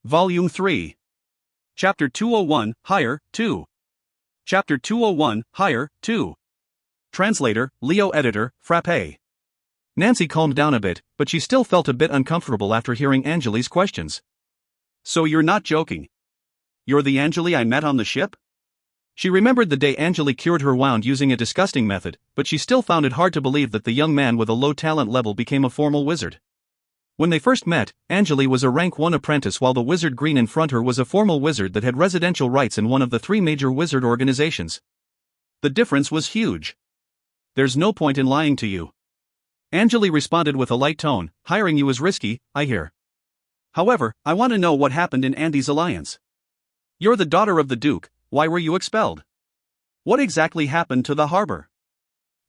Volume 3. Chapter 201, Hire, 2. Chapter 201, Hire, 2. Translator, Leo Editor, Frappe. Nancy calmed down a bit, but she still felt a bit uncomfortable after hearing Angele's questions. So you're not joking? You're the Angele I met on the ship? She remembered the day Angele cured her wound using a disgusting method, but she still found it hard to believe that the young man with a low talent level became a formal wizard. When they first met, Angele was a rank 1 apprentice while the wizard green in front her was a formal wizard that had residential rights in one of the 3 major wizard organizations. The difference was huge. There's no point in lying to you. Angele responded with a light tone, hiring you is risky, I hear. However, I want to know what happened in Andy's alliance. You're the daughter of the Duke, why were you expelled? What exactly happened to the harbor?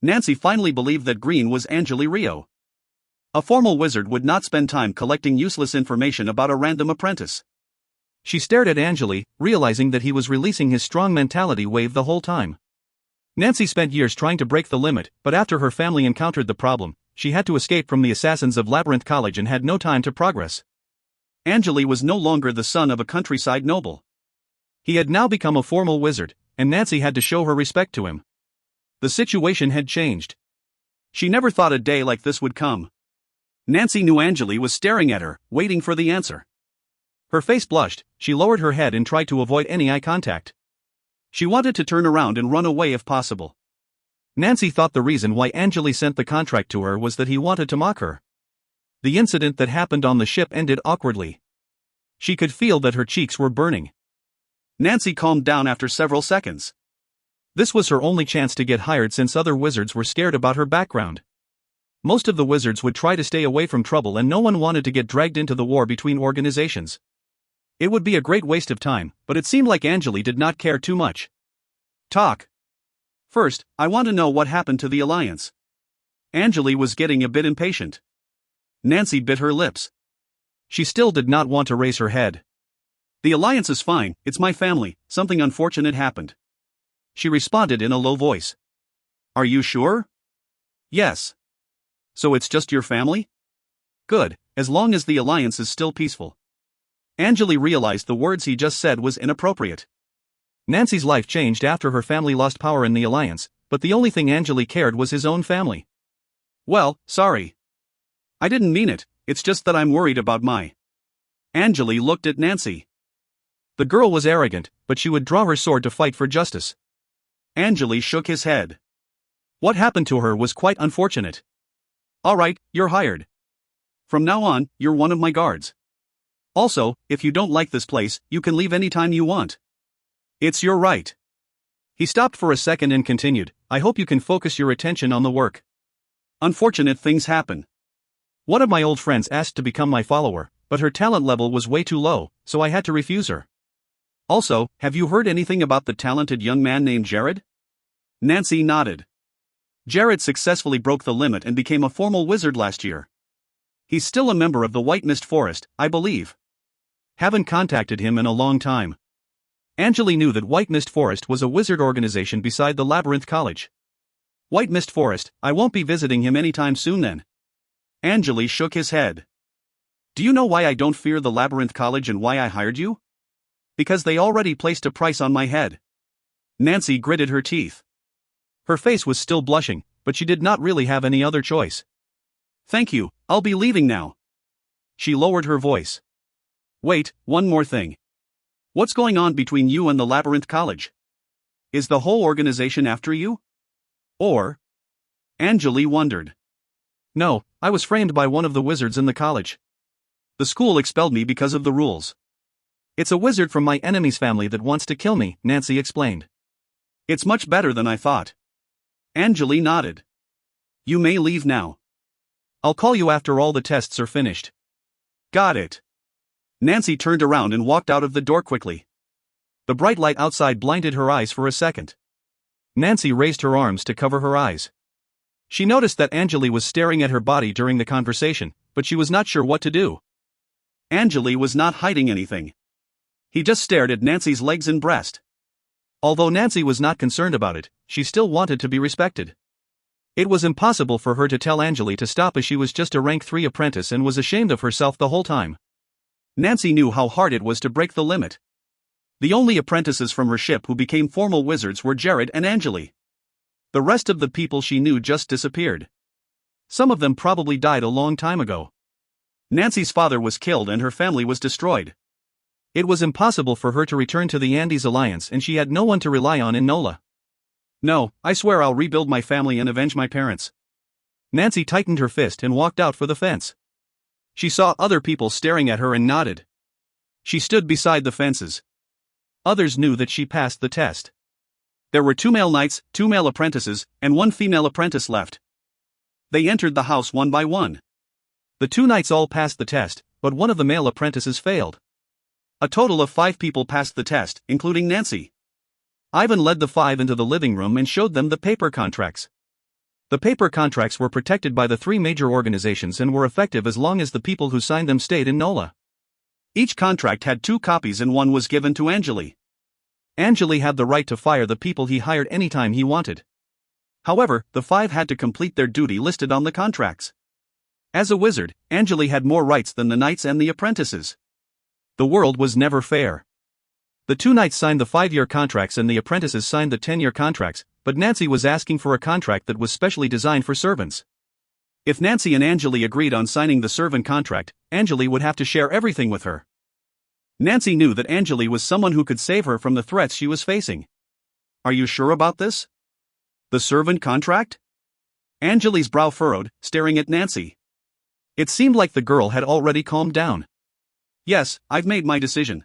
Nancy finally believed that Green was Angele Rio. A formal wizard would not spend time collecting useless information about a random apprentice. She stared at Angele, realizing that he was releasing his strong mentality wave the whole time. Nancy spent years trying to break the limit, but after her family encountered the problem, she had to escape from the assassins of Labyrinth College and had no time to progress. Angele was no longer the son of a countryside noble. He had now become a formal wizard, and Nancy had to show her respect to him. The situation had changed. She never thought a day like this would come. Nancy knew Angele was staring at her, waiting for the answer. Her face blushed, she lowered her head and tried to avoid any eye contact. She wanted to turn around and run away if possible. Nancy thought the reason why Angele sent the contract to her was that he wanted to mock her. The incident that happened on the ship ended awkwardly. She could feel that her cheeks were burning. Nancy calmed down after several seconds. This was her only chance to get hired since other wizards were scared about her background. Most of the wizards would try to stay away from trouble and no one wanted to get dragged into the war between organizations. It would be a great waste of time, but it seemed like Angele did not care too much. Talk. First, I want to know what happened to the alliance. Angele was getting a bit impatient. Nancy bit her lips. She still did not want to raise her head. The alliance is fine, it's my family, something unfortunate happened. She responded in a low voice. Are you sure? Yes. So it's just your family? Good, as long as the alliance is still peaceful. Angele realized the words he just said was inappropriate. Nancy's life changed after her family lost power in the alliance, but the only thing Angele cared was his own family. Well, sorry. I didn't mean it, it's just that I'm worried about my... Angele looked at Nancy. The girl was arrogant, but she would draw her sword to fight for justice. Angele shook his head. What happened to her was quite unfortunate. Alright, you're hired. From now on, you're one of my guards. Also, if you don't like this place, you can leave anytime you want. It's your right. He stopped for a second and continued, I hope you can focus your attention on the work. Unfortunate things happen. One of my old friends asked to become my follower, but her talent level was way too low, so I had to refuse her. Also, have you heard anything about the talented young man named Jared? Nancy nodded. Jared successfully broke the limit and became a formal wizard last year. He's still a member of the White Mist Forest, I believe. Haven't contacted him in a long time. Angele knew that White Mist Forest was a wizard organization beside the Labyrinth College. White Mist Forest, I won't be visiting him anytime soon then. Angele shook his head. Do you know why I don't fear the Labyrinth College and why I hired you? Because they already placed a price on my head. Nancy gritted her teeth. Her face was still blushing, but she did not really have any other choice. Thank you, I'll be leaving now. She lowered her voice. Wait, one more thing. What's going on between you and the Labyrinth College? Is the whole organization after you? Or? Angele wondered. No, I was framed by one of the wizards in the college. The school expelled me because of the rules. It's a wizard from my enemy's family that wants to kill me, Nancy explained. It's much better than I thought. Angele nodded. You may leave now. I'll call you after all the tests are finished. Got it. Nancy turned around and walked out of the door quickly. The bright light outside blinded her eyes for a second. Nancy raised her arms to cover her eyes. She noticed that Angele was staring at her body during the conversation, but she was not sure what to do. Angele was not hiding anything. He just stared at Nancy's legs and breast. Although Nancy was not concerned about it, she still wanted to be respected. It was impossible for her to tell Angele to stop as she was just a rank 3 apprentice and was ashamed of herself the whole time. Nancy knew how hard it was to break the limit. The only apprentices from her ship who became formal wizards were Jared and Angele. The rest of the people she knew just disappeared. Some of them probably died a long time ago. Nancy's father was killed and her family was destroyed. It was impossible for her to return to the Andes Alliance, and she had no one to rely on in NOLA. No, I swear I'll rebuild my family and avenge my parents. Nancy tightened her fist and walked out for the fence. She saw other people staring at her and nodded. She stood beside the fences. Others knew that she passed the test. There were 2 male knights, 2 male apprentices, and 1 female apprentice left. They entered the house one by one. The 2 knights all passed the test, but one of the male apprentices failed. A total of 5 people passed the test, including Nancy. Ivan led the 5 into the living room and showed them the paper contracts. The paper contracts were protected by the 3 major organizations and were effective as long as the people who signed them stayed in NOLA. Each contract had 2 copies and one was given to Angele. Angele had the right to fire the people he hired anytime he wanted. However, the 5 had to complete their duty listed on the contracts. As a wizard, Angele had more rights than the knights and the apprentices. The world was never fair. The 2 knights signed the 5-year contracts and the apprentices signed the 10-year contracts, but Nancy was asking for a contract that was specially designed for servants. If Nancy and Angele agreed on signing the servant contract, Angele would have to share everything with her. Nancy knew that Angele was someone who could save her from the threats she was facing. Are you sure about this? The servant contract? Angele's brow furrowed, staring at Nancy. It seemed like the girl had already calmed down. Yes, I've made my decision.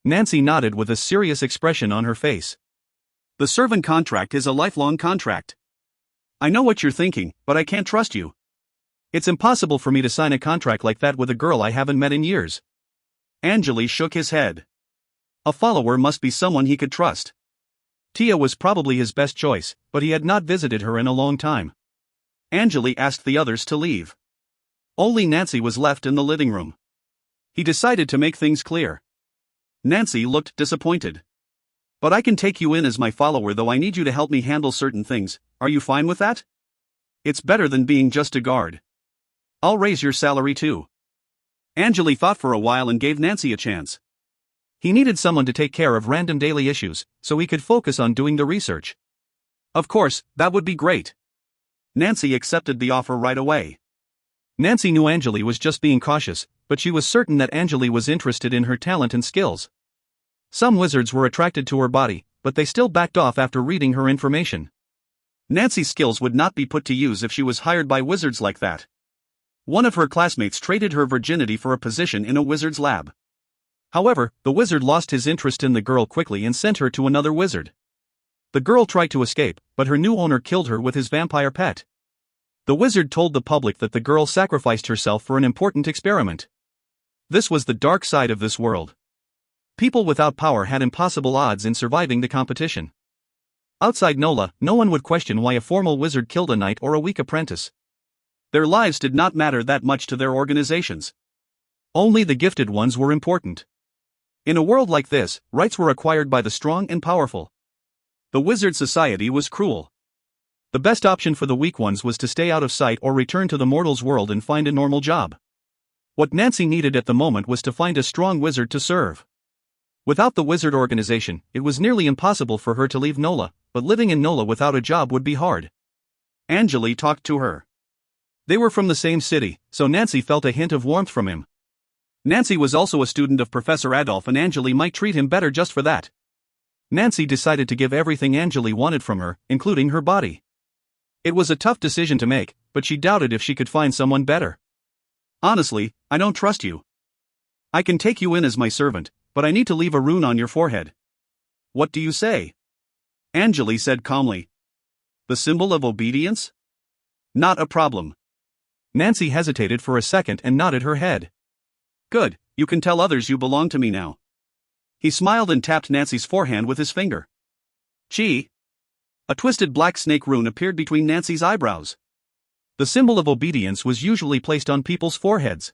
Nancy nodded with a serious expression on her face. The servant contract is a lifelong contract. I know what you're thinking, but I can't trust you. It's impossible for me to sign a contract like that with a girl I haven't met in years. Angele shook his head. A follower must be someone he could trust. Tia was probably his best choice, but he had not visited her in a long time. Angele asked the others to leave. Only Nancy was left in the living room. He decided to make things clear. Nancy looked disappointed. But I can take you in as my follower, though I need you to help me handle certain things. Are you fine with that? It's better than being just a guard. I'll raise your salary too. Angele thought for a while and gave Nancy a chance. He needed someone to take care of random daily issues, so he could focus on doing the research. Of course, that would be great. Nancy accepted the offer right away. Nancy knew Angele was just being cautious, but she was certain that Angele was interested in her talent and skills. Some wizards were attracted to her body, but they still backed off after reading her information. Nancy's skills would not be put to use if she was hired by wizards like that. One of her classmates traded her virginity for a position in a wizard's lab. However, the wizard lost his interest in the girl quickly and sent her to another wizard. The girl tried to escape, but her new owner killed her with his vampire pet. The wizard told the public that the girl sacrificed herself for an important experiment. This was the dark side of this world. People without power had impossible odds in surviving the competition. Outside NOLA, no one would question why a formal wizard killed a knight or a weak apprentice. Their lives did not matter that much to their organizations. Only the gifted ones were important. In a world like this, rights were acquired by the strong and powerful. The wizard society was cruel. The best option for the weak ones was to stay out of sight or return to the mortal's world and find a normal job. What Nancy needed at the moment was to find a strong wizard to serve. Without the wizard organization, it was nearly impossible for her to leave NOLA, but living in NOLA without a job would be hard. Angele talked to her. They were from the same city, so Nancy felt a hint of warmth from him. Nancy was also a student of Professor Adolf, and Angele might treat him better just for that. Nancy decided to give everything Angele wanted from her, including her body. It was a tough decision to make, but she doubted if she could find someone better. Honestly, I don't trust you. I can take you in as my servant, but I need to leave a rune on your forehead. What do you say? Angele said calmly. The symbol of obedience? Not a problem. Nancy hesitated for a second and nodded her head. Good, you can tell others you belong to me now. He smiled and tapped Nancy's forehand with his finger. Chi. A twisted black snake rune appeared between Nancy's eyebrows. The symbol of obedience was usually placed on people's foreheads.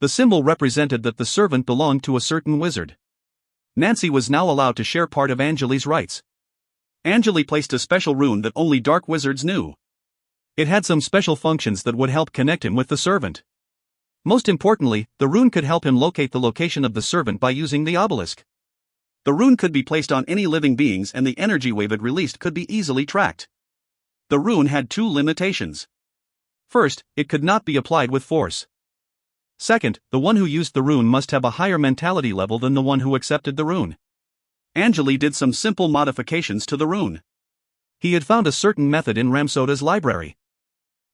The symbol represented that the servant belonged to a certain wizard. Nancy was now allowed to share part of Angele's rights. Angele placed a special rune that only dark wizards knew. It had some special functions that would help connect him with the servant. Most importantly, the rune could help him locate the location of the servant by using the obelisk. The rune could be placed on any living beings and the energy wave it released could be easily tracked. The rune had two limitations. First, it could not be applied with force. Second, the one who used the rune must have a higher mentality level than the one who accepted the rune. Angele did some simple modifications to the rune. He had found a certain method in Ramsoda's library.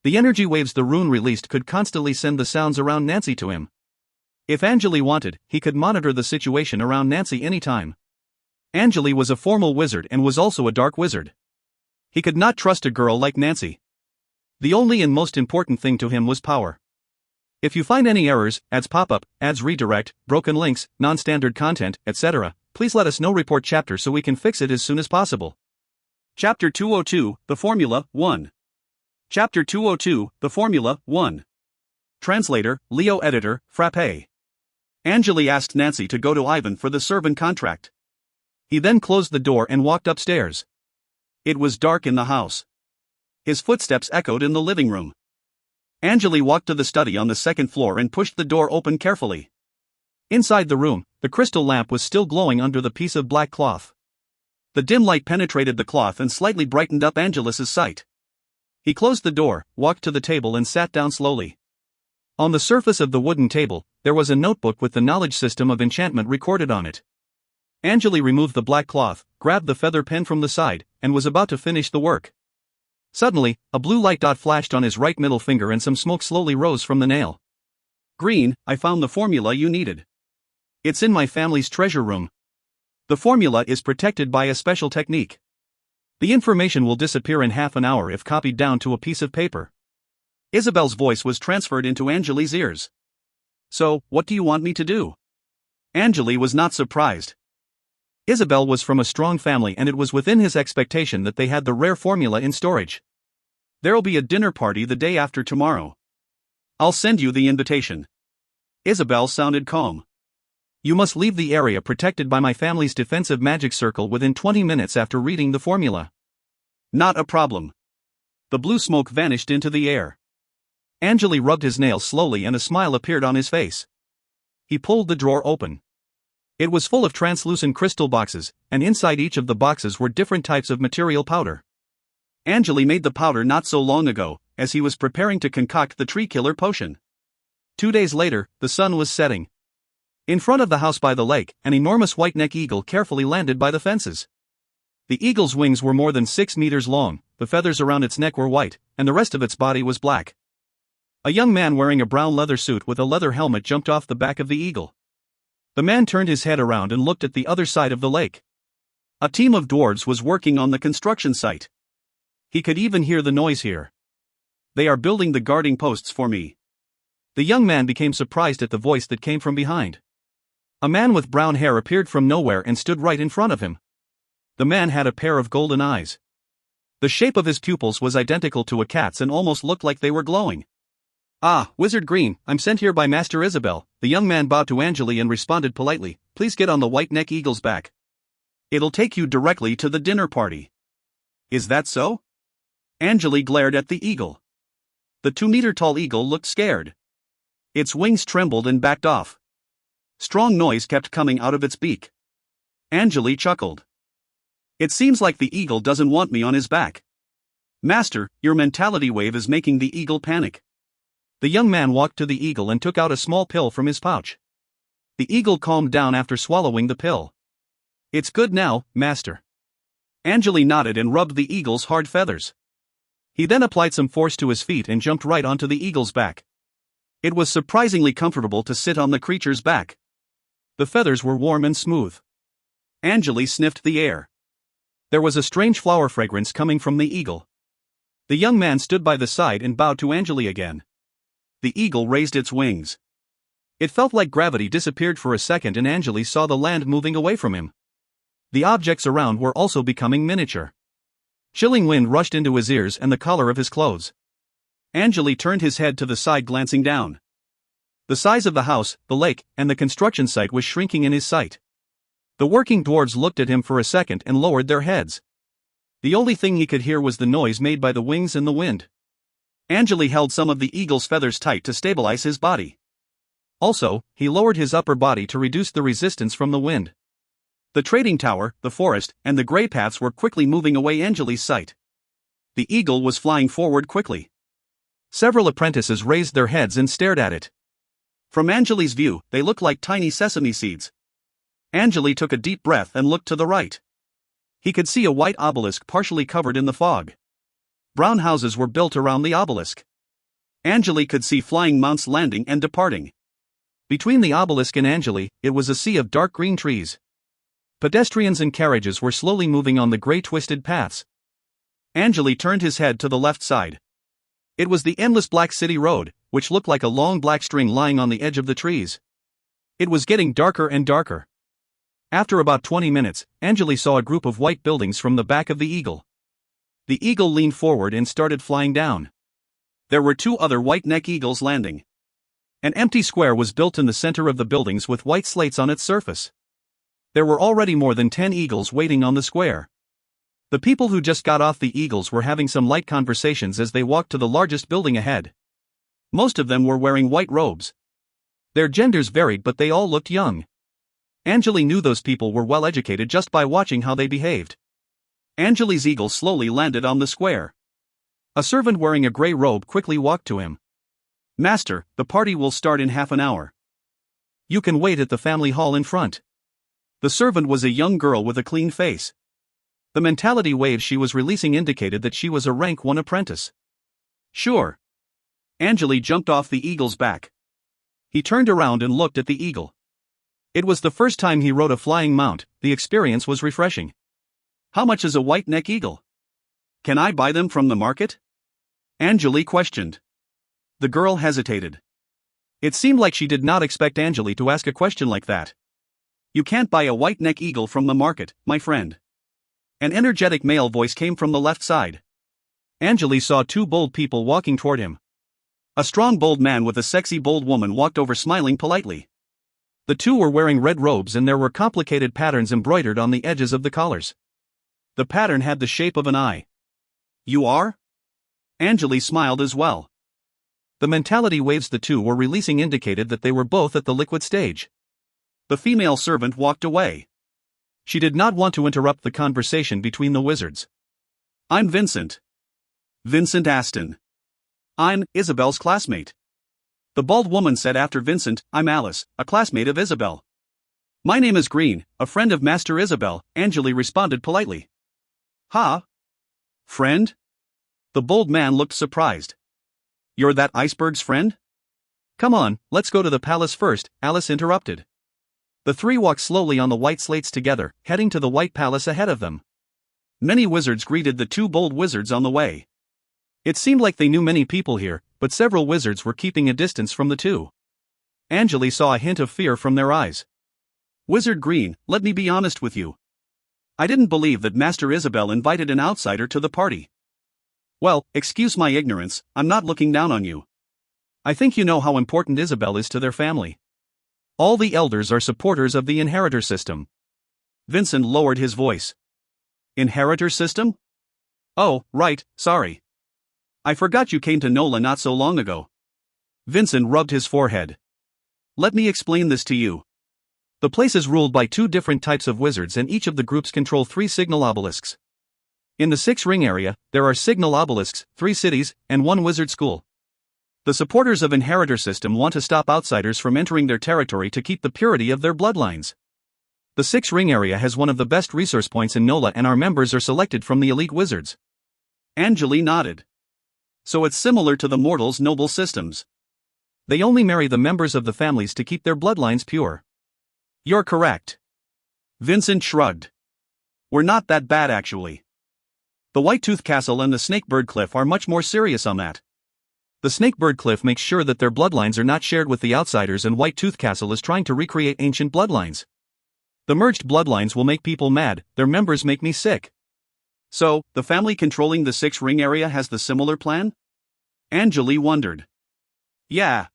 The energy waves the rune released could constantly send the sounds around Nancy to him. If Angele wanted, he could monitor the situation around Nancy anytime. Angele was a formal wizard and was also a dark wizard. He could not trust a girl like Nancy. The only and most important thing to him was power. If you find any errors, ads pop up, ads redirect, broken links, non-standard content, etc., please let us know. Report chapter so we can fix it as soon as possible. Chapter 202, The Formula, 1. Chapter 202, The Formula, 1. Translator, Leo Editor, Frappe. Angele asked Nancy to go to Ivan for the servant contract. He then closed the door and walked upstairs. It was dark in the house. His footsteps echoed in the living room. Angele walked to the study on the second floor and pushed the door open carefully. Inside the room, the crystal lamp was still glowing under the piece of black cloth. The dim light penetrated the cloth and slightly brightened up Angele's sight. He closed the door, walked to the table and sat down slowly. On the surface of the wooden table, there was a notebook with the knowledge system of enchantment recorded on it. Angele removed the black cloth, grabbed the feather pen from the side, and was about to finish the work. Suddenly, a blue light dot flashed on his right middle finger and some smoke slowly rose from the nail. Green, I found the formula you needed. It's in my family's treasure room. The formula is protected by a special technique. The information will disappear in half an hour if copied down to a piece of paper. Isabel's voice was transferred into Angele's ears. So, what do you want me to do? Angele was not surprised. Isabel was from a strong family and it was within his expectation that they had the rare formula in storage. There'll be a dinner party the day after tomorrow. I'll send you the invitation. Isabel sounded calm. You must leave the area protected by my family's defensive magic circle within 20 minutes after reading the formula. Not a problem. The blue smoke vanished into the air. Angele rubbed his nails slowly and a smile appeared on his face. He pulled the drawer open. It was full of translucent crystal boxes, and inside each of the boxes were different types of material powder. Angele made the powder not so long ago, as he was preparing to concoct the tree killer potion. 2 days later, the sun was setting. In front of the house by the lake, an enormous white-necked eagle carefully landed by the fences. The eagle's wings were more than 6 meters long, the feathers around its neck were white, and the rest of its body was black. A young man wearing a brown leather suit with a leather helmet jumped off the back of the eagle. The man turned his head around and looked at the other side of the lake. A team of dwarves was working on the construction site. He could even hear the noise here. They are building the guarding posts for me. The young man became surprised at the voice that came from behind. A man with brown hair appeared from nowhere and stood right in front of him. The man had a pair of golden eyes. The shape of his pupils was identical to a cat's and almost looked like they were glowing. Ah, Wizard Green, I'm sent here by Master Isabel. The young man bowed to Angele and responded politely, please get on the white-neck eagle's back. It'll take you directly to the dinner party. Is that so? Angele glared at the eagle. The 2-meter-tall eagle looked scared. Its wings trembled and backed off. Strong noise kept coming out of its beak. Angele chuckled. It seems like the eagle doesn't want me on his back. Master, your mentality wave is making the eagle panic. The young man walked to the eagle and took out a small pill from his pouch. The eagle calmed down after swallowing the pill. It's good now, Master. Angele nodded and rubbed the eagle's hard feathers. He then applied some force to his feet and jumped right onto the eagle's back. It was surprisingly comfortable to sit on the creature's back. The feathers were warm and smooth. Angele sniffed the air. There was a strange flower fragrance coming from the eagle. The young man stood by the side and bowed to Angele again. The eagle raised its wings. It felt like gravity disappeared for a second and Angele saw the land moving away from him. The objects around were also becoming miniature. Chilling wind rushed into his ears and the collar of his clothes. Angele turned his head to the side, glancing down. The size of the house, the lake, and the construction site was shrinking in his sight. The working dwarves looked at him for a second and lowered their heads. The only thing he could hear was the noise made by the wings and the wind. Angele held some of the eagle's feathers tight to stabilize his body. Also, he lowered his upper body to reduce the resistance from the wind. The trading tower, the forest, and the gray paths were quickly moving away Angele's sight. The eagle was flying forward quickly. Several apprentices raised their heads and stared at it. From Angele's view, they looked like tiny sesame seeds. Angele took a deep breath and looked to the right. He could see a white obelisk partially covered in the fog. Brown houses were built around the obelisk. Angele could see flying mounts landing and departing. Between the obelisk and Angele, it was a sea of dark green trees. Pedestrians and carriages were slowly moving on the gray twisted paths. Angele turned his head to the left side. It was the endless black city road, which looked like a long black string lying on the edge of the trees. It was getting darker and darker. After about 20 minutes, Angele saw a group of white buildings from the back of the eagle. The eagle leaned forward and started flying down. There were 2 other white-neck eagles landing. An empty square was built in the center of the buildings with white slates on its surface. There were already more than 10 eagles waiting on the square. The people who just got off the eagles were having some light conversations as they walked to the largest building ahead. Most of them were wearing white robes. Their genders varied, but they all looked young. Angele knew those people were well educated just by watching how they behaved. Angele's eagle slowly landed on the square. A servant wearing a gray robe quickly walked to him. "Master, the party will start in half an hour. You can wait at the family hall in front." The servant was a young girl with a clean face. The mentality waves she was releasing indicated that she was a rank 1 apprentice. "Sure." Angele jumped off the eagle's back. He turned around and looked at the eagle. It was the first time he rode a flying mount. The experience was refreshing. "How much is a white-neck eagle? Can I buy them from the market?" Angele questioned. The girl hesitated. It seemed like she did not expect Angele to ask a question like that. "You can't buy a white-neck eagle from the market, my friend." An energetic male voice came from the left side. Angele saw 2 bold people walking toward him. A strong bold man with a sexy bold woman walked over smiling politely. The 2 were wearing red robes and there were complicated patterns embroidered on the edges of the collars. The pattern had the shape of an eye. "You are?" Angele smiled as well. The mentality waves the 2 were releasing indicated that they were both at the liquid stage. The female servant walked away. She did not want to interrupt the conversation between the wizards. "I'm Vincent. Vincent Aston. I'm Isabel's classmate." The bald woman said after Vincent, "I'm Alice, a classmate of Isabel." "My name is Green, a friend of Master Isabel," Angele responded politely. "Ha? Friend?" The bold man looked surprised. "You're that iceberg's friend?" "Come on, let's go to the palace first," Alice interrupted. The 3 walked slowly on the white slates together, heading to the white palace ahead of them. Many wizards greeted the 2 bold wizards on the way. It seemed like they knew many people here, but several wizards were keeping a distance from the 2. Angele saw a hint of fear from their eyes. "Wizard Green, let me be honest with you. I didn't believe that Master Isabel invited an outsider to the party." "Well, excuse my ignorance, I'm not looking down on you. I think you know how important Isabel is to their family. All the elders are supporters of the inheritor system." Vincent lowered his voice. "Inheritor system? Oh, right, sorry. I forgot you came to NOLA not so long ago." Vincent rubbed his forehead. "Let me explain this to you. The place is ruled by 2 different types of wizards and each of the groups control 3 signal obelisks. In the 6 ring area, there are signal obelisks, 3 cities, and 1 wizard school. The supporters of Inheritor System want to stop outsiders from entering their territory to keep the purity of their bloodlines. The 6 ring area has one of the best resource points in NOLA and our members are selected from the elite wizards." Angele nodded. "So it's similar to the mortals' noble systems. They only marry the members of the families to keep their bloodlines pure." "You're correct." Vincent shrugged. "We're not that bad actually. The White-Tooth Castle and the Snakebird Cliff are much more serious on that. The Snakebird Cliff makes sure that their bloodlines are not shared with the outsiders and White-Tooth Castle is trying to recreate ancient bloodlines. The merged bloodlines will make people mad, their members make me sick." "So, the family controlling the 6 ring area has the similar plan?" Angele wondered. "Yeah."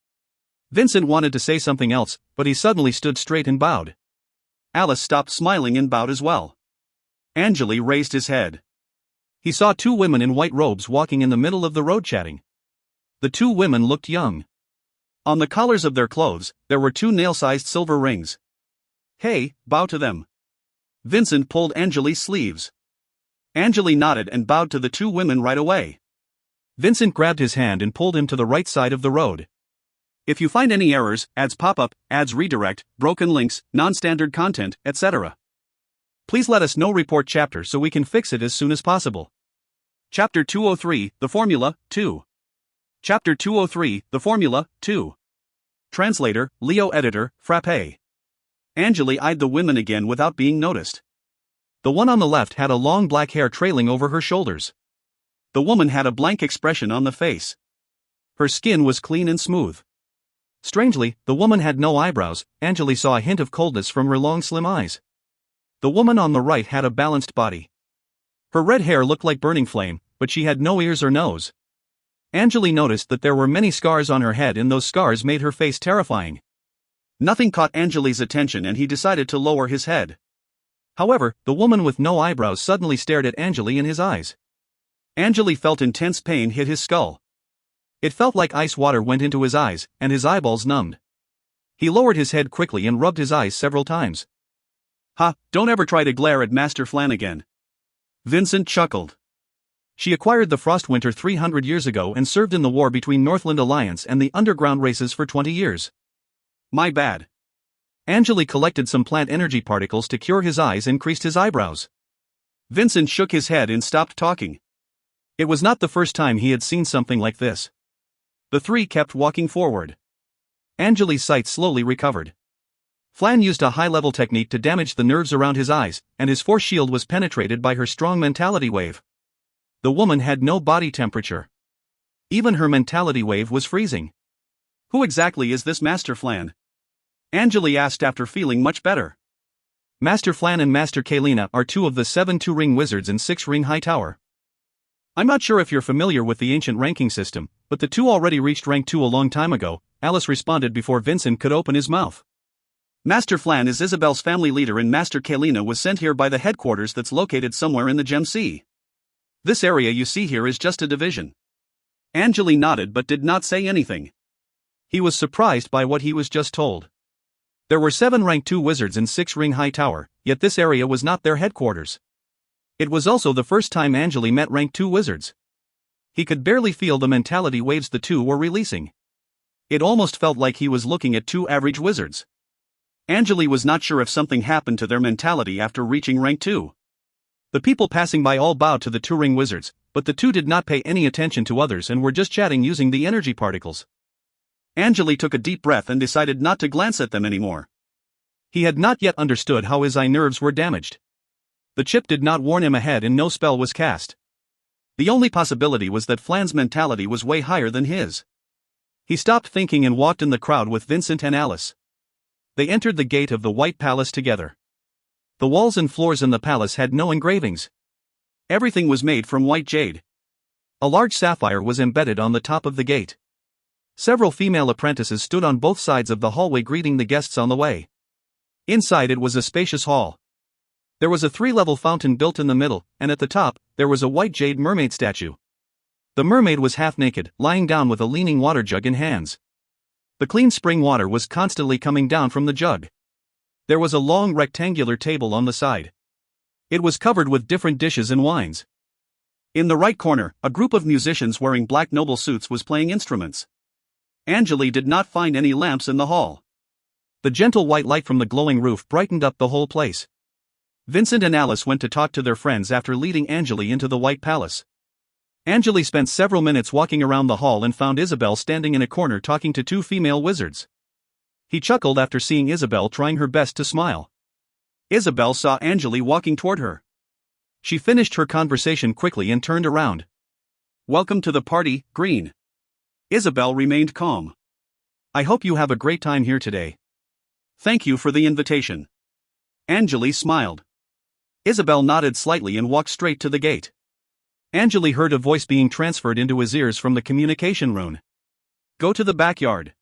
Vincent wanted to say something else, but he suddenly stood straight and bowed. Alice stopped smiling and bowed as well. Angele raised his head. He saw 2 women in white robes walking in the middle of the road chatting. The 2 women looked young. On the collars of their clothes, there were 2 nail-sized silver rings. "Hey, bow to them." Vincent pulled Angele's sleeves. Angele nodded and bowed to the 2 women right away. Vincent grabbed his hand and pulled him to the right side of the road. "If you find any errors, ads pop up, ads redirect, broken links, non-standard content, etc. please let us know. Report chapter so we can fix it as soon as possible." Chapter 203, The Formula, 2. Chapter 203, The Formula, 2. Translator, Leo Editor, Frappe. Angele eyed the women again without being noticed. The one on the left had a long black hair trailing over her shoulders. The woman had a blank expression on the face. Her skin was clean and smooth. Strangely, the woman had no eyebrows. Angele saw a hint of coldness from her long slim eyes. The woman on the right had a balanced body. Her red hair looked like burning flame, but she had no ears or nose. Angele noticed that there were many scars on her head, and those scars made her face terrifying. Nothing caught Angele's attention, and he decided to lower his head. However, the woman with no eyebrows suddenly stared at Angele in his eyes. Angele felt intense pain hit his skull. It felt like ice water went into his eyes, and his eyeballs numbed. He lowered his head quickly and rubbed his eyes several times. "Ha, don't ever try to glare at Master Flan again." Vincent chuckled. She acquired the Frostwinter 300 years ago and served in the war between Northland Alliance and the Underground races for 20 years. "My bad." Angele collected some plant energy particles to cure his eyes and creased his eyebrows. Vincent shook his head and stopped talking. It was not the first time he had seen something like this. The 3 kept walking forward. Angele's sight slowly recovered. Flan used a high-level technique to damage the nerves around his eyes, and his force shield was penetrated by her strong mentality wave. The woman had no body temperature. Even her mentality wave was freezing. "Who exactly is this Master Flan?" Angele asked after feeling much better. Master Flan and Master Kalina are 2 of the 7 two-ring wizards in 6-ring high tower. "I'm not sure if you're familiar with the ancient ranking system, but the 2 already reached rank 2 a long time ago," Alice responded before Vincent could open his mouth. "Master Flan is Isabel's family leader, and Master Kalina was sent here by the headquarters that's located somewhere in the Gem Sea. This area you see here is just a division." Angele nodded but did not say anything. He was surprised by what he was just told. There were 7 rank 2 wizards in 6-ring high tower, yet this area was not their headquarters. It was also the first time Angele met rank 2 wizards. He could barely feel the mentality waves the 2 were releasing. It almost felt like he was looking at 2 average wizards. Angele was not sure if something happened to their mentality after reaching rank 2. The people passing by all bowed to the 2-ring wizards, but the 2 did not pay any attention to others and were just chatting using the energy particles. Angele took a deep breath and decided not to glance at them anymore. He had not yet understood how his eye nerves were damaged. The chip did not warn him ahead and no spell was cast. The only possibility was that Flan's mentality was way higher than his. He stopped thinking and walked in the crowd with Vincent and Alice. They entered the gate of the White Palace together. The walls and floors in the palace had no engravings. Everything was made from white jade. A large sapphire was embedded on the top of the gate. Several female apprentices stood on both sides of the hallway greeting the guests on the way. Inside it was a spacious hall. There was a 3-level fountain built in the middle, and at the top, there was a white jade mermaid statue. The mermaid was half naked, lying down with a leaning water jug in hands. The clean spring water was constantly coming down from the jug. There was a long rectangular table on the side. It was covered with different dishes and wines. In the right corner, a group of musicians wearing black noble suits was playing instruments. Angele did not find any lamps in the hall. The gentle white light from the glowing roof brightened up the whole place. Vincent and Alice went to talk to their friends after leading Angele into the White Palace. Angele spent several minutes walking around the hall and found Isabel standing in a corner talking to 2 female wizards. He chuckled after seeing Isabel trying her best to smile. Isabel saw Angele walking toward her. She finished her conversation quickly and turned around. "Welcome to the party, Green." Isabel remained calm. "I hope you have a great time here today." "Thank you for the invitation." Angele smiled. Isabel nodded slightly and walked straight to the gate. Angele heard a voice being transferred into his ears from the communication rune. "Go to the backyard.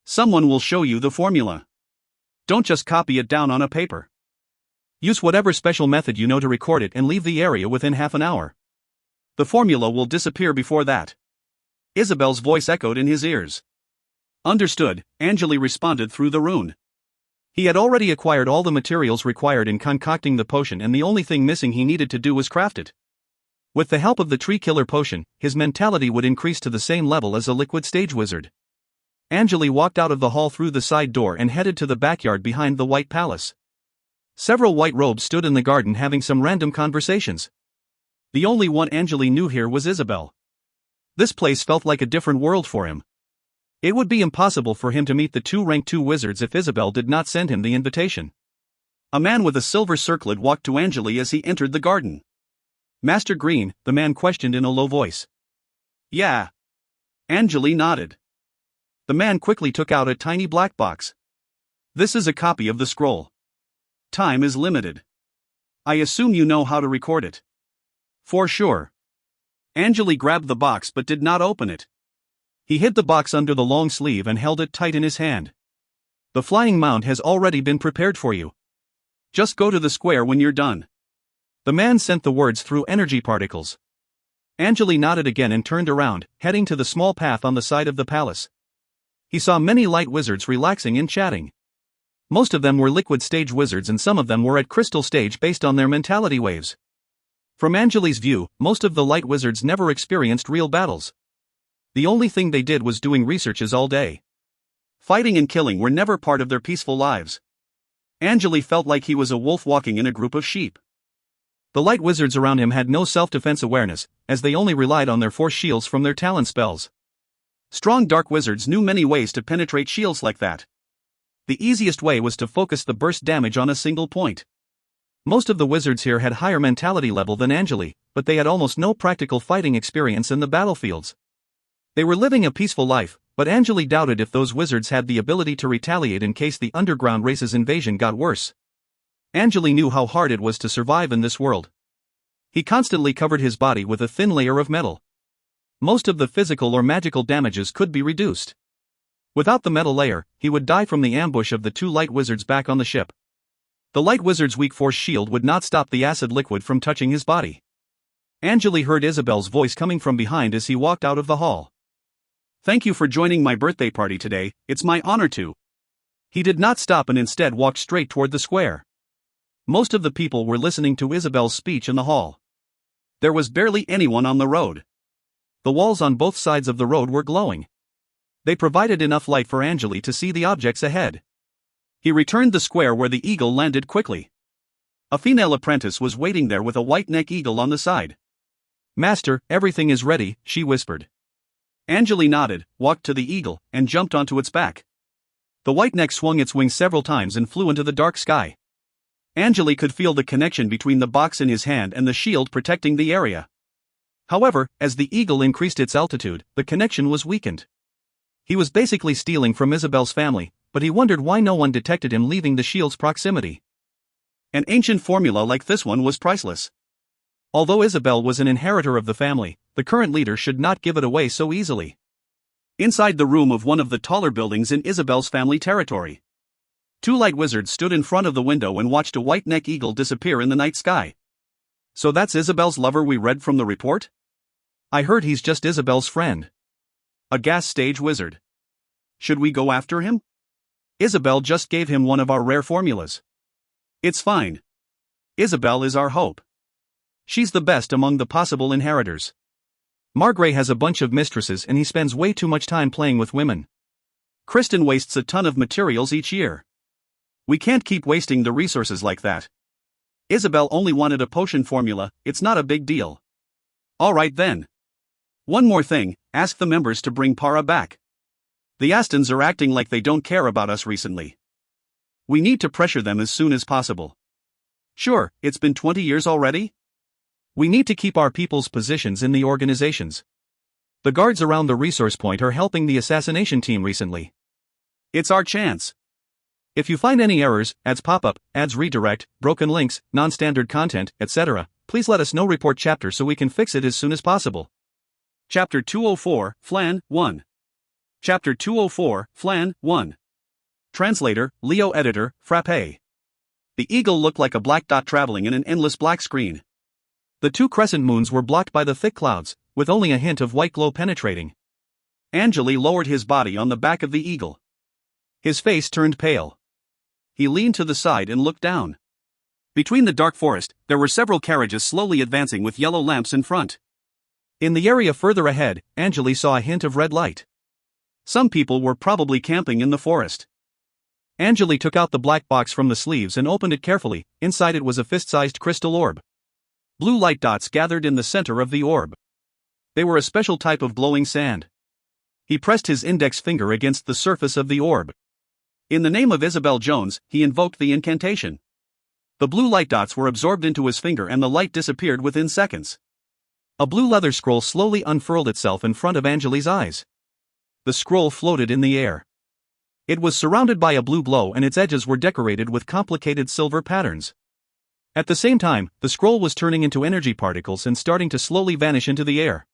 Someone will show you the formula. Don't just copy it down on a paper. Use whatever special method you know to record it and leave the area within half an hour. The formula will disappear before that." Isabel's voice echoed in his ears. Understood, Angele responded through the rune. He had already acquired all the materials required in concocting the potion, and the only thing missing he needed to do was craft it. With the help of the tree killer potion, his mentality would increase to the same level as a liquid stage wizard. Angele walked out of the hall through the side door and headed to the backyard behind the White Palace. Several white robes stood in the garden having some random conversations. The only one Angele knew here was Isabel. This place felt like a different world for him. It would be impossible for him to meet the two rank 2 wizards if Isabel did not send him the invitation. A man with a silver circlet walked to Angele as he entered the garden. Master Green, the man questioned in a low voice. Yeah. Angele nodded. The man quickly took out a tiny black box. This is a copy of the scroll. Time is limited. I assume you know how to record it. For sure. Angele grabbed the box but did not open it. He hid the box under the long sleeve and held it tight in his hand. The flying mount has already been prepared for you. Just go to the square when you're done. The man sent the words through energy particles. Angele nodded again and turned around, heading to the small path on the side of the palace. He saw many light wizards relaxing and chatting. Most of them were liquid stage wizards and some of them were at crystal stage based on their mentality waves. From Angele's view, most of the light wizards never experienced real battles. The only thing they did was doing researches all day. Fighting and killing were never part of their peaceful lives. Angele felt like he was a wolf walking in a group of sheep. The light wizards around him had no self-defense awareness, as they only relied on their force shields from their talent spells. Strong dark wizards knew many ways to penetrate shields like that. The easiest way was to focus the burst damage on a single point. Most of the wizards here had higher mentality level than Angele, but they had almost no practical fighting experience in the battlefields. They were living a peaceful life, but Angele doubted if those wizards had the ability to retaliate in case the underground race's invasion got worse. Angele knew how hard it was to survive in this world. He constantly covered his body with a thin layer of metal. Most of the physical or magical damages could be reduced. Without the metal layer, he would die from the ambush of the two light wizards back on the ship. The light wizard's weak force shield would not stop the acid liquid from touching his body. Angele heard Isabel's voice coming from behind as he walked out of the hall. Thank you for joining my birthday party today, it's my honor to. He did not stop and instead walked straight toward the square. Most of the people were listening to Isabel's speech in the hall. There was barely anyone on the road. The walls on both sides of the road were glowing. They provided enough light for Angele to see the objects ahead. He returned the square where the eagle landed quickly. A female apprentice was waiting there with a white neck eagle on the side. Master, everything is ready, she whispered. Angele nodded, walked to the eagle, and jumped onto its back. The white neck swung its wings several times and flew into the dark sky. Angele could feel the connection between the box in his hand and the shield protecting the area. However, as the eagle increased its altitude, the connection was weakened. He was basically stealing from Isabel's family, but he wondered why no one detected him leaving the shield's proximity. An ancient formula like this one was priceless. Although Isabel was an inheritor of the family, the current leader should not give it away so easily. Inside the room of one of the taller buildings in Isabel's family territory, two light wizards stood in front of the window and watched a white neck eagle disappear in the night sky. So that's Isabel's lover we read from the report? I heard he's just Isabel's friend. A gas stage wizard. Should we go after him? Isabel just gave him one of our rare formulas. It's fine. Isabel is our hope. She's the best among the possible inheritors. Margrave has a bunch of mistresses and he spends way too much time playing with women. Kristen wastes a ton of materials each year. We can't keep wasting the resources like that. Isabel only wanted a potion formula, it's not a big deal. Alright then. One more thing, ask the members to bring Para back. The Astons are acting like they don't care about us recently. We need to pressure them as soon as possible. Sure, it's been 20 years already? We need to keep our people's positions in the organizations. The guards around the resource point are helping the assassination team recently. It's our chance. If you find any errors, ads pop up, ads redirect, broken links, non-standard content, etc., please let us know. Report chapter so we can fix it as soon as possible. Chapter 204, Flan 1. Chapter 204, Flan 1. Translator, Leo Editor, Frappe. The eagle looked like a black dot traveling in an endless black screen. The two crescent moons were blocked by the thick clouds, with only a hint of white glow penetrating. Angele lowered his body on the back of the eagle. His face turned pale. He leaned to the side and looked down. Between the dark forest, there were several carriages slowly advancing with yellow lamps in front. In the area further ahead, Angele saw a hint of red light. Some people were probably camping in the forest. Angele took out the black box from the sleeves and opened it carefully. Inside it was a fist-sized crystal orb. Blue light dots gathered in the center of the orb. They were a special type of glowing sand. He pressed his index finger against the surface of the orb. In the name of Isabel Jones, he invoked the incantation. The blue light dots were absorbed into his finger and the light disappeared within seconds. A blue leather scroll slowly unfurled itself in front of Angele's eyes. The scroll floated in the air. It was surrounded by a blue glow and its edges were decorated with complicated silver patterns. At the same time, the scroll was turning into energy particles and starting to slowly vanish into the air.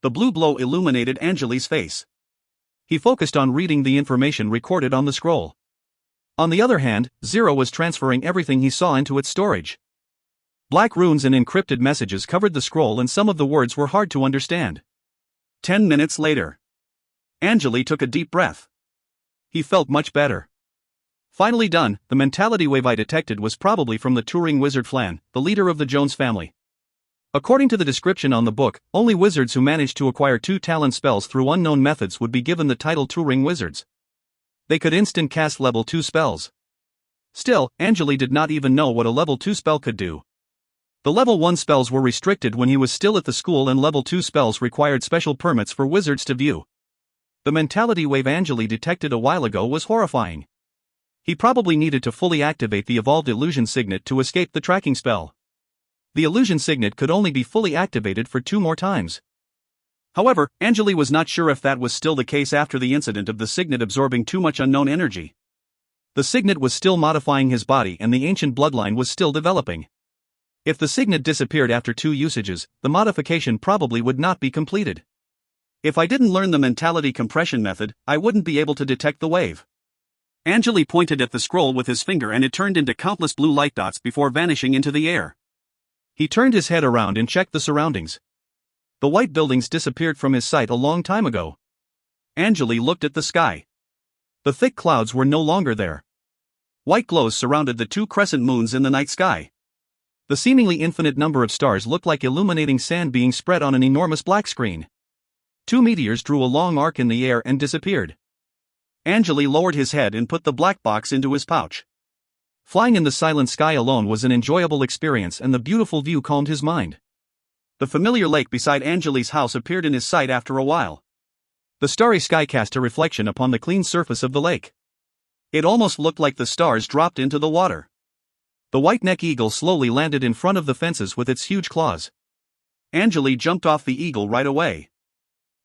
The blue glow illuminated Angele's face. He focused on reading the information recorded on the scroll. On the other hand, Zero was transferring everything he saw into its storage. Black runes and encrypted messages covered the scroll and some of the words were hard to understand. 10 minutes later. Angele took a deep breath. He felt much better. Finally done, the mentality wave I detected was probably from the Turing wizard Flan, the leader of the Jones family. According to the description on the book, only wizards who managed to acquire 2 talent spells through unknown methods would be given the title Turing wizards. They could instant cast level 2 spells. Still, Angele did not even know what a level 2 spell could do. The level 1 spells were restricted when he was still at the school and level 2 spells required special permits for wizards to view. The mentality wave Angele detected a while ago was horrifying. He probably needed to fully activate the evolved illusion signet to escape the tracking spell. The illusion signet could only be fully activated for 2 more times. However, Angele was not sure if that was still the case after the incident of the signet absorbing too much unknown energy. The signet was still modifying his body and the ancient bloodline was still developing. If the signet disappeared after 2 usages, the modification probably would not be completed. If I didn't learn the mentality compression method, I wouldn't be able to detect the wave. Angele pointed at the scroll with his finger and it turned into countless blue light dots before vanishing into the air. He turned his head around and checked the surroundings. The white buildings disappeared from his sight a long time ago. Angele looked at the sky. The thick clouds were no longer there. White glows surrounded the 2 crescent moons in the night sky. The seemingly infinite number of stars looked like illuminating sand being spread on an enormous black screen. 2 meteors drew a long arc in the air and disappeared. Angele lowered his head and put the black box into his pouch. Flying in the silent sky alone was an enjoyable experience and the beautiful view calmed his mind. The familiar lake beside Angele's house appeared in his sight after a while. The starry sky cast a reflection upon the clean surface of the lake. It almost looked like the stars dropped into the water. The white-necked eagle slowly landed in front of the fences with its huge claws. Angele jumped off the eagle right away.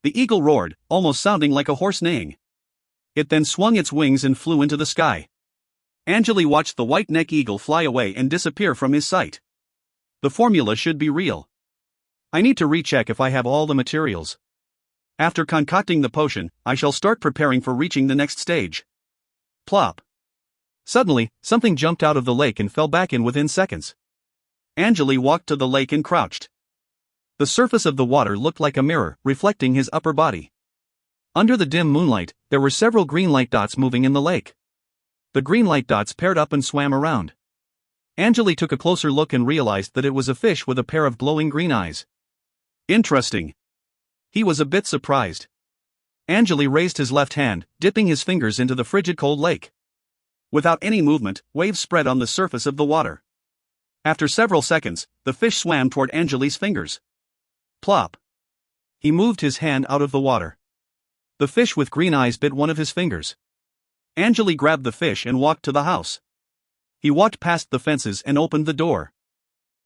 The eagle roared, almost sounding like a horse neighing. It then swung its wings and flew into the sky. Angele watched the white-necked eagle fly away and disappear from his sight. The formula should be real. I need to recheck if I have all the materials. After concocting the potion, I shall start preparing for reaching the next stage. Plop. Suddenly, something jumped out of the lake and fell back in within seconds. Angele walked to the lake and crouched. The surface of the water looked like a mirror, reflecting his upper body. Under the dim moonlight, there were several green light dots moving in the lake. The green light dots paired up and swam around. Angele took a closer look and realized that it was a fish with a pair of glowing green eyes. Interesting. He was a bit surprised. Angele raised his left hand, dipping his fingers into the frigid cold lake. Without any movement, waves spread on the surface of the water. After several seconds, the fish swam toward Angele's fingers. Plop. He moved his hand out of the water. The fish with green eyes bit one of his fingers. Angele grabbed the fish and walked to the house. He walked past the fences and opened the door.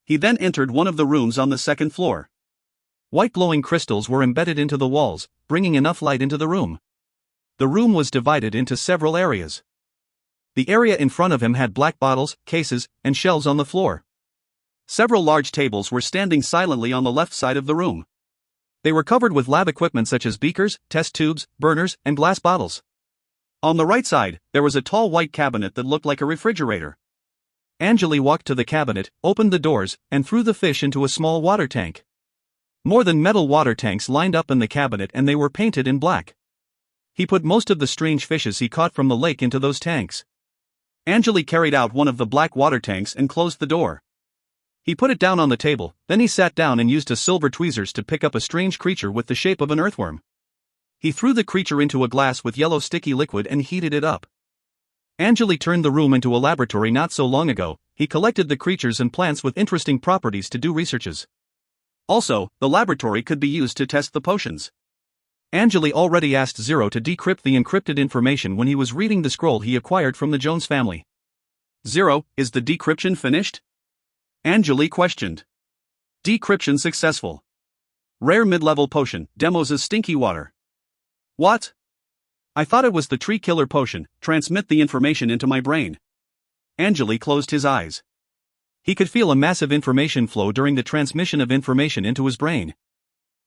He then entered one of the rooms on the 2nd floor. White glowing crystals were embedded into the walls, bringing enough light into the room. The room was divided into several areas. The area in front of him had black bottles, cases, and shelves on the floor. Several large tables were standing silently on the left side of the room. They were covered with lab equipment such as beakers, test tubes, burners, and glass bottles. On the right side, there was a tall white cabinet that looked like a refrigerator. Angele walked to the cabinet, opened the doors, and threw the fish into a small water tank. More than metal water tanks lined up in the cabinet and they were painted in black. He put most of the strange fishes he caught from the lake into those tanks. Angele carried out one of the black water tanks and closed the door. He put it down on the table, then he sat down and used a silver tweezers to pick up a strange creature with the shape of an earthworm. He threw the creature into a glass with yellow sticky liquid and heated it up. Angele turned the room into a laboratory not so long ago. He collected the creatures and plants with interesting properties to do researches. Also, the laboratory could be used to test the potions. Angele already asked Zero to decrypt the encrypted information when he was reading the scroll he acquired from the Jones family. Zero, is the decryption finished? Angele questioned. Decryption successful. Rare mid-level potion, demos as stinky water. What? I thought it was the tree killer potion, transmit the information into my brain. Angele closed his eyes. He could feel a massive information flow during the transmission of information into his brain.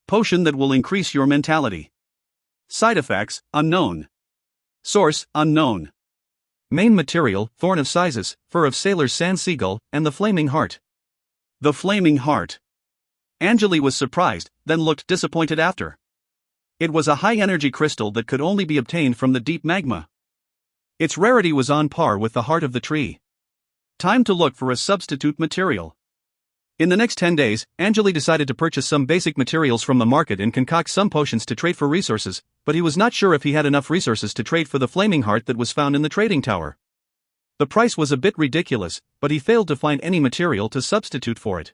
Potion that will increase your mentality. Side effects, unknown. Source, unknown. Main material, thorn of sizes, fur of sailor's sand seagull, and the flaming heart. The flaming heart. Angele was surprised, then looked disappointed after. It was a high-energy crystal that could only be obtained from the deep magma. Its rarity was on par with the heart of the tree. Time to look for a substitute material. In the next 10 days, Angele decided to purchase some basic materials from the market and concoct some potions to trade for resources, but he was not sure if he had enough resources to trade for the flaming heart that was found in the trading tower. The price was a bit ridiculous, but he failed to find any material to substitute for it.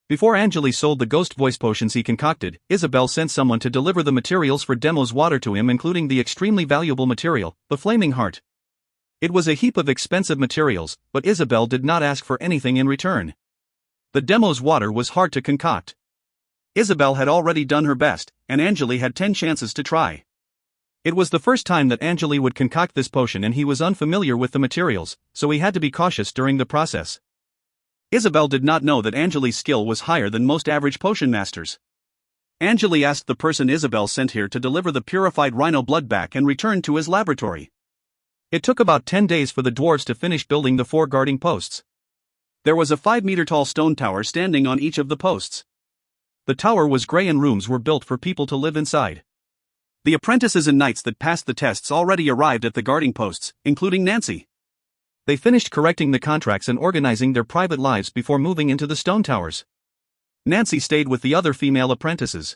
Before Angele sold the ghost voice potions he concocted, Isabel sent someone to deliver the materials for Demo's water to him, including the extremely valuable material, the flaming heart. It was a heap of expensive materials, but Isabel did not ask for anything in return. The Demo's water was hard to concoct. Isabel had already done her best, and Angele had 10 chances to try. It was the first time that Angele would concoct this potion and he was unfamiliar with the materials, so he had to be cautious during the process. Isabel did not know that Angele's skill was higher than most average potion masters. Angele asked the person Isabel sent here to deliver the purified rhino blood back and returned to his laboratory. It took about 10 days for the dwarves to finish building the 4 guarding posts. There was a 5-meter-tall stone tower standing on each of the posts. The tower was gray and rooms were built for people to live inside. The apprentices and knights that passed the tests already arrived at the guarding posts, including Nancy. They finished correcting the contracts and organizing their private lives before moving into the stone towers. Nancy stayed with the other female apprentices.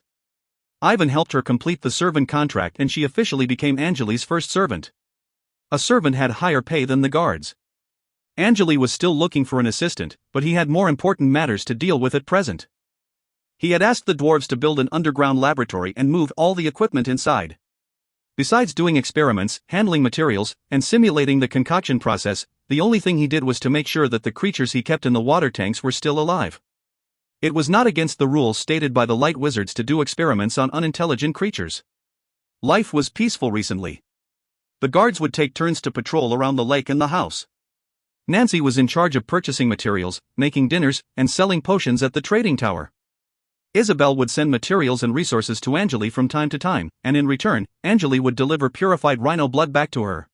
Ivan helped her complete the servant contract and she officially became Angele's first servant. A servant had higher pay than the guards. Angele was still looking for an assistant, but he had more important matters to deal with at present. He had asked the dwarves to build an underground laboratory and move all the equipment inside. Besides doing experiments, handling materials, and simulating the concoction process, the only thing he did was to make sure that the creatures he kept in the water tanks were still alive. It was not against the rules stated by the light wizards to do experiments on unintelligent creatures. Life was peaceful recently. The guards would take turns to patrol around the lake and the house. Nancy was in charge of purchasing materials, making dinners, and selling potions at the trading tower. Isabel would send materials and resources to Angele from time to time, and in return, Angele would deliver purified rhino blood back to her.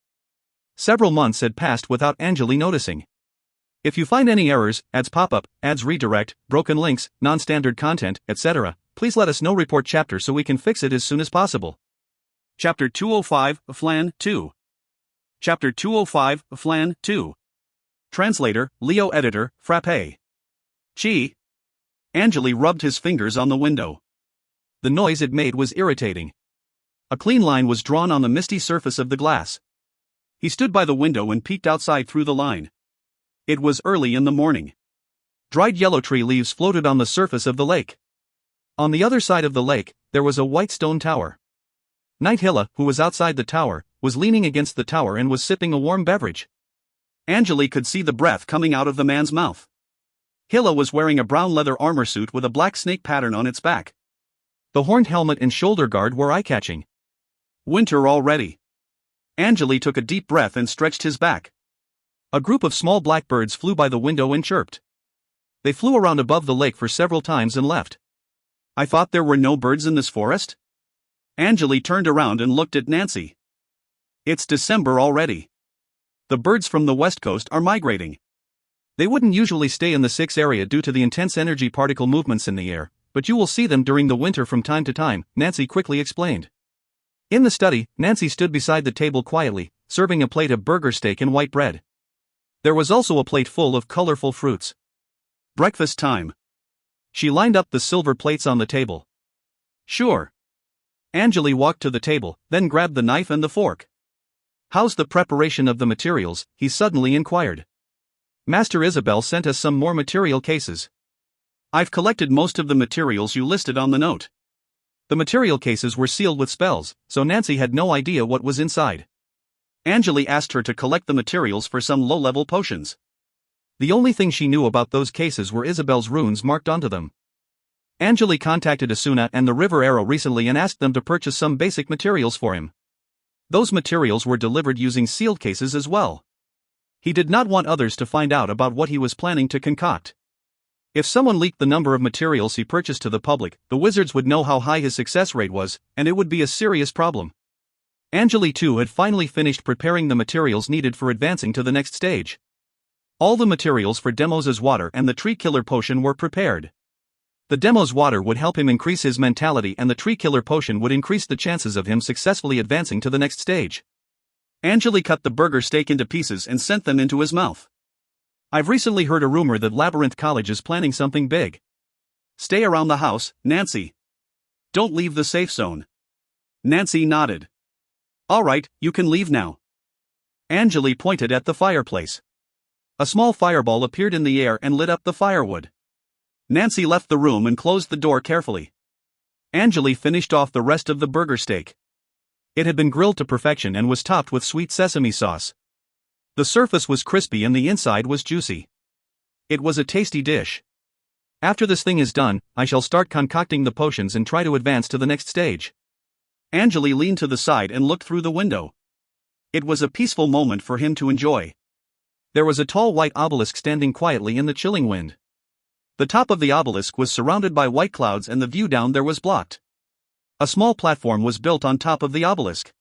Several months had passed without Angele noticing. If you find any errors, ads pop up, ads redirect, broken links, non-standard content, etc., please let us know. Report chapter so we can fix it as soon as possible. Chapter 205, Flan 2. Chapter 205, Flan 2. Translator, Leo Editor, Frappe. Chi. Angele rubbed his fingers on the window. The noise it made was irritating. A clean line was drawn on the misty surface of the glass. He stood by the window and peeked outside through the line. It was early in the morning. Dried yellow tree leaves floated on the surface of the lake. On the other side of the lake, there was a white stone tower. Knight Hilla, who was outside the tower, was leaning against the tower and was sipping a warm beverage. Angele could see the breath coming out of the man's mouth. Hilla was wearing a brown leather armor suit with a black snake pattern on its back. The horned helmet and shoulder guard were eye-catching. Winter already. Angele took a deep breath and stretched his back. A group of small black birds flew by the window and chirped. They flew around above the lake for several times and left. I thought there were no birds in this forest? Angele turned around and looked at Nancy. It's December already. The birds from the west coast are migrating. They wouldn't usually stay in the 6 area due to the intense energy particle movements in the air, but you will see them during the winter from time to time, Nancy quickly explained. In the study, Nancy stood beside the table quietly, serving a plate of burger steak and white bread. There was also a plate full of colorful fruits. Breakfast time. She lined up the silver plates on the table. Sure. Angele walked to the table, then grabbed the knife and the fork. How's the preparation of the materials? He suddenly inquired. Master Isabel sent us some more material cases. I've collected most of the materials you listed on the note. The material cases were sealed with spells, so Nancy had no idea what was inside. Angele asked her to collect the materials for some low-level potions. The only thing she knew about those cases were Isabel's runes marked onto them. Angele contacted Asuna and the River Arrow recently and asked them to purchase some basic materials for him. Those materials were delivered using sealed cases as well. He did not want others to find out about what he was planning to concoct. If someone leaked the number of materials he purchased to the public, the wizards would know how high his success rate was, and it would be a serious problem. Angele too had finally finished preparing the materials needed for advancing to the next stage. All the materials for Demos' water and the tree killer potion were prepared. The Demos' water would help him increase his mentality and the tree killer potion would increase the chances of him successfully advancing to the next stage. Angele cut the burger steak into pieces and sent them into his mouth. I've recently heard a rumor that Labyrinth College is planning something big. Stay around the house, Nancy. Don't leave the safe zone. Nancy nodded. All right, you can leave now. Angele pointed at the fireplace. A small fireball appeared in the air and lit up the firewood. Nancy left the room and closed the door carefully. Angele finished off the rest of the burger steak. It had been grilled to perfection and was topped with sweet sesame sauce. The surface was crispy and the inside was juicy. It was a tasty dish. After this thing is done, I shall start concocting the potions and try to advance to the next stage. Angele leaned to the side and looked through the window. It was a peaceful moment for him to enjoy. There was a tall white obelisk standing quietly in the chilling wind. The top of the obelisk was surrounded by white clouds and the view down there was blocked. A small platform was built on top of the obelisk.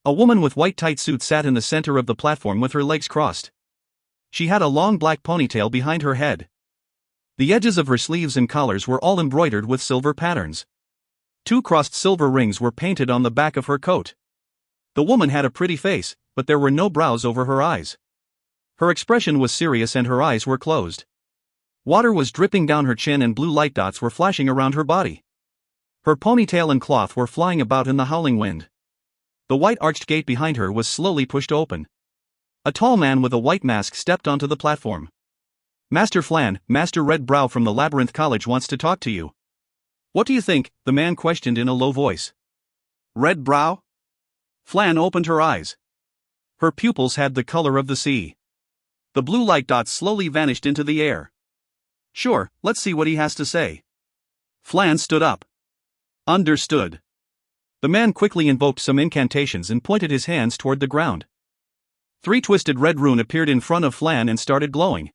A woman with white tight suit sat in the center of the platform with her legs crossed. She had a long black ponytail behind her head. The edges of her sleeves and collars were all embroidered with silver patterns. 2 crossed silver rings were painted on the back of her coat. The woman had a pretty face, but there were no brows over her eyes. Her expression was serious and her eyes were closed. Water was dripping down her chin and blue light dots were flashing around her body. Her ponytail and cloth were flying about in the howling wind. The white arched gate behind her was slowly pushed open. A tall man with a white mask stepped onto the platform. Master Flan, Master Red Brow from the Labyrinth College wants to talk to you. What do you think? The man questioned in a low voice. Red Brow? Flan opened her eyes. Her pupils had the color of the sea. The blue light dots slowly vanished into the air. Sure, let's see what he has to say. Flan stood up. Understood. The man quickly invoked some incantations and pointed his hands toward the ground. 3 twisted red runes appeared in front of Flan and started glowing.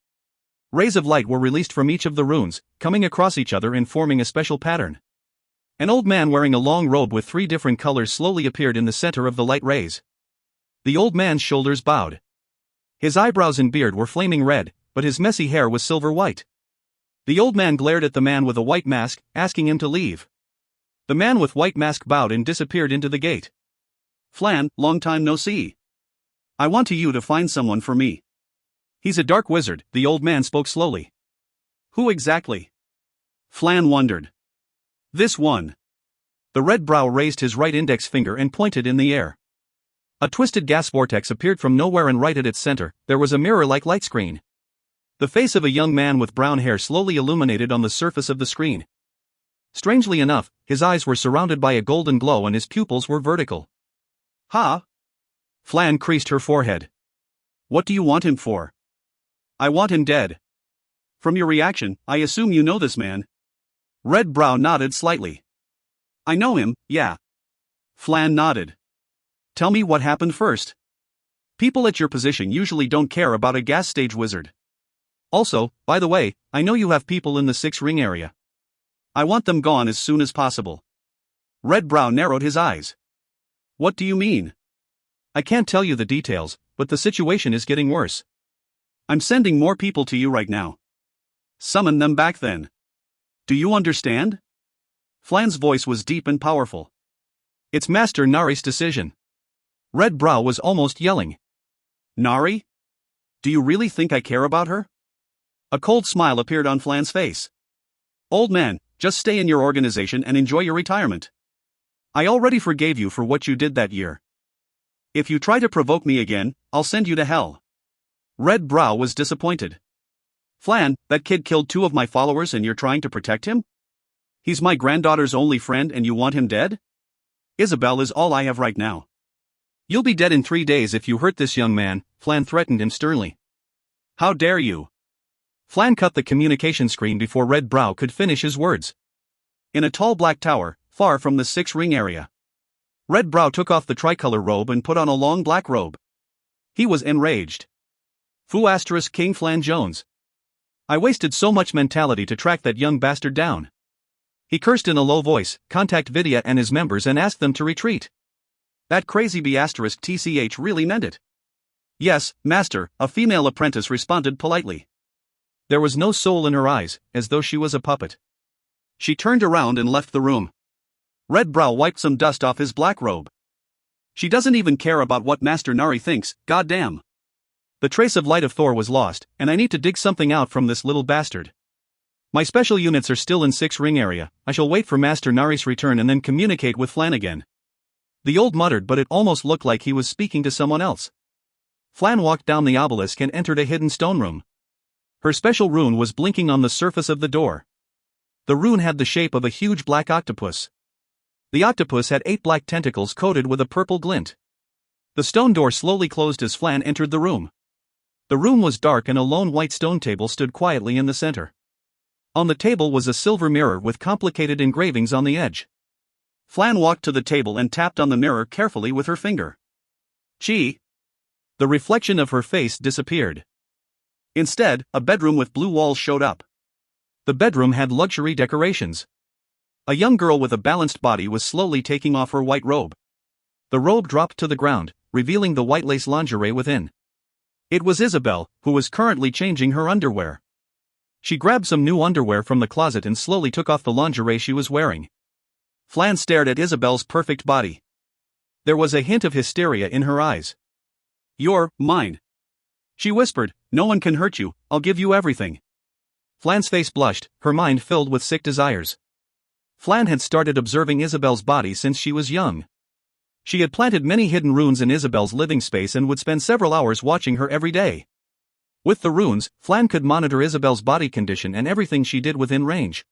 Rays of light were released from each of the runes, coming across each other and forming a special pattern. An old man wearing a long robe with 3 different colors slowly appeared in the center of the light rays. The old man's shoulders bowed. His eyebrows and beard were flaming red, but his messy hair was silver white. The old man glared at the man with a white mask, asking him to leave. The man with white mask bowed and disappeared into the gate. Flan, long time no see. I want you to find someone for me. He's a dark wizard, the old man spoke slowly. Who exactly? Flan wondered. This one. The Red Brow raised his right index finger and pointed in the air. A twisted gas vortex appeared from nowhere and right at its center, there was a mirror-like light screen. The face of a young man with brown hair slowly illuminated on the surface of the screen. Strangely enough, his eyes were surrounded by a golden glow and his pupils were vertical. Ha! Flan creased her forehead. What do you want him for? I want him dead. From your reaction, I assume you know this man. Red Brow nodded slightly. I know him, yeah. Flan nodded. Tell me what happened first. People at your position usually don't care about a gas stage wizard. Also, by the way, I know you have people in the 6 ring area. I want them gone as soon as possible. Red Brow narrowed his eyes. What do you mean? I can't tell you the details, but the situation is getting worse. I'm sending more people to you right now. Summon them back then. Do you understand? Flan's voice was deep and powerful. It's Master Nari's decision. Red Brow was almost yelling. Nari? Do you really think I care about her? A cold smile appeared on Flan's face. Old man, just stay in your organization and enjoy your retirement. I already forgave you for what you did that year. If you try to provoke me again, I'll send you to hell. Red Brow was disappointed. Flan, that kid killed 2 of my followers and you're trying to protect him? He's my granddaughter's only friend and you want him dead? Isabel is all I have right now. You'll be dead in 3 days if you hurt this young man, Flan threatened him sternly. How dare you? Flan cut the communication screen before Red Brow could finish his words. In a tall black tower, far from the 6-ring area. Red Brow took off the tricolor robe and put on a long black robe. He was enraged. Fu * King Flan Jones. I wasted so much mentality to track that young bastard down. He cursed in a low voice, contact Vidya and his members and asked them to retreat. That crazy B * TCH really meant it. Yes, master, a female apprentice responded politely. There was no soul in her eyes, as though she was a puppet. She turned around and left the room. Red Brow wiped some dust off his black robe. She doesn't even care about what Master Nari thinks, goddamn. The trace of Light of Thor was lost, and I need to dig something out from this little bastard. My special units are still in 6-ring area. I shall wait for Master Nari's return and then communicate with Flan again. The old muttered, but it almost looked like he was speaking to someone else. Flan walked down the obelisk and entered a hidden stone room. Her special rune was blinking on the surface of the door. The rune had the shape of a huge black octopus. The octopus had 8 black tentacles coated with a purple glint. The stone door slowly closed as Flan entered the room. The room was dark and a lone white stone table stood quietly in the center. On the table was a silver mirror with complicated engravings on the edge. Flan walked to the table and tapped on the mirror carefully with her finger. Chi! The reflection of her face disappeared. Instead, a bedroom with blue walls showed up. The bedroom had luxury decorations. A young girl with a balanced body was slowly taking off her white robe. The robe dropped to the ground, revealing the white lace lingerie within. It was Isabel, who was currently changing her underwear. She grabbed some new underwear from the closet and slowly took off the lingerie she was wearing. Flan stared at Isabel's perfect body. There was a hint of hysteria in her eyes. You're mine. She whispered, no one can hurt you, I'll give you everything. Flan's face blushed, her mind filled with sick desires. Flan had started observing Isabel's body since she was young. She had planted many hidden runes in Isabel's living space and would spend several hours watching her every day. With the runes, Flan could monitor Isabel's body condition and everything she did within range.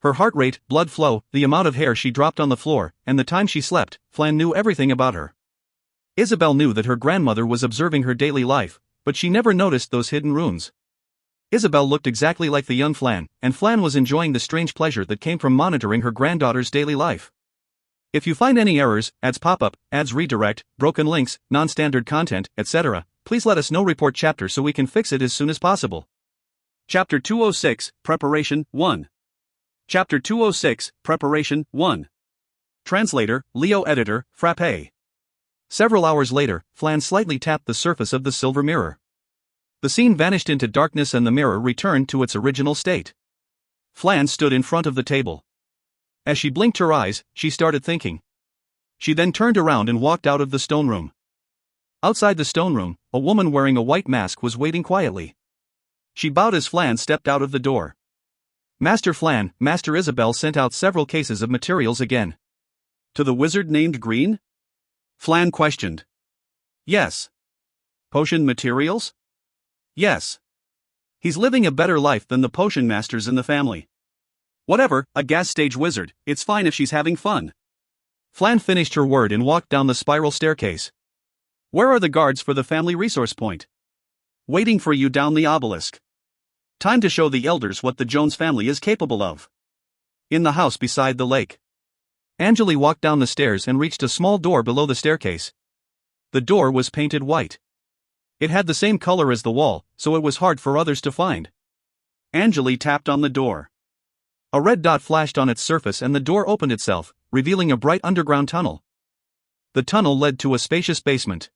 Her heart rate, blood flow, the amount of hair she dropped on the floor, and the time she slept, Flan knew everything about her. Isabel knew that her grandmother was observing her daily life, but she never noticed those hidden runes. Isabel looked exactly like the young Flan, and Flan was enjoying the strange pleasure that came from monitoring her granddaughter's daily life. If you find any errors, ads pop up, ads redirect, broken links, non-standard content, etc., please let us know. Report chapter so we can fix it as soon as possible. Chapter 206, Preparation 1. Chapter 206, Preparation 1. Translator, Leo Editor, Frappe. Several hours later, Flan slightly tapped the surface of the silver mirror. The scene vanished into darkness and the mirror returned to its original state. Flan stood in front of the table. As she blinked her eyes, she started thinking. She then turned around and walked out of the stone room. Outside the stone room, a woman wearing a white mask was waiting quietly. She bowed as Flan stepped out of the door. Master Flan, Master Isabel sent out several cases of materials again. To the wizard named Green? Flan questioned. Yes. Potion materials? Yes. He's living a better life than the potion masters in the family. Whatever, a gas stage wizard, it's fine if she's having fun. Flan finished her word and walked down the spiral staircase. Where are the guards for the family resource point? Waiting for you down the obelisk. Time to show the elders what the Jones family is capable of. In the house beside the lake. Angele walked down the stairs and reached a small door below the staircase. The door was painted white. It had the same color as the wall, so it was hard for others to find. Angele tapped on the door. A red dot flashed on its surface and the door opened itself, revealing a bright underground tunnel. The tunnel led to a spacious basement.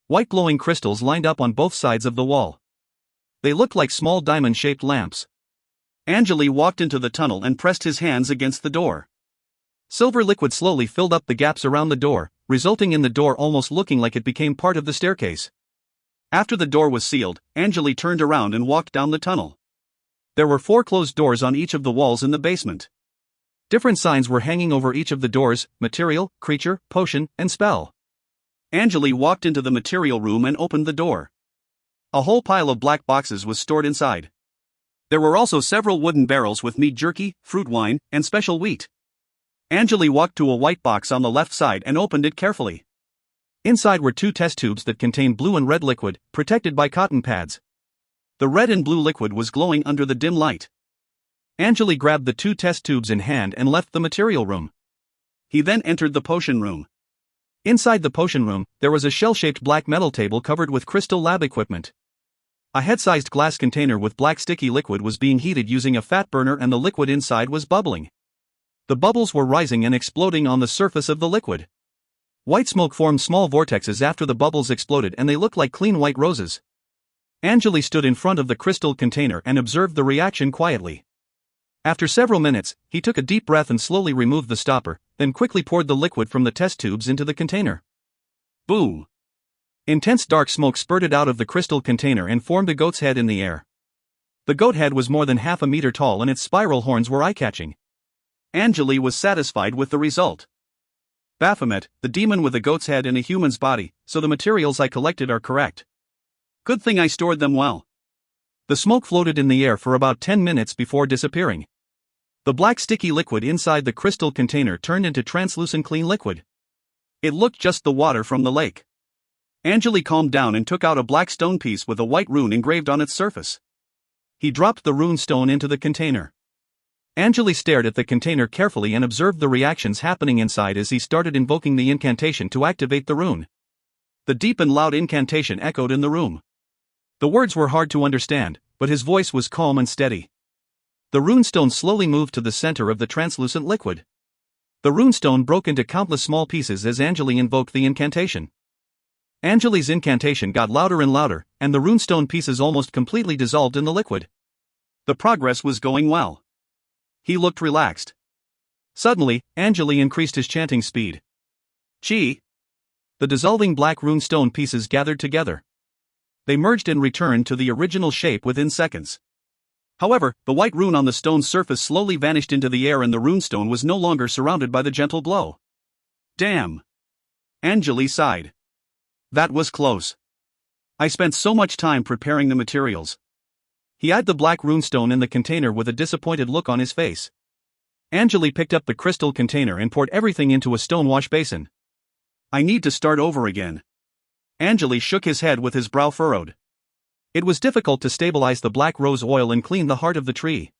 White glowing crystals lined up on both sides of the wall. They looked like small diamond-shaped lamps. Angele walked into the tunnel and pressed his hands against the door. Silver liquid slowly filled up the gaps around the door, resulting in the door almost looking like it became part of the staircase. After the door was sealed, Angele turned around and walked down the tunnel. There were 4 closed doors on each of the walls in the basement. Different signs were hanging over each of the doors: material, creature, potion, and spell. Angele walked into the material room and opened the door. A whole pile of black boxes was stored inside. There were also several wooden barrels with meat jerky, fruit wine, and special wheat. Angele walked to a white box on the left side and opened it carefully. Inside were 2 test tubes that contained blue and red liquid, protected by cotton pads. The red and blue liquid was glowing under the dim light. Angele grabbed the 2 test tubes in hand and left the material room. He then entered the potion room. Inside the potion room, there was a shell-shaped black metal table covered with crystal lab equipment. A head-sized glass container with black sticky liquid was being heated using a fat burner, and the liquid inside was bubbling. The bubbles were rising and exploding on the surface of the liquid. White smoke formed small vortexes after the bubbles exploded, and they looked like clean white roses. Angele stood in front of the crystal container and observed the reaction quietly. After several minutes, he took a deep breath and slowly removed the stopper, then quickly poured the liquid from the test tubes into the container. Boom! Intense dark smoke spurted out of the crystal container and formed a goat's head in the air. The goat head was more than half a meter tall and its spiral horns were eye-catching. Angele was satisfied with the result. Baphomet, the demon with a goat's head in a human's body, so the materials I collected are correct. Good thing I stored them well. The smoke floated in the air for about 10 minutes before disappearing. The black sticky liquid inside the crystal container turned into translucent clean liquid. It looked just the water from the lake. Angele calmed down and took out a black stone piece with a white rune engraved on its surface. He dropped the rune stone into the container. Angele stared at the container carefully and observed the reactions happening inside as he started invoking the incantation to activate the rune. The deep and loud incantation echoed in the room. The words were hard to understand, but his voice was calm and steady. The runestone slowly moved to the center of the translucent liquid. The runestone broke into countless small pieces as Angele invoked the incantation. Angele's incantation got louder and louder, and the runestone pieces almost completely dissolved in the liquid. The progress was going well. He looked relaxed. Suddenly, Angele increased his chanting speed. Chi! The dissolving black runestone pieces gathered together. They merged and returned to the original shape within seconds. However, the white rune on the stone's surface slowly vanished into the air and the runestone was no longer surrounded by the gentle glow. Damn! Angele sighed. That was close. I spent so much time preparing the materials. He eyed the black runestone in the container with a disappointed look on his face. Angele picked up the crystal container and poured everything into a stone wash basin. I need to start over again. Angele shook his head with his brow furrowed. It was difficult to stabilize the black rose oil and clean the heart of the tree.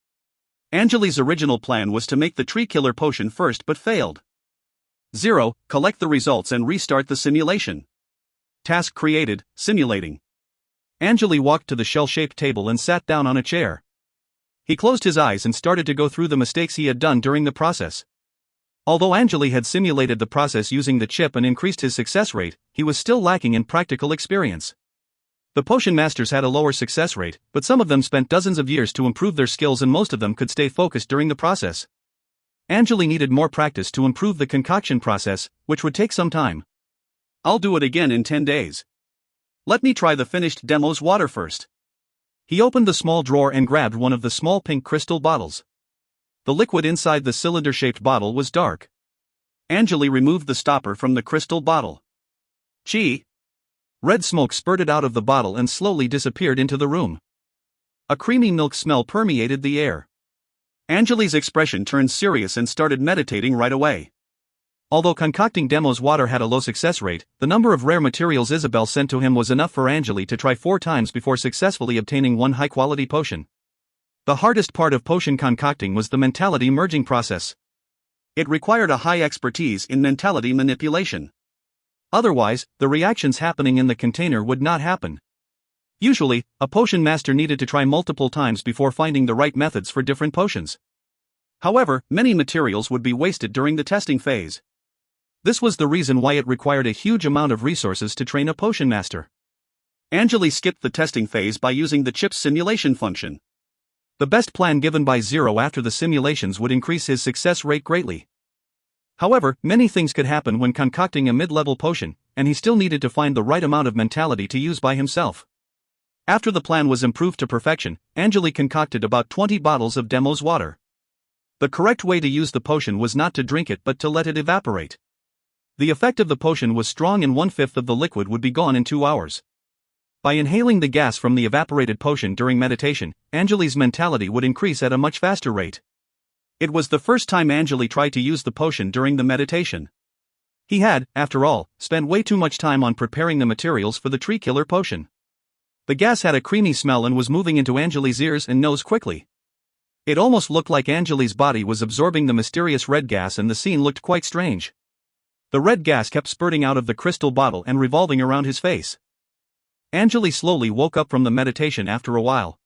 Angele's original plan was to make the tree killer potion first but failed. 0. Collect the results and restart the simulation. Task created, simulating. Angele walked to the shell-shaped table and sat down on a chair. He closed his eyes and started to go through the mistakes he had done during the process. Although Angele had simulated the process using the chip and increased his success rate, he was still lacking in practical experience. The potion masters had a lower success rate, but some of them spent dozens of years to improve their skills and most of them could stay focused during the process. Angele needed more practice to improve the concoction process, which would take some time. I'll do it again in 10 days. Let me try the finished demo's water first. He opened the small drawer and grabbed one of the small pink crystal bottles. The liquid inside the cylinder-shaped bottle was dark. Angele removed the stopper from the crystal bottle. Chi! Red smoke spurted out of the bottle and slowly disappeared into the room. A creamy milk smell permeated the air. Angele's expression turned serious and started meditating right away. Although concocting Demo's water had a low success rate, the number of rare materials Isabel sent to him was enough for Angele to try 4 times before successfully obtaining one high-quality potion. The hardest part of potion concocting was the mentality merging process. It required a high expertise in mentality manipulation. Otherwise, the reactions happening in the container would not happen. Usually, a potion master needed to try multiple times before finding the right methods for different potions. However, many materials would be wasted during the testing phase. This was the reason why it required a huge amount of resources to train a potion master. Angele skipped the testing phase by using the chip's simulation function. The best plan given by Zero after the simulations would increase his success rate greatly. However, many things could happen when concocting a mid-level potion, and he still needed to find the right amount of mentality to use by himself. After the plan was improved to perfection, Angele concocted about 20 bottles of Demos water. The correct way to use the potion was not to drink it but to let it evaporate. The effect of the potion was strong and 1/5 of the liquid would be gone in 2 hours. By inhaling the gas from the evaporated potion during meditation, Angele's mentality would increase at a much faster rate. It was the first time Angele tried to use the potion during the meditation. He had, after all, spent way too much time on preparing the materials for the tree killer potion. The gas had a creamy smell and was moving into Angele's ears and nose quickly. It almost looked like Angele's body was absorbing the mysterious red gas, and the scene looked quite strange. The red gas kept spurting out of the crystal bottle and revolving around his face. Angele slowly woke up from the meditation after a while.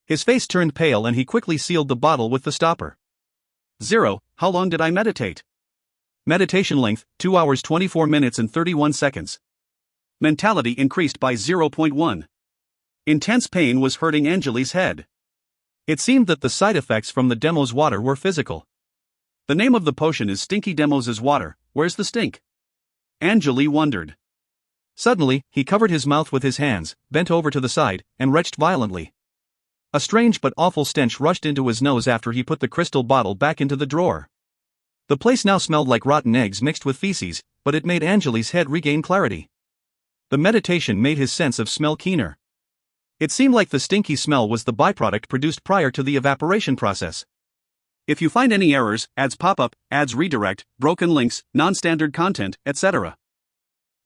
His face turned pale and he quickly sealed the bottle with the stopper. Zero, how long did I meditate? Meditation length, 2 hours 24 minutes and 31 seconds. Mentality increased by 0.1. Intense pain was hurting Angele's head. It seemed that the side effects from the Demos water were physical. The name of the potion is Stinky Demos' water. Where's the stink? Angele wondered. Suddenly, he covered his mouth with his hands, bent over to the side, and retched violently. A strange but awful stench rushed into his nose after he put the crystal bottle back into the drawer. The place now smelled like rotten eggs mixed with feces, but it made Angele's head regain clarity. The meditation made his sense of smell keener. It seemed like the stinky smell was the byproduct produced prior to the evaporation process. If you find any errors, ads pop up, ads redirect, broken links, non-standard content, etc.,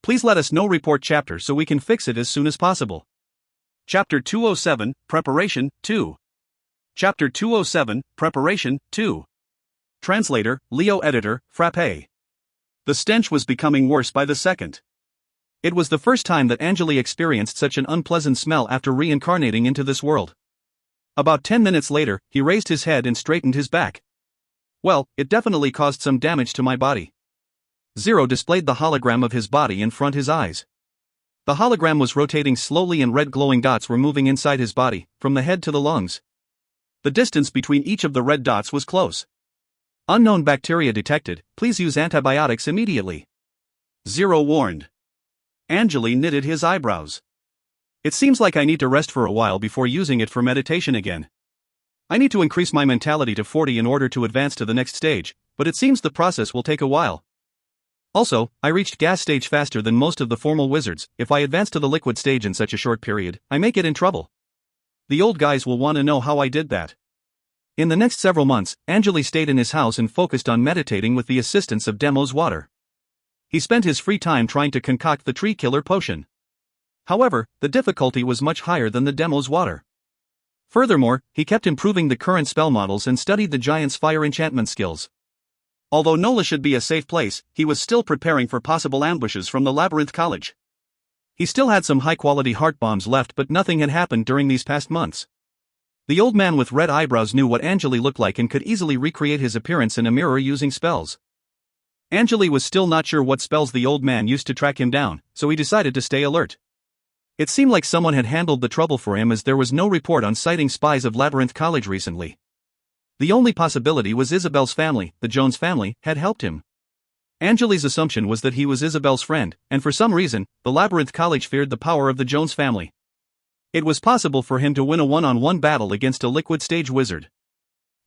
please let us know. Report chapter so we can fix it as soon as possible. Chapter 207, Preparation 2. Chapter 207, Preparation 2. Translator, Leo Editor, Frappe. The stench was becoming worse by the second. It was the first time that Angele experienced such an unpleasant smell after reincarnating into this world. About 10 minutes later, he raised his head and straightened his back. Well, it definitely caused some damage to my body. Zero displayed the hologram of his body in front his eyes. The hologram was rotating slowly and red glowing dots were moving inside his body, from the head to the lungs. The distance between each of the red dots was close. Unknown bacteria detected, please use antibiotics immediately. Zero warned. Angele knitted his eyebrows. It seems like I need to rest for a while before using it for meditation again. I need to increase my mentality to 40 in order to advance to the next stage, but it seems the process will take a while. Also, I reached gas stage faster than most of the formal wizards. If I advance to the liquid stage in such a short period, I may get in trouble. The old guys will want to know how I did that. In the next several months, Angele stayed in his house and focused on meditating with the assistance of Demos water. He spent his free time trying to concoct the tree killer potion. However, the difficulty was much higher than the Demos water. Furthermore, he kept improving the current spell models and studied the giant's fire enchantment skills. Although Nola should be a safe place, he was still preparing for possible ambushes from the Labyrinth College. He still had some high-quality heart bombs left, but nothing had happened during these past months. The old man with red eyebrows knew what Angele looked like and could easily recreate his appearance in a mirror using spells. Angele was still not sure what spells the old man used to track him down, so he decided to stay alert. It seemed like someone had handled the trouble for him, as there was no report on sighting spies of Labyrinth College recently. The only possibility was Isabel's family. The Jones family had helped him. Angele's assumption was that he was Isabel's friend, and for some reason, the Labyrinth College feared the power of the Jones family. It was possible for him to win a one-on-one battle against a liquid stage wizard.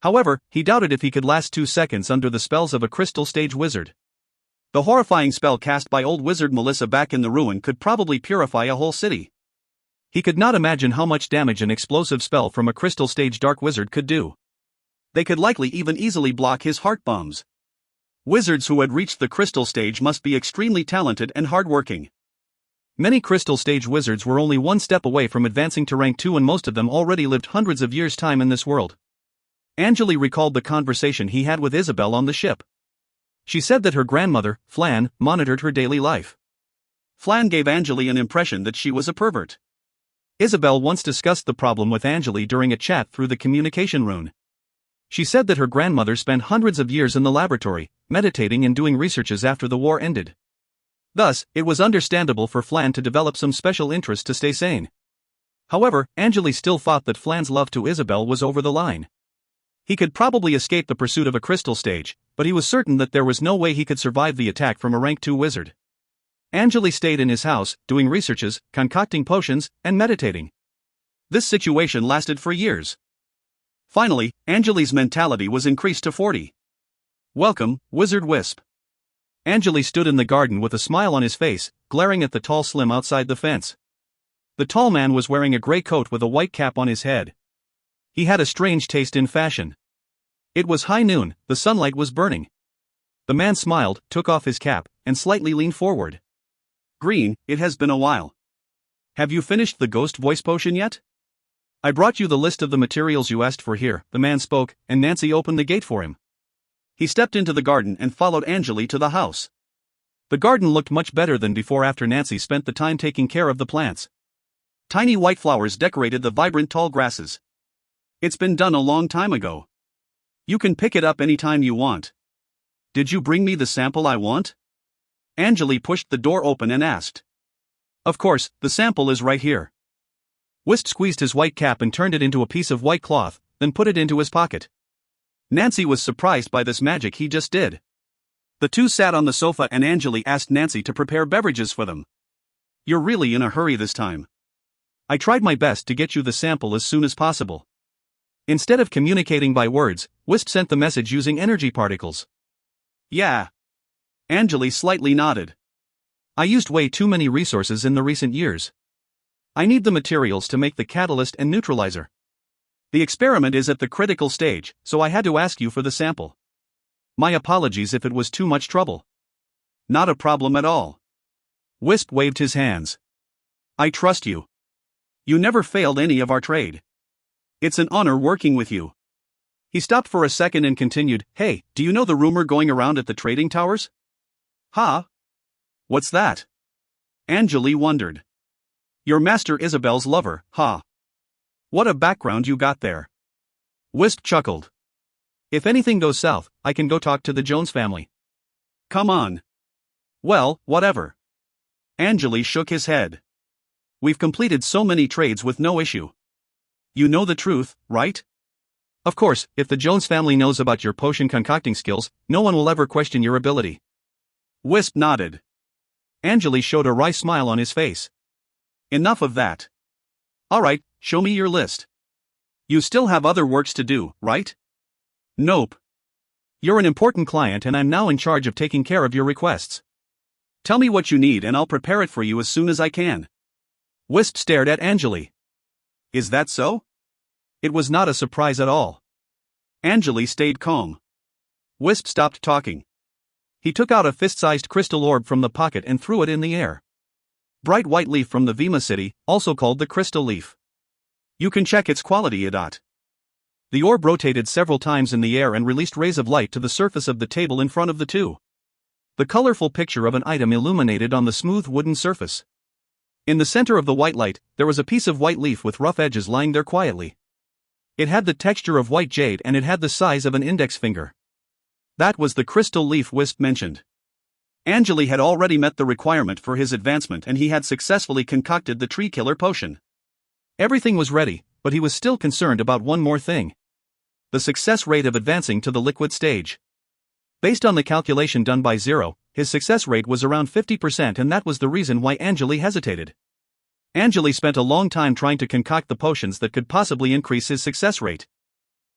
However, he doubted if he could last 2 seconds under the spells of a crystal stage wizard. The horrifying spell cast by old wizard Melissa back in the ruin could probably purify a whole city. He could not imagine how much damage an explosive spell from a crystal stage dark wizard could do. They could likely even easily block his heart bombs. Wizards who had reached the crystal stage must be extremely talented and hardworking. Many crystal stage wizards were only one step away from advancing to rank 2, and most of them already lived hundreds of years' time in this world. Angele recalled the conversation he had with Isabel on the ship. She said that her grandmother, Flan, monitored her daily life. Flan gave Angele an impression that she was a pervert. Isabel once discussed the problem with Angele during a chat through the communication rune. She said that her grandmother spent hundreds of years in the laboratory, meditating and doing researches after the war ended. Thus, it was understandable for Flan to develop some special interest to stay sane. However, Angele still thought that Flan's love to Isabel was over the line. He could probably escape the pursuit of a crystal stage, but he was certain that there was no way he could survive the attack from a rank 2 wizard. Angele stayed in his house, doing researches, concocting potions, and meditating. This situation lasted for years. Finally, Angele's mentality was increased to 40. Welcome, Wizard Wisp. Angele stood in the garden with a smile on his face, glaring at the tall slim outside the fence. The tall man was wearing a gray coat with a white cap on his head. He had a strange taste in fashion. It was high noon, the sunlight was burning. The man smiled, took off his cap, and slightly leaned forward. Green, it has been a while. Have you finished the ghost voice potion yet? I brought you the list of the materials you asked for here, the man spoke, and Nancy opened the gate for him. He stepped into the garden and followed Angele to the house. The garden looked much better than before after Nancy spent the time taking care of the plants. Tiny white flowers decorated the vibrant tall grasses. It's been done a long time ago. You can pick it up anytime you want. Did you bring me the sample I want? Angele pushed the door open and asked. Of course, the sample is right here. Wisp squeezed his white cap and turned it into a piece of white cloth, then put it into his pocket. Nancy was surprised by this magic he just did. The two sat on the sofa and Angele asked Nancy to prepare beverages for them. You're really in a hurry this time. I tried my best to get you the sample as soon as possible. Instead of communicating by words, Wisp sent the message using energy particles. Yeah. Angele slightly nodded. I used way too many resources in the recent years. I need the materials to make the catalyst and neutralizer. The experiment is at the critical stage, so I had to ask you for the sample. My apologies if it was too much trouble. Not a problem at all. Wisp waved his hands. I trust you. You never failed any of our trade. It's an honor working with you. He stopped for a second and continued, Hey, do you know the rumor going around at the trading towers? Huh? What's that? Angele wondered. Your master Isabel's lover, huh? What a background you got there. Wisp chuckled. If anything goes south, I can go talk to the Jones family. Come on. Well, whatever. Angele shook his head. We've completed so many trades with no issue. You know the truth, right? Of course, if the Jones family knows about your potion concocting skills, no one will ever question your ability. Wisp nodded. Angele showed a wry smile on his face. Enough of that. Alright, show me your list. You still have other works to do, right? Nope. You're an important client and I'm now in charge of taking care of your requests. Tell me what you need and I'll prepare it for you as soon as I can. Wisp stared at Angele. Is that so? It was not a surprise at all. Angele stayed calm. Wisp stopped talking. He took out a fist-sized crystal orb from the pocket and threw it in the air. Bright white leaf from the Vima city, also called the crystal leaf. You can check its quality, Idot. The orb rotated several times in the air and released rays of light to the surface of the table in front of the two. The colorful picture of an item illuminated on the smooth wooden surface. In the center of the white light, there was a piece of white leaf with rough edges lying there quietly. It had the texture of white jade and it had the size of an index finger. That was the crystal leaf Wisp mentioned. Angele had already met the requirement for his advancement and he had successfully concocted the tree killer potion. Everything was ready, but he was still concerned about one more thing. The success rate of advancing to the liquid stage. Based on the calculation done by Zero, his success rate was around 50% and that was the reason why Angele hesitated. Angele spent a long time trying to concoct the potions that could possibly increase his success rate.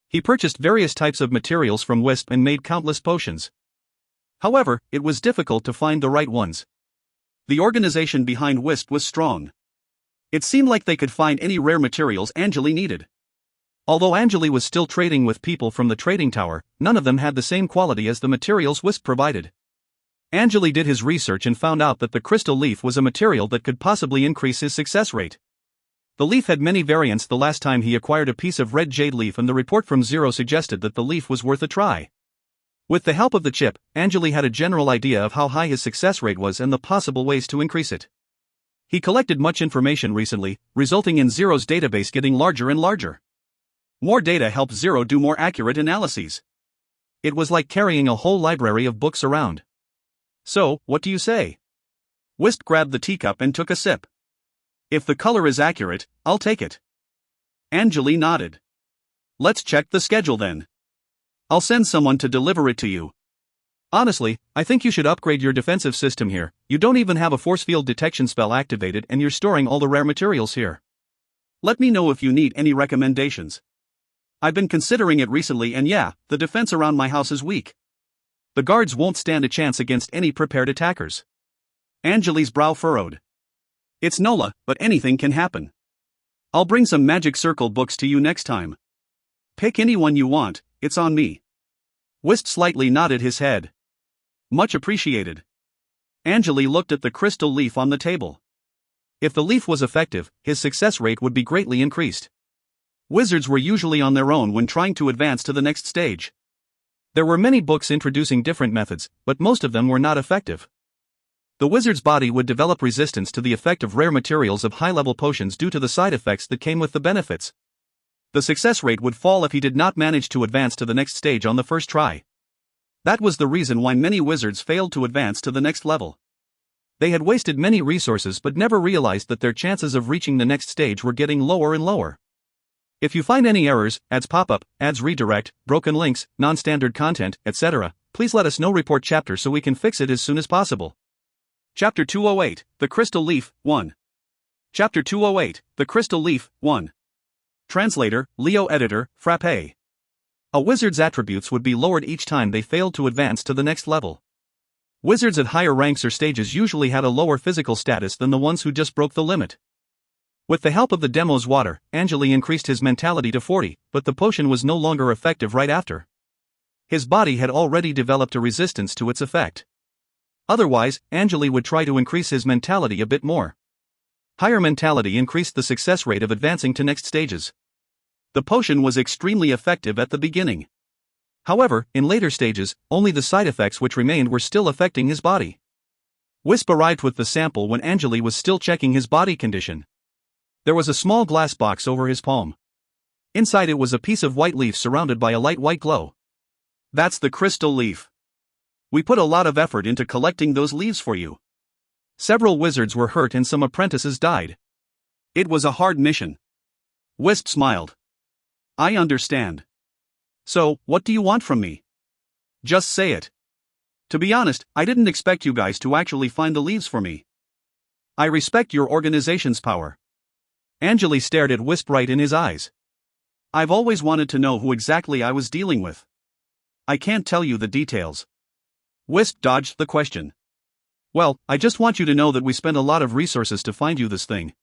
He purchased various types of materials from Wisp and made countless potions. However, it was difficult to find the right ones. The organization behind Wisp was strong. It seemed like they could find any rare materials Angele needed. Although Angele was still trading with people from the trading tower, none of them had the same quality as the materials Wisp provided. Angele did his research and found out that the crystal leaf was a material that could possibly increase his success rate. The leaf had many variants the last time he acquired a piece of red jade leaf and the report from Zero suggested that the leaf was worth a try. With the help of the chip, Angele had a general idea of how high his success rate was and the possible ways to increase it. He collected much information recently, resulting in Zero's database getting larger and larger. More data helped Zero do more accurate analyses. It was like carrying a whole library of books around. So, what do you say? Wisp grabbed the teacup and took a sip. If the color is accurate, I'll take it. Angele nodded. Let's check the schedule then. I'll send someone to deliver it to you. Honestly, I think you should upgrade your defensive system here. You don't even have a force field detection spell activated and you're storing all the rare materials here. Let me know if you need any recommendations. I've been considering it recently and yeah, the defense around my house is weak. The guards won't stand a chance against any prepared attackers. Angele's brow furrowed. It's Nola, but anything can happen. I'll bring some magic circle books to you next time. Pick any one you want, it's on me. Wisp slightly nodded his head. Much appreciated. Angele looked at the crystal leaf on the table. If the leaf was effective, his success rate would be greatly increased. Wizards were usually on their own when trying to advance to the next stage. There were many books introducing different methods, but most of them were not effective. The wizard's body would develop resistance to the effect of rare materials of high-level potions due to the side effects that came with the benefits. The success rate would fall if he did not manage to advance to the next stage on the first try. That was the reason why many wizards failed to advance to the next level. They had wasted many resources but never realized that their chances of reaching the next stage were getting lower and lower. If you find any errors, ads pop-up, ads redirect, broken links, non-standard content, etc., please let us know. Report chapter so we can fix it as soon as possible. Chapter 208, The Crystal Leaf, 1. Chapter 208, The Crystal Leaf, 1. Translator, Leo Editor, Frappe. A wizard's attributes would be lowered each time they failed to advance to the next level. Wizards at higher ranks or stages usually had a lower physical status than the ones who just broke the limit. With the help of the demo's water, Angele increased his mentality to 40, but the potion was no longer effective right after. His body had already developed a resistance to its effect. Otherwise, Angele would try to increase his mentality a bit more. Higher mentality increased the success rate of advancing to next stages. The potion was extremely effective at the beginning. However, in later stages, only the side effects which remained were still affecting his body. Wisp arrived with the sample when Angele was still checking his body condition. There was a small glass box over his palm. Inside it was a piece of white leaf surrounded by a light white glow. That's the crystal leaf. We put a lot of effort into collecting those leaves for you. Several wizards were hurt and some apprentices died. It was a hard mission. Wisp smiled. I understand. So, what do you want from me? Just say it. To be honest, I didn't expect you guys to actually find the leaves for me. I respect your organization's power. Angele stared at Wisp right in his eyes. I've always wanted to know who exactly I was dealing with. I can't tell you the details. Wisp dodged the question. Well, I just want you to know that we spent a lot of resources to find you this thing.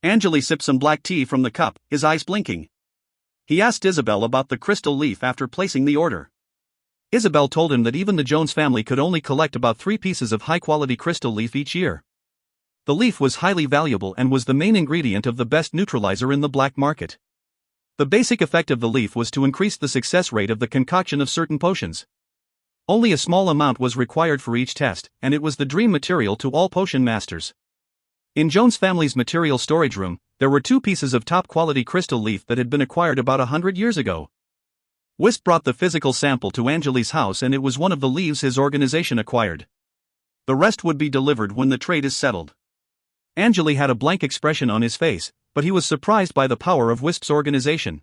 Angele sipped some black tea from the cup, his eyes blinking. He asked Isabel about the crystal leaf after placing the order. Isabel told him that even the Jones family could only collect about 3 pieces of high-quality crystal leaf each year. The leaf was highly valuable and was the main ingredient of the best neutralizer in the black market. The basic effect of the leaf was to increase the success rate of the concoction of certain potions. Only a small amount was required for each test, and it was the dream material to all potion masters. In Jones family's material storage room, there were 2 pieces of top-quality crystal leaf that had been acquired about 100 years ago. Wisp brought the physical sample to Angele's house and it was one of the leaves his organization acquired. The rest would be delivered when the trade is settled. Angele had a blank expression on his face, but he was surprised by the power of Wisp's organization.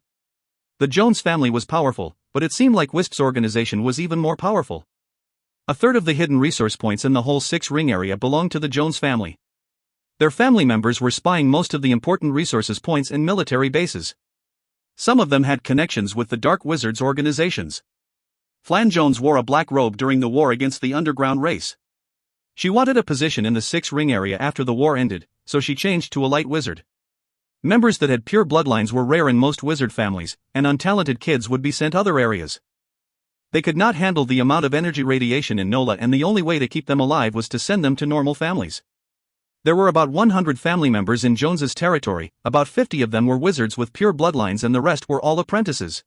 The Jones family was powerful, but it seemed like Wisp's organization was even more powerful. A third of the hidden resource points in the whole 6-ring area belonged to the Jones family. Their family members were spying most of the important resources points in military bases. Some of them had connections with the Dark Wizards organizations. Flan Jones wore a black robe during the war against the underground race. She wanted a position in the 6-ring area after the war ended, so she changed to a light wizard. Members that had pure bloodlines were rare in most wizard families, and untalented kids would be sent other areas. They could not handle the amount of energy radiation in Nola and the only way to keep them alive was to send them to normal families. There were about 100 family members in Jones's territory, about 50 of them were wizards with pure bloodlines and the rest were all apprentices.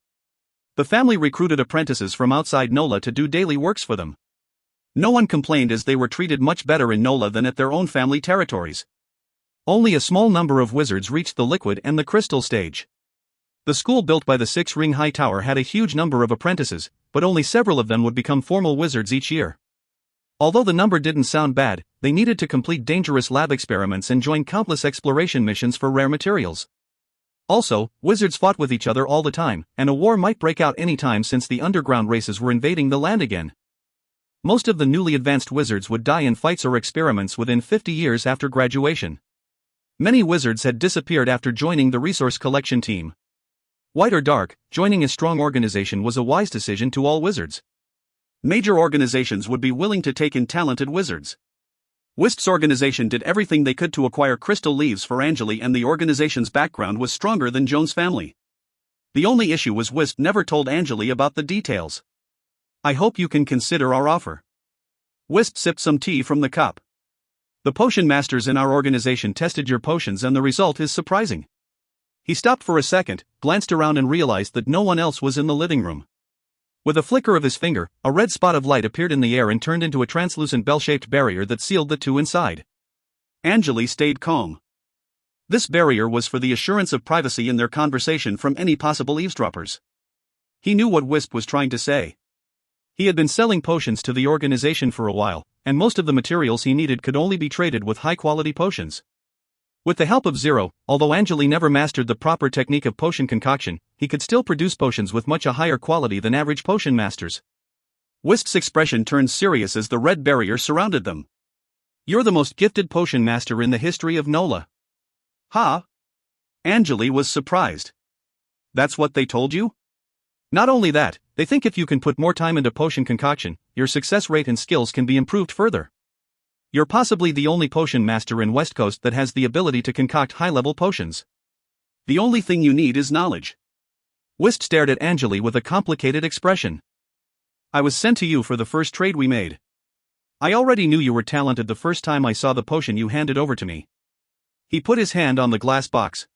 The family recruited apprentices from outside Nola to do daily works for them. No one complained as they were treated much better in Nola than at their own family territories. Only a small number of wizards reached the liquid and the crystal stage. The school built by the 6-ring high tower had a huge number of apprentices, but only several of them would become formal wizards each year. Although the number didn't sound bad, they needed to complete dangerous lab experiments and join countless exploration missions for rare materials. Also, wizards fought with each other all the time, and a war might break out any time since the underground races were invading the land again. Most of the newly advanced wizards would die in fights or experiments within 50 years after graduation. Many wizards had disappeared after joining the resource collection team. White or dark, joining a strong organization was a wise decision to all wizards. Major organizations would be willing to take in talented wizards. Wisp's organization did everything they could to acquire crystal leaves for Angele, and the organization's background was stronger than Joan's family. The only issue was Wisp never told Angele about the details. I hope you can consider our offer. Wisp sipped some tea from the cup. The potion masters in our organization tested your potions and the result is surprising. He stopped for a second, glanced around and realized that no one else was in the living room. With a flicker of his finger, a red spot of light appeared in the air and turned into a translucent bell-shaped barrier that sealed the two inside. Angele stayed calm. This barrier was for the assurance of privacy in their conversation from any possible eavesdroppers. He knew what Wisp was trying to say. He had been selling potions to the organization for a while, and most of the materials he needed could only be traded with high-quality potions. With the help of Zero, although Angele never mastered the proper technique of potion concoction, he could still produce potions with much a higher quality than average potion masters. Wisp's expression turned serious as the red barrier surrounded them. You're the most gifted potion master in the history of NOLA. Huh? Angele was surprised. That's what they told you? Not only that, they think if you can put more time into potion concoction, your success rate and skills can be improved further. You're possibly the only potion master in West Coast that has the ability to concoct high-level potions. The only thing you need is knowledge. Wisp stared at Angele with a complicated expression. I was sent to you for the first trade we made. I already knew you were talented the first time I saw the potion you handed over to me. He put his hand on the glass box.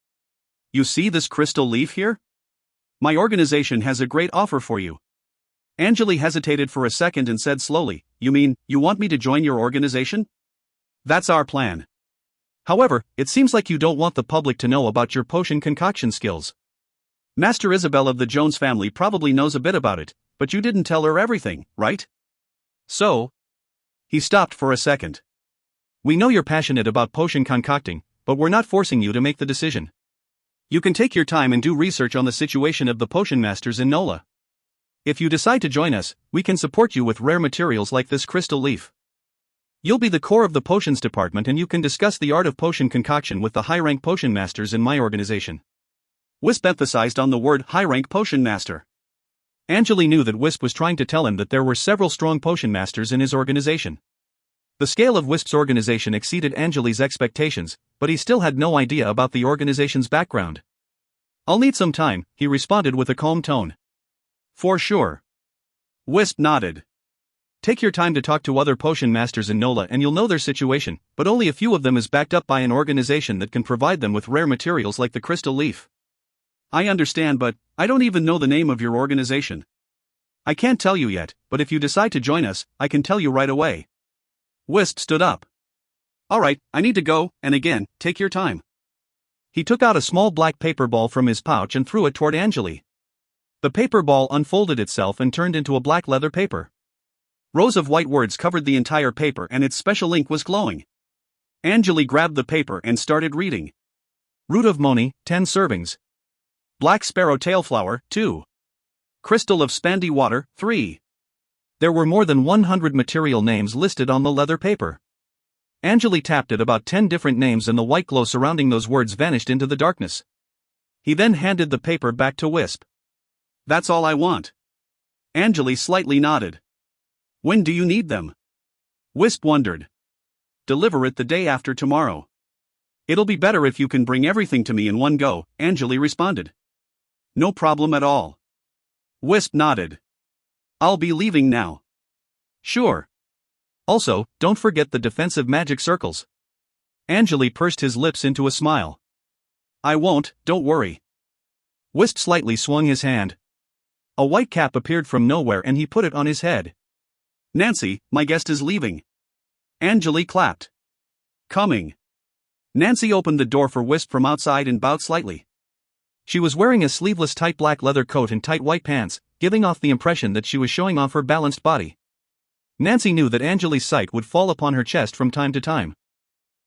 You see this crystal leaf here? My organization has a great offer for you. Angele hesitated for a second and said slowly, You mean, you want me to join your organization? That's our plan. However, it seems like you don't want the public to know about your potion concoction skills. Master Isabel of the Jones family probably knows a bit about it, but you didn't tell her everything, right? So? He stopped for a second. We know you're passionate about potion concocting, but we're not forcing you to make the decision. You can take your time and do research on the situation of the potion masters in NOLA. If you decide to join us, we can support you with rare materials like this crystal leaf. You'll be the core of the potions department and you can discuss the art of potion concoction with the high-rank potion masters in my organization. Wisp emphasized on the word high-rank potion master. Angele knew that Wisp was trying to tell him that there were several strong potion masters in his organization. The scale of Wisp's organization exceeded Angele's expectations, but he still had no idea about the organization's background. I'll need some time, he responded with a calm tone. For sure. Wisp nodded. Take your time to talk to other potion masters in NOLA and you'll know their situation, but only a few of them is backed up by an organization that can provide them with rare materials like the crystal leaf. I understand, but I don't even know the name of your organization. I can't tell you yet, but if you decide to join us, I can tell you right away. Wisp stood up. Alright, I need to go, and again, take your time. He took out a small black paper ball from his pouch and threw it toward Angele. The paper ball unfolded itself and turned into a black leather paper. Rows of white words covered the entire paper and its special ink was glowing. Angele grabbed the paper and started reading. Root of Moni, 10 servings. Black sparrow tailflower, 2. Crystal of Spandy water, 3. There were more than 100 material names listed on the leather paper. Angele tapped at about 10 different names and the white glow surrounding those words vanished into the darkness. He then handed the paper back to Wisp. That's all I want. Angele slightly nodded. When do you need them? Wisp wondered. Deliver it the day after tomorrow. It'll be better if you can bring everything to me in one go, Angele responded. No problem at all. Wisp nodded. I'll be leaving now. Sure. Also, don't forget the defensive magic circles. Angele pursed his lips into a smile. I won't, don't worry. Wisp slightly swung his hand. A white cap appeared from nowhere and he put it on his head. Nancy, my guest is leaving. Angele clapped. Coming. Nancy opened the door for Wisp from outside and bowed slightly. She was wearing a sleeveless tight black leather coat and tight white pants, giving off the impression that she was showing off her balanced body. Nancy knew that Angele's sight would fall upon her chest from time to time.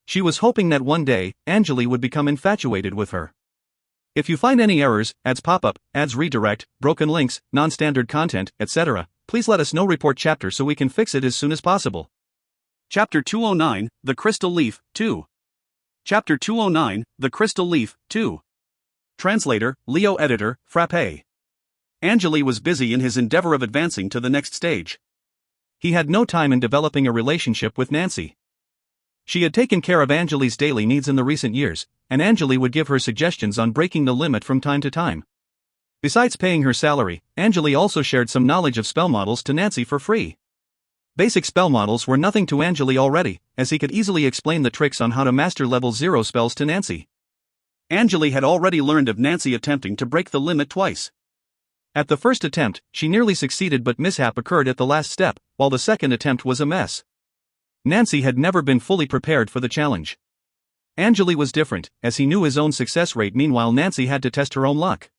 She was hoping that one day, Angele would become infatuated with her. If you find any errors, ads pop up, ads redirect, broken links, non-standard content, etc., please let us know. Report chapter so we can fix it as soon as possible. Chapter 209, The Crystal Leaf, 2. Chapter 209, The Crystal Leaf, 2. Translator, Leo Editor, Frappe. Angele was busy in his endeavor of advancing to the next stage. He had no time in developing a relationship with Nancy. She had taken care of Angele's daily needs in the recent years, and Angele would give her suggestions on breaking the limit from time to time. Besides paying her salary, Angele also shared some knowledge of spell models to Nancy for free. Basic spell models were nothing to Angele already, as he could easily explain the tricks on how to master level 0 spells to Nancy. Angele had already learned of Nancy attempting to break the limit twice. At the first attempt, she nearly succeeded, but mishap occurred at the last step, while the second attempt was a mess. Nancy had never been fully prepared for the challenge. Angele was different, as he knew his own success rate. Meanwhile, Nancy had to test her own luck.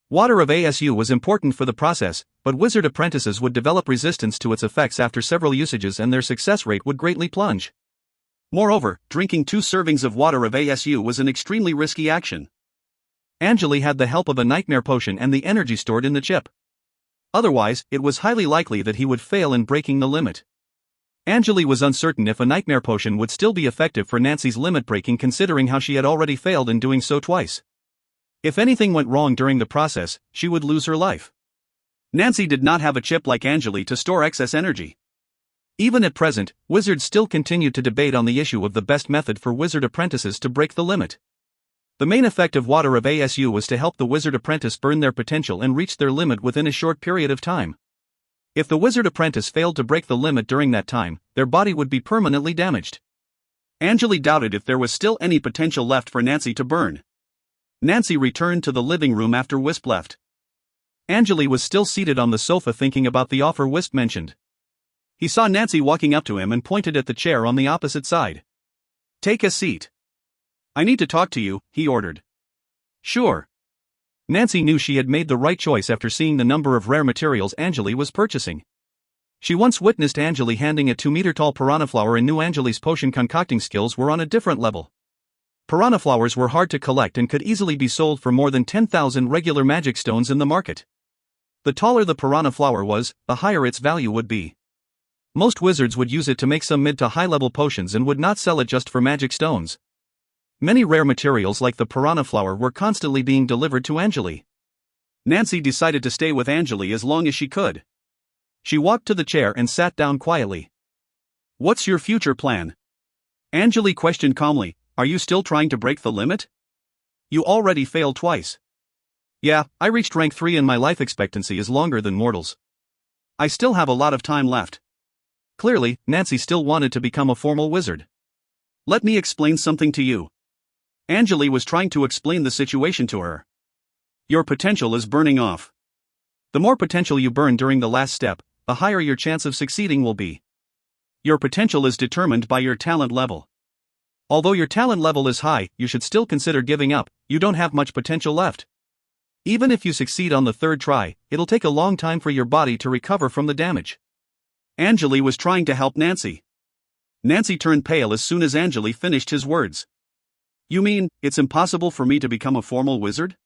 Water of ASU was important for the process, but wizard apprentices would develop resistance to its effects after several usages and their success rate would greatly plunge. Moreover, drinking 2 servings of water of ASU was an extremely risky action. Angele had the help of a nightmare potion and the energy stored in the chip. Otherwise, it was highly likely that he would fail in breaking the limit. Angele was uncertain if a nightmare potion would still be effective for Nancy's limit breaking, considering how she had already failed in doing so twice. If anything went wrong during the process, she would lose her life. Nancy did not have a chip like Angele to store excess energy. Even at present, wizards still continued to debate on the issue of the best method for wizard apprentices to break the limit. The main effect of water of ASU was to help the wizard apprentice burn their potential and reach their limit within a short period of time. If the wizard apprentice failed to break the limit during that time, their body would be permanently damaged. Angele doubted if there was still any potential left for Nancy to burn. Nancy returned to the living room after Wisp left. Angele was still seated on the sofa thinking about the offer Wisp mentioned. He saw Nancy walking up to him and pointed at the chair on the opposite side. "Take a seat. I need to talk to you," he ordered. "Sure." Nancy knew she had made the right choice after seeing the number of rare materials Angele was purchasing. She once witnessed Angele handing a 2-meter-tall piranha flower and knew Angele's potion concocting skills were on a different level. Piranha flowers were hard to collect and could easily be sold for more than 10,000 regular magic stones in the market. The taller the piranha flower was, the higher its value would be. Most wizards would use it to make some mid to high-level potions and would not sell it just for magic stones. Many rare materials like the piranha flower were constantly being delivered to Angele. Nancy decided to stay with Angele as long as she could. She walked to the chair and sat down quietly. "What's your future plan?" Angele questioned calmly. "Are you still trying to break the limit? You already failed twice." "Yeah, I reached rank 3 and my life expectancy is longer than mortals. I still have a lot of time left." Clearly, Nancy still wanted to become a formal wizard. "Let me explain something to you." Angele was trying to explain the situation to her. "Your potential is burning off. The more potential you burn during the last step, the higher your chance of succeeding will be. Your potential is determined by your talent level. Although your talent level is high, you should still consider giving up. You don't have much potential left. Even if you succeed on the 3rd try, it'll take a long time for your body to recover from the damage." Angele was trying to help Nancy. Nancy turned pale as soon as Angele finished his words. "You mean, it's impossible for me to become a formal wizard?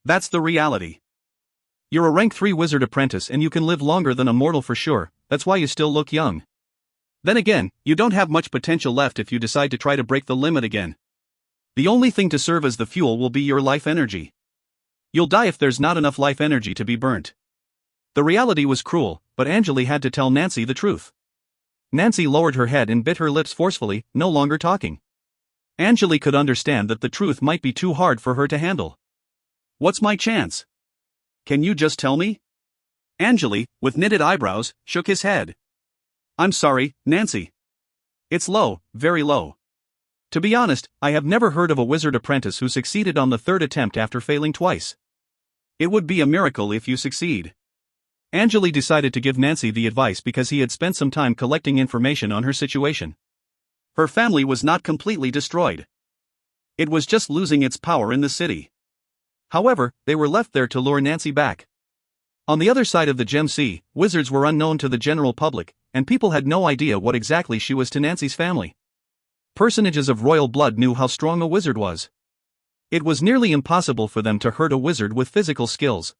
That's the reality. You're a rank 3 wizard apprentice and you can live longer than a mortal for sure, that's why you still look young. Then again, you don't have much potential left if you decide to try to break the limit again. The only thing to serve as the fuel will be your life energy. You'll die if there's not enough life energy to be burnt." The reality was cruel, but Angele had to tell Nancy the truth. Nancy lowered her head and bit her lips forcefully, no longer talking. Angele could understand that the truth might be too hard for her to handle. "What's my chance? Can you just tell me?" Angele, with knitted eyebrows, shook his head. "I'm sorry, Nancy. It's low, very low. To be honest, I have never heard of a wizard apprentice who succeeded on the 3rd attempt after failing twice. It would be a miracle if you succeed." Angele decided to give Nancy the advice because he had spent some time collecting information on her situation. Her family was not completely destroyed. It was just losing its power in the city. However, they were left there to lure Nancy back. On the other side of the Gem Sea, wizards were unknown to the general public, and people had no idea what exactly she was to Nancy's family. Personages of royal blood knew how strong a wizard was. It was nearly impossible for them to hurt a wizard with physical skills.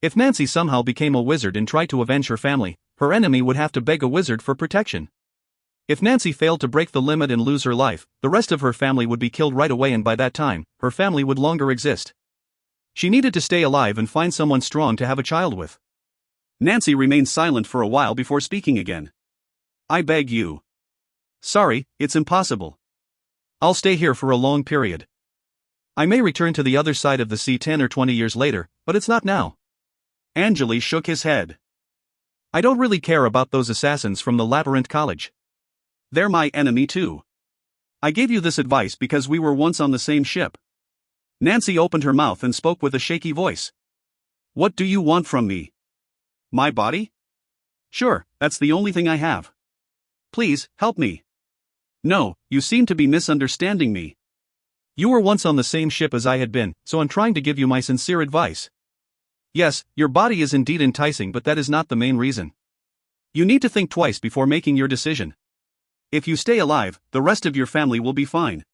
If Nancy somehow became a wizard and tried to avenge her family, her enemy would have to beg a wizard for protection. If Nancy failed to break the limit and lose her life, the rest of her family would be killed right away, and by that time, her family would longer exist. She needed to stay alive and find someone strong to have a child with. Nancy remained silent for a while before speaking again. "I beg you." "Sorry, it's impossible. I'll stay here for a long period. I may return to the other side of the sea 10 or 20 years later, but it's not now." Angele shook his head. "I don't really care about those assassins from the Labyrinth College. They're my enemy too. I gave you this advice because we were once on the same ship." Nancy opened her mouth and spoke with a shaky voice. "What do you want from me? My body? Sure, that's the only thing I have. Please, help me." "No, you seem to be misunderstanding me. You were once on the same ship as I had been, so I'm trying to give you my sincere advice. Yes, your body is indeed enticing, but that is not the main reason. You need to think twice before making your decision. If you stay alive, the rest of your family will be fine.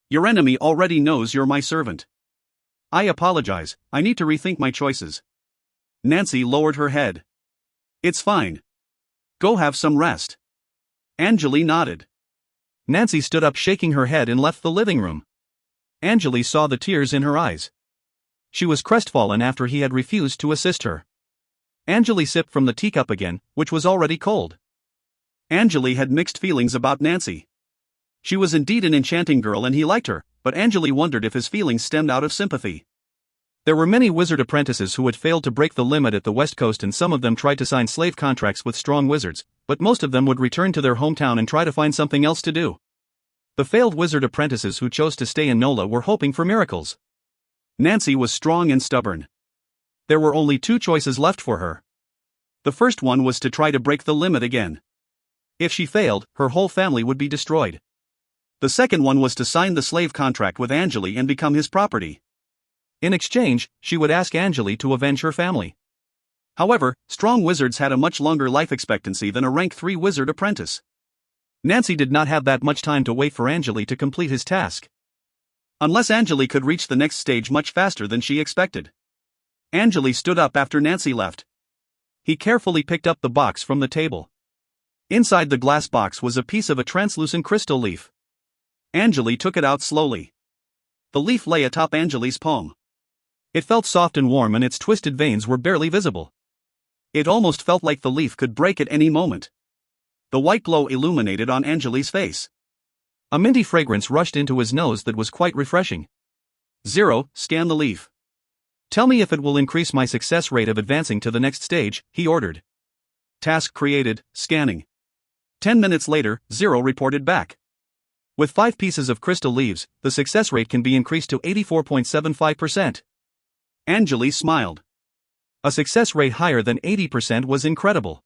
Your enemy already knows you're my servant. I apologize, I need to rethink my choices." Nancy lowered her head. "It's fine. Go have some rest." Angele nodded. Nancy stood up, shaking her head, and left the living room. Angele saw the tears in her eyes. She was crestfallen after he had refused to assist her. Angele sipped from the teacup again, which was already cold. Angele had mixed feelings about Nancy. She was indeed an enchanting girl and he liked her, but Angele wondered if his feelings stemmed out of sympathy. There were many wizard apprentices who had failed to break the limit at the West Coast, and some of them tried to sign slave contracts with strong wizards, but most of them would return to their hometown and try to find something else to do. The failed wizard apprentices who chose to stay in NOLA were hoping for miracles. Nancy was strong and stubborn. There were only two choices left for her. The first one was to try to break the limit again. If she failed, her whole family would be destroyed. The second one was to sign the slave contract with Angele and become his property. In exchange, she would ask Angele to avenge her family. However, strong wizards had a much longer life expectancy than a rank 3 wizard apprentice. Nancy did not have that much time to wait for Angele to complete his task. Unless Angele could reach the next stage much faster than she expected. Angele stood up after Nancy left. He carefully picked up the box from the table. Inside the glass box was a piece of a translucent crystal leaf. Angele took it out slowly. The leaf lay atop Angele's palm. It felt soft and warm, and its twisted veins were barely visible. It almost felt like the leaf could break at any moment. The white glow illuminated on Angele's face. A minty fragrance rushed into his nose that was quite refreshing. 0. Scan the leaf. Tell me if it will increase my success rate of advancing to the next stage, he ordered. Task created, scanning. 10 minutes later, 0 reported back. With 5 pieces of crystal leaves, the success rate can be increased to 84.75%. Angele smiled. A success rate higher than 80% was incredible.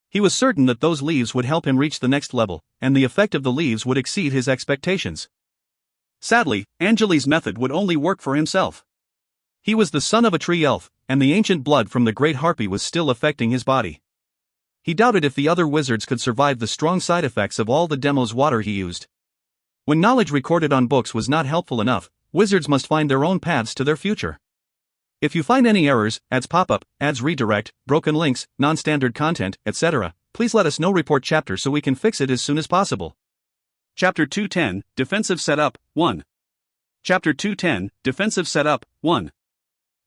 He was certain that those leaves would help him reach the next level, and the effect of the leaves would exceed his expectations. Sadly, Angele's method would only work for himself. He was the son of a tree elf, and the ancient blood from the great harpy was still affecting his body. He doubted if the other wizards could survive the strong side effects of all the demos water he used. When knowledge recorded on books was not helpful enough, wizards must find their own paths to their future. If you find any errors, ads pop up, ads redirect, broken links, non-standard content, etc., please let us know. Report chapter so we can fix it as soon as possible. Chapter 210, Defensive Setup, 1. Chapter 210, Defensive Setup, 1.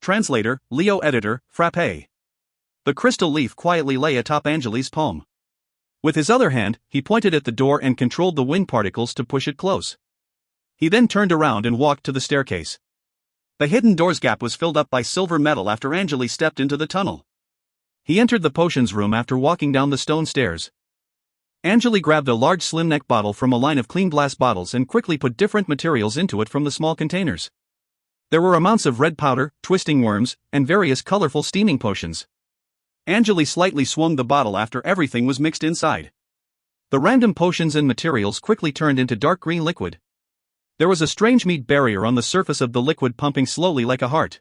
Translator, Leo Editor, Frappe. The crystal leaf quietly lay atop Angele's palm. With his other hand, he pointed at the door and controlled the wind particles to push it close. He then turned around and walked to the staircase. The hidden door's gap was filled up by silver metal after Angele stepped into the tunnel. He entered the potions room after walking down the stone stairs. Angele grabbed a large slim neck bottle from a line of clean glass bottles and quickly put different materials into it from the small containers. There were amounts of red powder, twisting worms, and various colorful steaming potions. Angele slightly swung the bottle after everything was mixed inside. The random potions and materials quickly turned into dark green liquid. There was a strange meat barrier on the surface of the liquid pumping slowly like a heart.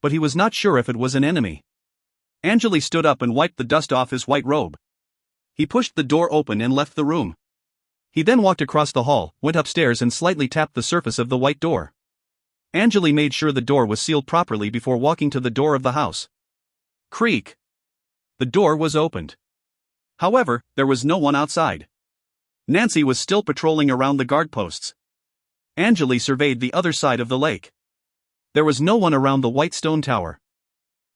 but he was not sure if it was an enemy. Angele stood up and wiped the dust off his white robe. He pushed the door open and left the room. He then walked across the hall, went upstairs and slightly tapped the surface of the white door. Angele made sure the door was sealed properly before walking to the door of the house. Creak. The door was opened. However, there was no one outside. Nancy was still patrolling around the guard posts. Angele surveyed the other side of the lake. There was no one around the white stone tower.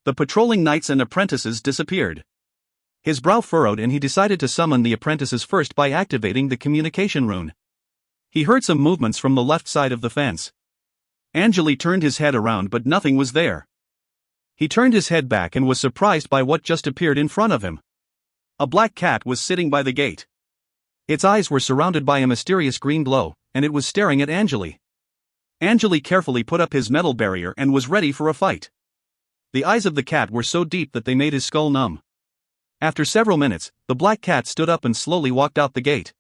The patrolling knights and apprentices disappeared. His brow furrowed and he decided to summon the apprentices first by activating the communication rune. He heard some movements from the left side of the fence. Angele turned his head around but nothing was there. He turned his head back and was surprised by what just appeared in front of him. A black cat was sitting by the gate. Its eyes were surrounded by a mysterious green glow, and it was staring at Angele. Angele carefully put up his metal barrier and was ready for a fight. The eyes of the cat were so deep that they made his skull numb. After several minutes, the black cat stood up and slowly walked out the gate.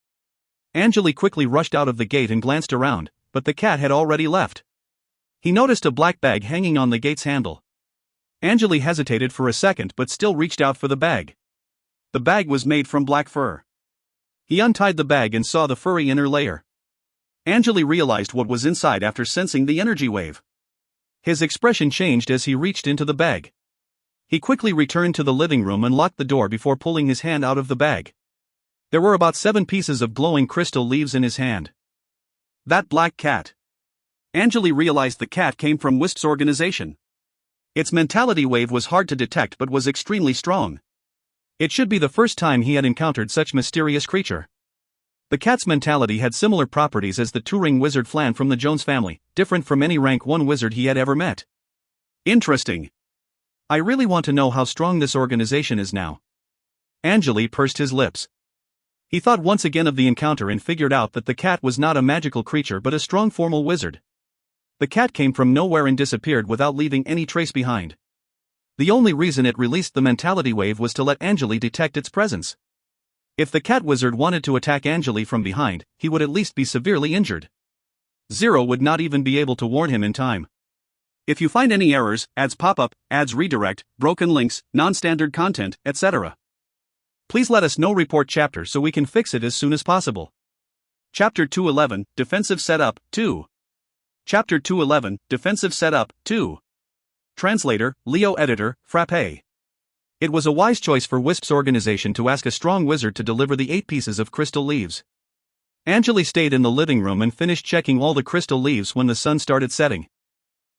Angele quickly rushed out of the gate and glanced around, but the cat had already left. He noticed a black bag hanging on the gate's handle. Angele hesitated for a second but still reached out for the bag. The bag was made from black fur. He untied the bag and saw the furry inner layer. Angele realized what was inside after sensing the energy wave. His expression changed as he reached into the bag. He quickly returned to the living room and locked the door before pulling his hand out of the bag. There were about 7 pieces of glowing crystal leaves in his hand. That black cat. Angele realized the cat came from Wisp's organization. Its mentality wave was hard to detect but was extremely strong. It should be the first time he had encountered such mysterious creature. The cat's mentality had similar properties as the Turing wizard Flan from the Jones family, different from any rank 1 wizard he had ever met. Interesting. I really want to know how strong this organization is now. Angele pursed his lips. He thought once again of the encounter and figured out that the cat was not a magical creature but a strong formal wizard. The cat came from nowhere and disappeared without leaving any trace behind. The only reason it released the mentality wave was to let Angele detect its presence. If the cat wizard wanted to attack Angele from behind, he would at least be severely injured. Zero would not even be able to warn him in time. If you find any errors, ads pop up, ads redirect, broken links, non-standard content, etc., please let us know. Report chapter so we can fix it as soon as possible. Chapter 211, Defensive Setup, 2. Chapter 211, Defensive Setup, 2. Translator, Leo Editor, Frappe. It was a wise choice for Wisp's organization to ask a strong wizard to deliver the 8 pieces of crystal leaves. Angele stayed in the living room and finished checking all the crystal leaves when the sun started setting.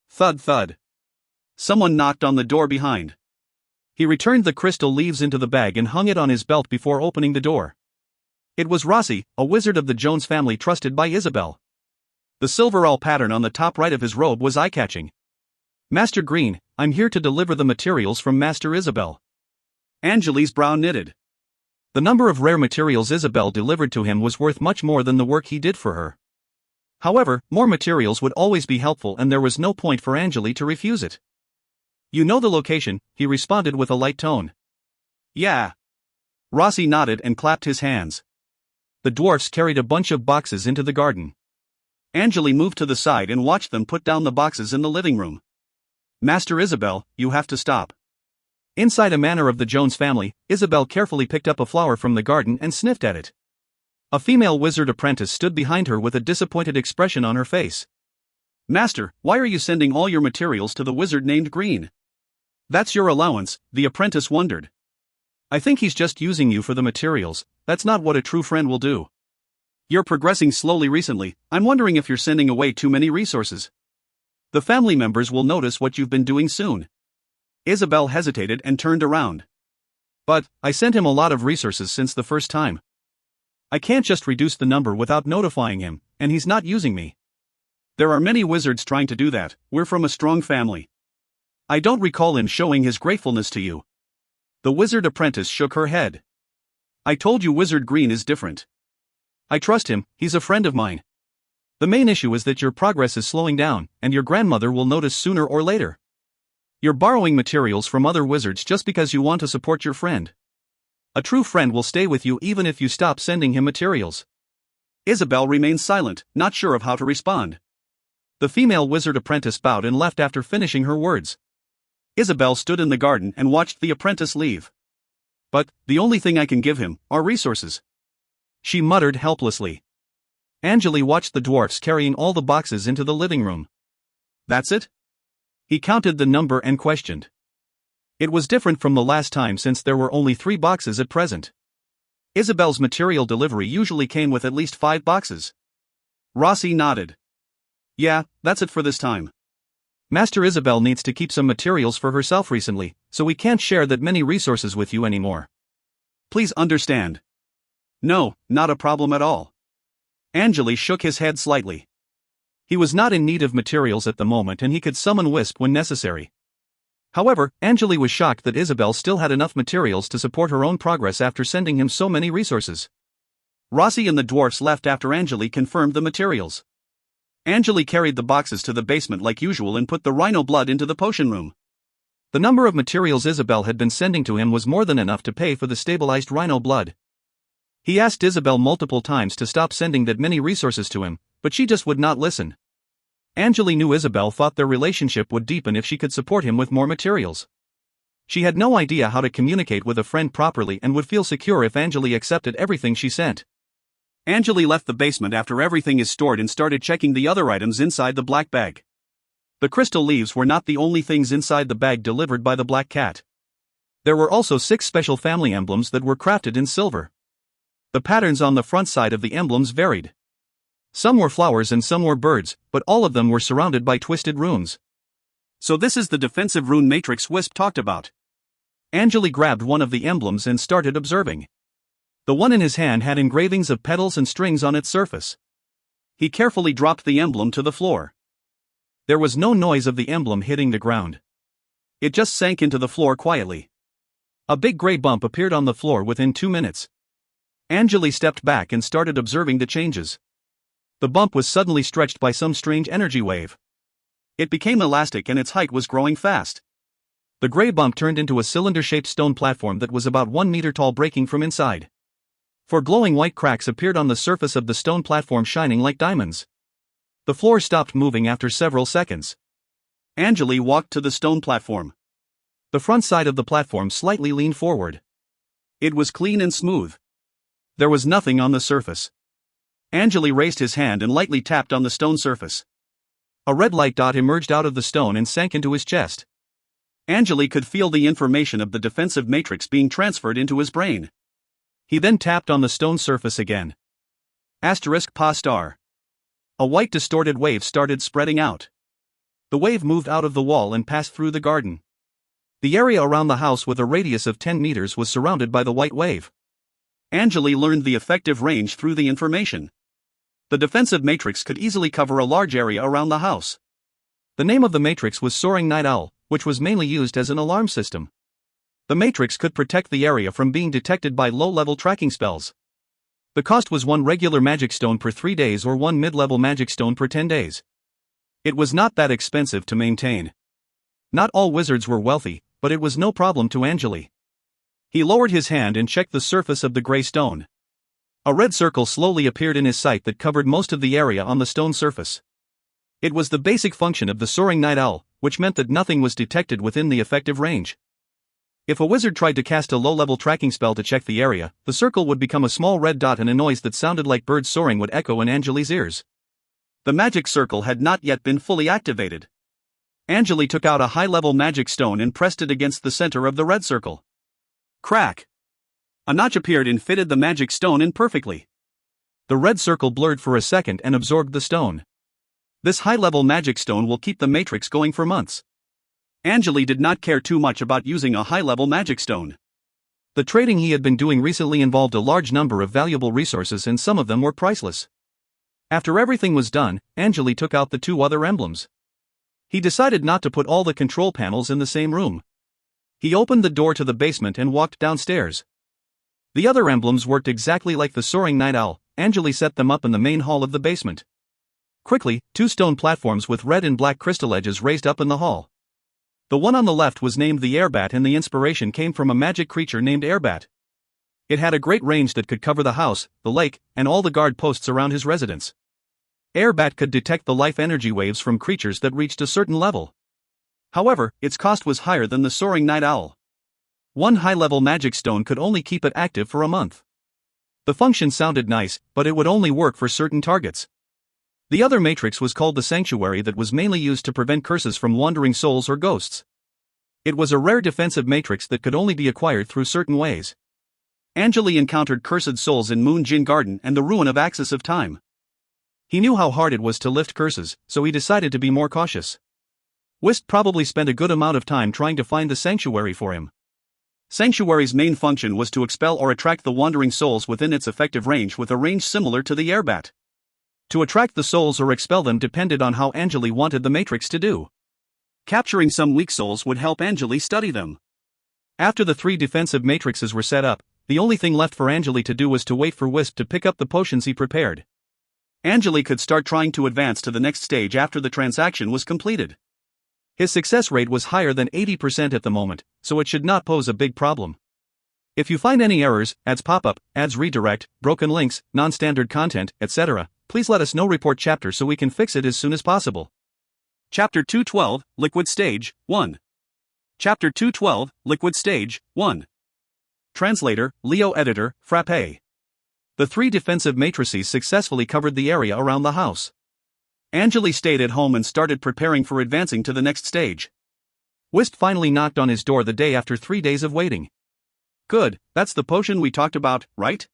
Thud thud. Someone knocked on the door behind. He returned the crystal leaves into the bag and hung it on his belt before opening the door. It was Rossi, a wizard of the Jones family trusted by Isabel. The silver awl pattern on the top right of his robe was eye-catching. Master Green, I'm here to deliver the materials from Master Isabel. Angele's brow knitted. The number of rare materials Isabel delivered to him was worth much more than the work he did for her. However, more materials would always be helpful and there was no point for Angele to refuse it. You know the location, he responded with a light tone. Yeah. Rossi nodded and clapped his hands. The dwarfs carried a bunch of boxes into the garden. Angele moved to the side and watched them put down the boxes in the living room. Master Isabel, you have to stop. Inside a manor of the Jones family, Isabel carefully picked up a flower from the garden and sniffed at it. A female wizard apprentice stood behind her with a disappointed expression on her face. Master, why are you sending all your materials to the wizard named Green? That's your allowance, the apprentice wondered. I think he's just using you for the materials, that's not what a true friend will do. You're progressing slowly recently, I'm wondering if you're sending away too many resources. The family members will notice what you've been doing soon. Isabel hesitated and turned around. But, I sent him a lot of resources since the first time. I can't just reduce the number without notifying him, and he's not using me. There are many wizards trying to do that, we're from a strong family. I don't recall him showing his gratefulness to you. The wizard apprentice shook her head. I told you Wizard Green is different. I trust him, he's a friend of mine. The main issue is that your progress is slowing down, and your grandmother will notice sooner or later. You're borrowing materials from other wizards just because you want to support your friend. A true friend will stay with you even if you stop sending him materials. Isabel remained silent, not sure of how to respond. The female wizard apprentice bowed and left after finishing her words. Isabel stood in the garden and watched the apprentice leave. But, the only thing I can give him are resources, she muttered helplessly. Angele watched the dwarfs carrying all the boxes into the living room. That's it? He counted the number and questioned. It was different from the last time since there were only 3 boxes at present. Isabel's material delivery usually came with at least 5 boxes. Rossi nodded. Yeah, that's it for this time. Master Isabel needs to keep some materials for herself recently, so we can't share that many resources with you anymore. Please understand. No, not a problem at all. Angele shook his head slightly. He was not in need of materials at the moment and he could summon Wisp when necessary. However, Angele was shocked that Isabel still had enough materials to support her own progress after sending him so many resources. Rossi and the dwarfs left after Angele confirmed the materials. Angele carried the boxes to the basement like usual and put the rhino blood into the potion room. The number of materials Isabel had been sending to him was more than enough to pay for the stabilized rhino blood. He asked Isabel multiple times to stop sending that many resources to him, but she just would not listen. Angele knew Isabel thought their relationship would deepen if she could support him with more materials. She had no idea how to communicate with a friend properly and would feel secure if Angele accepted everything she sent. Angele left the basement after everything is stored and started checking the other items inside the black bag. The crystal leaves were not the only things inside the bag delivered by the black cat. There were also 6 special family emblems that were crafted in silver. The patterns on the front side of the emblems varied. Some were flowers and some were birds, but all of them were surrounded by twisted runes. So this is the defensive rune matrix Wisp talked about. Angele grabbed one of the emblems and started observing. The one in his hand had engravings of petals and strings on its surface. He carefully dropped the emblem to the floor. There was no noise of the emblem hitting the ground. It just sank into the floor quietly. A big gray bump appeared on the floor within 2 minutes. Angele stepped back and started observing the changes. The bump was suddenly stretched by some strange energy wave. It became elastic and its height was growing fast. The gray bump turned into a cylinder-shaped stone platform that was about 1 meter tall, breaking from inside. 4 glowing white cracks appeared on the surface of the stone platform, shining like diamonds. The floor stopped moving after several seconds. Angele walked to the stone platform. The front side of the platform slightly leaned forward. It was clean and smooth. There was nothing on the surface. Angele raised his hand and lightly tapped on the stone surface. A red light dot emerged out of the stone and sank into his chest. Angele could feel the information of the defensive matrix being transferred into his brain. He then tapped on the stone surface again. ****. A white distorted wave started spreading out. The wave moved out of the wall and passed through the garden. The area around the house with a radius of 10 meters was surrounded by the white wave. Angele learned the effective range through the information. The defensive matrix could easily cover a large area around the house. The name of the matrix was Soaring Night Owl, which was mainly used as an alarm system. The matrix could protect the area from being detected by low-level tracking spells. The cost was 1 regular magic stone per 3 days or 1 mid-level magic stone per 10 days. It was not that expensive to maintain. Not all wizards were wealthy, but it was no problem to Angele. He lowered his hand and checked the surface of the gray stone. A red circle slowly appeared in his sight that covered most of the area on the stone surface. It was the basic function of the Soaring Night Owl, which meant that nothing was detected within the effective range. If a wizard tried to cast a low-level tracking spell to check the area, the circle would become a small red dot and a noise that sounded like birds soaring would echo in Angele's ears. The magic circle had not yet been fully activated. Angele took out a high-level magic stone and pressed it against the center of the red circle. Crack! A notch appeared and fitted the magic stone in perfectly. The red circle blurred for a second and absorbed the stone. This high-level magic stone will keep the matrix going for months. Angele did not care too much about using a high-level magic stone. The trading he had been doing recently involved a large number of valuable resources and some of them were priceless. After everything was done, Angele took out the 2 other emblems. He decided not to put all the control panels in the same room. He opened the door to the basement and walked downstairs. The other emblems worked exactly like the Soaring Night Owl. Angele set them up in the main hall of the basement. Quickly, 2 stone platforms with red and black crystal edges raised up in the hall. The one on the left was named the Airbat and the inspiration came from a magic creature named Airbat. It had a great range that could cover the house, the lake, and all the guard posts around his residence. Airbat could detect the life energy waves from creatures that reached a certain level. However, its cost was higher than the soaring night owl. One high-level magic stone could only keep it active for a month. The function sounded nice, but it would only work for certain targets. The other matrix was called the Sanctuary, that was mainly used to prevent curses from wandering souls or ghosts. It was a rare defensive matrix that could only be acquired through certain ways. Angele encountered cursed souls in Moon Jin Garden and the ruin of Axis of Time. He knew how hard it was to lift curses, so he decided to be more cautious. Wisp probably spent a good amount of time trying to find the Sanctuary for him. Sanctuary's main function was to expel or attract the wandering souls within its effective range, with a range similar to the airbat. To attract the souls or expel them depended on how Angele wanted the matrix to do. Capturing some weak souls would help Angele study them. After the 3 defensive matrices were set up, the only thing left for Angele to do was to wait for Wisp to pick up the potions he prepared. Angele could start trying to advance to the next stage after the transaction was completed. His success rate was higher than 80% at the moment, so it should not pose a big problem. If you find any errors, ads pop up, ads redirect, broken links, non-standard content, etc., please let us know. Report chapter so we can fix it as soon as possible. Chapter 212, Liquid Stage, 1. Chapter 212, Liquid Stage, 1. Translator, Leo Editor, Frappe. The 3 defensive matrices successfully covered the area around the house. Angele stayed at home and started preparing for advancing to the next stage. Wisp finally knocked on his door the day after 3 days of waiting. Good, that's the potion we talked about, right?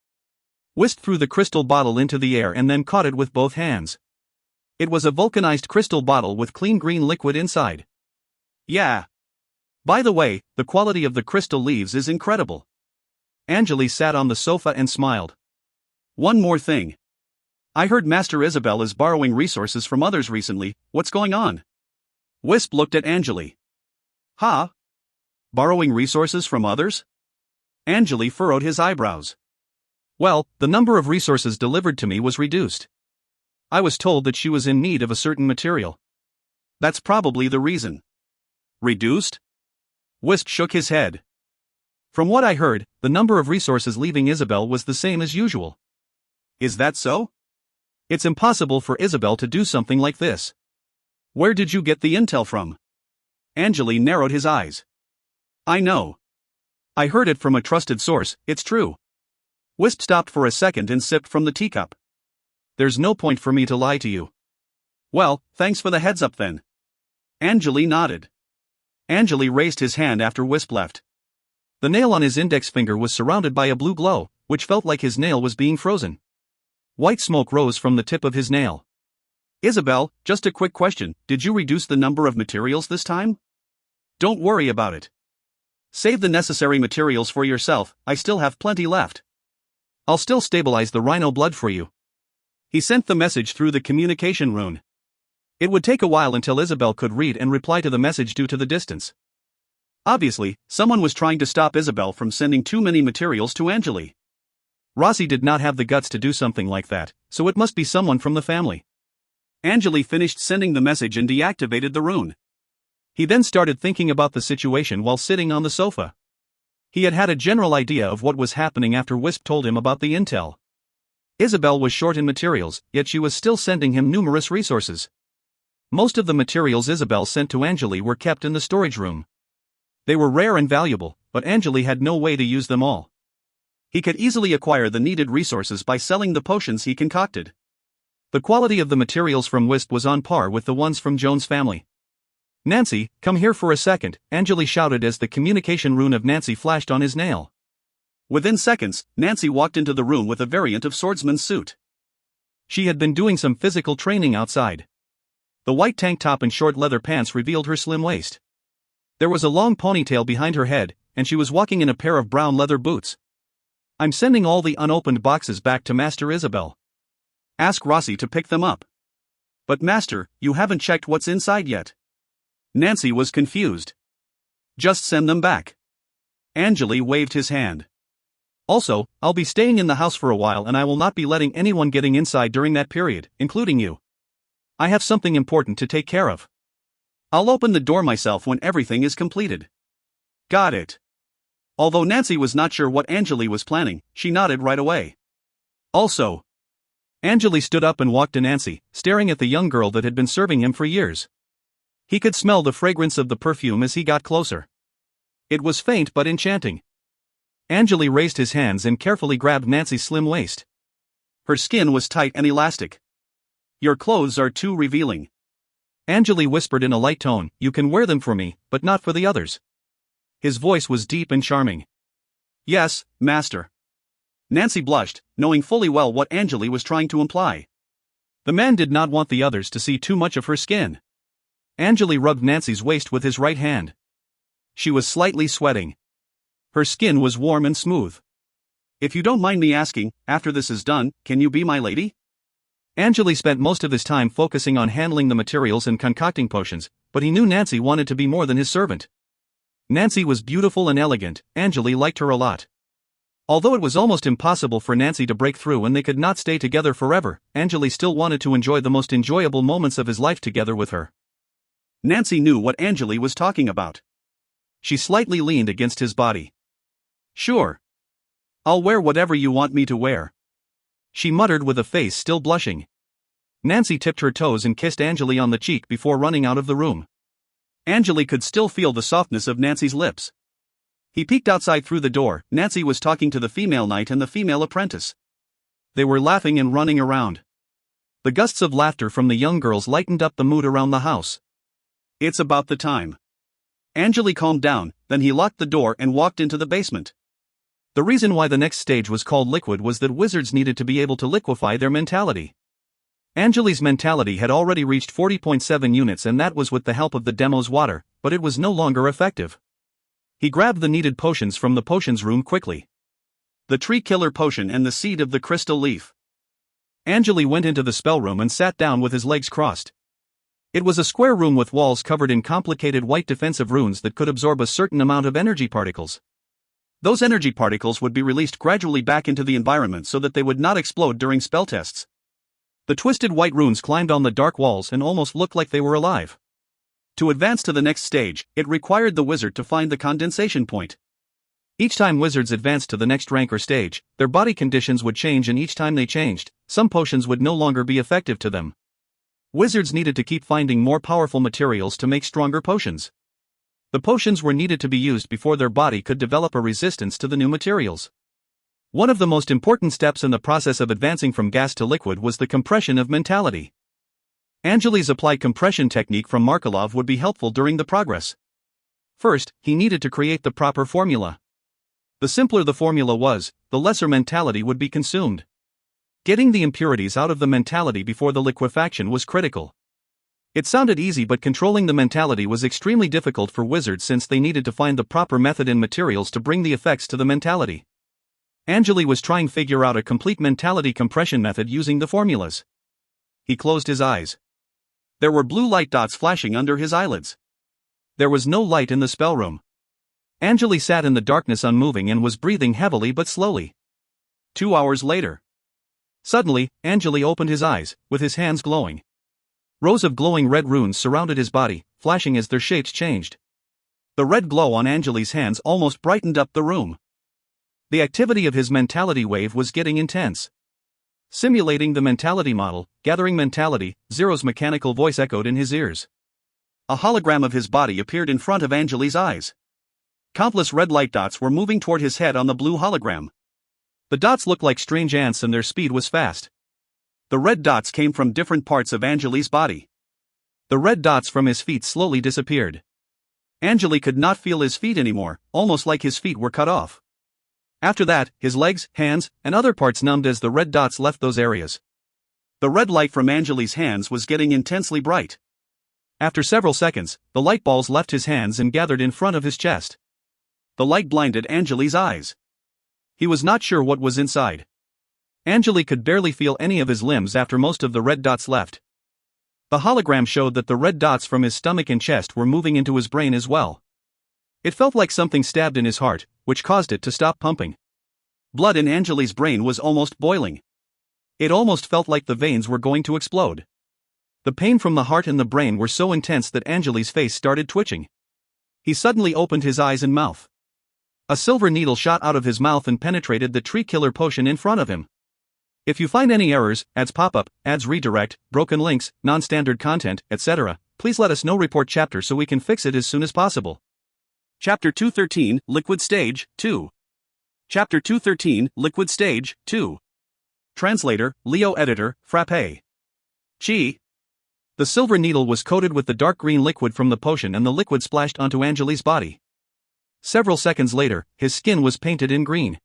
Wisp threw the crystal bottle into the air and then caught it with both hands. It was a vulcanized crystal bottle with clean green liquid inside. Yeah. By the way, the quality of the crystal leaves is incredible. Angele sat on the sofa and smiled. One more thing. I heard Master Isabel is borrowing resources from others recently. What's going on? Wisp looked at Angele. Huh? Borrowing resources from others? Angele furrowed his eyebrows. Well, the number of resources delivered to me was reduced. I was told that she was in need of a certain material. That's probably the reason. Reduced? Wisp shook his head. From what I heard, the number of resources leaving Isabel was the same as usual. Is that so? It's impossible for Isabel to do something like this. Where did you get the intel from? Angele narrowed his eyes. I know. I heard it from a trusted source, it's true. Wisp stopped for a second and sipped from the teacup. There's no point for me to lie to you. Well, thanks for the heads up then. Angele nodded. Angele raised his hand after Wisp left. The nail on his index finger was surrounded by a blue glow, which felt like his nail was being frozen. White smoke rose from the tip of his nail. Isabel, just a quick question, did you reduce the number of materials this time? Don't worry about it. Save the necessary materials for yourself, I still have plenty left. I'll still stabilize the rhino blood for you. He sent the message through the communication rune. It would take a while until Isabel could read and reply to the message due to the distance. Obviously, someone was trying to stop Isabel from sending too many materials to Angele. Rossi did not have the guts to do something like that, so it must be someone from the family. Angele finished sending the message and deactivated the rune. He then started thinking about the situation while sitting on the sofa. He had had a general idea of what was happening after Wisp told him about the intel. Isabel was short in materials, yet she was still sending him numerous resources. Most of the materials Isabel sent to Angele were kept in the storage room. They were rare and valuable, but Angele had no way to use them all. He could easily acquire the needed resources by selling the potions he concocted. The quality of the materials from Wisp was on par with the ones from Joan's family. Nancy, come here for a second, Angele shouted as the communication rune of Nancy flashed on his nail. Within seconds, Nancy walked into the room with a variant of swordsman's suit. She had been doing some physical training outside. The white tank top and short leather pants revealed her slim waist. There was a long ponytail behind her head, and she was walking in a pair of brown leather boots. I'm sending all the unopened boxes back to Master Isabel. Ask Rossi to pick them up. But Master, you haven't checked what's inside yet. Nancy was confused. Just send them back. Angele waved his hand. Also, I'll be staying in the house for a while and I will not be letting anyone getting inside during that period, including you. I have something important to take care of. I'll open the door myself when everything is completed. Got it. Although Nancy was not sure what Angele was planning, she nodded right away. Also. Angele stood up and walked to Nancy, staring at the young girl that had been serving him for years. He could smell the fragrance of the perfume as he got closer. It was faint but enchanting. Angele raised his hands and carefully grabbed Nancy's slim waist. Her skin was tight and elastic. "Your clothes are too revealing," Angele whispered in a light tone. "You can wear them for me, but not for the others." His voice was deep and charming. "Yes, master." Nancy blushed, knowing fully well what Angele was trying to imply. The man did not want the others to see too much of her skin. Angele rubbed Nancy's waist with his right hand. She was slightly sweating. Her skin was warm and smooth. "If you don't mind me asking, after this is done, can you be my lady?" Angele spent most of his time focusing on handling the materials and concocting potions, but he knew Nancy wanted to be more than his servant. Nancy was beautiful and elegant. Angele liked her a lot. Although it was almost impossible for Nancy to break through and they could not stay together forever, Angele still wanted to enjoy the most enjoyable moments of his life together with her. Nancy knew what Angele was talking about. She slightly leaned against his body. "Sure. I'll wear whatever you want me to wear," she muttered with a face still blushing. Nancy tipped her toes and kissed Angele on the cheek before running out of the room. Angele could still feel the softness of Nancy's lips. He peeked outside through the door. Nancy was talking to the female knight and the female apprentice. They were laughing and running around. The gusts of laughter from the young girls lightened up the mood around the house. "It's about the time." Angele calmed down, then he locked the door and walked into the basement. The reason why the next stage was called liquid was that wizards needed to be able to liquefy their mentality. Angele's mentality had already reached 40.7 units, and that was with the help of the demo's water, but it was no longer effective. He grabbed the needed potions from the potions room quickly. The tree killer potion and the seed of the crystal leaf. Angele went into the spell room and sat down with his legs crossed. It was a square room with walls covered in complicated white defensive runes that could absorb a certain amount of energy particles. Those energy particles would be released gradually back into the environment so that they would not explode during spell tests. The twisted white runes climbed on the dark walls and almost looked like they were alive. To advance to the next stage, it required the wizard to find the condensation point. Each time wizards advanced to the next rank or stage, their body conditions would change, and each time they changed, some potions would no longer be effective to them. Wizards needed to keep finding more powerful materials to make stronger potions. The potions were needed to be used before their body could develop a resistance to the new materials. One of the most important steps in the process of advancing from gas to liquid was the compression of mentality. Angele's applied compression technique from Markelov would be helpful during the progress. First, he needed to create the proper formula. The simpler the formula was, the lesser mentality would be consumed. Getting the impurities out of the mentality before the liquefaction was critical. It sounded easy, but controlling the mentality was extremely difficult for wizards since they needed to find the proper method and materials to bring the effects to the mentality. Angele was trying to figure out a complete mentality compression method using the formulas. He closed his eyes. There were blue light dots flashing under his eyelids. There was no light in the spell room. Angele sat in the darkness unmoving and was breathing heavily but slowly. 2 hours later. Suddenly, Angele opened his eyes, with his hands glowing. Rows of glowing red runes surrounded his body, flashing as their shapes changed. The red glow on Angele's hands almost brightened up the room. The activity of his mentality wave was getting intense. Simulating the mentality model, gathering mentality, Zero's mechanical voice echoed in his ears. A hologram of his body appeared in front of Angele's eyes. Countless red light dots were moving toward his head on the blue hologram. The dots looked like strange ants and their speed was fast. The red dots came from different parts of Angele's body. The red dots from his feet slowly disappeared. Angele could not feel his feet anymore, almost like his feet were cut off. After that, his legs, hands, and other parts numbed as the red dots left those areas. The red light from Angele's hands was getting intensely bright. After several seconds, the light balls left his hands and gathered in front of his chest. The light blinded Angele's eyes. He was not sure what was inside. Angele could barely feel any of his limbs after most of the red dots left. The hologram showed that the red dots from his stomach and chest were moving into his brain as well. It felt like something stabbed in his heart, which caused it to stop pumping. Blood in Angele's brain was almost boiling. It almost felt like the veins were going to explode. The pain from the heart and the brain were so intense that Angele's face started twitching. He suddenly opened his eyes and mouth. A silver needle shot out of his mouth and penetrated the tree killer potion in front of him. If you find any errors, ads pop up, ads redirect, broken links, non-standard content, etc., please let us know. Report chapter so we can fix it as soon as possible. Chapter 213, Liquid Stage, 2. Chapter 213, Liquid Stage, 2. Translator, Leo Editor, Frappe. Chi. The silver needle was coated with the dark green liquid from the potion and the liquid splashed onto Angele's body. Several seconds later, his skin was painted in green.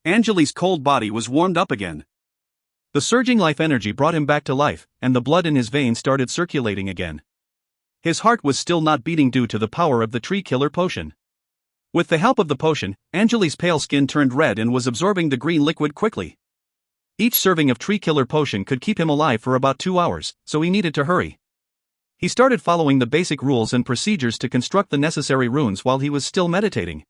Angele's cold body was warmed up again. The surging life energy brought him back to life, and the blood in his veins started circulating again. His heart was still not beating due to the power of the tree killer potion. With the help of the potion, Angele's pale skin turned red and was absorbing the green liquid quickly. Each serving of tree killer potion could keep him alive for about 2 hours, so he needed to hurry. He started following the basic rules and procedures to construct the necessary runes while he was still meditating.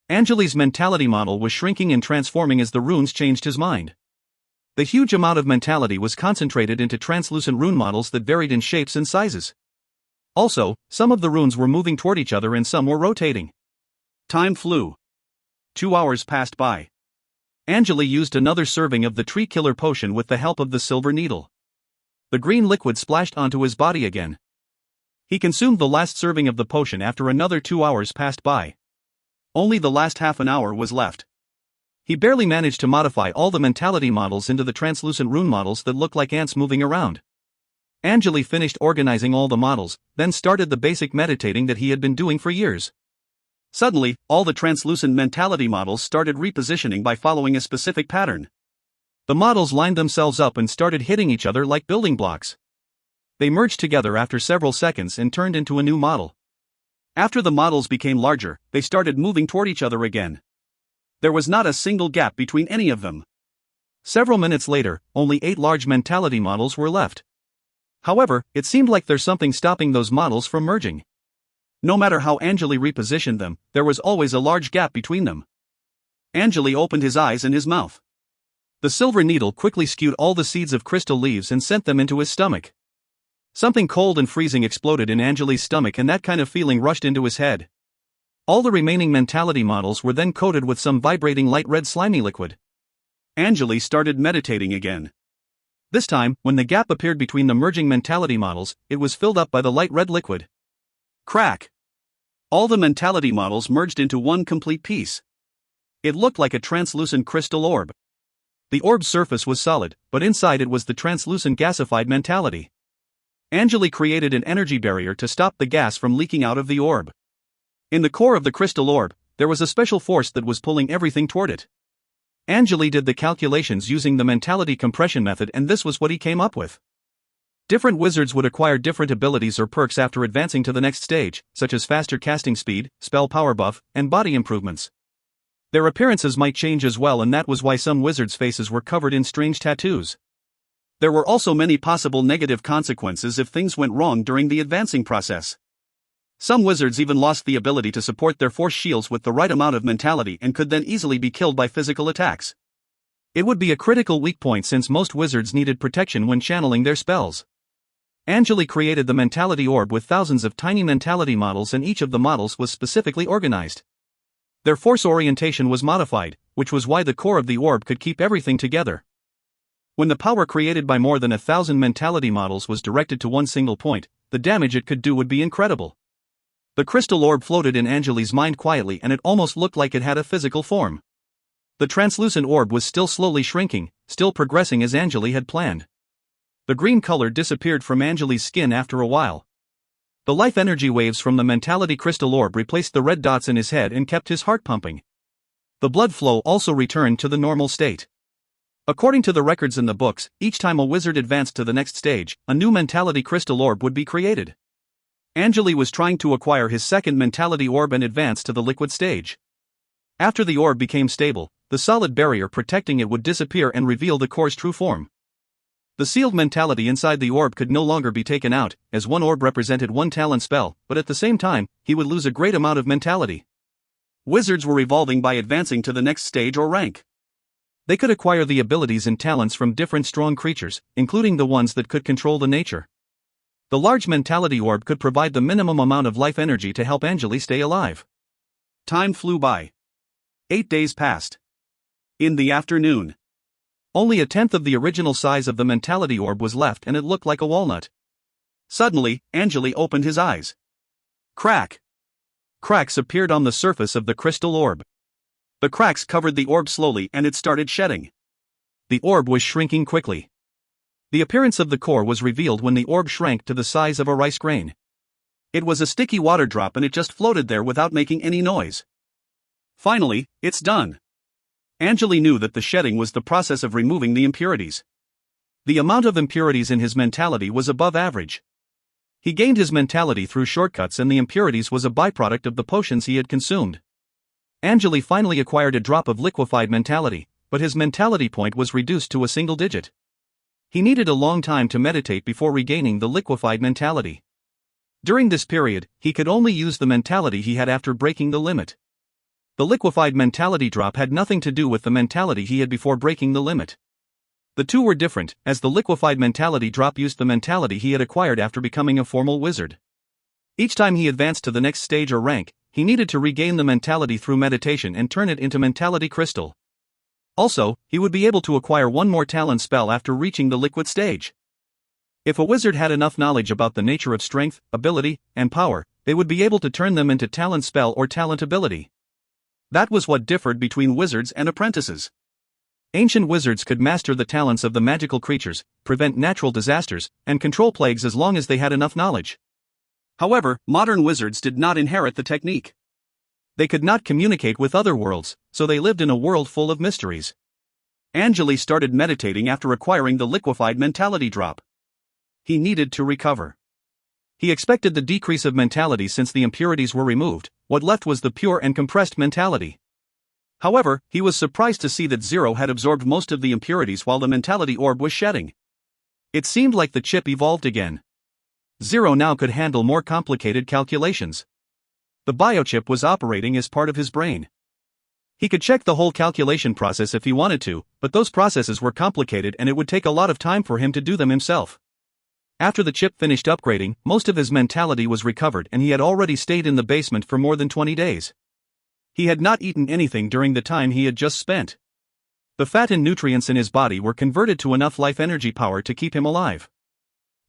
Angele's mentality model was shrinking and transforming as the runes changed his mind. The huge amount of mentality was concentrated into translucent rune models that varied in shapes and sizes. Also, some of the runes were moving toward each other and some were rotating. Time flew. 2 hours passed by. Angele used another serving of the tree killer potion with the help of the silver needle. The green liquid splashed onto his body again. He consumed the last serving of the potion after another 2 hours passed by. Only the last half an hour was left. He barely managed to modify all the mentality models into the translucent rune models that looked like ants moving around. Angele finished organizing all the models, then started the basic meditating that he had been doing for years. Suddenly, all the translucent mentality models started repositioning by following a specific pattern. The models lined themselves up and started hitting each other like building blocks. They merged together after several seconds and turned into a new model. After the models became larger, they started moving toward each other again. There was not a single gap between any of them. Several minutes later, only 8 large mentality models were left. However, it seemed like there's something stopping those models from merging. No matter how Angele repositioned them, there was always a large gap between them. Angele opened his eyes and his mouth. The silver needle quickly skewed all the seeds of crystal leaves and sent them into his stomach. Something cold and freezing exploded in Angele's stomach and that kind of feeling rushed into his head. All the remaining mentality models were then coated with some vibrating light red slimy liquid. Angele started meditating again. This time, when the gap appeared between the merging mentality models, it was filled up by the light red liquid. Crack! All the mentality models merged into one complete piece. It looked like a translucent crystal orb. The orb's surface was solid, but inside it was the translucent gasified mentality. Angele created an energy barrier to stop the gas from leaking out of the orb. In the core of the crystal orb, there was a special force that was pulling everything toward it. Angele did the calculations using the mentality compression method, and this was what he came up with. Different wizards would acquire different abilities or perks after advancing to the next stage, such as faster casting speed, spell power buff, and body improvements. Their appearances might change as well, and that was why some wizards' faces were covered in strange tattoos. There were also many possible negative consequences if things went wrong during the advancing process. Some wizards even lost the ability to support their force shields with the right amount of mentality and could then easily be killed by physical attacks. It would be a critical weak point since most wizards needed protection when channeling their spells. Angele created the mentality orb with thousands of tiny mentality models, and each of the models was specifically organized. Their force orientation was modified, which was why the core of the orb could keep everything together. When the power created by more than 1,000 mentality models was directed to one single point, the damage it could do would be incredible. The crystal orb floated in Angele's mind quietly, and it almost looked like it had a physical form. The translucent orb was still slowly shrinking, still progressing as Angele had planned. The green color disappeared from Angele's skin after a while. The life energy waves from the mentality crystal orb replaced the red dots in his head and kept his heart pumping. The blood flow also returned to the normal state. According to the records in the books, each time a wizard advanced to the next stage, a new mentality crystal orb would be created. Angele was trying to acquire his second mentality orb and advance to the liquid stage. After the orb became stable, the solid barrier protecting it would disappear and reveal the core's true form. The sealed mentality inside the orb could no longer be taken out, as one orb represented one talent spell, but at the same time, he would lose a great amount of mentality. Wizards were evolving by advancing to the next stage or rank. They could acquire the abilities and talents from different strong creatures, including the ones that could control the nature. The large mentality orb could provide the minimum amount of life energy to help Angele stay alive. Time flew by. 8 days passed. In the afternoon, only 1/10 of the original size of the mentality orb was left, and it looked like a walnut. Suddenly, Angele opened his eyes. Crack! Cracks appeared on the surface of the crystal orb. The cracks covered the orb slowly and it started shedding. The orb was shrinking quickly. The appearance of the core was revealed when the orb shrank to the size of a rice grain. It was a sticky water drop and it just floated there without making any noise. Finally, it's done. Angele knew that the shedding was the process of removing the impurities. The amount of impurities in his mentality was above average. He gained his mentality through shortcuts and the impurities was a byproduct of the potions he had consumed. Angele finally acquired a drop of liquefied mentality, but his mentality point was reduced to a single digit. He needed a long time to meditate before regaining the liquefied mentality. During this period, he could only use the mentality he had after breaking the limit. The liquefied mentality drop had nothing to do with the mentality he had before breaking the limit. The two were different, as the liquefied mentality drop used the mentality he had acquired after becoming a formal wizard. Each time he advanced to the next stage or rank, he needed to regain the mentality through meditation and turn it into mentality crystal. Also, he would be able to acquire one more talent spell after reaching the liquid stage. If a wizard had enough knowledge about the nature of strength, ability, and power, they would be able to turn them into talent spell or talent ability. That was what differed between wizards and apprentices. Ancient wizards could master the talents of the magical creatures, prevent natural disasters, and control plagues as long as they had enough knowledge. However, modern wizards did not inherit the technique. They could not communicate with other worlds, so they lived in a world full of mysteries. Angele started meditating after acquiring the liquefied mentality drop. He needed to recover. He expected the decrease of mentality since the impurities were removed, what left was the pure and compressed mentality. However, he was surprised to see that Zero had absorbed most of the impurities while the mentality orb was shedding. It seemed like the chip evolved again. Zero now could handle more complicated calculations. The biochip was operating as part of his brain. He could check the whole calculation process if he wanted to, but those processes were complicated and it would take a lot of time for him to do them himself. After the chip finished upgrading, most of his mentality was recovered and he had already stayed in the basement for more than 20 days. He had not eaten anything during the time he had just spent. The fat and nutrients in his body were converted to enough life energy power to keep him alive.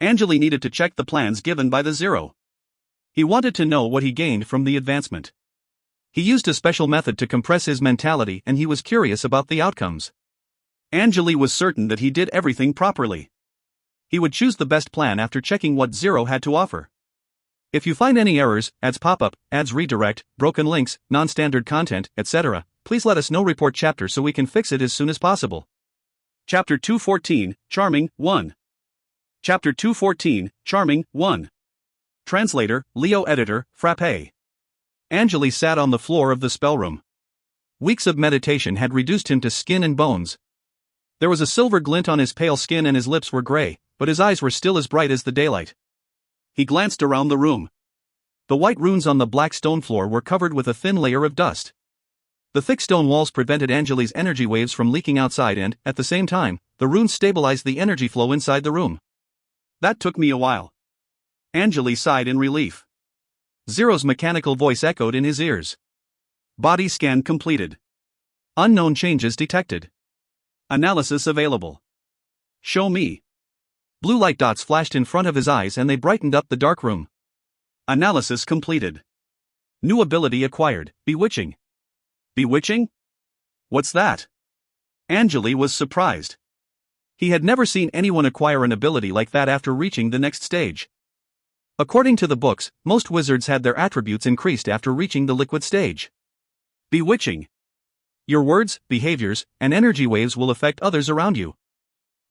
Angele needed to check the plans given by the Zero. He wanted to know what he gained from the advancement. He used a special method to compress his mentality and he was curious about the outcomes. Angele was certain that he did everything properly. He would choose the best plan after checking what Zero had to offer. If you find any errors, ads pop up, ads redirect, broken links, non-standard content, etc., please let us know. Report chapter so we can fix it as soon as possible. Chapter 214, Charming, 1. Chapter 214, Charming, 1. Translator, Leo Editor, Frappe. Angele sat on the floor of the spell room. Weeks of meditation had reduced him to skin and bones. There was a silver glint on his pale skin and his lips were gray, but his eyes were still as bright as the daylight. He glanced around the room. The white runes on the black stone floor were covered with a thin layer of dust. The thick stone walls prevented Angele's energy waves from leaking outside and, at the same time, the runes stabilized the energy flow inside the room. That took me a while. Angele sighed in relief. Zero's mechanical voice echoed in his ears. Body scan completed. Unknown changes detected. Analysis available. Show me. Blue light dots flashed in front of his eyes and they brightened up the dark room. Analysis completed. New ability acquired, Bewitching. Bewitching? What's that? Angele was surprised. He had never seen anyone acquire an ability like that after reaching the next stage. According to the books, most wizards had their attributes increased after reaching the liquid stage. Bewitching. Your words, behaviors, and energy waves will affect others around you.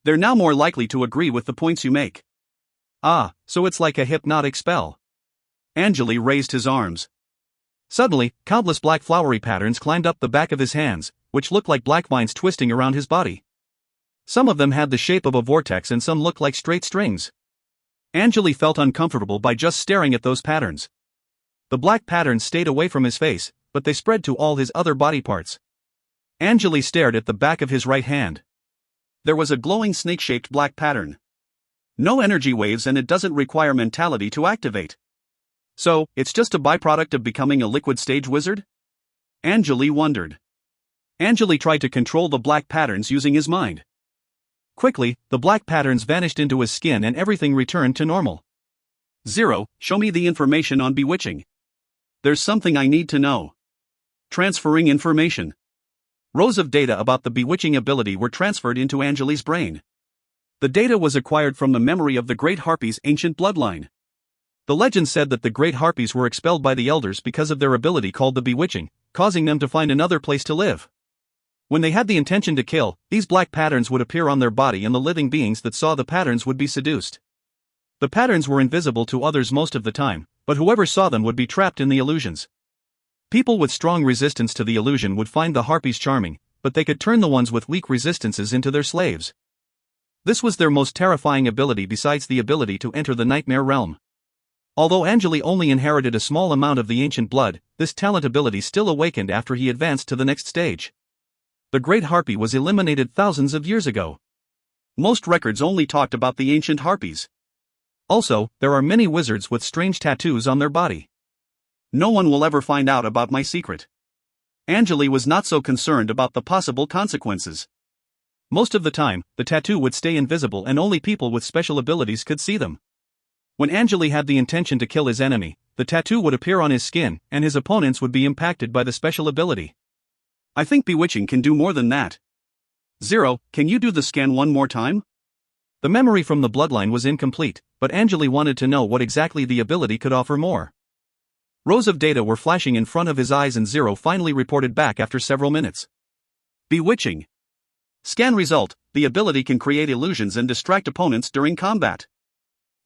They're now more likely to agree with the points you make. Ah, so it's like a hypnotic spell. Angele raised his arms. Suddenly, countless black flowery patterns climbed up the back of his hands, which looked like black vines twisting around his body. Some of them had the shape of a vortex and some looked like straight strings. Angele felt uncomfortable by just staring at those patterns. The black patterns stayed away from his face, but they spread to all his other body parts. Angele stared at the back of his right hand. There was a glowing snake-shaped black pattern. No energy waves and it doesn't require mentality to activate. So, it's just a byproduct of becoming a liquid stage wizard? Angele wondered. Angele tried to control the black patterns using his mind. Quickly, the black patterns vanished into his skin and everything returned to normal. 0. Show me the information on bewitching. There's something I need to know. Transferring information. Rows of data about the bewitching ability were transferred into Angele's brain. The data was acquired from the memory of the Great Harpies' ancient bloodline. The legend said that the Great Harpies were expelled by the elders because of their ability called the bewitching, causing them to find another place to live. When they had the intention to kill, these black patterns would appear on their body and the living beings that saw the patterns would be seduced. The patterns were invisible to others most of the time, but whoever saw them would be trapped in the illusions. People with strong resistance to the illusion would find the harpies charming, but they could turn the ones with weak resistances into their slaves. This was their most terrifying ability besides the ability to enter the nightmare realm. Although Angele only inherited a small amount of the ancient blood, this talent ability still awakened after he advanced to the next stage. The Great Harpy was eliminated thousands of years ago. Most records only talked about the ancient harpies. Also, there are many wizards with strange tattoos on their body. No one will ever find out about my secret. Angele was not so concerned about the possible consequences. Most of the time, the tattoo would stay invisible and only people with special abilities could see them. When Angele had the intention to kill his enemy, the tattoo would appear on his skin, and his opponents would be impacted by the special ability. I think bewitching can do more than that. 0. Can you do the scan one more time? The memory from the bloodline was incomplete, but Angele wanted to know what exactly the ability could offer more. Rows of data were flashing in front of his eyes and 0 finally reported back after several minutes. Bewitching. Scan result: the ability can create illusions and distract opponents during combat.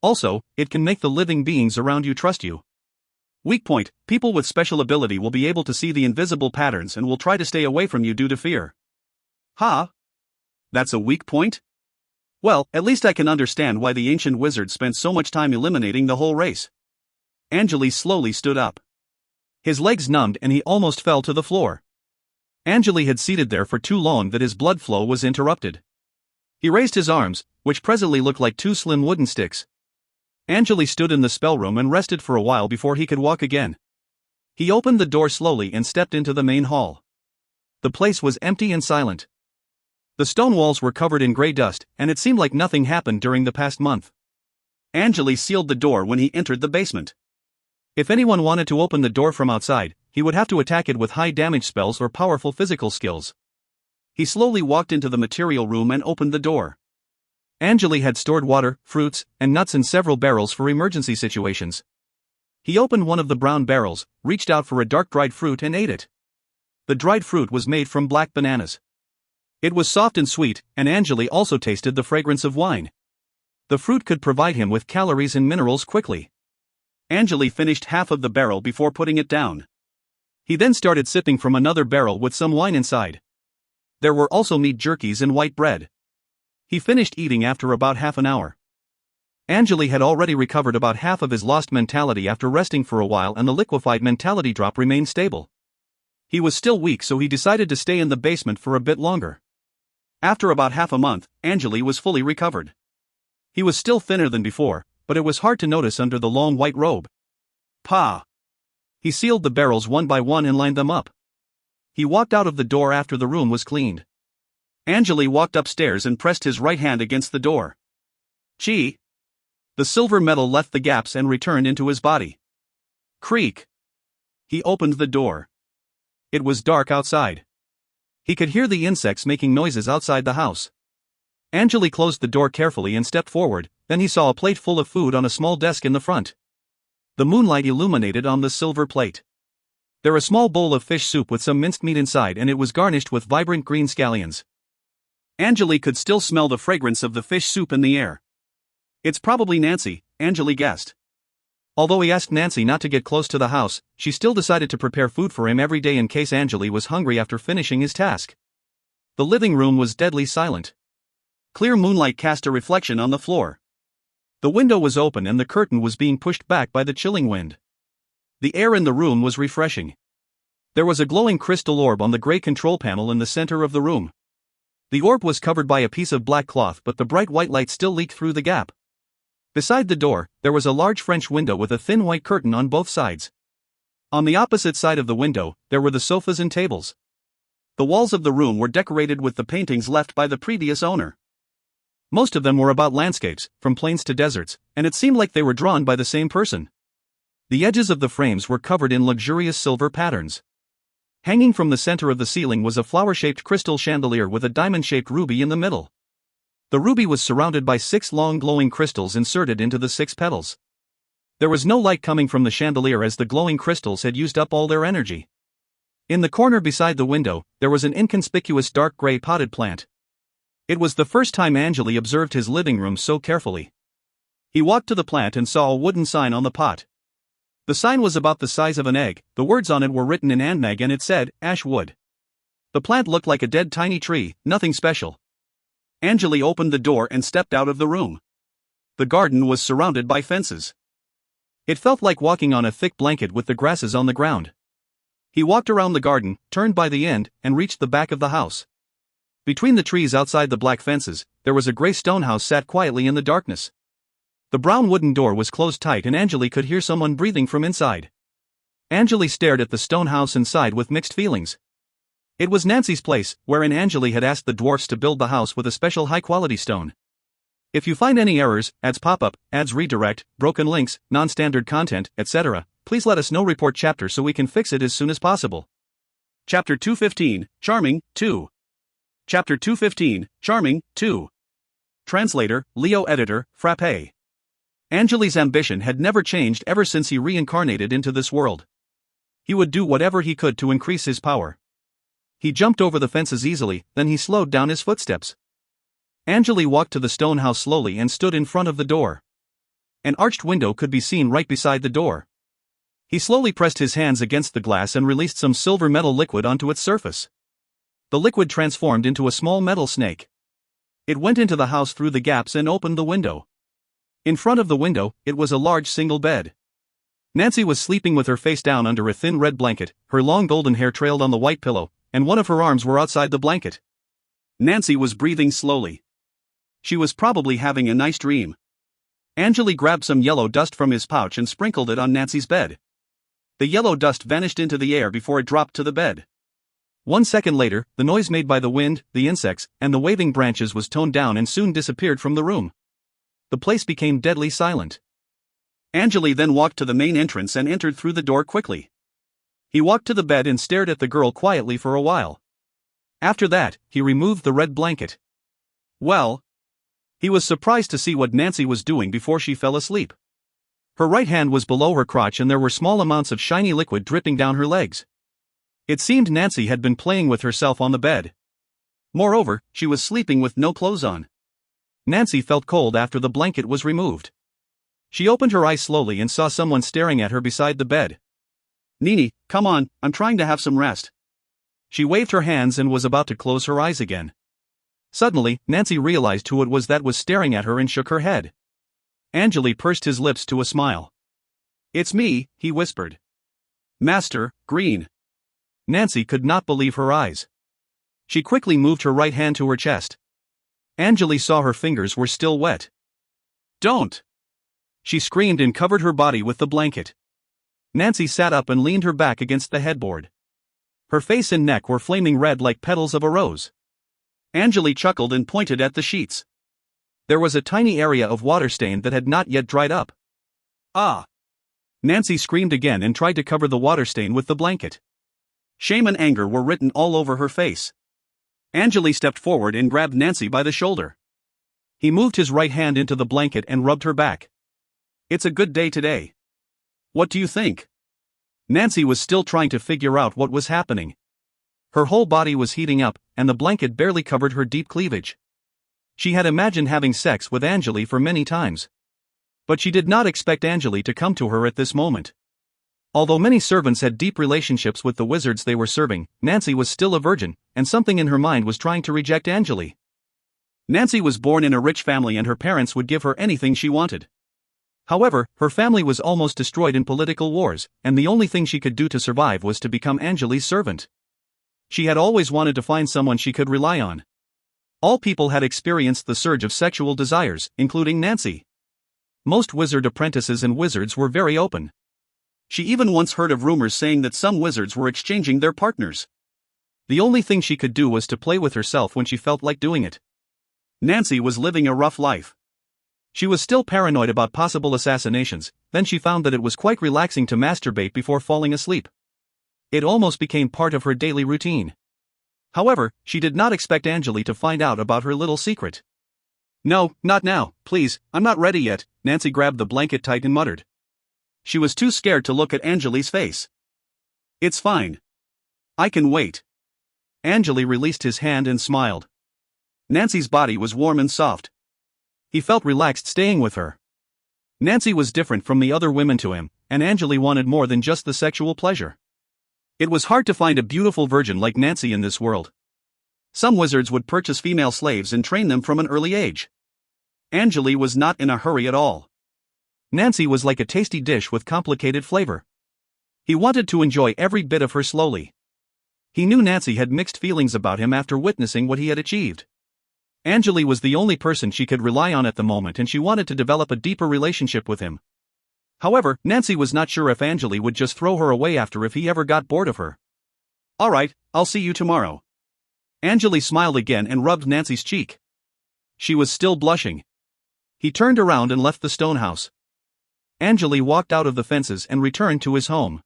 Also, it can make the living beings around you trust you. Weak point: people with special ability will be able to see the invisible patterns and will try to stay away from you due to fear. Ha! That's a weak point? Well, at least I can understand why the ancient wizard spent so much time eliminating the whole race. Angele slowly stood up. His legs numbed and he almost fell to the floor. Angele had seated there for too long that his blood flow was interrupted. He raised his arms, which presently looked like two slim wooden sticks. Angele stood in the spell room and rested for a while before he could walk again. He opened the door slowly and stepped into the main hall. The place was empty and silent. The stone walls were covered in gray dust, and it seemed like nothing happened during the past month. Angele sealed the door when he entered the basement. If anyone wanted to open the door from outside, he would have to attack it with high damage spells or powerful physical skills. He slowly walked into the material room and opened the door. Angele had stored water, fruits, and nuts in several barrels for emergency situations. He opened one of the brown barrels, reached out for a dark dried fruit and ate it. The dried fruit was made from black bananas. It was soft and sweet, and Angele also tasted the fragrance of wine. The fruit could provide him with calories and minerals quickly. Angele finished half of the barrel before putting it down. He then started sipping from another barrel with some wine inside. There were also meat jerkies and white bread. He finished eating after about half an hour. Angele had already recovered about half of his lost mentality after resting for a while, and the liquefied mentality drop remained stable. He was still weak, so he decided to stay in the basement for a bit longer. After about half a month, Angele was fully recovered. He was still thinner than before, but it was hard to notice under the long white robe. Pa! He sealed the barrels one by one and lined them up. He walked out of the door after the room was cleaned. Angele walked upstairs and pressed his right hand against the door. Chi! The silver metal left the gaps and returned into his body. Creak! He opened the door. It was dark outside. He could hear the insects making noises outside the house. Angele closed the door carefully and stepped forward, then he saw a plate full of food on a small desk in the front. The moonlight illuminated on the silver plate. There was a small bowl of fish soup with some minced meat inside, and it was garnished with vibrant green scallions. Angele could still smell the fragrance of the fish soup in the air. It's probably Nancy, Angele guessed. Although he asked Nancy not to get close to the house, she still decided to prepare food for him every day in case Angele was hungry after finishing his task. The living room was deadly silent. Clear moonlight cast a reflection on the floor. The window was open and the curtain was being pushed back by the chilling wind. The air in the room was refreshing. There was a glowing crystal orb on the gray control panel in the center of the room. The orb was covered by a piece of black cloth, but the bright white light still leaked through the gap. Beside the door, there was a large French window with a thin white curtain on both sides. On the opposite side of the window, there were the sofas and tables. The walls of the room were decorated with the paintings left by the previous owner. Most of them were about landscapes, from plains to deserts, and it seemed like they were drawn by the same person. The edges of the frames were covered in luxurious silver patterns. Hanging from the center of the ceiling was a flower-shaped crystal chandelier with a diamond-shaped ruby in the middle. The ruby was surrounded by 6 long glowing crystals inserted into the 6 petals. There was no light coming from the chandelier as the glowing crystals had used up all their energy. In the corner beside the window, there was an inconspicuous dark gray potted plant. It was the first time Angele observed his living room so carefully. He walked to the plant and saw a wooden sign on the pot. The sign was about the size of an egg, the words on it were written in Andmeg and it said, Ash Wood. The plant looked like a dead tiny tree, nothing special. Angele opened the door and stepped out of the room. The garden was surrounded by fences. It felt like walking on a thick blanket with the grasses on the ground. He walked around the garden, turned by the end, and reached the back of the house. Between the trees outside the black fences, there was a gray stone house sat quietly in the darkness. The brown wooden door was closed tight and Angele could hear someone breathing from inside. Angele stared at the stone house inside with mixed feelings. It was Nancy's place, wherein Angele had asked the dwarfs to build the house with a special high-quality stone. If you find any errors, ads pop-up, ads redirect, broken links, non-standard content, etc., please let us know. Report chapter so we can fix it as soon as possible. Chapter 215, Charming, 2. Chapter 215, Charming, 2. Translator, Leo Editor, Frappe. Angele's ambition had never changed ever since he reincarnated into this world. He would do whatever he could to increase his power. He jumped over the fences easily, then he slowed down his footsteps. Angele walked to the stone house slowly and stood in front of the door. An arched window could be seen right beside the door. He slowly pressed his hands against the glass and released some silver metal liquid onto its surface. The liquid transformed into a small metal snake. It went into the house through the gaps and opened the window. In front of the window, it was a large single bed. Nancy was sleeping with her face down under a thin red blanket, her long golden hair trailed on the white pillow, and one of her arms were outside the blanket. Nancy was breathing slowly. She was probably having a nice dream. Angele grabbed some yellow dust from his pouch and sprinkled it on Nancy's bed. The yellow dust vanished into the air before it dropped to the bed. 1 second later, the noise made by the wind, the insects, and the waving branches was toned down and soon disappeared from the room. The place became deadly silent. Angele then walked to the main entrance and entered through the door quickly. He walked to the bed and stared at the girl quietly for a while. After that, he removed the red blanket. Well, he was surprised to see what Nancy was doing before she fell asleep. Her right hand was below her crotch and there were small amounts of shiny liquid dripping down her legs. It seemed Nancy had been playing with herself on the bed. Moreover, she was sleeping with no clothes on. Nancy felt cold after the blanket was removed. She opened her eyes slowly and saw someone staring at her beside the bed. Nini, come on, I'm trying to have some rest. She waved her hands and was about to close her eyes again. Suddenly, Nancy realized who it was that was staring at her and shook her head. Angele pursed his lips to a smile. It's me, he whispered. Master, Green. Nancy could not believe her eyes. She quickly moved her right hand to her chest. Angele saw her fingers were still wet. Don't! She screamed and covered her body with the blanket. Nancy sat up and leaned her back against the headboard. Her face and neck were flaming red like petals of a rose. Angele chuckled and pointed at the sheets. There was a tiny area of water stain that had not yet dried up. Ah! Nancy screamed again and tried to cover the water stain with the blanket. Shame and anger were written all over her face. Angele stepped forward and grabbed Nancy by the shoulder. He moved his right hand into the blanket and rubbed her back. It's a good day today. What do you think? Nancy was still trying to figure out what was happening. Her whole body was heating up, and the blanket barely covered her deep cleavage. She had imagined having sex with Angele for many times. But she did not expect Angele to come to her at this moment. Although many servants had deep relationships with the wizards they were serving, Nancy was still a virgin, and something in her mind was trying to reject Angele. Nancy was born in a rich family and her parents would give her anything she wanted. However, her family was almost destroyed in political wars, and the only thing she could do to survive was to become Angele's servant. She had always wanted to find someone she could rely on. All people had experienced the surge of sexual desires, including Nancy. Most wizard apprentices and wizards were very open. She even once heard of rumors saying that some wizards were exchanging their partners. The only thing she could do was to play with herself when she felt like doing it. Nancy was living a rough life. She was still paranoid about possible assassinations, then she found that it was quite relaxing to masturbate before falling asleep. It almost became part of her daily routine. However, she did not expect Angele to find out about her little secret. "No, not now, please, I'm not ready yet," Nancy grabbed the blanket tight and muttered. She was too scared to look at Angele's face. "It's fine. I can wait." Angele released his hand and smiled. Nancy's body was warm and soft. He felt relaxed staying with her. Nancy was different from the other women to him, and Angele wanted more than just the sexual pleasure. It was hard to find a beautiful virgin like Nancy in this world. Some wizards would purchase female slaves and train them from an early age. Angele was not in a hurry at all. Nancy was like a tasty dish with complicated flavor. He wanted to enjoy every bit of her slowly. He knew Nancy had mixed feelings about him after witnessing what he had achieved. Angele was the only person she could rely on at the moment, and she wanted to develop a deeper relationship with him. However, Nancy was not sure if Angele would just throw her away after if he ever got bored of her. "All right, I'll see you tomorrow." Angele smiled again and rubbed Nancy's cheek. She was still blushing. He turned around and left the stone house. Angele walked out of the fences and returned to his home.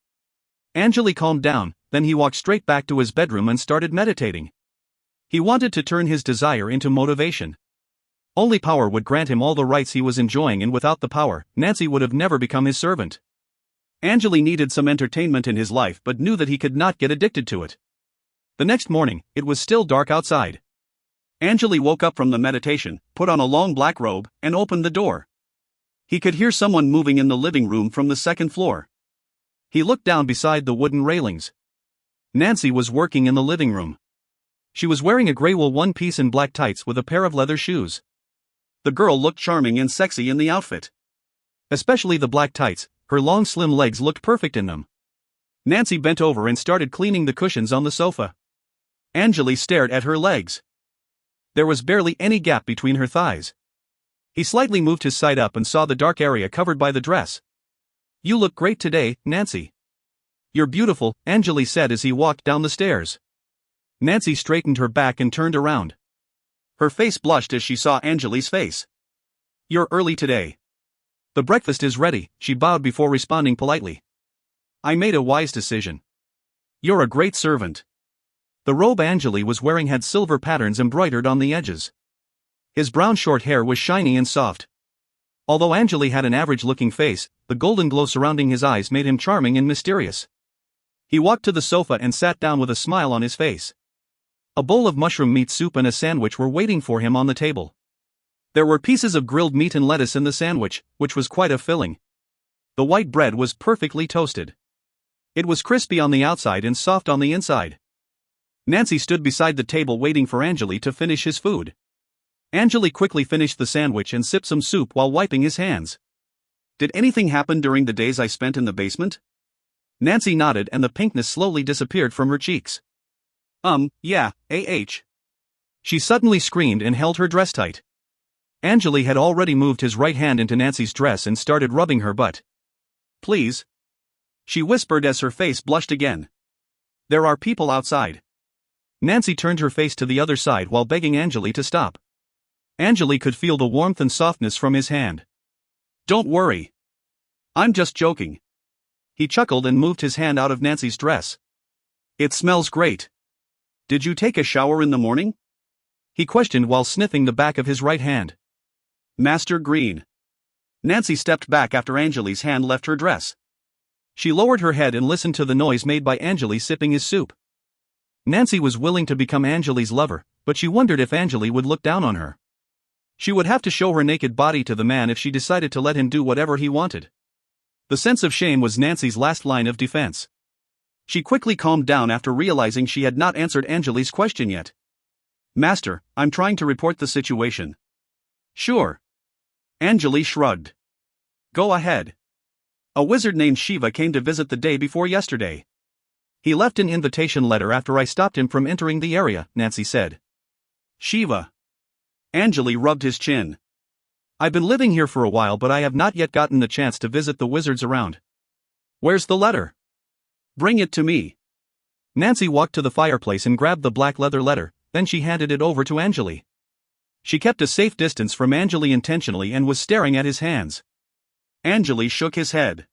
Angele calmed down, then he walked straight back to his bedroom and started meditating. He wanted to turn his desire into motivation. Only power would grant him all the rights he was enjoying, and without the power, Nancy would have never become his servant. Angele needed some entertainment in his life but knew that he could not get addicted to it. The next morning, it was still dark outside. Angele woke up from the meditation, put on a long black robe, and opened the door. He could hear someone moving in the living room from the second floor. He looked down beside the wooden railings. Nancy was working in the living room. She was wearing a gray wool one-piece and black tights with a pair of leather shoes. The girl looked charming and sexy in the outfit. Especially the black tights, her long slim legs looked perfect in them. Nancy bent over and started cleaning the cushions on the sofa. Angele stared at her legs. There was barely any gap between her thighs. He slightly moved his side up and saw the dark area covered by the dress. "You look great today, Nancy." "You're beautiful," Angele said as he walked down the stairs. Nancy straightened her back and turned around. Her face blushed as she saw Angele's face. "You're early today." "The breakfast is ready," she bowed before responding politely. "I made a wise decision." "You're a great servant." The robe Angele was wearing had silver patterns embroidered on the edges. His brown short hair was shiny and soft. Although Angele had an average-looking face, the golden glow surrounding his eyes made him charming and mysterious. He walked to the sofa and sat down with a smile on his face. A bowl of mushroom meat soup and a sandwich were waiting for him on the table. There were pieces of grilled meat and lettuce in the sandwich, which was quite a filling. The white bread was perfectly toasted. It was crispy on the outside and soft on the inside. Nancy stood beside the table waiting for Angele to finish his food. Angele quickly finished the sandwich and sipped some soup while wiping his hands. "Did anything happen during the days I spent in the basement?" Nancy nodded and the pinkness slowly disappeared from her cheeks. Yeah, She suddenly screamed and held her dress tight. Angele had already moved his right hand into Nancy's dress and started rubbing her butt. "Please," she whispered as her face blushed again. "There are people outside." Nancy turned her face to the other side while begging Angele to stop. Angele could feel the warmth and softness from his hand. "Don't worry. I'm just joking." He chuckled and moved his hand out of Nancy's dress. "It smells great. Did you take a shower in the morning?" he questioned while sniffing the back of his right hand. "Master Green." Nancy stepped back after Angele's hand left her dress. She lowered her head and listened to the noise made by Angele sipping his soup. Nancy was willing to become Angele's lover, but she wondered if Angele would look down on her. She would have to show her naked body to the man if she decided to let him do whatever he wanted. The sense of shame was Nancy's last line of defense. She quickly calmed down after realizing she had not answered Angele's question yet. "Master, I'm trying to report the situation." "Sure." Angele shrugged. "Go ahead. A wizard named Shiva came to visit the day before yesterday. He left an invitation letter after I stopped him from entering the area," Nancy said. "Shiva." Angele rubbed his chin. "I've been living here for a while, but I have not yet gotten the chance to visit the wizards around." "Where's the letter?" "Bring it to me." Nancy walked to the fireplace and grabbed the black leather letter, then she handed it over to Angele. She kept a safe distance from Angele intentionally and was staring at his hands. Angele shook his head.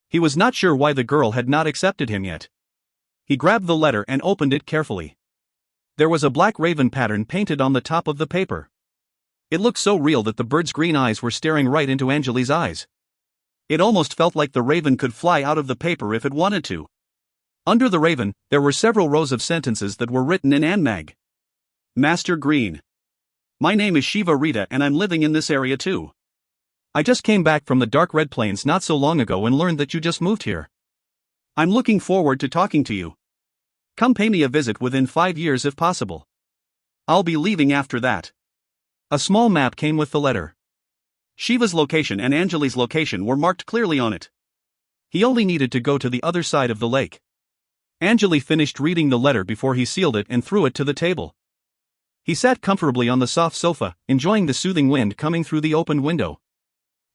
He was not sure why the girl had not accepted him yet. He grabbed the letter and opened it carefully. There was a black raven pattern painted on the top of the paper. It looked so real that the bird's green eyes were staring right into Angele's eyes. It almost felt like the raven could fly out of the paper if it wanted to. Under the raven, there were several rows of sentences that were written in Anmag. Master Green. My name is Shiva Rita and I'm living in this area too. I just came back from the dark red plains not so long ago and learned that you just moved here. I'm looking forward to talking to you. Come pay me a visit within 5 years if possible. I'll be leaving after that. A small map came with the letter. Shiva's location and Angele's location were marked clearly on it. He only needed to go to the other side of the lake. Angele finished reading the letter before he sealed it and threw it to the table. He sat comfortably on the soft sofa, enjoying the soothing wind coming through the open window.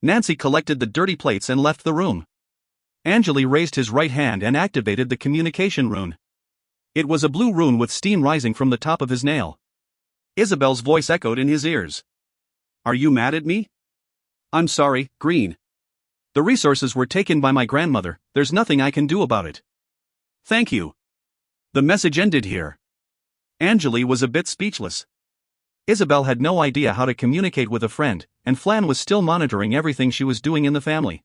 Nancy collected the dirty plates and left the room. Angele raised his right hand and activated the communication rune. It was a blue rune with steam rising from the top of his nail. Isabel's voice echoed in his ears. Are you mad at me? I'm sorry, Green. The resources were taken by my grandmother, there's nothing I can do about it. Thank you. The message ended here. Angele was a bit speechless. Isabel had no idea how to communicate with a friend, and Flan was still monitoring everything she was doing in the family.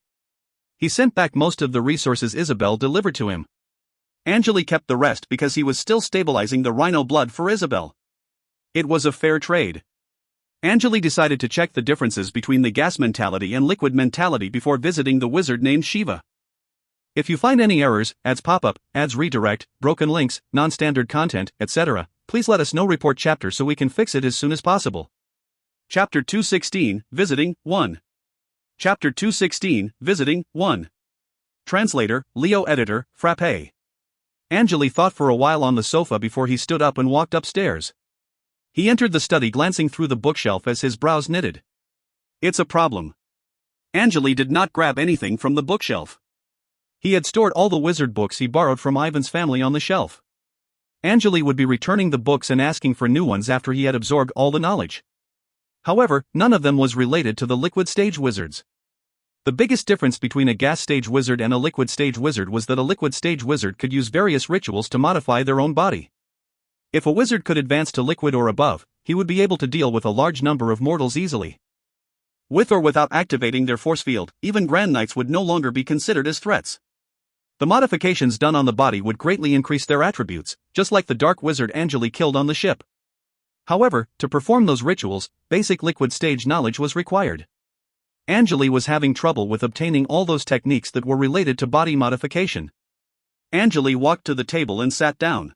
He sent back most of the resources Isabel delivered to him. Angele kept the rest because he was still stabilizing the rhino blood for Isabel. It was a fair trade. Angele decided to check the differences between the gas mentality and liquid mentality before visiting the wizard named Shiva. If you find any errors, ads pop up, ads redirect, broken links, non-standard content, etc., please let us know. Report chapter so we can fix it as soon as possible. Chapter 216, Visiting, 1. Chapter 216, Visiting, 1. Translator, Leo Editor, Frappe. Angele thought for a while on the sofa before he stood up and walked upstairs. He entered the study glancing through the bookshelf as his brows knitted. It's a problem. Angele did not grab anything from the bookshelf. He had stored all the wizard books he borrowed from Ivan's family on the shelf. Angele would be returning the books and asking for new ones after he had absorbed all the knowledge. However, none of them was related to the liquid stage wizards. The biggest difference between a gas stage wizard and a liquid stage wizard was that a liquid stage wizard could use various rituals to modify their own body. If a wizard could advance to liquid or above, he would be able to deal with a large number of mortals easily. With or without activating their force field, even Grand Knights would no longer be considered as threats. The modifications done on the body would greatly increase their attributes, just like the dark wizard Angele killed on the ship. However, to perform those rituals, basic liquid stage knowledge was required. Angele was having trouble with obtaining all those techniques that were related to body modification. Angele walked to the table and sat down.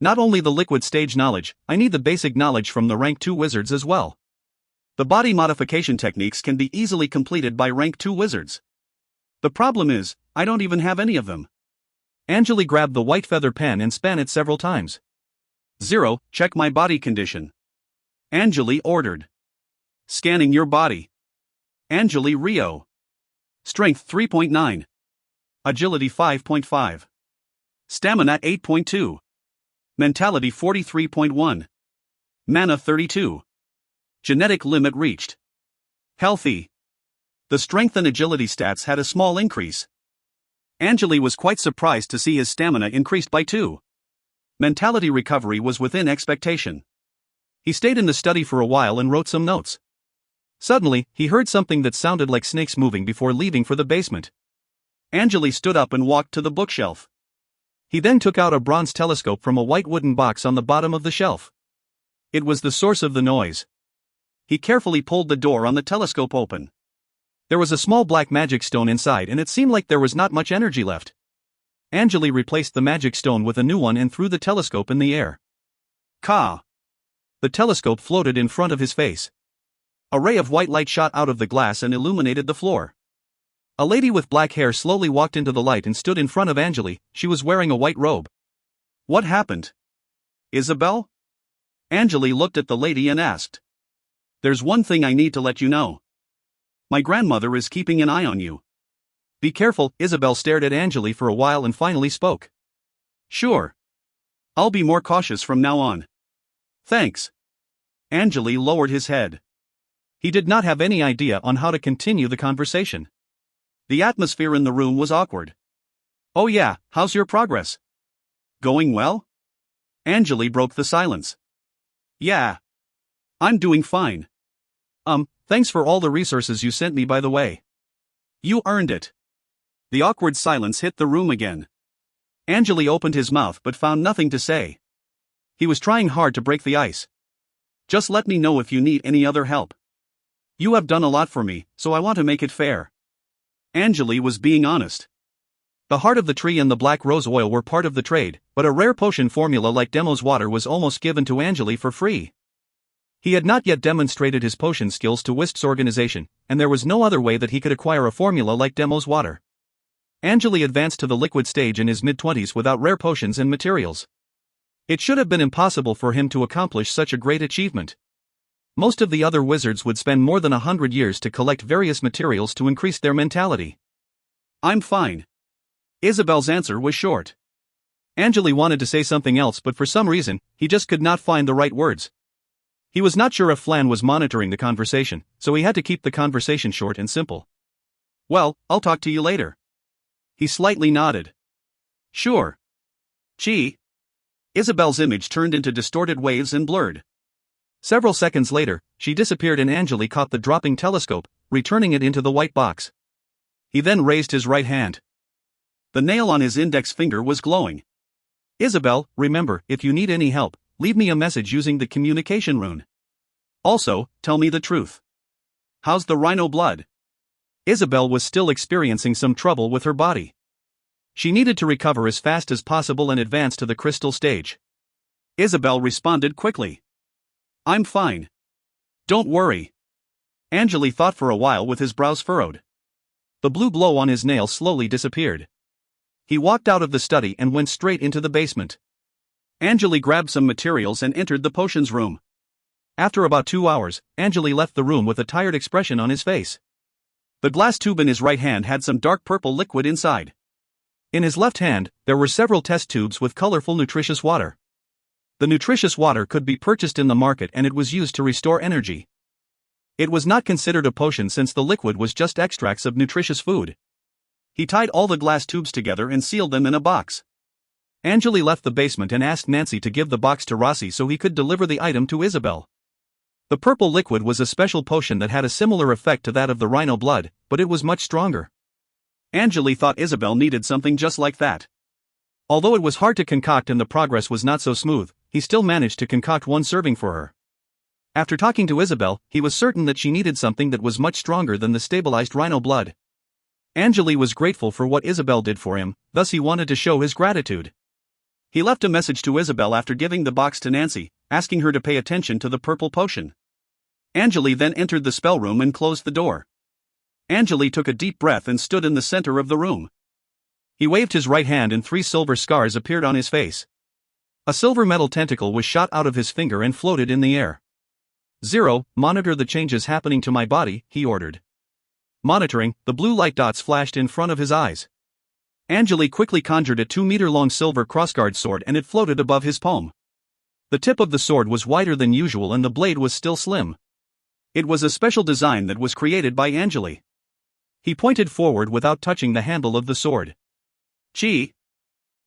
Not only the liquid stage knowledge, I need the basic knowledge from the rank 2 wizards as well. The body modification techniques can be easily completed by rank 2 wizards. The problem is, I don't even have any of them. Angele grabbed the white feather pen and span it several times. 0, check my body condition. Angele ordered. Scanning your body. Angele Rio. Strength 3.9. Agility 5.5. Stamina 8.2. Mentality 43.1. Mana 32. Genetic limit reached. Healthy. The strength and agility stats had a small increase. Angele was quite surprised to see his stamina increased by 2. Mentality recovery was within expectation. He stayed in the study for a while and wrote some notes. Suddenly, he heard something that sounded like snakes moving before leaving for the basement. Angele stood up and walked to the bookshelf. He then took out a bronze telescope from a white wooden box on the bottom of the shelf. It was the source of the noise. He carefully pulled the door on the telescope open. There was a small black magic stone inside and it seemed like there was not much energy left. Angele replaced the magic stone with a new one and threw the telescope in the air. Ka! The telescope floated in front of his face. A ray of white light shot out of the glass and illuminated the floor. A lady with black hair slowly walked into the light and stood in front of Angele. She was wearing a white robe. What happened? Isabel? Angele looked at the lady and asked. There's one thing I need to let you know. My grandmother is keeping an eye on you. Be careful. Isabel stared at Angele for a while and finally spoke. Sure. I'll be more cautious from now on. Thanks. Angele lowered his head. He did not have any idea on how to continue the conversation. The atmosphere in the room was awkward. "Oh yeah, how's your progress? Going well?" Angele broke the silence. "Yeah. I'm doing fine. Thanks for all the resources you sent me, by the way. You earned it." The awkward silence hit the room again. Angele opened his mouth but found nothing to say. He was trying hard to break the ice. "Just let me know if you need any other help. You have done a lot for me, so I want to make it fair." Angele was being honest. The heart of the tree and the black rose oil were part of the trade, but a rare potion formula like Demo's water was almost given to Angele for free. He had not yet demonstrated his potion skills to Wisps organization, and there was no other way that he could acquire a formula like Demo's water. Angele advanced to the liquid stage in his mid-20s without rare potions and materials. It should have been impossible for him to accomplish such a great achievement. Most of the other wizards would spend more than 100 years to collect various materials to increase their mentality. "I'm fine." Isabel's answer was short. Angele wanted to say something else, but for some reason, he just could not find the right words. He was not sure if Flan was monitoring the conversation, so he had to keep the conversation short and simple. "Well, I'll talk to you later." He slightly nodded. "Sure." Chi. Isabel's image turned into distorted waves and blurred. Several seconds later, she disappeared and Angele caught the dropping telescope, returning it into the white box. He then raised his right hand. The nail on his index finger was glowing. "Isabel, remember, if you need any help, leave me a message using the communication rune. Also, tell me the truth. How's the rhino blood?" Isabel was still experiencing some trouble with her body. She needed to recover as fast as possible and advance to the crystal stage. Isabel responded quickly. "I'm fine. Don't worry." Angele thought for a while with his brows furrowed. The blue glow on his nail slowly disappeared. He walked out of the study and went straight into the basement. Angele grabbed some materials and entered the potions room. After about 2 hours, Angele left the room with a tired expression on his face. The glass tube in his right hand had some dark purple liquid inside. In his left hand, there were several test tubes with colorful nutritious water. The nutritious water could be purchased in the market and it was used to restore energy. It was not considered a potion since the liquid was just extracts of nutritious food. He tied all the glass tubes together and sealed them in a box. Angele left the basement and asked Nancy to give the box to Rossi so he could deliver the item to Isabel. The purple liquid was a special potion that had a similar effect to that of the rhino blood, but it was much stronger. Angele thought Isabel needed something just like that. Although it was hard to concoct and the progress was not so smooth, he still managed to concoct one serving for her. After talking to Isabel, he was certain that she needed something that was much stronger than the stabilized rhino blood. Angele was grateful for what Isabel did for him, thus he wanted to show his gratitude. He left a message to Isabel after giving the box to Nancy, asking her to pay attention to the purple potion. Angele then entered the spell room and closed the door. Angele took a deep breath and stood in the center of the room. He waved his right hand and 3 silver scars appeared on his face. A silver metal tentacle was shot out of his finger and floated in the air. "0, monitor the changes happening to my body," he ordered. Monitoring, the blue light dots flashed in front of his eyes. Angele quickly conjured a 2-meter-long silver crossguard sword and it floated above his palm. The tip of the sword was wider than usual and the blade was still slim. It was a special design that was created by Angele. He pointed forward without touching the handle of the sword. "Chi!"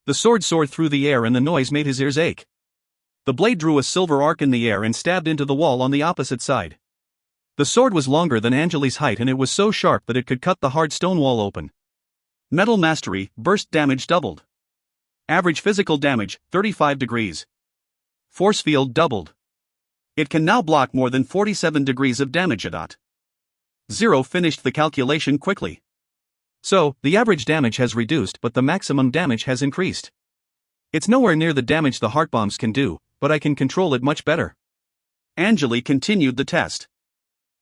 The sword soared through the air and the noise made his ears ache. The blade drew a silver arc in the air and stabbed into the wall on the opposite side. The sword was longer than Angele's height and it was so sharp that it could cut the hard stone wall open. Metal mastery, burst damage doubled. Average physical damage, 35 degrees. Force field doubled. It can now block more than 47 degrees of damage. 0 finished the calculation quickly. So, the average damage has reduced but the maximum damage has increased. It's nowhere near the damage the heart bombs can do, but I can control it much better. Angele continued the test.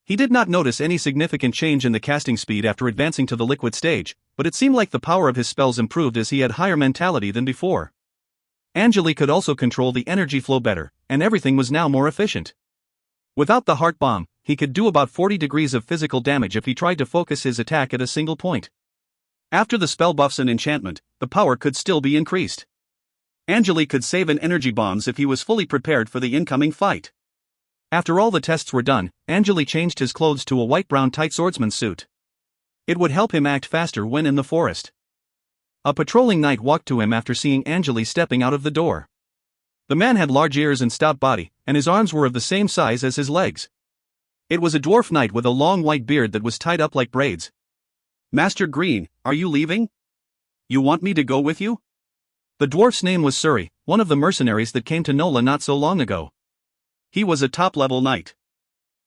He did not notice any significant change in the casting speed after advancing to the liquid stage, but it seemed like the power of his spells improved as he had higher mentality than before. Angele could also control the energy flow better, and everything was now more efficient. Without the heart bomb, he could do about 40 degrees of physical damage if he tried to focus his attack at a single point. After the spell buffs and enchantment, the power could still be increased. Angele could save an energy bombs if he was fully prepared for the incoming fight. After all the tests were done, Angele changed his clothes to a white-brown tight swordsman's suit. It would help him act faster when in the forest. A patrolling knight walked to him after seeing Angele stepping out of the door. The man had large ears and stout body, and his arms were of the same size as his legs. It was a dwarf knight with a long white beard that was tied up like braids. "Master Green, are you leaving? You want me to go with you?" The dwarf's name was Suri, one of the mercenaries that came to Nola not so long ago. He was a top-level knight.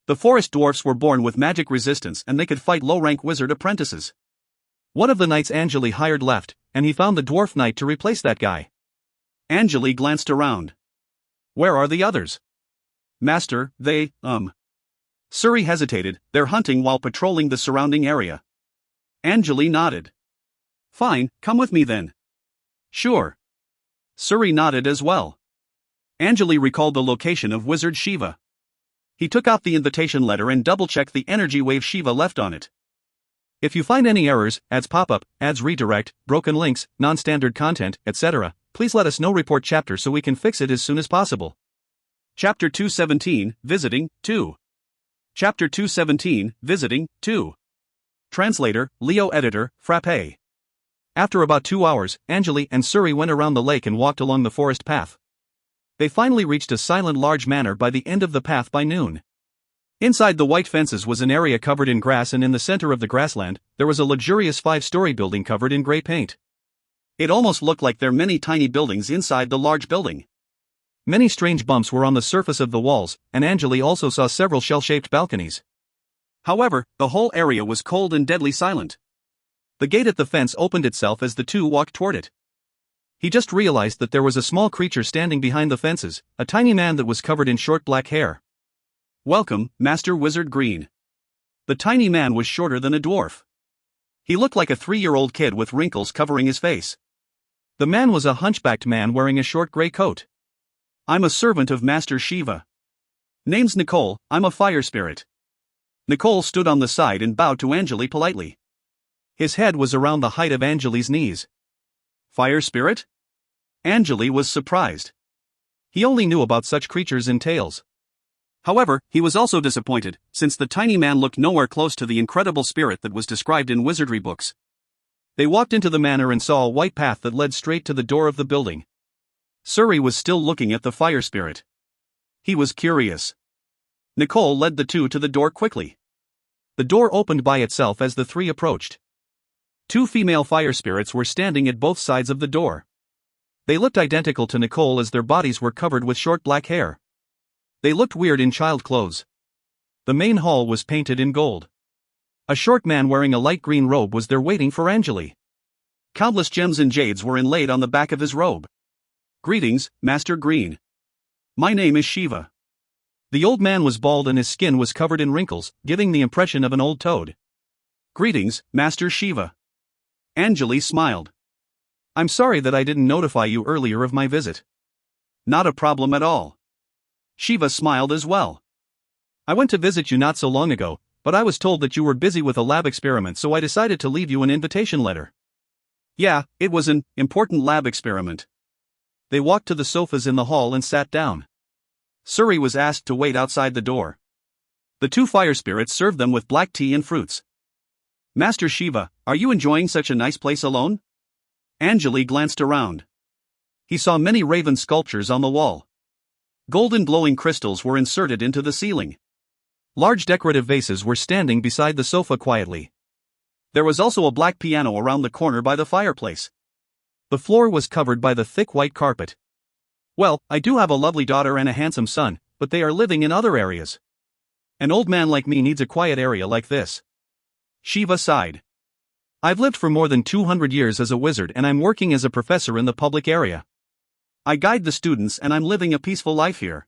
The forest dwarfs were born with magic resistance and they could fight low-rank wizard apprentices. One of the knights Angele hired left, and he found the dwarf knight to replace that guy. Angele glanced around. "Where are the others?" "Master, they, Suri hesitated. "They're hunting while patrolling the surrounding area." Angele nodded. "Fine, come with me then." "Sure." Suri nodded as well. Angele recalled the location of Wizard Shiva. He took out the invitation letter and double-checked the energy wave Shiva left on it. If you find any errors, ads pop-up, ads redirect, broken links, non-standard content, etc., please let us know. Report chapter so we can fix it as soon as possible. Chapter 217, Visiting, 2. Chapter 217, Visiting, 2. Translator, Leo. Editor, Frappe. After about 2 hours, Angele and Suri went around the lake and walked along the forest path. They finally reached a silent large manor by the end of the path by noon. Inside the white fences was an area covered in grass, and in the center of the grassland, there was a luxurious 5-story building covered in gray paint. It almost looked like there were many tiny buildings inside the large building. Many strange bumps were on the surface of the walls, and Angele also saw several shell-shaped balconies. However, the whole area was cold and deadly silent. The gate at the fence opened itself as the two walked toward it. He just realized that there was a small creature standing behind the fences, a tiny man that was covered in short black hair. "Welcome, Master Wizard Green." The tiny man was shorter than a dwarf. He looked like a 3-year-old kid with wrinkles covering his face. The man was a hunchbacked man wearing a short gray coat. "I'm a servant of Master Shiva. Name's Nicole, I'm a fire spirit." Nicole stood on the side and bowed to Angele politely. His head was around the height of Angele's knees. "Fire spirit?" Angele was surprised. He only knew about such creatures in tales. However, he was also disappointed, since the tiny man looked nowhere close to the incredible spirit that was described in wizardry books. They walked into the manor and saw a white path that led straight to the door of the building. Suri was still looking at the fire spirit. He was curious. Nicole led the two to the door quickly. The door opened by itself as the three approached. 2 female fire spirits were standing at both sides of the door. They looked identical to Nicole as their bodies were covered with short black hair. They looked weird in child clothes. The main hall was painted in gold. A short man wearing a light green robe was there waiting for Angele. Countless gems and jades were inlaid on the back of his robe. "Greetings, Master Green. My name is Shiva." The old man was bald and his skin was covered in wrinkles, giving the impression of an old toad. "Greetings, Master Shiva." Angele smiled. "I'm sorry that I didn't notify you earlier of my visit." "Not a problem at all." Shiva smiled as well. "I went to visit you not so long ago, but I was told that you were busy with a lab experiment, so I decided to leave you an invitation letter." "Yeah, it was an important lab experiment." They walked to the sofas in the hall and sat down. Suri was asked to wait outside the door. The 2 fire spirits served them with black tea and fruits. "Master Shiva, are you enjoying such a nice place alone?" Angele glanced around. He saw many raven sculptures on the wall. Golden glowing crystals were inserted into the ceiling. Large decorative vases were standing beside the sofa quietly. There was also a black piano around the corner by the fireplace. The floor was covered by the thick white carpet. "Well, I do have a lovely daughter and a handsome son, but they are living in other areas. An old man like me needs a quiet area like this." Shiva sighed. "I've lived for more than 200 years as a wizard and I'm working as a professor in the public area. I guide the students and I'm living a peaceful life here.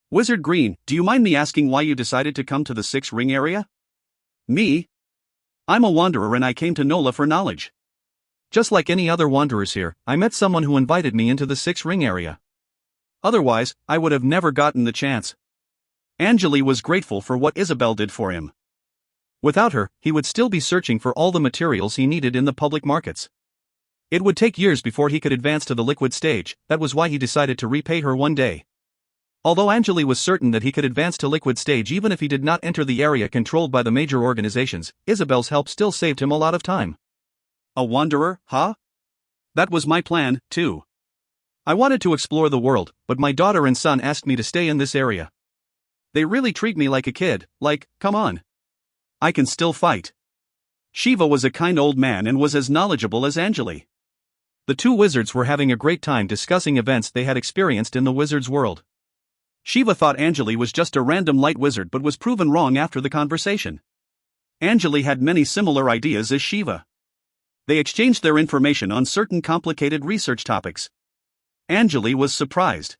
Wizard Green, do you mind me asking why you decided to come to the 6 Ring area?" "Me? I'm a wanderer and I came to Nola for knowledge. Just like any other wanderers here, I met someone who invited me into the 6 Ring area. Otherwise, I would have never gotten the chance." Angele was grateful for what Isabel did for him. Without her, he would still be searching for all the materials he needed in the public markets. It would take years before he could advance to the liquid stage. That was why he decided to repay her one day. Although Angele was certain that he could advance to liquid stage even if he did not enter the area controlled by the major organizations, Isabel's help still saved him a lot of time. A wanderer, huh? That was my plan, too. I wanted to explore the world, but my daughter and son asked me to stay in this area. They really treat me like a kid, like, come on. I can still fight. Shiva was a kind old man and was as knowledgeable as Angele. The two wizards were having a great time discussing events they had experienced in the wizard's world. Shiva thought Angele was just a random light wizard but was proven wrong after the conversation. Angele had many similar ideas as Shiva. They exchanged their information on certain complicated research topics. Angele was surprised.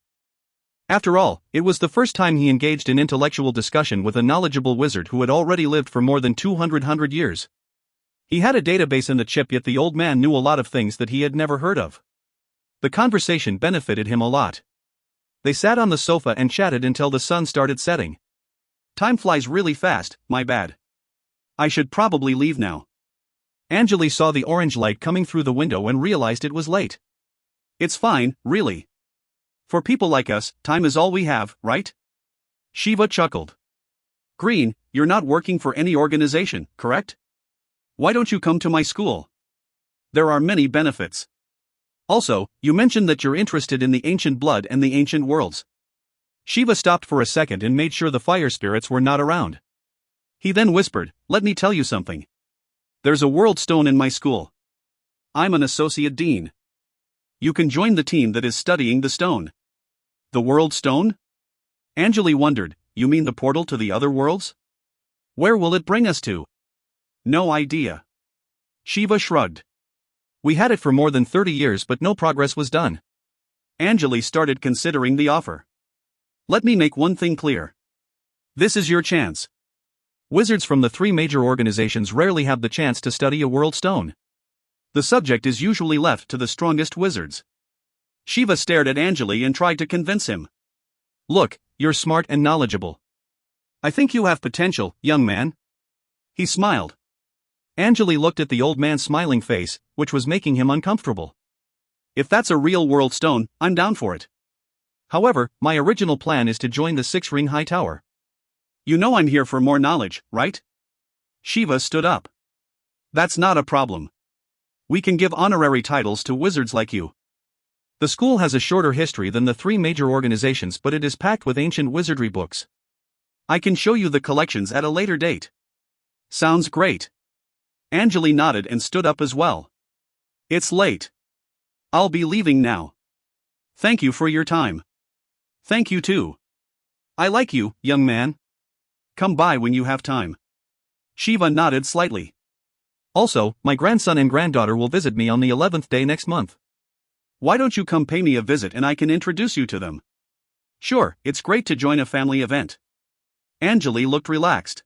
After all, it was the first time he engaged in intellectual discussion with a knowledgeable wizard who had already lived for more than 200 years. He had a database in the chip, yet the old man knew a lot of things that he had never heard of. The conversation benefited him a lot. They sat on the sofa and chatted until the sun started setting. Time flies really fast, my bad. I should probably leave now. Angele saw the orange light coming through the window and realized it was late. It's fine, really. For people like us, time is all we have, right? Shiva chuckled. Green, you're not working for any organization, correct? Why don't you come to my school? There are many benefits. Also, you mentioned that you're interested in the ancient blood and the ancient worlds. Shiva stopped for a second and made sure the fire spirits were not around. He then whispered, let me tell you something. There's a world stone in my school. I'm an associate dean. You can join the team that is studying the stone. The world stone? Angele wondered, you mean the portal to the other worlds? Where will it bring us to? No idea. Shiva shrugged. We had it for more than 30 years but no progress was done. Angele started considering the offer. Let me make one thing clear. This is your chance. Wizards from the three major organizations rarely have the chance to study a world stone. The subject is usually left to the strongest wizards. Shiva stared at Angele and tried to convince him. Look, you're smart and knowledgeable. I think you have potential, young man. He smiled. Angele looked at the old man's smiling face, which was making him uncomfortable. If that's a real world stone, I'm down for it. However, my original plan is to join the 6-ring high tower. You know I'm here for more knowledge, right? Shiva stood up. That's not a problem. We can give honorary titles to wizards like you. The school has a shorter history than the three major organizations, but it is packed with ancient wizardry books. I can show you the collections at a later date. Sounds great. Angele nodded and stood up as well. It's late. I'll be leaving now. Thank you for your time. Thank you too. I like you, young man. Come by when you have time. Shiva nodded slightly. Also, my grandson and granddaughter will visit me on the 11th day next month. Why don't you come pay me a visit and I can introduce you to them? Sure, it's great to join a family event. Angele looked relaxed.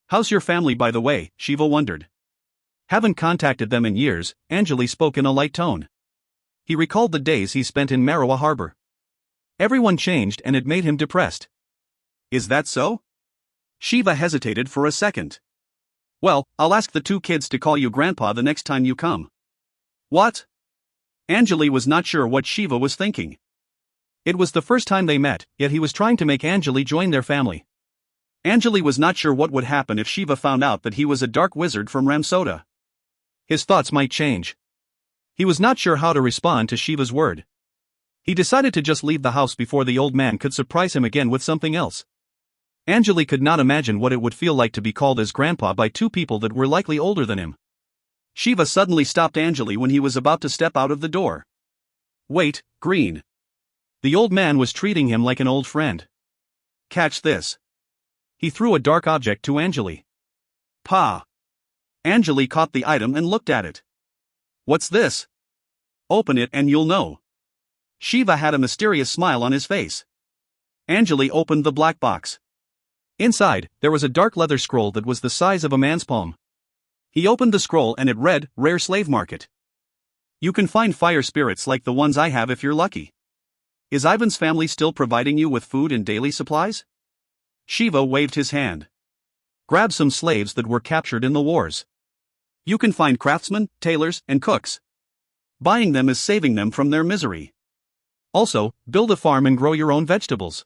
How's your family, by the way? Shiva wondered. Haven't contacted them in years, Angele spoke in a light tone. He recalled the days he spent in Marawa Harbor. Everyone changed and it made him depressed. Is that so? Shiva hesitated for a second. Well, I'll ask the two kids to call you Grandpa the next time you come. What? Angele was not sure what Shiva was thinking. It was the first time they met, yet he was trying to make Angele join their family. Angele was not sure what would happen if Shiva found out that he was a dark wizard from Ramsoda. His thoughts might change. He was not sure how to respond to Shiva's word. He decided to just leave the house before the old man could surprise him again with something else. Angele could not imagine what it would feel like to be called as grandpa by two people that were likely older than him. Shiva suddenly stopped Angele when he was about to step out of the door. Wait, Green. The old man was treating him like an old friend. Catch this. He threw a dark object to Angele. Pa. Angele caught the item and looked at it. What's this? Open it and you'll know. Shiva had a mysterious smile on his face. Angele opened the black box. Inside, there was a dark leather scroll that was the size of a man's palm. He opened the scroll and it read, Rare Slave Market. You can find fire spirits like the ones I have if you're lucky. Is Ivan's family still providing you with food and daily supplies? Shiva waved his hand. Grab some slaves that were captured in the wars. You can find craftsmen, tailors, and cooks. Buying them is saving them from their misery. Also, build a farm and grow your own vegetables.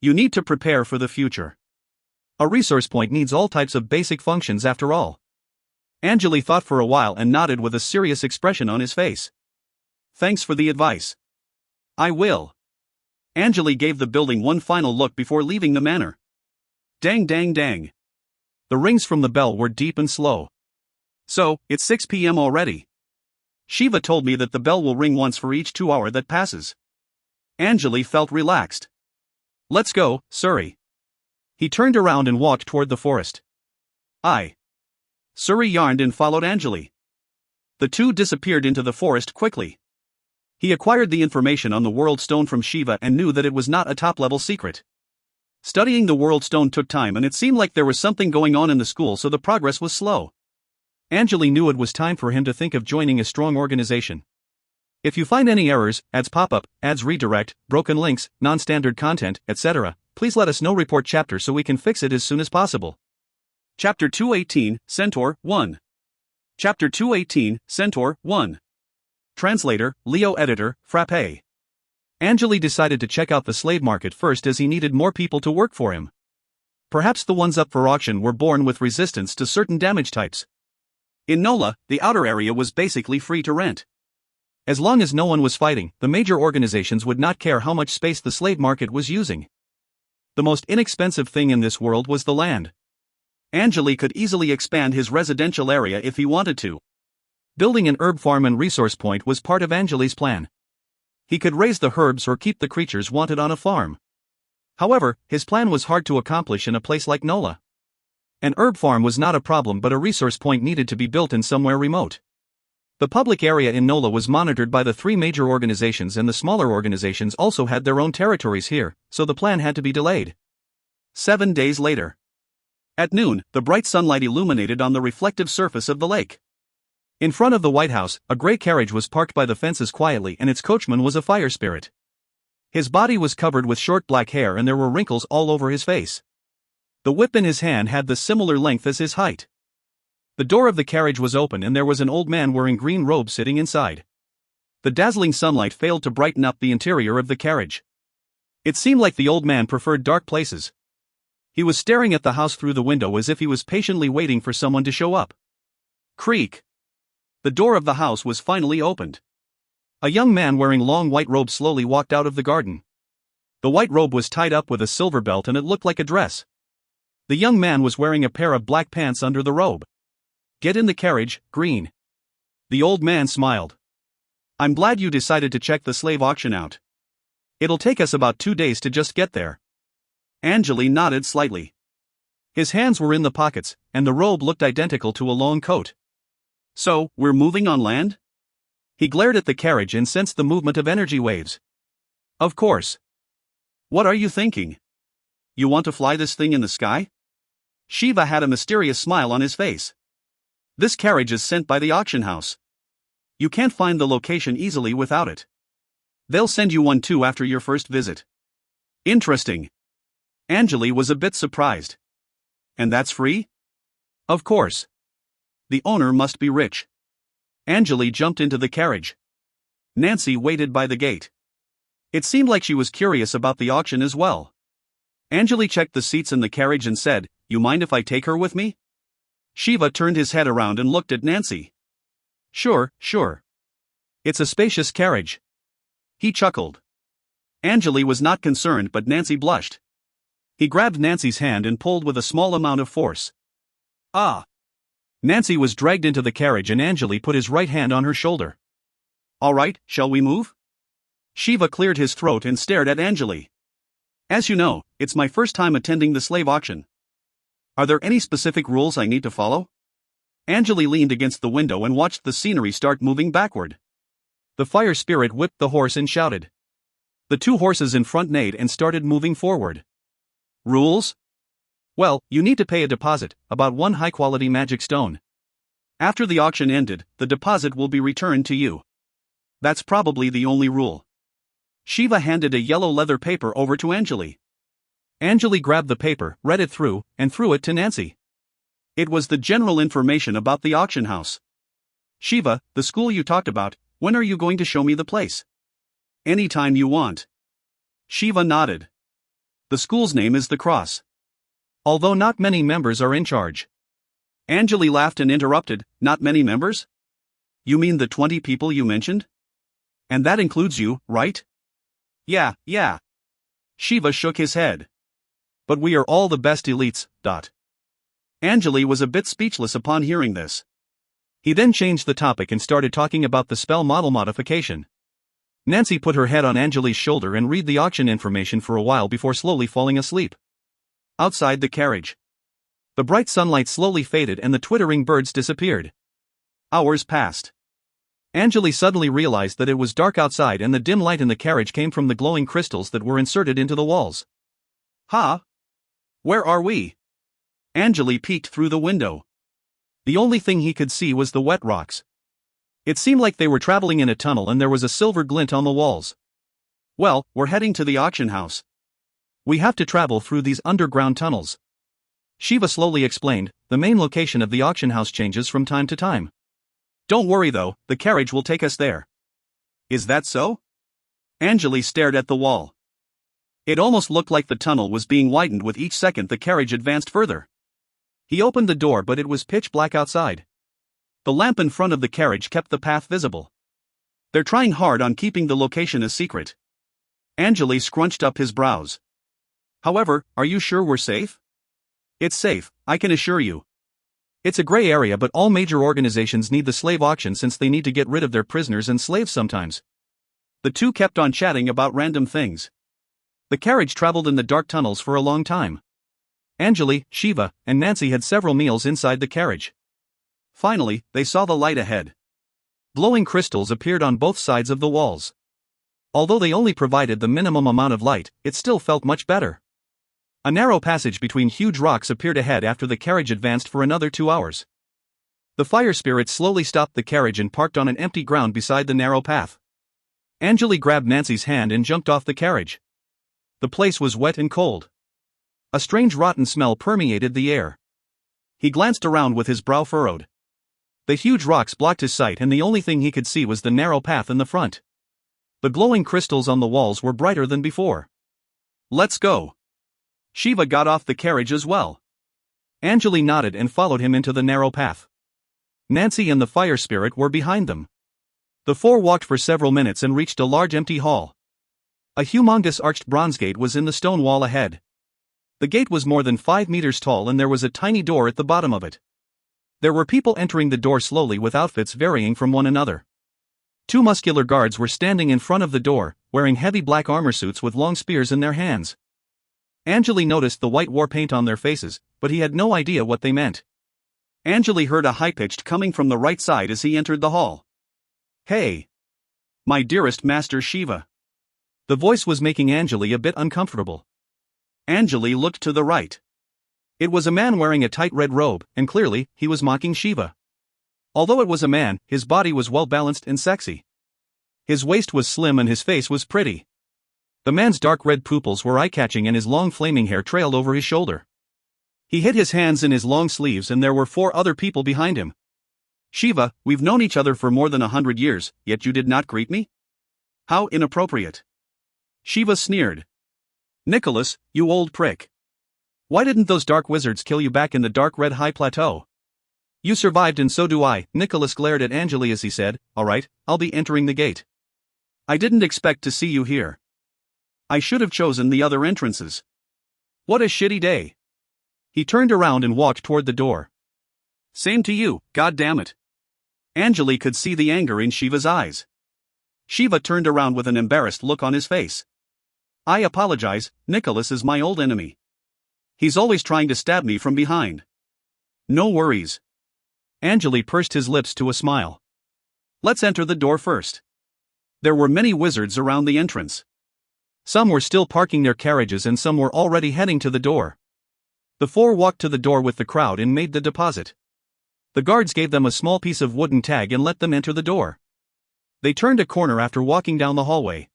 You need to prepare for the future. A resource point needs all types of basic functions after all. Angele thought for a while and nodded with a serious expression on his face. Thanks for the advice. I will. Angele gave the building one final look before leaving the manor. Dang dang dang. The rings from the bell were deep and slow. So, it's 6 p.m. already. Shiva told me that the bell will ring once for each 2 hours that passes. Angele felt relaxed. Let's go, Suri. He turned around and walked toward the forest. Suri yarned and followed Angele. The two disappeared into the forest quickly. He acquired the information on the World Stone from Shiva and knew that it was not a top-level secret. Studying the World Stone took time and it seemed like there was something going on in the school, so the progress was slow. Angele knew it was time for him to think of joining a strong organization. If you find any errors, ads pop up, ads redirect, broken links, non-standard content, etc., please let us know. Report chapter so we can fix it as soon as possible. Chapter 218, Centaur 1. Chapter 218, Centaur 1. Translator, Leo. Editor, Frappe. Angele decided to check out the slave market first as he needed more people to work for him. Perhaps the ones up for auction were born with resistance to certain damage types. In Nola, the outer area was basically free to rent. As long as no one was fighting, the major organizations would not care how much space the slave market was using. The most inexpensive thing in this world was the land. Angele could easily expand his residential area if he wanted to. Building an herb farm and resource point was part of Angele's plan. He could raise the herbs or keep the creatures wanted on a farm. However, his plan was hard to accomplish in a place like Nola. An herb farm was not a problem, but a resource point needed to be built in somewhere remote. The public area in Nola was monitored by the three major organizations, and the smaller organizations also had their own territories here, so the plan had to be delayed. 7 days later. At noon, the bright sunlight illuminated on the reflective surface of the lake. In front of the White House, a gray carriage was parked by the fences quietly, and its coachman was a fire spirit. His body was covered with short black hair and there were wrinkles all over his face. The whip in his hand had the similar length as his height. The door of the carriage was open and there was an old man wearing green robes sitting inside. The dazzling sunlight failed to brighten up the interior of the carriage. It seemed like the old man preferred dark places. He was staring at the house through the window as if he was patiently waiting for someone to show up. Creak. The door of the house was finally opened. A young man wearing long white robes slowly walked out of the garden. The white robe was tied up with a silver belt and it looked like a dress. The young man was wearing a pair of black pants under the robe. Get in the carriage, Green. The old man smiled. I'm glad you decided to check the slave auction out. It'll take us about 2 days to just get there. Angele nodded slightly. His hands were in the pockets, and the robe looked identical to a long coat. So, we're moving on land? He glared at the carriage and sensed the movement of energy waves. Of course. What are you thinking? You want to fly this thing in the sky? Shiva had a mysterious smile on his face. This carriage is sent by the auction house. You can't find the location easily without it. They'll send you one too after your first visit. Interesting. Angele was a bit surprised. And that's free? Of course. The owner must be rich. Angele jumped into the carriage. Nancy waited by the gate. It seemed like she was curious about the auction as well. Angele checked the seats in the carriage and said, "You mind if I take her with me?" Shiva turned his head around and looked at Nancy. Sure. It's a spacious carriage. He chuckled. Angele was not concerned, but Nancy blushed. He grabbed Nancy's hand and pulled with a small amount of force. Ah! Nancy was dragged into the carriage and Angele put his right hand on her shoulder. All right, shall we move? Shiva cleared his throat and stared at Angele. As you know, it's my first time attending the slave auction. Are there any specific rules I need to follow? Angele leaned against the window and watched the scenery start moving backward. The fire spirit whipped the horse and shouted. The two horses in front neighed and started moving forward. Rules? Well, you need to pay a deposit, about 1 high-quality magic stone. After the auction ended, the deposit will be returned to you. That's probably the only rule. Shiva handed a yellow leather paper over to Angele. Angele grabbed the paper, read it through, and threw it to Nancy. It was the general information about the auction house. Shiva, the school you talked about, when are you going to show me the place? Anytime you want. Shiva nodded. The school's name is the Cross. Although not many members are in charge. Angele laughed and interrupted, not many members? You mean the 20 people you mentioned? And that includes you, right? Yeah. Shiva shook his head. But we are all the best elites. Angele was a bit speechless upon hearing this. He then changed the topic and started talking about the spell model modification. Nancy put her head on Angele's shoulder and read the auction information for a while before slowly falling asleep. Outside the carriage, the bright sunlight slowly faded and the twittering birds disappeared. Hours passed. Angele suddenly realized that it was dark outside and the dim light in the carriage came from the glowing crystals that were inserted into the walls. Where are we? Angele peeked through the window. The only thing he could see was the wet rocks. It seemed like they were traveling in a tunnel and there was a silver glint on the walls. Well, we're heading to the auction house. We have to travel through these underground tunnels. Shiva slowly explained, the main location of the auction house changes from time to time. Don't worry though, the carriage will take us there. Is that so? Angele stared at the wall. It almost looked like the tunnel was being widened with each second the carriage advanced further. He opened the door but it was pitch black outside. The lamp in front of the carriage kept the path visible. They're trying hard on keeping the location a secret. Angele scrunched up his brows. However, are you sure we're safe? It's safe, I can assure you. It's a gray area but all major organizations need the slave auction since they need to get rid of their prisoners and slaves sometimes. The two kept on chatting about random things. The carriage traveled in the dark tunnels for a long time. Angele, Shiva, and Nancy had several meals inside the carriage. Finally, they saw the light ahead. Glowing crystals appeared on both sides of the walls. Although they only provided the minimum amount of light, it still felt much better. A narrow passage between huge rocks appeared ahead after the carriage advanced for another 2 hours. The fire spirit slowly stopped the carriage and parked on an empty ground beside the narrow path. Angele grabbed Nancy's hand and jumped off the carriage. The place was wet and cold. A strange rotten smell permeated the air. He glanced around with his brow furrowed. The huge rocks blocked his sight and the only thing he could see was the narrow path in the front. The glowing crystals on the walls were brighter than before. Let's go. Shiva got off the carriage as well. Angele nodded and followed him into the narrow path. Nancy and the fire spirit were behind them. The four walked for several minutes and reached a large empty hall. A humongous arched bronze gate was in the stone wall ahead. The gate was more than 5 meters tall and there was a tiny door at the bottom of it. There were people entering the door slowly with outfits varying from one another. 2 muscular guards were standing in front of the door, wearing heavy black armor suits with long spears in their hands. Angele noticed the white war paint on their faces, but he had no idea what they meant. Angele heard a high-pitched coming from the right side as he entered the hall. Hey! My dearest Master Shiva. The voice was making Angele a bit uncomfortable. Angele looked to the right. It was a man wearing a tight red robe, and clearly, he was mocking Shiva. Although it was a man, his body was well-balanced and sexy. His waist was slim and his face was pretty. The man's dark red pupils were eye-catching and his long flaming hair trailed over his shoulder. He hid his hands in his long sleeves and there were 4 other people behind him. Shiva, we've known each other for more than 100 years, yet you did not greet me? How inappropriate. Shiva sneered. Nicholas, you old prick. Why didn't those dark wizards kill you back in the dark red high plateau? You survived and so do I. Nicholas glared at Angele as he said, alright, I'll be entering the gate. I didn't expect to see you here. I should have chosen the other entrances. What a shitty day. He turned around and walked toward the door. Same to you, god damn it. Angele could see the anger in Shiva's eyes. Shiva turned around with an embarrassed look on his face. I apologize, Nicholas is my old enemy. He's always trying to stab me from behind. No worries. Angele pursed his lips to a smile. Let's enter the door first. There were many wizards around the entrance. Some were still parking their carriages and some were already heading to the door. The 4 walked to the door with the crowd and made the deposit. The guards gave them a small piece of wooden tag and let them enter the door. They turned a corner after walking down the hallway.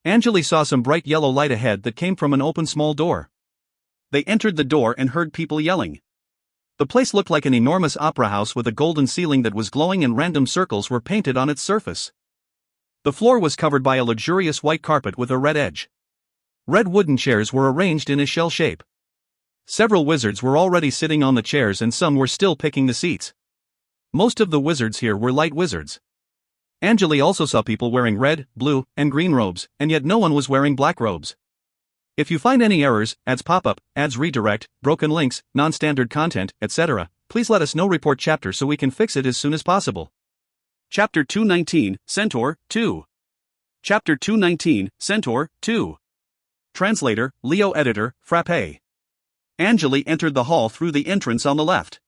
Angele saw some bright yellow light ahead that came from an open small door. They entered the door and heard people yelling. The place looked like an enormous opera house with a golden ceiling that was glowing and random circles were painted on its surface. The floor was covered by a luxurious white carpet with a red edge. Red wooden chairs were arranged in a shell shape. Several wizards were already sitting on the chairs and some were still picking the seats. Most of the wizards here were light wizards. Angele also saw people wearing red, blue, and green robes, and yet no one was wearing black robes. If you find any errors, ads pop-up, ads redirect, broken links, non-standard content, etc., please let us know. Report chapter so we can fix it as soon as possible. Chapter 219, Centaur, 2. Chapter 219, Centaur, 2. Translator, Leo Editor, Frappe. Angele entered the hall through the entrance on the left.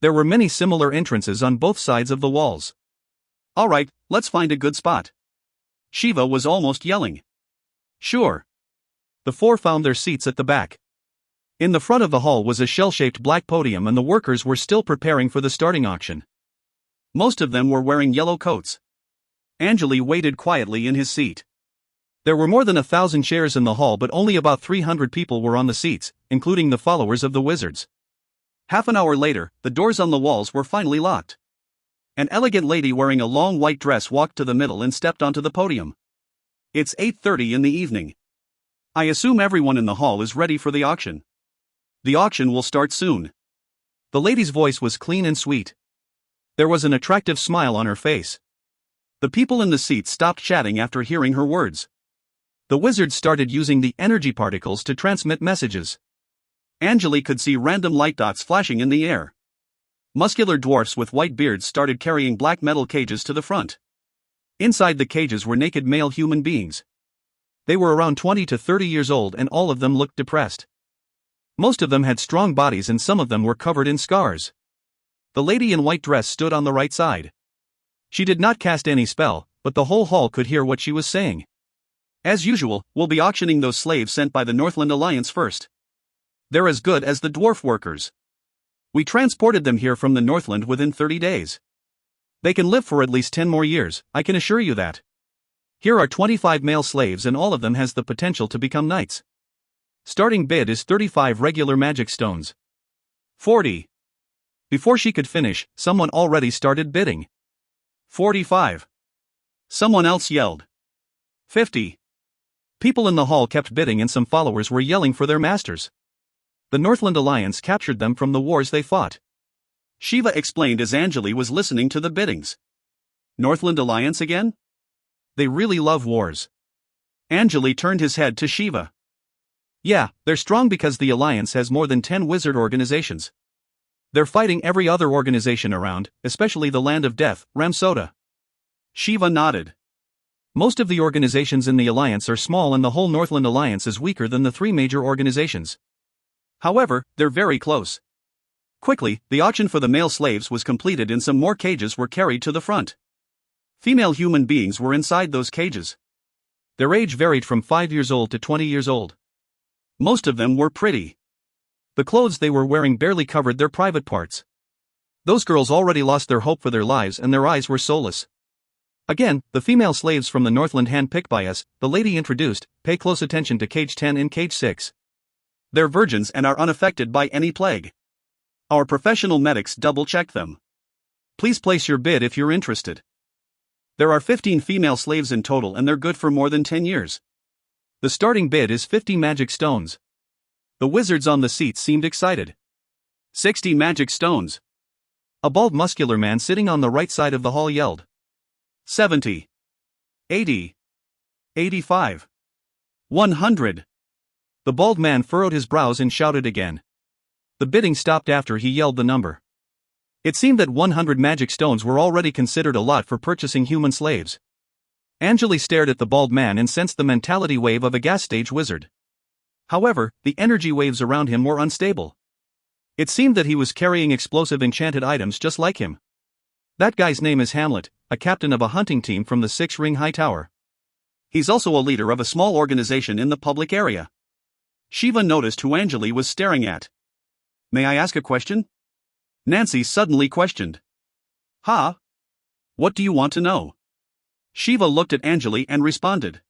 There were many similar entrances on both sides of the walls. Alright, let's find a good spot. Shiva was almost yelling. Sure. The four found their seats at the back. In the front of the hall was a shell-shaped black podium and the workers were still preparing for the starting auction. Most of them were wearing yellow coats. Angele waited quietly in his seat. There were more than 1,000 chairs in the hall, but only about 300 people were on the seats, including the followers of the wizards. Half an hour later, the doors on the walls were finally locked. An elegant lady wearing a long white dress walked to the middle and stepped onto the podium. It's 8:30 in the evening. I assume everyone in the hall is ready for the auction. The auction will start soon. The lady's voice was clean and sweet. There was an attractive smile on her face. The people in the seats stopped chatting after hearing her words. The wizards started using the energy particles to transmit messages. Angele could see random light dots flashing in the air. Muscular dwarfs with white beards started carrying black metal cages to the front. Inside the cages were naked male human beings. They were around 20 to 30 years old and all of them looked depressed. Most of them had strong bodies and some of them were covered in scars. The lady in white dress stood on the right side. She did not cast any spell, but the whole hall could hear what she was saying. As usual, we'll be auctioning those slaves sent by the Northland Alliance first. They're as good as the dwarf workers. We transported them here from the Northland within 30 days. They can live for at least 10 more years, I can assure you that. Here are 25 male slaves and all of them has the potential to become knights. Starting bid is 35 regular magic stones. 40. Before she could finish, someone already started bidding. 45. Someone else yelled. 50. People in the hall kept bidding and some followers were yelling for their masters. The Northland Alliance captured them from the wars they fought. Shiva explained as Angele was listening to the biddings. Northland Alliance again? They really love wars. Angele turned his head to Shiva. Yeah, they're strong because the Alliance has more than 10 wizard organizations. They're fighting every other organization around, especially the Land of Death, Ramsota. Shiva nodded. Most of the organizations in the Alliance are small and the whole Northland Alliance is weaker than the 3 major organizations. However, they're very close. Quickly, the auction for the male slaves was completed and some more cages were carried to the front. Female human beings were inside those cages. Their age varied from 5 years old to 20 years old. Most of them were pretty. The clothes they were wearing barely covered their private parts. Those girls already lost their hope for their lives and their eyes were soulless. Again, the female slaves from the Northland hand-picked by us, the lady introduced, pay close attention to cage 10 and cage 6. They're virgins and are unaffected by any plague. Our professional medics double-checked them. Please place your bid if you're interested. There are 15 female slaves in total and they're good for more than 10 years. The starting bid is 50 magic stones. The wizards on the seats seemed excited. 60 magic stones. A bald muscular man sitting on the right side of the hall yelled. 70. 80. 85. 100. The bald man furrowed his brows and shouted again. The bidding stopped after he yelled the number. It seemed that 100 magic stones were already considered a lot for purchasing human slaves. Angele stared at the bald man and sensed the mentality wave of a gas stage wizard. However, the energy waves around him were unstable. It seemed that he was carrying explosive enchanted items just like him. That guy's name is Hamlet, a captain of a hunting team from the 6-ring high tower. He's also a leader of a small organization in the public area. Shiva noticed who Angele was staring at. May I ask a question? Nancy suddenly questioned. Huh? What do you want to know? Shiva looked at Angele and responded.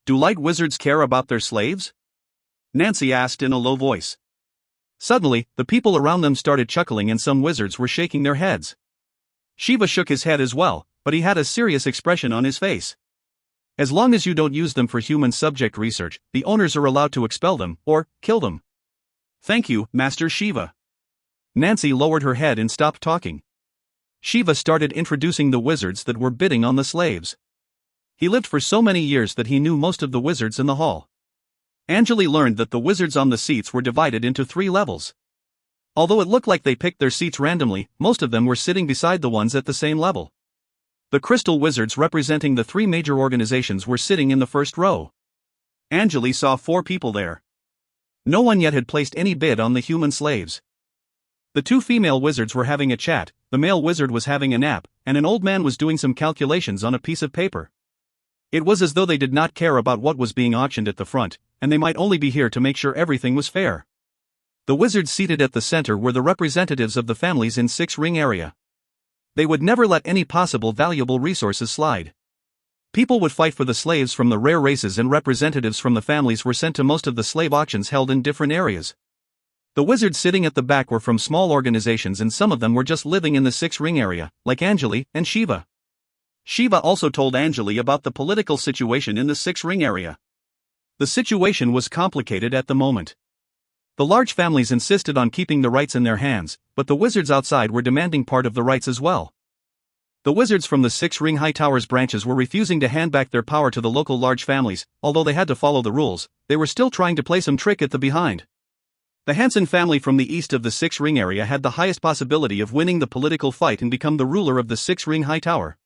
Do light wizards care about their slaves? Nancy asked in a low voice. Suddenly, the people around them started chuckling and some wizards were shaking their heads. Shiva shook his head as well, but he had a serious expression on his face. As long as you don't use them for human subject research, the owners are allowed to expel them, or kill them. Thank you, Master Shiva. Nancy lowered her head and stopped talking. Shiva started introducing the wizards that were bidding on the slaves. He lived for so many years that he knew most of the wizards in the hall. Angele learned that the wizards on the seats were divided into 3 levels. Although it looked like they picked their seats randomly, most of them were sitting beside the ones at the same level. The crystal wizards representing the 3 major organizations were sitting in the first row. Angele saw 4 people there. No one yet had placed any bid on the human slaves. The 2 female wizards were having a chat, the male wizard was having a nap, and an old man was doing some calculations on a piece of paper. It was as though they did not care about what was being auctioned at the front, and they might only be here to make sure everything was fair. The wizards seated at the center were the representatives of the families in 6 ring area. They would never let any possible valuable resources slide. People would fight for the slaves from the rare races, and representatives from the families were sent to most of the slave auctions held in different areas. The wizards sitting at the back were from small organizations, and some of them were just living in the 6 ring area, like Angele and Shiva. Shiva also told Angele about the political situation in the 6 ring area. The situation was complicated at the moment. The large families insisted on keeping the rights in their hands, but the wizards outside were demanding part of the rights as well. The wizards from the 6 ring high towers branches were refusing to hand back their power to the local large families. Although they had to follow the rules, they were still trying to play some trick at the behind. The Hansen family from the east of the 6 ring area had the highest possibility of winning the political fight and become the ruler of the 6 ring high tower.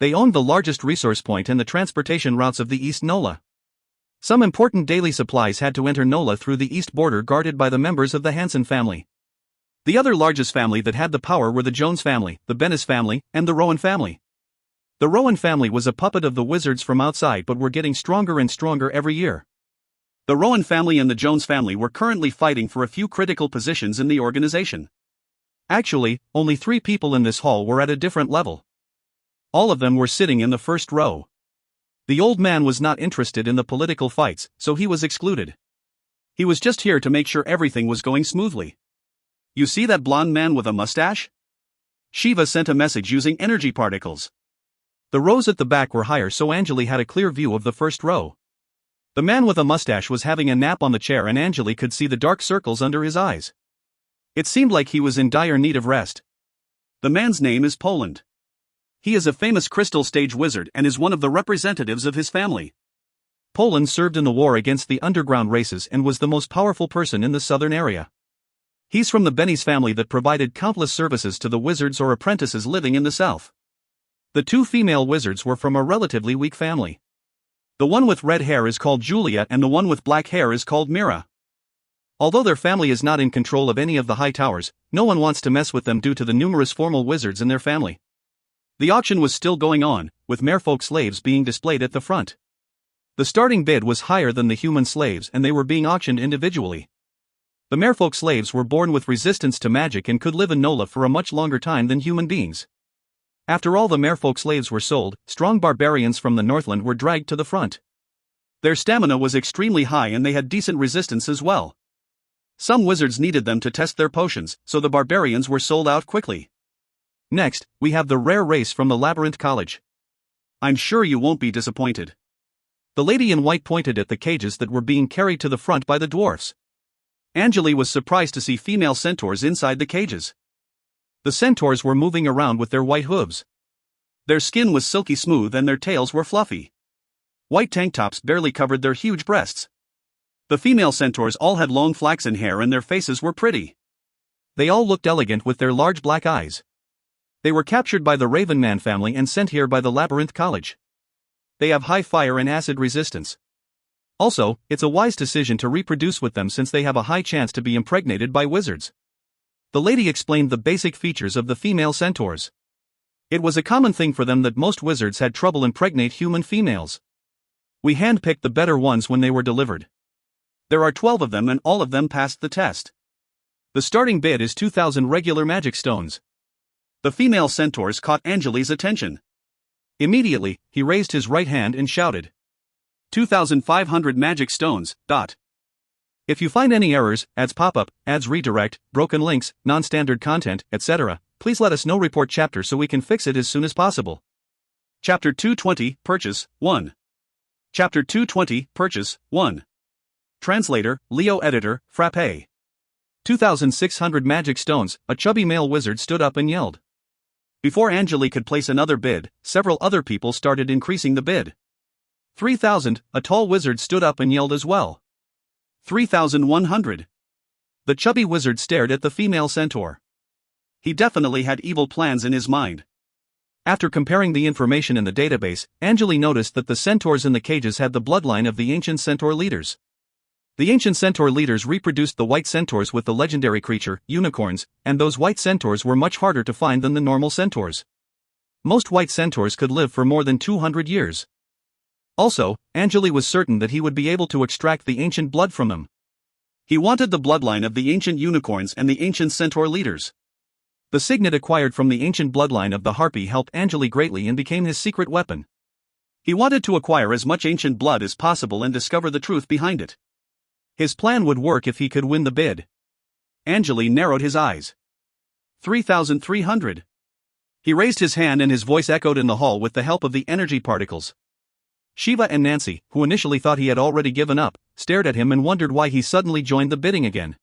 They owned the largest resource point and the transportation routes of the East Nola. Some important daily supplies had to enter Nola through the east border, guarded by the members of the Hansen family. The other largest family that had the power were the Jones family, the Bennis family, and the Rowan family. The Rowan family was a puppet of the wizards from outside, but were getting stronger and stronger every year. The Rowan family and the Jones family were currently fighting for a few critical positions in the organization. Actually, only 3 people in this hall were at a different level. All of them were sitting in the first row. The old man was not interested in the political fights, so he was excluded. He was just here to make sure everything was going smoothly. You see that blonde man with a mustache? Shiva sent a message using energy particles. The rows at the back were higher, so Angele had a clear view of the first row. The man with a mustache was having a nap on the chair, and Angele could see the dark circles under his eyes. It seemed like he was in dire need of rest. The man's name is Poland. He is a famous crystal stage wizard and is one of the representatives of his family. Poland served in the war against the underground races and was the most powerful person in the southern area. He's from the Bennis family that provided countless services to the wizards or apprentices living in the south. The 2 female wizards were from a relatively weak family. The one with red hair is called Julia and the one with black hair is called Mira. Although their family is not in control of any of the high towers, no one wants to mess with them due to the numerous formal wizards in their family. The auction was still going on, with merfolk slaves being displayed at the front. The starting bid was higher than the human slaves, and they were being auctioned individually. The merfolk slaves were born with resistance to magic and could live in Nola for a much longer time than human beings. After all the merfolk slaves were sold, strong barbarians from the Northland were dragged to the front. Their stamina was extremely high and they had decent resistance as well. Some wizards needed them to test their potions, so the barbarians were sold out quickly. Next, we have the rare race from the Labyrinth College. I'm sure you won't be disappointed. The lady in white pointed at the cages that were being carried to the front by the dwarfs. Angele was surprised to see female centaurs inside the cages. The centaurs were moving around with their white hooves. Their skin was silky smooth and their tails were fluffy. White tank tops barely covered their huge breasts. The female centaurs all had long flaxen hair and their faces were pretty. They all looked elegant with their large black eyes. They were captured by the Ravenman family and sent here by the Labyrinth College. They have high fire and acid resistance. Also, it's a wise decision to reproduce with them since they have a high chance to be impregnated by wizards. The lady explained the basic features of the female centaurs. It was a common thing for them that most wizards had trouble impregnate human females. We handpicked the better ones when they were delivered. There are 12 of them and all of them passed the test. The starting bid is 2,000 regular magic stones. The female centaurs caught Angele's attention. Immediately, he raised his right hand and shouted, 2,500 magic stones. If you find any errors, ads pop-up, ads redirect, broken links, non-standard content, etc., please let us know. Report chapter so we can fix it as soon as possible. Chapter 220, Purchase, 1. Chapter 220, Purchase, 1. Translator, Leo Editor, Frappe. 2,600 magic stones. A chubby male wizard stood up and yelled. Before Angele could place another bid, several other people started increasing the bid. 3,000, a tall wizard stood up and yelled as well. 3,100. The chubby wizard stared at the female centaur. He definitely had evil plans in his mind. After comparing the information in the database, Angele noticed that the centaurs in the cages had the bloodline of the ancient centaur leaders. The ancient centaur leaders reproduced the white centaurs with the legendary creature, unicorns, and those white centaurs were much harder to find than the normal centaurs. Most white centaurs could live for more than 200 years. Also, Angele was certain that he would be able to extract the ancient blood from them. He wanted the bloodline of the ancient unicorns and the ancient centaur leaders. The signet acquired from the ancient bloodline of the harpy helped Angele greatly and became his secret weapon. He wanted to acquire as much ancient blood as possible and discover the truth behind it. His plan would work if he could win the bid. Angele narrowed his eyes. 3,300. He raised his hand and his voice echoed in the hall with the help of the energy particles. Shiva and Nancy, who initially thought he had already given up, stared at him and wondered why he suddenly joined the bidding again.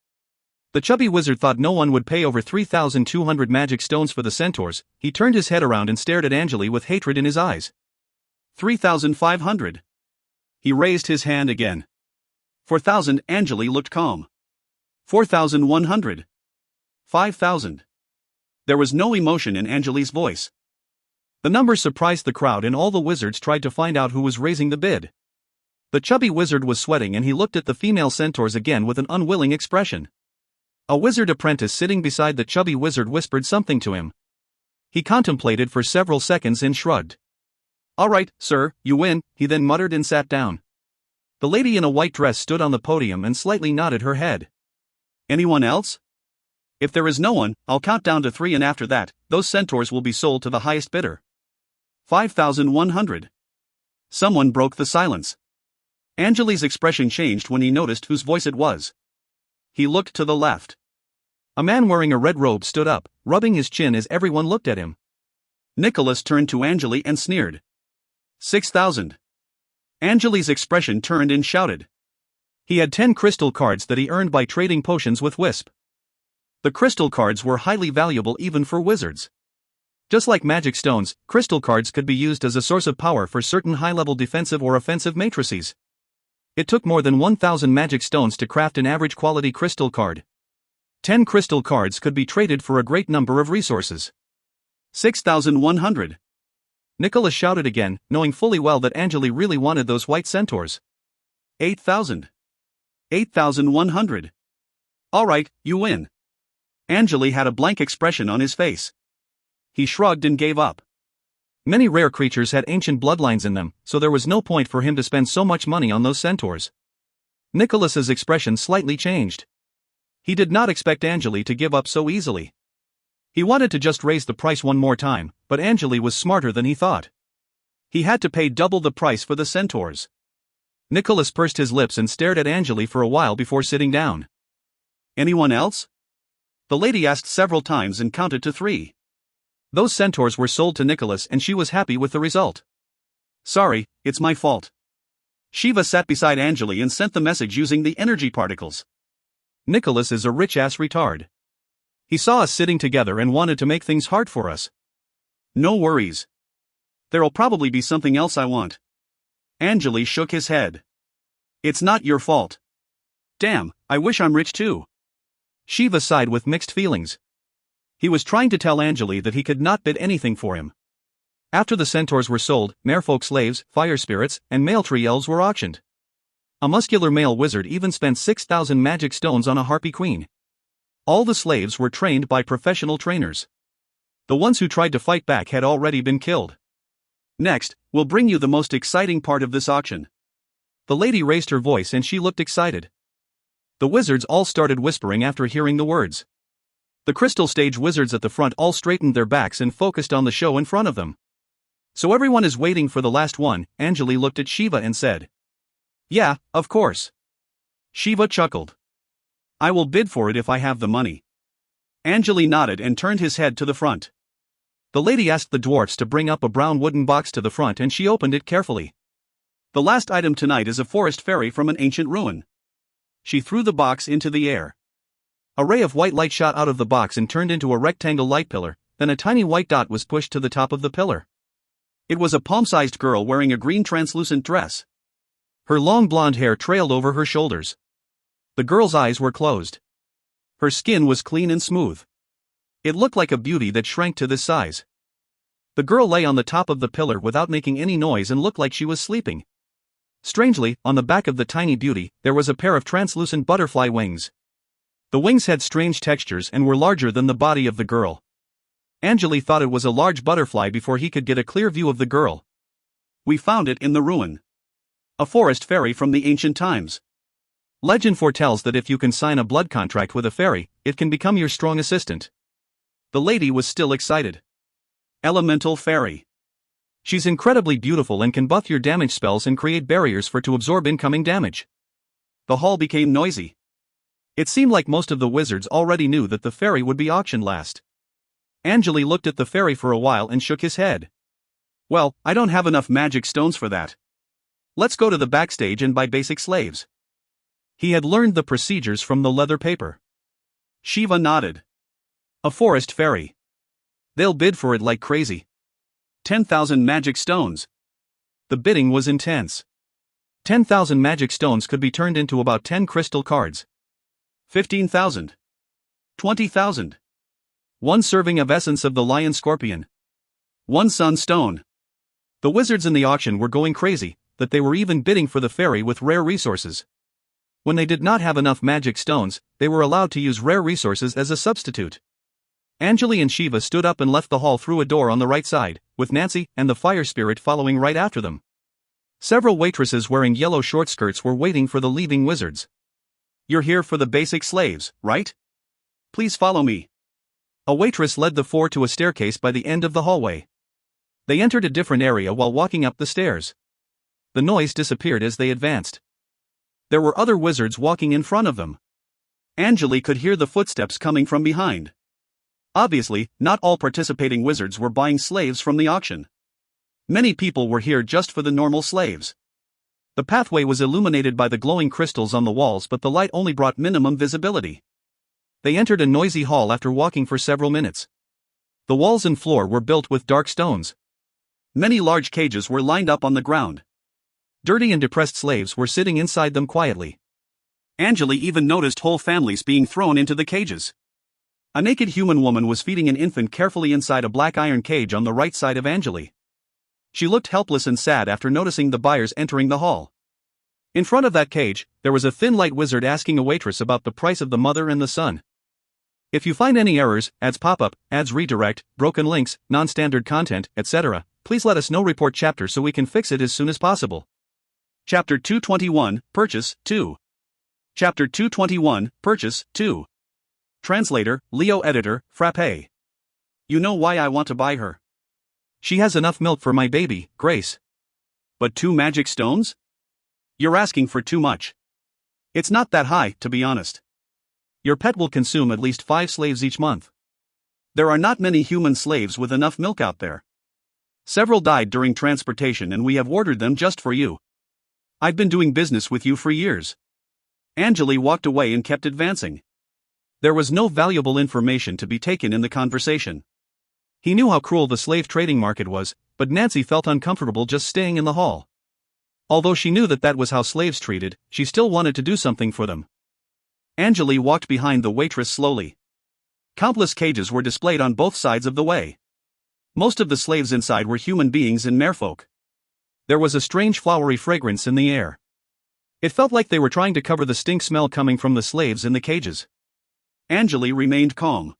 The chubby wizard thought no one would pay over 3,200 magic stones for the centaurs. He turned his head around and stared at Angele with hatred in his eyes. 3,500. He raised his hand again. 4,000. Angele looked calm. 4,100. 5,000. There was no emotion in Angele's voice. The numbers surprised the crowd and all the wizards tried to find out who was raising the bid. The chubby wizard was sweating and he looked at the female centaurs again with an unwilling expression. A wizard apprentice sitting beside the chubby wizard whispered something to him. He contemplated for several seconds and shrugged. "All right, sir, you win," he then muttered and sat down. The lady in a white dress stood on the podium and slightly nodded her head. "Anyone else? If there is no one, I'll count down to 3 and after that, those centaurs will be sold to the highest bidder." 5,100. Someone broke the silence. Angele's expression changed when he noticed whose voice it was. He looked to the left. A man wearing a red robe stood up, rubbing his chin as everyone looked at him. Nicholas turned to Angele and sneered. 6,000. Angele's expression turned and shouted. He had 10 crystal cards that he earned by trading potions with Wisp. The crystal cards were highly valuable even for wizards. Just like magic stones, crystal cards could be used as a source of power for certain high-level defensive or offensive matrices. It took more than 1,000 magic stones to craft an average quality crystal card. 10 crystal cards could be traded for a great number of resources. 6,100. Nicholas shouted again, knowing fully well that Angele really wanted those white centaurs. 8,000. 8,100. All right, you win. Angele had a blank expression on his face. He shrugged and gave up. Many rare creatures had ancient bloodlines in them, so there was no point for him to spend so much money on those centaurs. Nicholas's expression slightly changed. He did not expect Angele to give up so easily. He wanted to just raise the price one more time, but Angele was smarter than he thought. He had to pay double the price for the centaurs. Nicholas pursed his lips and stared at Angele for a while before sitting down. "Anyone else?" The lady asked several times and counted to 3. Those centaurs were sold to Nicholas and she was happy with the result. "Sorry, it's my fault." Shiva sat beside Angele and sent the message using the energy particles. "Nicholas is a rich-ass retard. He saw us sitting together and wanted to make things hard for us." "No worries. There'll probably be something else I want." Angele shook his head. "It's not your fault." "Damn, I wish I'm rich too." Shiva sighed with mixed feelings. He was trying to tell Angele that he could not bid anything for him. After the centaurs were sold, merfolk slaves, fire spirits, and male tree elves were auctioned. A muscular male wizard even spent 6,000 magic stones on a harpy queen. All the slaves were trained by professional trainers. The ones who tried to fight back had already been killed. "Next, we'll bring you the most exciting part of this auction." The lady raised her voice and she looked excited. The wizards all started whispering after hearing the words. The crystal stage wizards at the front all straightened their backs and focused on the show in front of them. "So everyone is waiting for the last one," Angele looked at Shiva and said. "Yeah, of course." Shiva chuckled. "I will bid for it if I have the money." Angele nodded and turned his head to the front. The lady asked the dwarfs to bring up a brown wooden box to the front and she opened it carefully. The last item tonight is a forest fairy from an ancient ruin. She threw the box into the air. A ray of white light shot out of the box and turned into a rectangle light pillar, then a tiny white dot was pushed to the top of the pillar. It was a palm-sized girl wearing a green translucent dress. Her long blonde hair trailed over her shoulders. The girl's eyes were closed. Her skin was clean and smooth. It looked like a beauty that shrank to this size. The girl lay on the top of the pillar without making any noise and looked like she was sleeping. Strangely, on the back of the tiny beauty, there was a pair of translucent butterfly wings. The wings had strange textures and were larger than the body of the girl. Angele thought it was a large butterfly before he could get a clear view of the girl. We found it in the ruin. A forest fairy from the ancient times. Legend foretells that if you can sign a blood contract with a fairy, it can become your strong assistant. The lady was still excited. Elemental fairy. She's incredibly beautiful and can buff your damage spells and create barriers to absorb incoming damage. The hall became noisy. It seemed like most of the wizards already knew that the fairy would be auctioned last. Angele looked at the fairy for a while and shook his head. Well, I don't have enough magic stones for that. Let's go to the backstage and buy basic slaves. He had learned the procedures from the leather paper. Shiva nodded. A forest fairy. They'll bid for it like crazy. 10,000 magic stones. The bidding was intense. 10,000 magic stones could be turned into about 10 crystal cards. 15,000. 20,000. 1 serving of essence of the lion scorpion. 1 sunstone. The wizards in the auction were going crazy, that they were even bidding for the fairy with rare resources. When they did not have enough magic stones, they were allowed to use rare resources as a substitute. Angele and Shiva stood up and left the hall through a door on the right side, with Nancy and the fire spirit following right after them. Several waitresses wearing yellow short skirts were waiting for the leaving wizards. You're here for the basic slaves, right? Please follow me. A waitress led the 4 to a staircase by the end of the hallway. They entered a different area while walking up the stairs. The noise disappeared as they advanced. There were other wizards walking in front of them. Angele could hear the footsteps coming from behind. Obviously, not all participating wizards were buying slaves from the auction. Many people were here just for the normal slaves. The pathway was illuminated by the glowing crystals on the walls, but the light only brought minimum visibility. They entered a noisy hall after walking for several minutes. The walls and floor were built with dark stones. Many large cages were lined up on the ground. Dirty and depressed slaves were sitting inside them quietly. Angele even noticed whole families being thrown into the cages. A naked human woman was feeding an infant carefully inside a black iron cage on the right side of Angele. She looked helpless and sad after noticing the buyers entering the hall. In front of that cage, there was a thin light wizard asking a waitress about the price of the mother and the son. If you find any errors, ads pop up, ads redirect, broken links, non-standard content, etc., please let us know. Report chapter so we can fix it as soon as possible. Chapter 221, Purchase, 2. Chapter 221, Purchase, 2. Translator, Leo Editor, Frappe. You know why I want to buy her. She has enough milk for my baby, Grace. But 2 magic stones? You're asking for too much. It's not that high, to be honest. Your pet will consume at least 5 slaves each month. There are not many human slaves with enough milk out there. Several died during transportation and we have ordered them just for you. I've been doing business with you for years. Angele walked away and kept advancing. There was no valuable information to be taken in the conversation. He knew how cruel the slave trading market was, but Nancy felt uncomfortable just staying in the hall. Although she knew that was how slaves treated, she still wanted to do something for them. Angele walked behind the waitress slowly. Countless cages were displayed on both sides of the way. Most of the slaves inside were human beings and merfolk. There was a strange flowery fragrance in the air. It felt like they were trying to cover the stink smell coming from the slaves in the cages. Angele remained calm.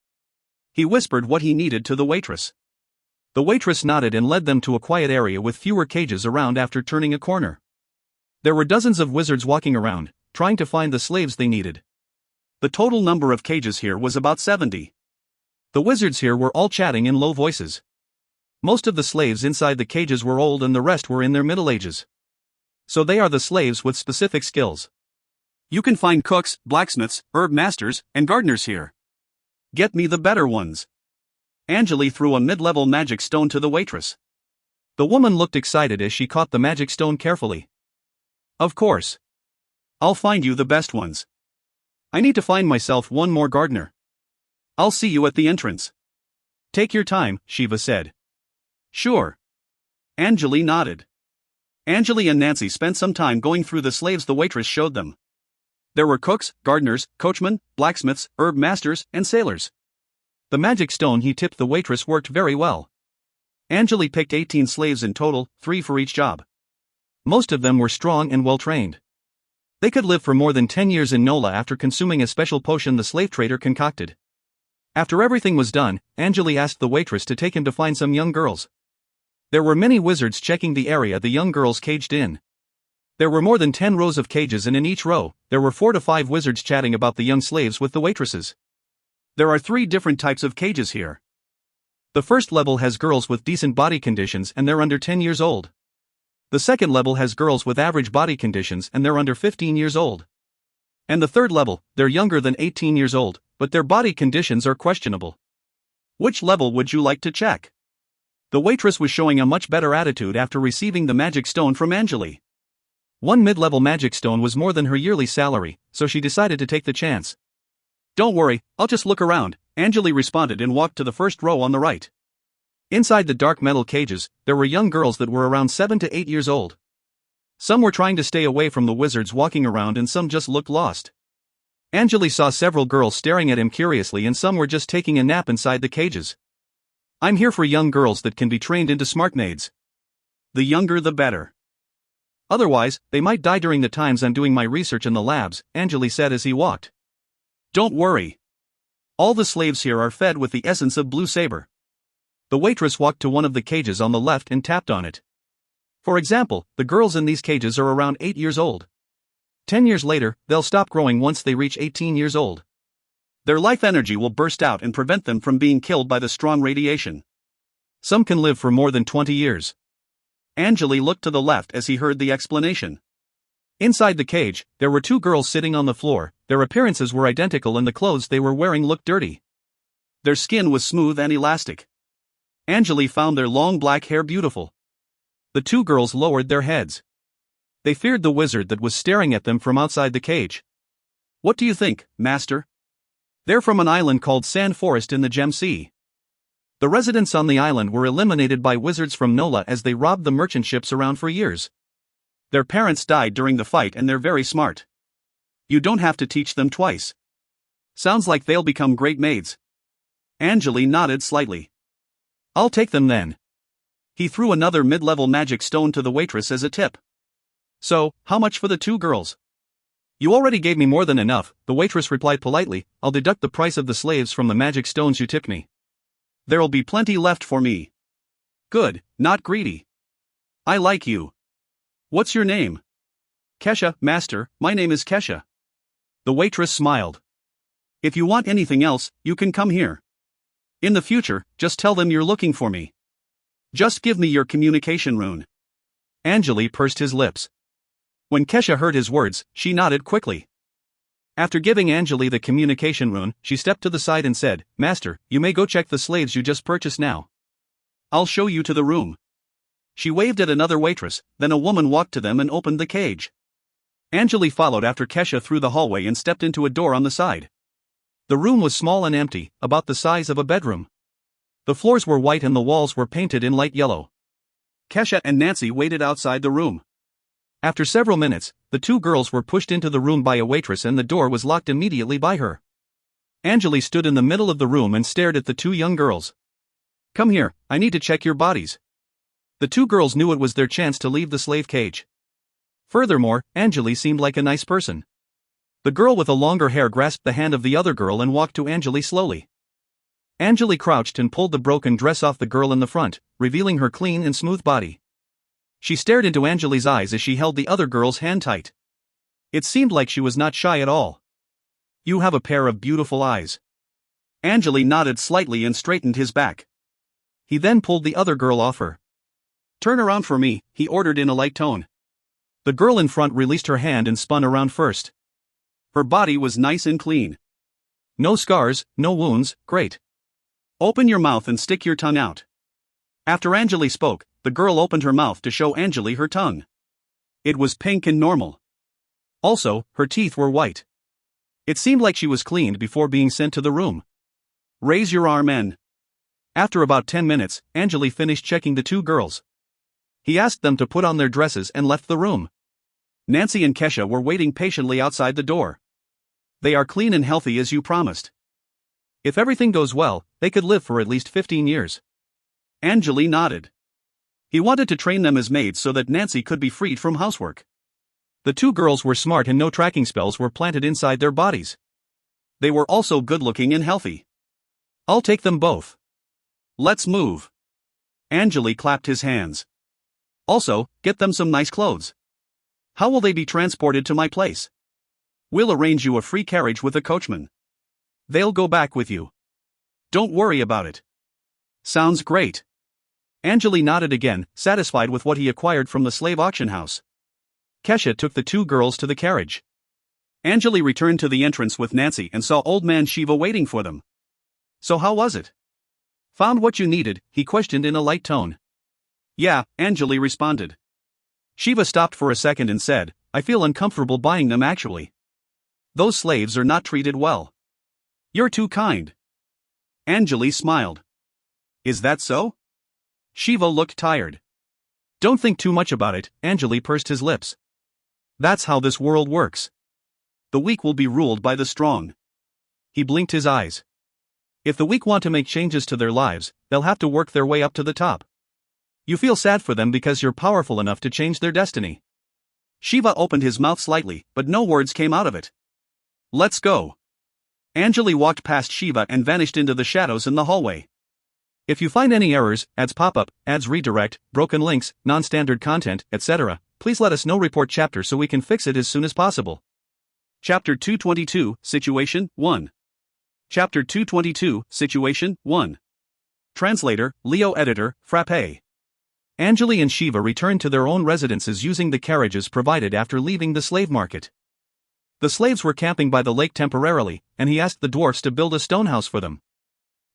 He whispered what he needed to the waitress. The waitress nodded and led them to a quiet area with fewer cages around after turning a corner. There were dozens of wizards walking around, trying to find the slaves they needed. The total number of cages here was about 70. The wizards here were all chatting in low voices. Most of the slaves inside the cages were old and the rest were in their middle ages. So they are the slaves with specific skills. You can find cooks, blacksmiths, herb masters, and gardeners here. Get me the better ones. Angele threw a mid-level magic stone to the waitress. The woman looked excited as she caught the magic stone carefully. Of course. I'll find you the best ones. I need to find myself one more gardener. I'll see you at the entrance. Take your time, Shiva said. Sure. Angele nodded. Angele and Nancy spent some time going through the slaves the waitress showed them. There were cooks, gardeners, coachmen, blacksmiths, herb masters, and sailors. The magic stone he tipped the waitress worked very well. Angele picked 18 slaves in total, 3 for each job. Most of them were strong and well-trained. They could live for more than 10 years in Nola after consuming a special potion the slave trader concocted. After everything was done, Angele asked the waitress to take him to find some young girls. There were many wizards checking the area the young girls caged in. There were more than 10 rows of cages, and in each row, there were 4 to 5 wizards chatting about the young slaves with the waitresses. There are 3 different types of cages here. The first level has girls with decent body conditions and they're under 10 years old. The second level has girls with average body conditions and they're under 15 years old. And the third level, they're younger than 18 years old, but their body conditions are questionable. Which level would you like to check? The waitress was showing a much better attitude after receiving the magic stone from Angele. One mid-level magic stone was more than her yearly salary, so she decided to take the chance. Don't worry, I'll just look around, Angele responded and walked to the first row on the right. Inside the dark metal cages, there were young girls that were around 7 to 8 years old. Some were trying to stay away from the wizards walking around and some just looked lost. Angele saw several girls staring at him curiously and some were just taking a nap inside the cages. I'm here for young girls that can be trained into smart maids. The younger the better. Otherwise, they might die during the times I'm doing my research in the labs, Angele said as he walked. Don't worry. All the slaves here are fed with the essence of blue saber. The waitress walked to one of the cages on the left and tapped on it. For example, the girls in these cages are around 8 years old. 10 years later, they'll stop growing once they reach 18 years old. Their life energy will burst out and prevent them from being killed by the strong radiation. Some can live for more than 20 years. Angele looked to the left as he heard the explanation. Inside the cage, there were 2 girls sitting on the floor. Their appearances were identical and the clothes they were wearing looked dirty. Their skin was smooth and elastic. Angele found their long black hair beautiful. The 2 girls lowered their heads. They feared the wizard that was staring at them from outside the cage. What do you think, Master? They're from an island called Sand Forest in the Gem Sea. The residents on the island were eliminated by wizards from Nola as they robbed the merchant ships around for years. Their parents died during the fight and they're very smart. You don't have to teach them twice. Sounds like they'll become great maids. Angele nodded slightly. I'll take them then. He threw another mid-level magic stone to the waitress as a tip. So, how much for the 2 girls? You already gave me more than enough, the waitress replied politely. I'll deduct the price of the slaves from the magic stones you tipped me. There'll be plenty left for me. Good, not greedy. I like you. What's your name? Kesha, Master, my name is Kesha. The waitress smiled. If you want anything else, you can come here. In the future, just tell them you're looking for me. Just give me your communication rune. Angele pursed his lips. When Kesha heard his words, she nodded quickly. After giving Angele the communication rune, she stepped to the side and said, Master, you may go check the slaves you just purchased now. I'll show you to the room. She waved at another waitress, then a woman walked to them and opened the cage. Angele followed after Kesha through the hallway and stepped into a door on the side. The room was small and empty, about the size of a bedroom. The floors were white and the walls were painted in light yellow. Kesha and Nancy waited outside the room. After several minutes, the 2 girls were pushed into the room by a waitress and the door was locked immediately by her. Angele stood in the middle of the room and stared at the 2 young girls. Come here, I need to check your bodies. The 2 girls knew it was their chance to leave the slave cage. Furthermore, Angele seemed like a nice person. The girl with the longer hair grasped the hand of the other girl and walked to Angele slowly. Angele crouched and pulled the broken dress off the girl in the front, revealing her clean and smooth body. She stared into Angele's eyes as she held the other girl's hand tight. It seemed like she was not shy at all. You have a pair of beautiful eyes. Angele nodded slightly and straightened his back. He then pulled the other girl off her. Turn around for me, he ordered in a light tone. The girl in front released her hand and spun around first. Her body was nice and clean. No scars, no wounds, great. Open your mouth and stick your tongue out. After Angele spoke, the girl opened her mouth to show Angele her tongue. It was pink and normal. Also, her teeth were white. It seemed like she was cleaned before being sent to the room. Raise your arm and... After about 10 minutes, Angele finished checking the two girls. He asked them to put on their dresses and left the room. Nancy and Kesha were waiting patiently outside the door. They are clean and healthy as you promised. If everything goes well, they could live for at least 15 years. Angele nodded. He wanted to train them as maids so that Nancy could be freed from housework. The two girls were smart and no tracking spells were planted inside their bodies. They were also good-looking and healthy. I'll take them both. Let's move. Angele clapped his hands. Also, get them some nice clothes. How will they be transported to my place? We'll arrange you a free carriage with a coachman. They'll go back with you. Don't worry about it. Sounds great. Angele nodded again, satisfied with what he acquired from the slave auction house. Kesha took the two girls to the carriage. Angele returned to the entrance with Nancy and saw old man Shiva waiting for them. So how was it? Found what you needed? He questioned in a light tone. Yeah, Angele responded. Shiva stopped for a second and said, I feel uncomfortable buying them actually. Those slaves are not treated well. You're too kind. Angele smiled. Is that so? Shiva looked tired. Don't think too much about it, Angele pursed his lips. That's how this world works. The weak will be ruled by the strong. He blinked his eyes. If the weak want to make changes to their lives, they'll have to work their way up to the top. You feel sad for them because you're powerful enough to change their destiny. Shiva opened his mouth slightly, but no words came out of it. Let's go. Angele walked past Shiva and vanished into the shadows in the hallway. If you find any errors, ads pop up, ads redirect, broken links, non-standard content, etc., please let us know. Report chapter so we can fix it as soon as possible. Chapter 222, Situation 1. Chapter 222, Situation 1. Translator, Leo Editor, Frappe. Angele and Shiva returned to their own residences using the carriages provided after leaving the slave market. The slaves were camping by the lake temporarily, and he asked the dwarfs to build a stone house for them.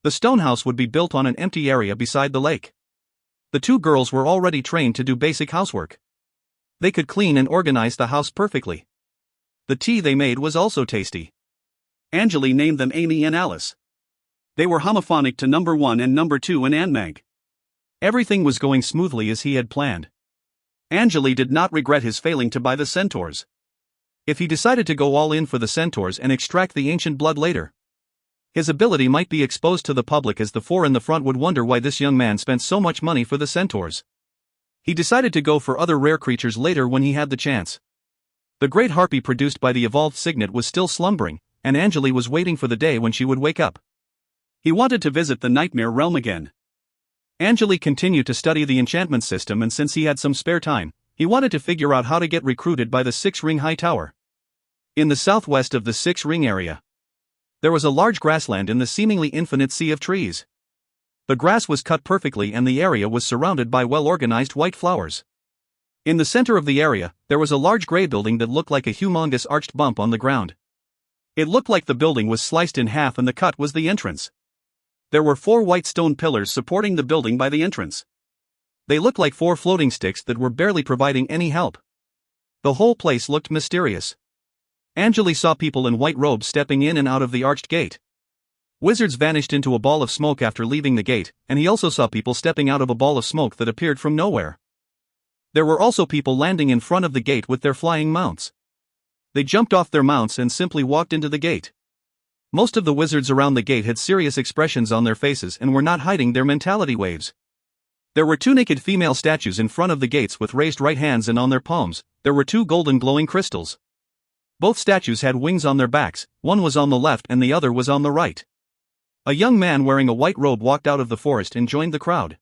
The stone house would be built on an empty area beside the lake. The two girls were already trained to do basic housework. They could clean and organize the house perfectly. The tea they made was also tasty. Angele named them Amy and Alice. They were homophonic to number 1 and number 2 in Anmag. Everything was going smoothly as he had planned. Angele did not regret his failing to buy the centaurs. If he decided to go all in for the centaurs and extract the ancient blood later, his ability might be exposed to the public, as the four in the front would wonder why this young man spent so much money for the centaurs. He decided to go for other rare creatures later when he had the chance. The great harpy produced by the evolved signet was still slumbering, and Angele was waiting for the day when she would wake up. He wanted to visit the nightmare realm again. Angele continued to study the enchantment system, and since he had some spare time, he wanted to figure out how to get recruited by the 6-ring high tower. In the southwest of the 6-ring area, there was a large grassland in the seemingly infinite sea of trees. The grass was cut perfectly and the area was surrounded by well-organized white flowers. In the center of the area, there was a large gray building that looked like a humongous arched bump on the ground. It looked like the building was sliced in half and the cut was the entrance. There were 4 white stone pillars supporting the building by the entrance. They looked like 4 floating sticks that were barely providing any help. The whole place looked mysterious. Angele saw people in white robes stepping in and out of the arched gate. Wizards vanished into a ball of smoke after leaving the gate, and he also saw people stepping out of a ball of smoke that appeared from nowhere. There were also people landing in front of the gate with their flying mounts. They jumped off their mounts and simply walked into the gate. Most of the wizards around the gate had serious expressions on their faces and were not hiding their mentality waves. There were 2 naked female statues in front of the gates with raised right hands, and on their palms, there were 2 golden glowing crystals. Both statues had wings on their backs, one was on the left and the other was on the right. A young man wearing a white robe walked out of the forest and joined the crowd.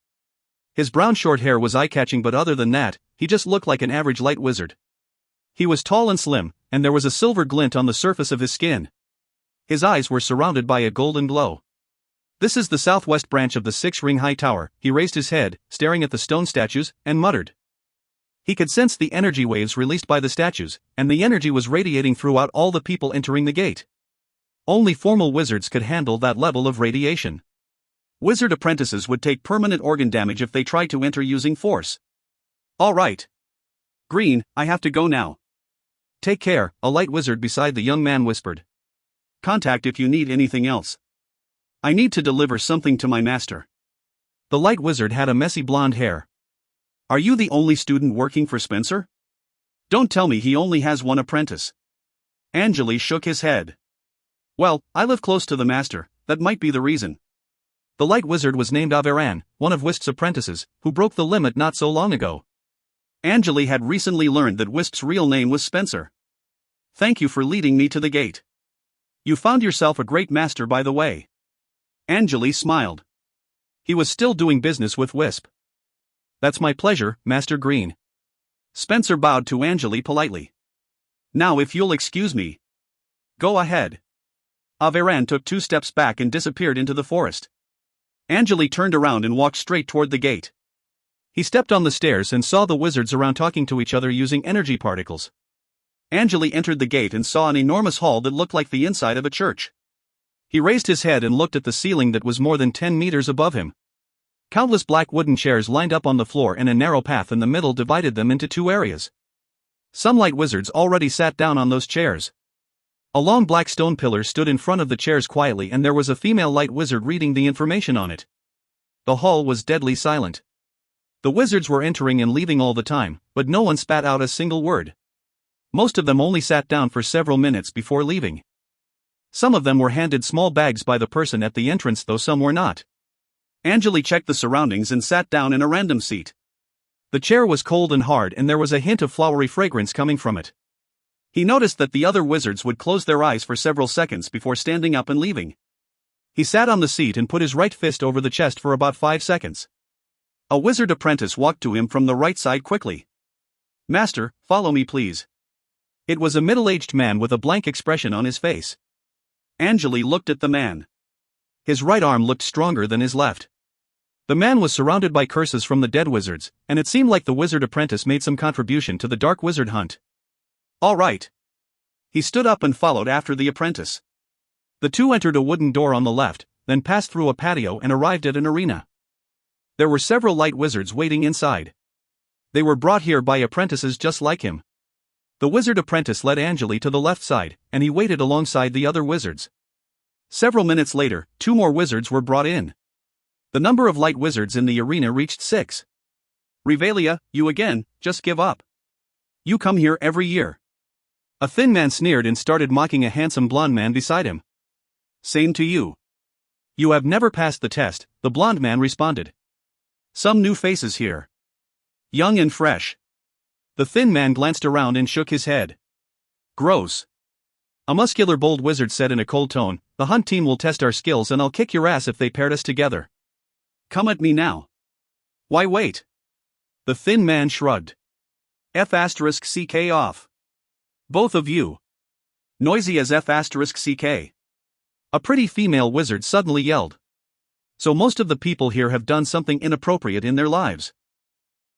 His brown short hair was eye-catching, but other than that, he just looked like an average light wizard. He was tall and slim, and there was a silver glint on the surface of his skin. His eyes were surrounded by a golden glow. This is the southwest branch of the 6-ring high tower. He raised his head, staring at the stone statues, and muttered. He could sense the energy waves released by the statues, and the energy was radiating throughout all the people entering the gate. Only formal wizards could handle that level of radiation. Wizard apprentices would take permanent organ damage if they tried to enter using force. All right. Green, I have to go now. Take care, a light wizard beside the young man whispered. Contact if you need anything else. I need to deliver something to my master. The light wizard had a messy blonde hair. Are you the only student working for Spencer? Don't tell me he only has one apprentice. Angele shook his head. Well, I live close to the master, that might be the reason. The light wizard was named Averan, one of Wisp's apprentices, who broke the limit not so long ago. Angele had recently learned that Wisp's real name was Spencer. Thank you for leading me to the gate. You found yourself a great master by the way. Angele smiled. He was still doing business with Wisp. That's my pleasure, Master Green. Spencer bowed to Angele politely. Now if you'll excuse me. Go ahead. Averan took 2 steps back and disappeared into the forest. Angele turned around and walked straight toward the gate. He stepped on the stairs and saw the wizards around talking to each other using energy particles. Angele entered the gate and saw an enormous hall that looked like the inside of a church. He raised his head and looked at the ceiling that was more than 10 meters above him. Countless black wooden chairs lined up on the floor and a narrow path in the middle divided them into 2 areas. Some light wizards already sat down on those chairs. A long black stone pillar stood in front of the chairs quietly and there was a female light wizard reading the information on it. The hall was deadly silent. The wizards were entering and leaving all the time, but no one spat out a single word. Most of them only sat down for several minutes before leaving. Some of them were handed small bags by the person at the entrance, though some were not. Angele checked the surroundings and sat down in a random seat. The chair was cold and hard and there was a hint of flowery fragrance coming from it. He noticed that the other wizards would close their eyes for several seconds before standing up and leaving. He sat on the seat and put his right fist over the chest for about 5 seconds. A wizard apprentice walked to him from the right side quickly. Master, follow me please. It was a middle-aged man with a blank expression on his face. Angele looked at the man. His right arm looked stronger than his left. The man was surrounded by curses from the dead wizards, and it seemed like the wizard apprentice made some contribution to the dark wizard hunt. All right. He stood up and followed after the apprentice. The 2 entered a wooden door on the left, then passed through a patio and arrived at an arena. There were several light wizards waiting inside. They were brought here by apprentices just like him. The wizard apprentice led Angele to the left side, and he waited alongside the other wizards. Several minutes later, 2 more wizards were brought in. The number of light wizards in the arena reached 6. Revelia, you again, just give up. You come here every year. A thin man sneered and started mocking a handsome blonde man beside him. Same to you. You have never passed the test, the blonde man responded. Some new faces here. Young and fresh. The thin man glanced around and shook his head. Gross. A muscular bold wizard said in a cold tone, the hunt team will test our skills and I'll kick your ass if they paired us together. Come at me now. Why wait? The thin man shrugged. F***ck off. Both of you. Noisy as F***ck. A pretty female wizard suddenly yelled. So most of the people here have done something inappropriate in their lives.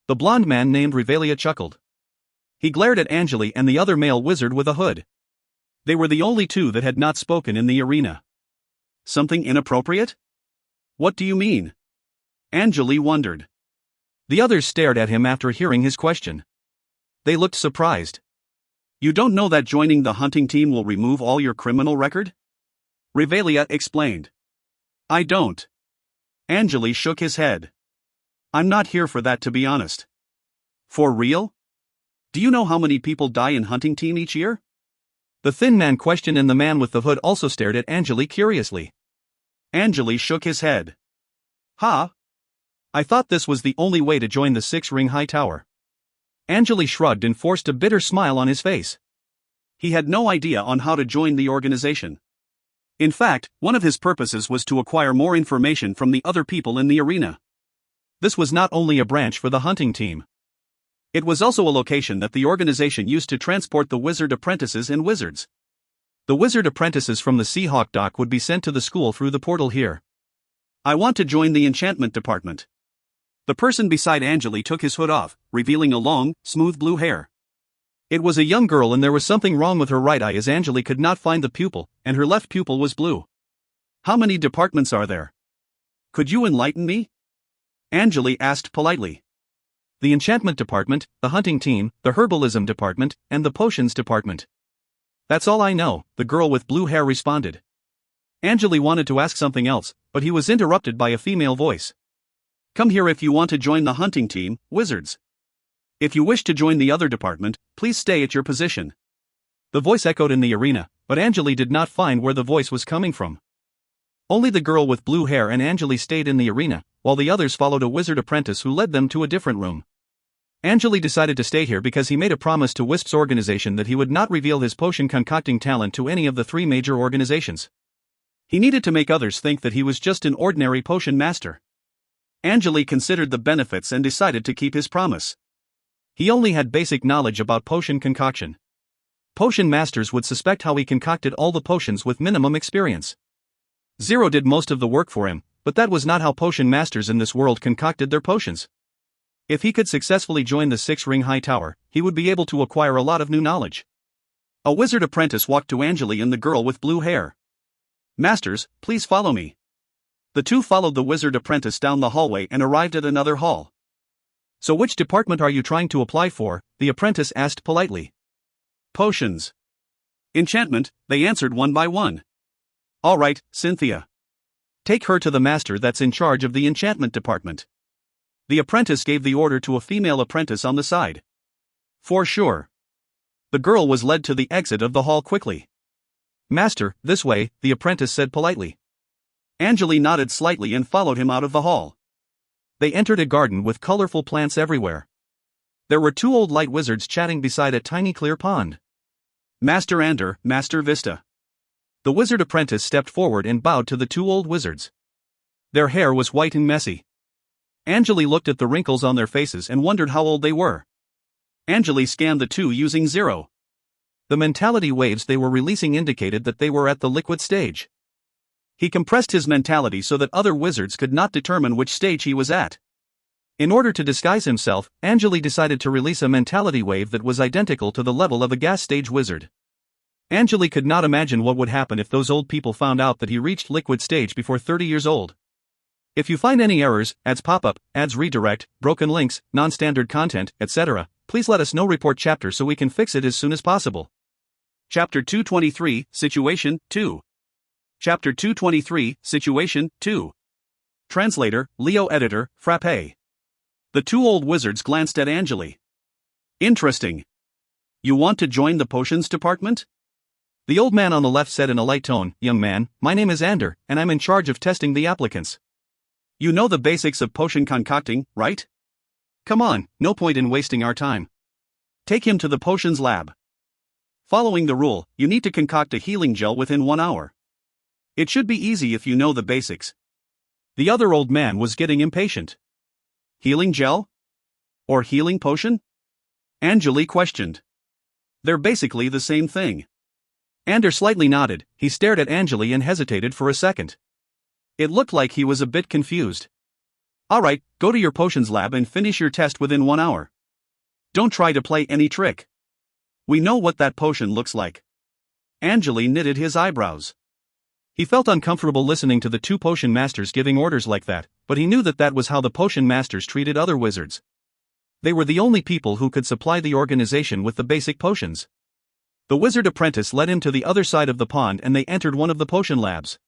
The blonde man named Revelia chuckled. He glared at Angele and the other male wizard with a hood. They were the only 2 that had not spoken in the arena. Something inappropriate? What do you mean? Angele wondered. The others stared at him after hearing his question. They looked surprised. You don't know that joining the hunting team will remove all your criminal record? Revelia explained. I don't. Angele shook his head. I'm not here for that, to be honest. For real? Do you know how many people die in hunting team each year? The thin man questioned and the man with the hood also stared at Angele curiously. Angele shook his head. Huh? I thought this was the only way to join the 6-ring high tower. Angele shrugged and forced a bitter smile on his face. He had no idea on how to join the organization. In fact, one of his purposes was to acquire more information from the other people in the arena. This was not only a branch for the hunting team. It was also a location that the organization used to transport the wizard apprentices and wizards. The wizard apprentices from the Seahawk dock would be sent to the school through the portal here. I want to join the enchantment department. The person beside Angele took his hood off, revealing a long, smooth blue hair. It was a young girl and there was something wrong with her right eye as Angele could not find the pupil, and her left pupil was blue. How many departments are there? Could you enlighten me? Angele asked politely. the enchantment department, the hunting team, the herbalism department, and the potions department. That's all I know, the girl with blue hair responded. Angele wanted to ask something else, but he was interrupted by a female voice. Come here if you want to join the hunting team, wizards. If you wish to join the other department, please stay at your position. The voice echoed in the arena, but Angele did not find where the voice was coming from. Only the girl with blue hair and Angele stayed in the arena, while the others followed a wizard apprentice who led them to a different room. Angele decided to stay here because he made a promise to Wisp's organization that he would not reveal his potion concocting talent to any of the 3 major organizations. He needed to make others think that he was just an ordinary potion master. Angele considered the benefits and decided to keep his promise. He only had basic knowledge about potion concoction. Potion masters would suspect how he concocted all the potions with minimum experience. Zero did most of the work for him, but that was not how potion masters in this world concocted their potions. If he could successfully join the 6-ring high tower, he would be able to acquire a lot of new knowledge. A wizard apprentice walked to Angele and the girl with blue hair. Masters, please follow me. The two followed the wizard apprentice down the hallway and arrived at another hall. So which department are you trying to apply for? The apprentice asked politely. Potions. Enchantment, they answered one by one. All right, Cynthia. Take her to the master that's in charge of the enchantment department. The apprentice gave the order to a female apprentice on the side. For sure. The girl was led to the exit of the hall quickly. Master, this way, the apprentice said politely. Angele nodded slightly and followed him out of the hall. They entered a garden with colorful plants everywhere. There were 2 old light wizards chatting beside a tiny clear pond. Master Ander, Master Vista. The wizard apprentice stepped forward and bowed to the 2 old wizards. Their hair was white and messy. Angele looked at the wrinkles on their faces and wondered how old they were. Angele scanned the 2 using Zero. The mentality waves they were releasing indicated that they were at the liquid stage. He compressed his mentality so that other wizards could not determine which stage he was at. In order to disguise himself, Angele decided to release a mentality wave that was identical to the level of a gas stage wizard. Angele could not imagine what would happen if those old people found out that he reached liquid stage before 30 years old. If you find any errors, ads pop up, ads redirect, broken links, non-standard content, etc., please let us know. Report chapter so we can fix it as soon as possible. Chapter 223, Situation 2. Chapter 223, Situation 2. Translator, Leo Editor, Frappe. The 2 old wizards glanced at Angele. Interesting. You want to join the potions department? The old man on the left said in a light tone, Young man, my name is Ander, and I'm in charge of testing the applicants. You know the basics of potion concocting, right? Come on, no point in wasting our time. Take him to the potions lab. Following the rule, you need to concoct a healing gel within 1 hour. It should be easy if you know the basics. The other old man was getting impatient. Healing gel? Or healing potion? Angele questioned. They're basically the same thing. Ander slightly nodded. He stared at Angele and hesitated for a second. It looked like he was a bit confused. Alright, go to your potions lab and finish your test within 1 hour. Don't try to play any trick. We know what that potion looks like. Angele knitted his eyebrows. He felt uncomfortable listening to the 2 potion masters giving orders like that, but he knew that that was how the potion masters treated other wizards. They were the only people who could supply the organization with the basic potions. The wizard apprentice led him to the other side of the pond and they entered one of the potion labs.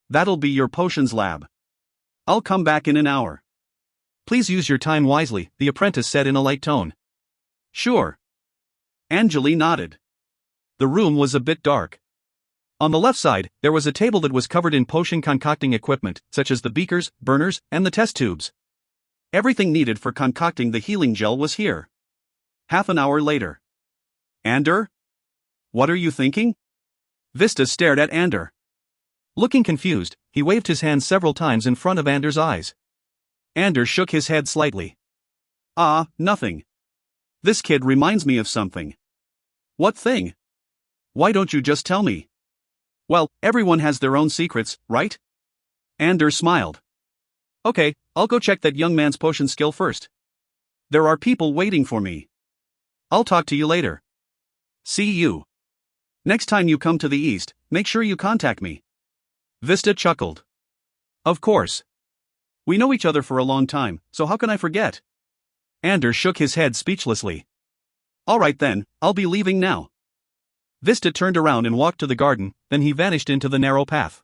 That'll be your potions lab. I'll come back in an hour. Please use your time wisely, the apprentice said in a light tone. Sure. Angele nodded. The room was a bit dark. On the left side, there was a table that was covered in potion concocting equipment, such as the beakers, burners, and the test tubes. Everything needed for concocting the healing gel was here. Half an hour later. Ander? What are you thinking? Vista stared at Ander. Looking confused, he waved his hand several times in front of Ander's eyes. Ander shook his head slightly. Nothing. This kid reminds me of something. What thing? Why don't you just tell me? Well, everyone has their own secrets, right? Ander smiled. Okay, I'll go check that young man's potion skill first. There are people waiting for me. I'll talk to you later. See you. Next time you come to the east, make sure you contact me. Vista chuckled. Of course. We know each other for a long time, so how can I forget? Ander shook his head speechlessly. Alright then, I'll be leaving now. Vista turned around and walked to the garden, then he vanished into the narrow path.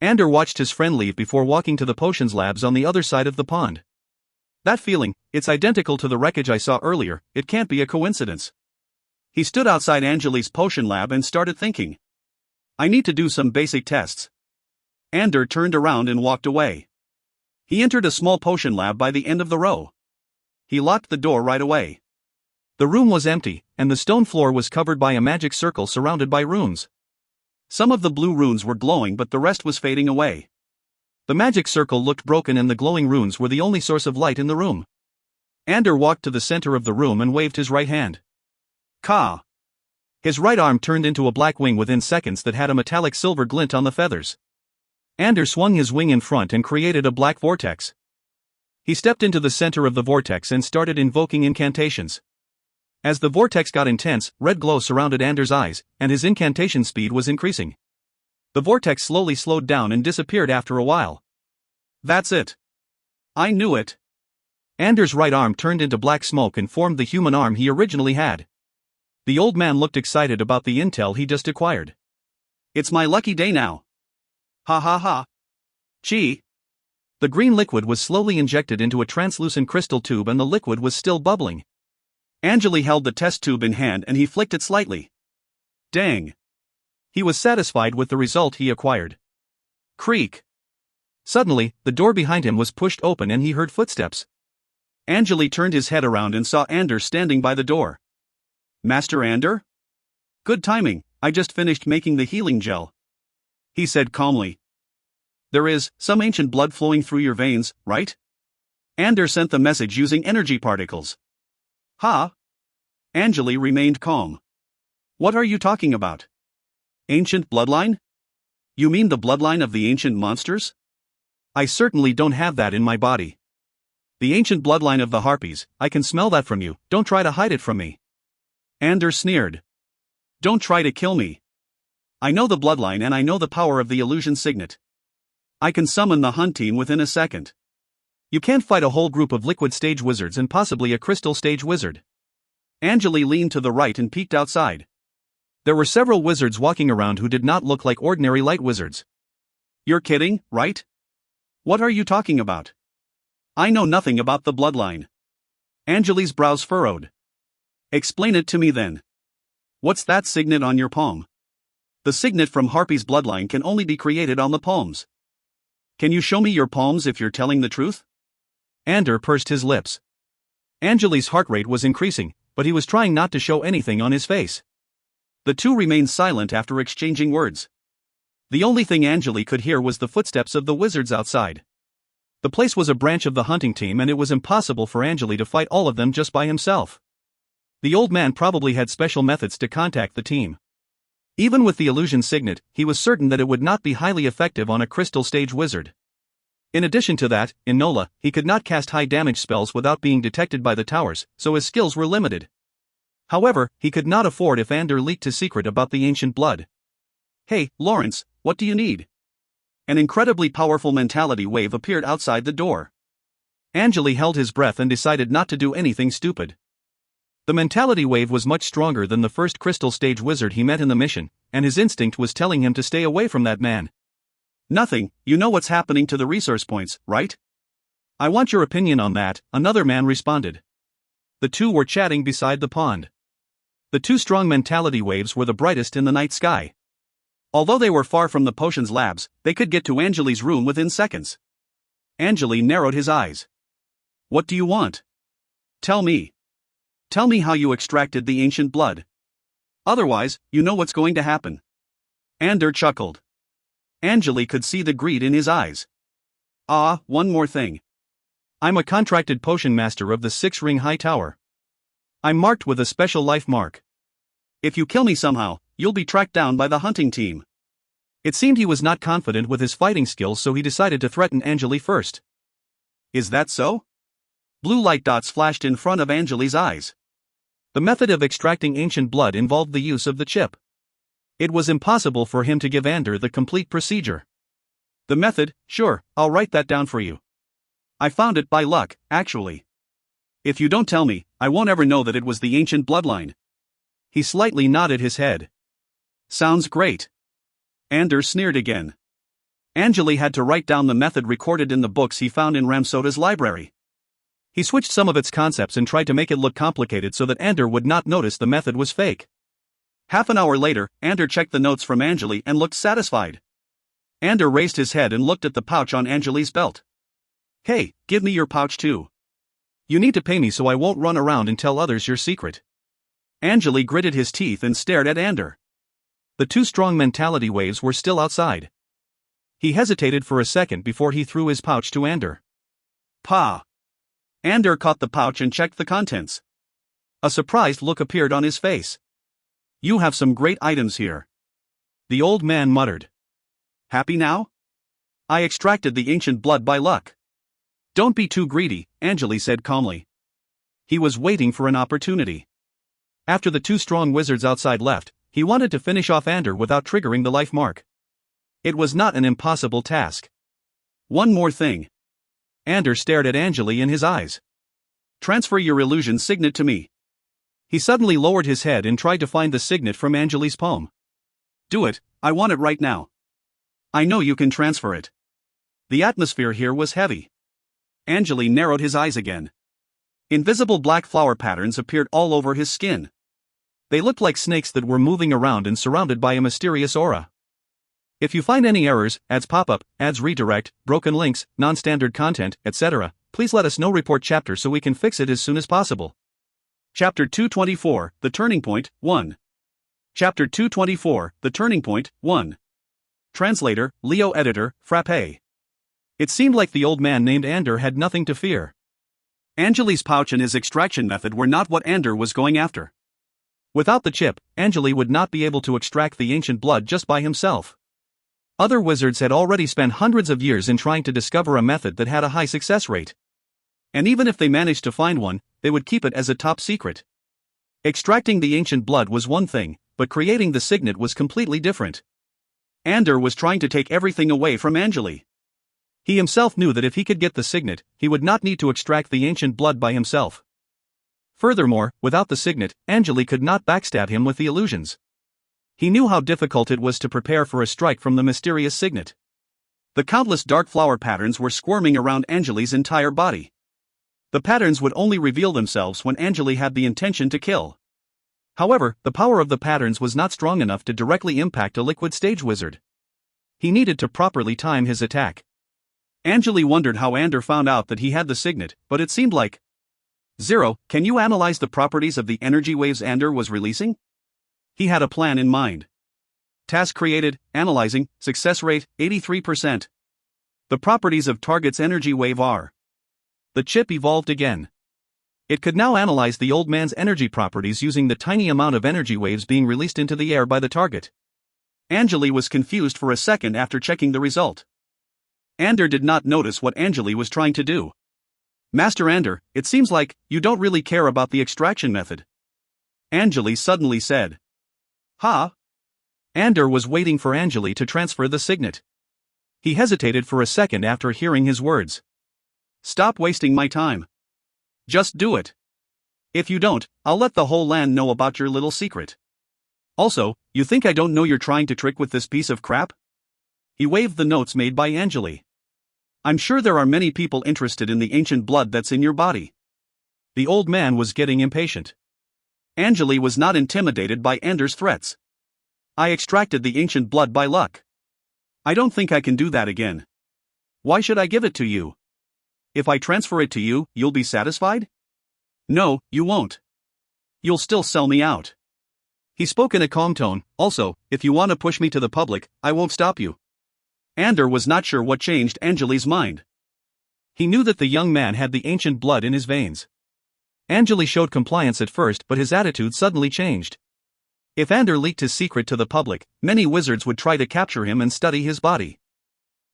Ander watched his friend leave before walking to the potions labs on the other side of the pond. That feeling, it's identical to the wreckage I saw earlier, it can't be a coincidence. He stood outside Angele's potion lab and started thinking. I need to do some basic tests. Ander turned around and walked away. He entered a small potion lab by the end of the row. He locked the door right away. The room was empty, and the stone floor was covered by a magic circle surrounded by runes. Some of the blue runes were glowing, but the rest was fading away. The magic circle looked broken and the glowing runes were the only source of light in the room. Ander walked to the center of the room and waved his right hand. Ka! His right arm turned into a black wing within seconds that had a metallic silver glint on the feathers. Ander swung his wing in front and created a black vortex. He stepped into the center of the vortex and started invoking incantations. As the vortex got intense, red glow surrounded Ander's eyes, and his incantation speed was increasing. The vortex slowly slowed down and disappeared after a while. That's it. I knew it. Ander's right arm turned into black smoke and formed the human arm he originally had. The old man looked excited about the intel he just acquired. It's my lucky day now. Ha ha ha. Gee. The green liquid was slowly injected into a translucent crystal tube and the liquid was still bubbling. Angele held the test tube in hand and he flicked it slightly. Dang. He was satisfied with the result he acquired. Creak. Suddenly, the door behind him was pushed open and he heard footsteps. Angele turned his head around and saw Ander standing by the door. Master Ander? Good timing, I just finished making the healing gel. He said calmly. There is some ancient blood flowing through your veins, right? Ander sent the message using energy particles. Ha! Angele remained calm. What are you talking about? Ancient bloodline? You mean the bloodline of the ancient monsters? I certainly don't have that in my body. The ancient bloodline of the harpies, I can smell that from you, don't try to hide it from me. Ander sneered. Don't try to kill me. I know the bloodline and I know the power of the illusion signet. I can summon the hunt team within a second. You can't fight a whole group of liquid stage wizards and possibly a crystal stage wizard. Angele leaned to the right and peeked outside. There were several wizards walking around who did not look like ordinary light wizards. You're kidding, right? What are you talking about? I know nothing about the bloodline. Angele's brows furrowed. Explain it to me then. What's that signet on your palm? The signet from Harpy's bloodline can only be created on the palms. Can you show me your palms if you're telling the truth? Ander pursed his lips. Angele's heart rate was increasing, but he was trying not to show anything on his face. The two remained silent after exchanging words. The only thing Angele could hear was the footsteps of the wizards outside. The place was a branch of the hunting team and it was impossible for Angele to fight all of them just by himself. The old man probably had special methods to contact the team. Even with the illusion signet, he was certain that it would not be highly effective on a crystal stage wizard. In addition to that, in Nola, he could not cast high damage spells without being detected by the towers, so his skills were limited. However, he could not afford if Ander leaked his secret about the ancient blood. Hey, Lawrence, what do you need? An incredibly powerful mentality wave appeared outside the door. Angele held his breath and decided not to do anything stupid. The mentality wave was much stronger than the first crystal stage wizard he met in the mission, and his instinct was telling him to stay away from that man. Nothing, you know what's happening to the resource points, right? I want your opinion on that, another man responded. The two were chatting beside the pond. The two strong mentality waves were the brightest in the night sky. Although they were far from the potions labs, they could get to Angele's room within seconds. Angele narrowed his eyes. What do you want? Tell me. Tell me how you extracted the ancient blood. Otherwise, you know what's going to happen. Ander chuckled. Angele could see the greed in his eyes. One more thing. I'm a contracted potion master of the 6-ring high tower. I'm marked with a special life mark. If you kill me somehow, you'll be tracked down by the hunting team. It seemed he was not confident with his fighting skills, so he decided to threaten Angele first. Is that so? Blue light dots flashed in front of Angele's eyes. The method of extracting ancient blood involved the use of the chip. It was impossible for him to give Ander the complete procedure. The method, sure, I'll write that down for you. I found it by luck, actually. If you don't tell me, I won't ever know that it was the ancient bloodline. He slightly nodded his head. Sounds great. Anders sneered again. Angele had to write down the method recorded in the books he found in Ramsoda's library. He switched some of its concepts and tried to make it look complicated so that Ander would not notice the method was fake. Half an hour later, Ander checked the notes from Angele and looked satisfied. Ander raised his head and looked at the pouch on Angele's belt. Hey, give me your pouch too. You need to pay me so I won't run around and tell others your secret. Angele gritted his teeth and stared at Ander. The two strong mentality waves were still outside. He hesitated for a second before he threw his pouch to Ander. Pa! Ander caught the pouch and checked the contents. A surprised look appeared on his face. You have some great items here. The old man muttered. Happy now? I extracted the ancient blood by luck. Don't be too greedy, Angele said calmly. He was waiting for an opportunity. After the two strong wizards outside left, he wanted to finish off Ander without triggering the life mark. It was not an impossible task. One more thing. Ander stared at Angele in his eyes. Transfer your illusion signet to me. He suddenly lowered his head and tried to find the signet from Angele's palm. Do it, I want it right now. I know you can transfer it. The atmosphere here was heavy. Angele narrowed his eyes again. Invisible black flower patterns appeared all over his skin. They looked like snakes that were moving around and surrounded by a mysterious aura. If you find any errors, ads pop up, ads redirect, broken links, non-standard content, etc., please let us know. Report chapter so we can fix it as soon as possible. Chapter 224, The Turning Point, 1. Chapter 224, The Turning Point, 1. Translator, Leo Editor, Frappe. It seemed like the old man named Ander had nothing to fear. Angele's pouch and his extraction method were not what Ander was going after. Without the chip, Angele would not be able to extract the ancient blood just by himself. Other wizards had already spent hundreds of years in trying to discover a method that had a high success rate. And even if they managed to find one, they would keep it as a top secret. Extracting the ancient blood was one thing, but creating the signet was completely different. Ander was trying to take everything away from Angele. He himself knew that if he could get the signet, he would not need to extract the ancient blood by himself. Furthermore, without the signet, Angele could not backstab him with the illusions. He knew how difficult it was to prepare for a strike from the mysterious signet. The countless dark flower patterns were squirming around Angele's entire body. The patterns would only reveal themselves when Angele had the intention to kill. However, the power of the patterns was not strong enough to directly impact a liquid stage wizard. He needed to properly time his attack. Angele wondered how Ander found out that he had the signet, but it seemed like... Zero, can you analyze the properties of the energy waves Ander was releasing? He had a plan in mind. Task created, analyzing, success rate, 83%. The properties of target's energy wave are... The chip evolved again. It could now analyze the old man's energy properties using the tiny amount of energy waves being released into the air by the target. Angele was confused for a second after checking the result. Ander did not notice what Angele was trying to do. Master Ander, it seems like you don't really care about the extraction method. Angele suddenly said. Huh? Ander was waiting for Angele to transfer the signet. He hesitated for a second after hearing his words. Stop wasting my time. Just do it. If you don't, I'll let the whole land know about your little secret. Also, you think I don't know you're trying to trick with this piece of crap? He waved the notes made by Angele. I'm sure there are many people interested in the ancient blood that's in your body. The old man was getting impatient. Angele was not intimidated by Ander's threats. I extracted the ancient blood by luck. I don't think I can do that again. Why should I give it to you? If I transfer it to you, you'll be satisfied? No, you won't. You'll still sell me out. He spoke in a calm tone. Also, if you want to push me to the public, I won't stop you. Ander was not sure what changed Angele's mind. He knew that the young man had the ancient blood in his veins. Angele showed compliance at first, but his attitude suddenly changed. If Ander leaked his secret to the public, many wizards would try to capture him and study his body.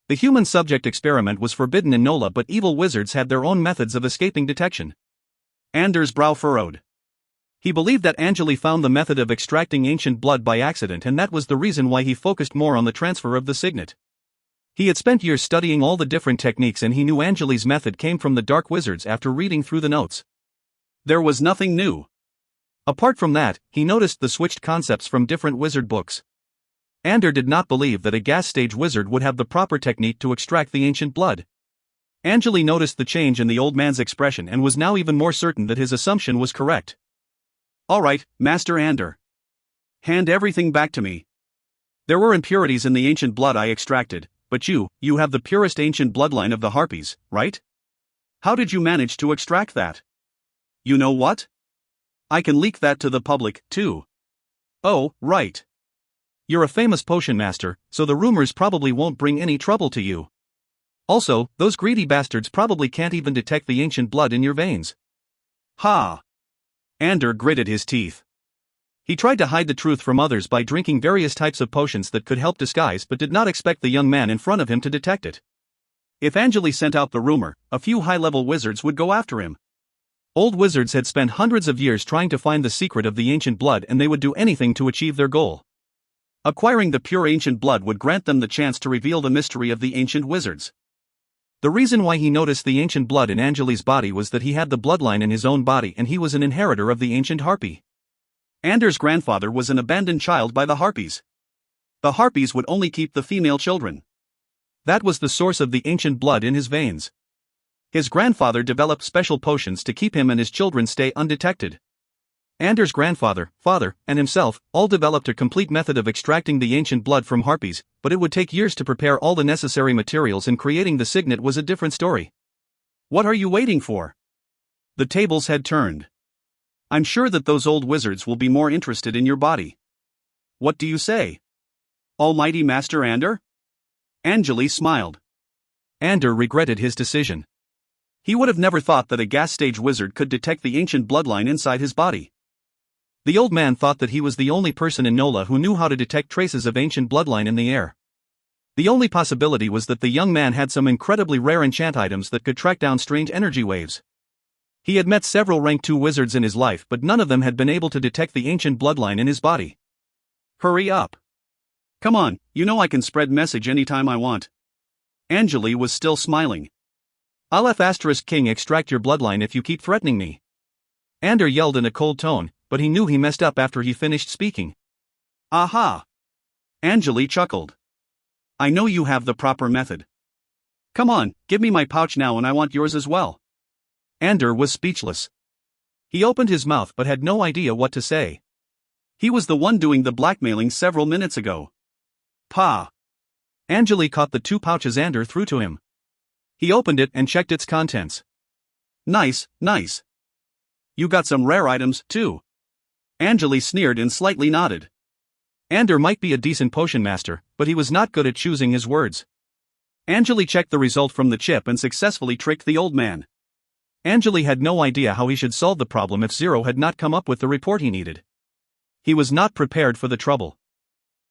The human subject experiment was forbidden in Nola, but evil wizards had their own methods of escaping detection. Ander's brow furrowed. He believed that Angele found the method of extracting ancient blood by accident, and that was the reason why he focused more on the transfer of the signet. He had spent years studying all the different techniques, and he knew Angele's method came from the dark wizards after reading through the notes. There was nothing new. Apart from that, he noticed the switched concepts from different wizard books. Ander did not believe that a gas stage wizard would have the proper technique to extract the ancient blood. Angele noticed the change in the old man's expression and was now even more certain that his assumption was correct. Alright, Master Ander. Hand everything back to me. There were impurities in the ancient blood I extracted, but you have the purest ancient bloodline of the Harpies, right? How did you manage to extract that? You know what? I can leak that to the public, too. Oh, right. You're a famous potion master, so the rumors probably won't bring any trouble to you. Also, those greedy bastards probably can't even detect the ancient blood in your veins. Ha! Ander gritted his teeth. He tried to hide the truth from others by drinking various types of potions that could help disguise but did not expect the young man in front of him to detect it. If Angele sent out the rumor, a few high-level wizards would go after him. Old wizards had spent hundreds of years trying to find the secret of the ancient blood and they would do anything to achieve their goal. Acquiring the pure ancient blood would grant them the chance to reveal the mystery of the ancient wizards. The reason why he noticed the ancient blood in Angele's body was that he had the bloodline in his own body and he was an inheritor of the ancient harpy. Ander's grandfather was an abandoned child by the Harpies. The Harpies would only keep the female children. That was the source of the ancient blood in his veins. His grandfather developed special potions to keep him and his children stay undetected. Ander's grandfather, father, and himself all developed a complete method of extracting the ancient blood from Harpies, but it would take years to prepare all the necessary materials and creating the signet was a different story. What are you waiting for? The tables had turned. I'm sure that those old wizards will be more interested in your body. What do you say? Almighty Master Ander? Angele smiled. Ander regretted his decision. He would have never thought that a gas stage wizard could detect the ancient bloodline inside his body. The old man thought that he was the only person in Nola who knew how to detect traces of ancient bloodline in the air. The only possibility was that the young man had some incredibly rare enchant items that could track down strange energy waves. He had met several rank 2 wizards in his life but none of them had been able to detect the ancient bloodline in his body. Hurry up. Come on, you know I can spread message anytime I want. Angele was still smiling. I'll *King extract your bloodline if you keep threatening me. Ander yelled in a cold tone, but he knew he messed up after he finished speaking. Aha! Angele chuckled. I know you have the proper method. Come on, give me my pouch now and I want yours as well. Ander was speechless. He opened his mouth but had no idea what to say. He was the one doing the blackmailing several minutes ago. Pa! Angele caught the 2 pouches Ander threw to him. He opened it and checked its contents. Nice, nice. You got some rare items, too. Angele sneered and slightly nodded. Ander might be a decent potion master, but he was not good at choosing his words. Angele checked the result from the chip and successfully tricked the old man. Angele had no idea how he should solve the problem if Zero had not come up with the report he needed. He was not prepared for the trouble.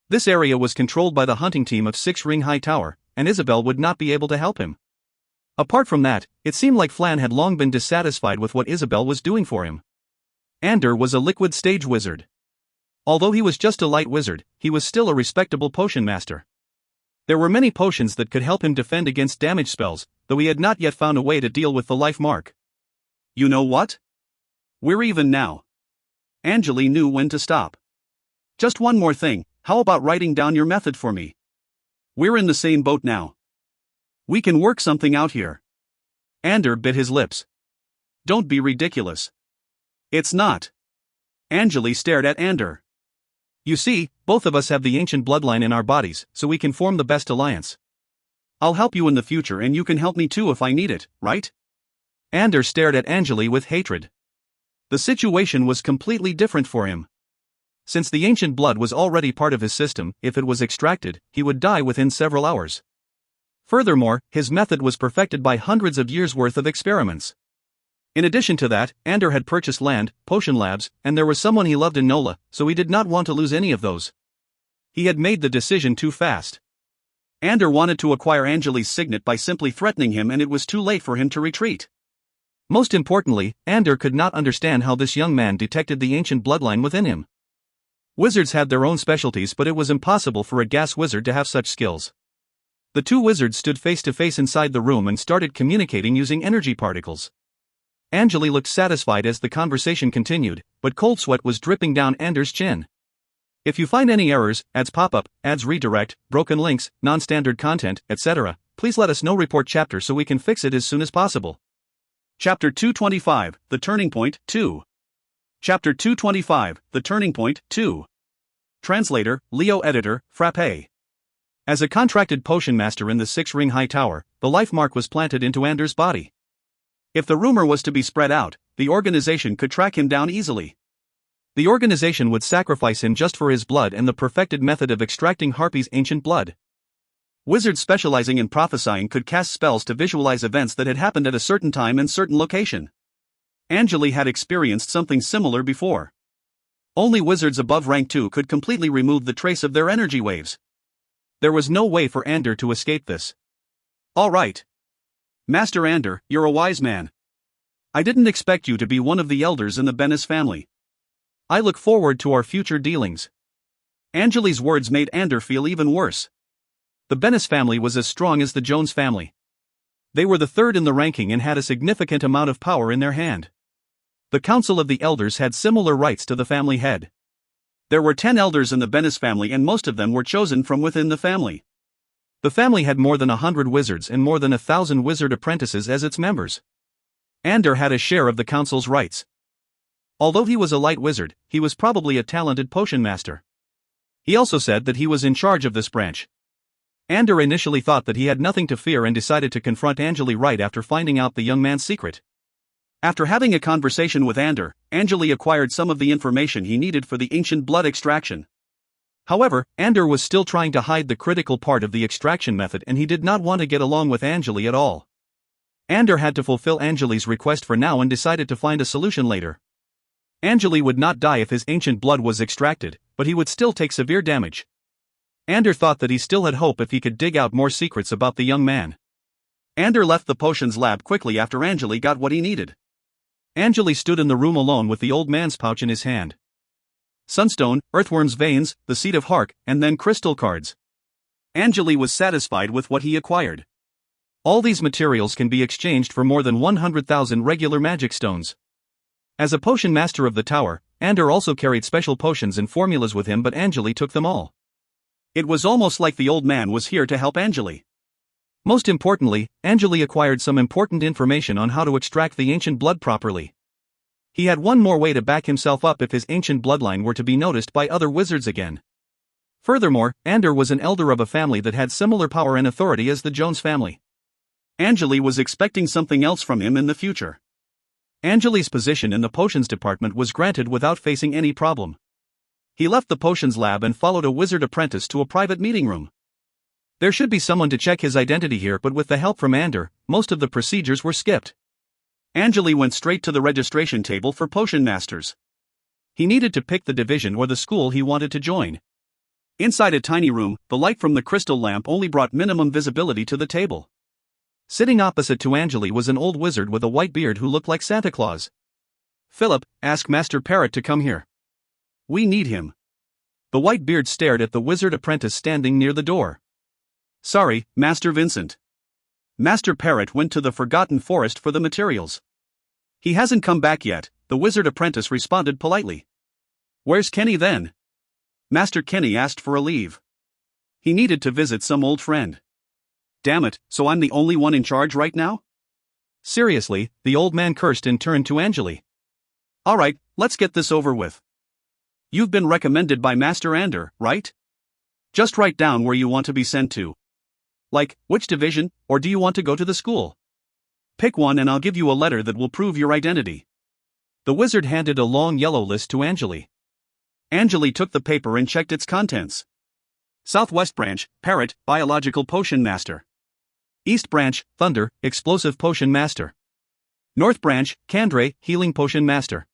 This area was controlled by the hunting team of 6 Ring High Tower, and Isabel would not be able to help him. Apart from that, it seemed like Flan had long been dissatisfied with what Isabel was doing for him. Ander was a liquid stage wizard. Although he was just a light wizard, he was still a respectable potion master. There were many potions that could help him defend against damage spells, though he had not yet found a way to deal with the life mark. You know what? We're even now. Angele knew when to stop. Just one more thing, how about writing down your method for me? We're in the same boat now. We can work something out here. Ander bit his lips. Don't be ridiculous. It's not. Angele stared at Ander. You see, both of us have the ancient bloodline in our bodies, so we can form the best alliance. I'll help you in the future and you can help me too if I need it, right? Ander stared at Angele with hatred. The situation was completely different for him. Since the ancient blood was already part of his system, if it was extracted, he would die within several hours. Furthermore, his method was perfected by hundreds of years' worth of experiments. In addition to that, Ander had purchased land, potion labs, and there was someone he loved in Nola, so he did not want to lose any of those. He had made the decision too fast. Ander wanted to acquire Angele's signet by simply threatening him and it was too late for him to retreat. Most importantly, Ander could not understand how this young man detected the ancient bloodline within him. Wizards had their own specialties but it was impossible for a gas wizard to have such skills. The 2 wizards stood face to face inside the room and started communicating using energy particles. Angele looked satisfied as the conversation continued, but cold sweat was dripping down Anders' chin. If you find any errors, ads pop up, ads redirect, broken links, non-standard content, etc., please let us know. Report chapter so we can fix it as soon as possible. Chapter 225, The Turning Point, 2. Chapter 225, The Turning Point, 2. Translator, Leo Editor, Frappe. As a contracted potion master in the six-ring high tower, the life mark was planted into Anders' body. If the rumor was to be spread out, the organization could track him down easily. The organization would sacrifice him just for his blood and the perfected method of extracting Harpy's ancient blood. Wizards specializing in prophesying could cast spells to visualize events that had happened at a certain time and certain location. Angele had experienced something similar before. Only wizards above rank 2 could completely remove the trace of their energy waves. There was no way for Ander to escape this. All right. Master Ander, you're a wise man. I didn't expect you to be one of the elders in the Bennis family. I look forward to our future dealings. Angele's words made Ander feel even worse. The Bennis family was as strong as the Jones family. They were the third in the ranking and had a significant amount of power in their hand. The Council of the Elders had similar rights to the family head. There were 10 elders in the Bennis family and most of them were chosen from within the family. The family had more than 100 wizards and more than 1,000 wizard apprentices as its members. Ander had a share of the council's rights. Although he was a light wizard, he was probably a talented potion master. He also said that he was in charge of this branch. Ander initially thought that he had nothing to fear and decided to confront Angele right after finding out the young man's secret. After having a conversation with Ander, Angele acquired some of the information he needed for the ancient blood extraction. However, Ander was still trying to hide the critical part of the extraction method and he did not want to get along with Angele at all. Ander had to fulfill Angele's request for now and decided to find a solution later. Angele would not die if his ancient blood was extracted, but he would still take severe damage. Ander thought that he still had hope if he could dig out more secrets about the young man. Ander left the potions lab quickly after Angele got what he needed. Angele stood in the room alone with the old man's pouch in his hand. Sunstone, earthworm's veins, the seed of Hark, and then crystal cards. Angele was satisfied with what he acquired. All these materials can be exchanged for more than 100,000 regular magic stones. As a potion master of the tower, Ander also carried special potions and formulas with him, but Angele took them all. It was almost like the old man was here to help Angele. Most importantly, Angele acquired some important information on how to extract the ancient blood properly. He had one more way to back himself up if his ancient bloodline were to be noticed by other wizards again. Furthermore, Ander was an elder of a family that had similar power and authority as the Jones family. Angele was expecting something else from him in the future. Angele's position in the potions department was granted without facing any problem. He left the potions lab and followed a wizard apprentice to a private meeting room. There should be someone to check his identity here, but with the help from Ander, most of the procedures were skipped. Angele went straight to the registration table for potion masters. He needed to pick the division or the school he wanted to join. Inside a tiny room, the light from the crystal lamp only brought minimum visibility to the table. Sitting opposite to Angele was an old wizard with a white beard who looked like Santa Claus. "Philip, ask Master Parrot to come here. We need him." The white beard stared at the wizard apprentice standing near the door. "Sorry, Master Vincent. Master Parrot went to the Forgotten Forest for the materials. He hasn't come back yet," the wizard apprentice responded politely. "Where's Kenny then?" Master Kenny asked for a leave. He needed to visit some old friend. "Damn it, so I'm the only one in charge right now?" Seriously, the old man cursed and turned to Angele. "Alright, let's get this over with. You've been recommended by Master Ander, right? Just write down where you want to be sent to. Like, which division, or do you want to go to the school? Pick one and I'll give you a letter that will prove your identity." The wizard handed a long yellow list to Angele. Angele took the paper and checked its contents. Southwest Branch, Parrot, Biological Potion Master. East Branch, Thunder, Explosive Potion Master. North Branch, Kandre, Healing Potion Master.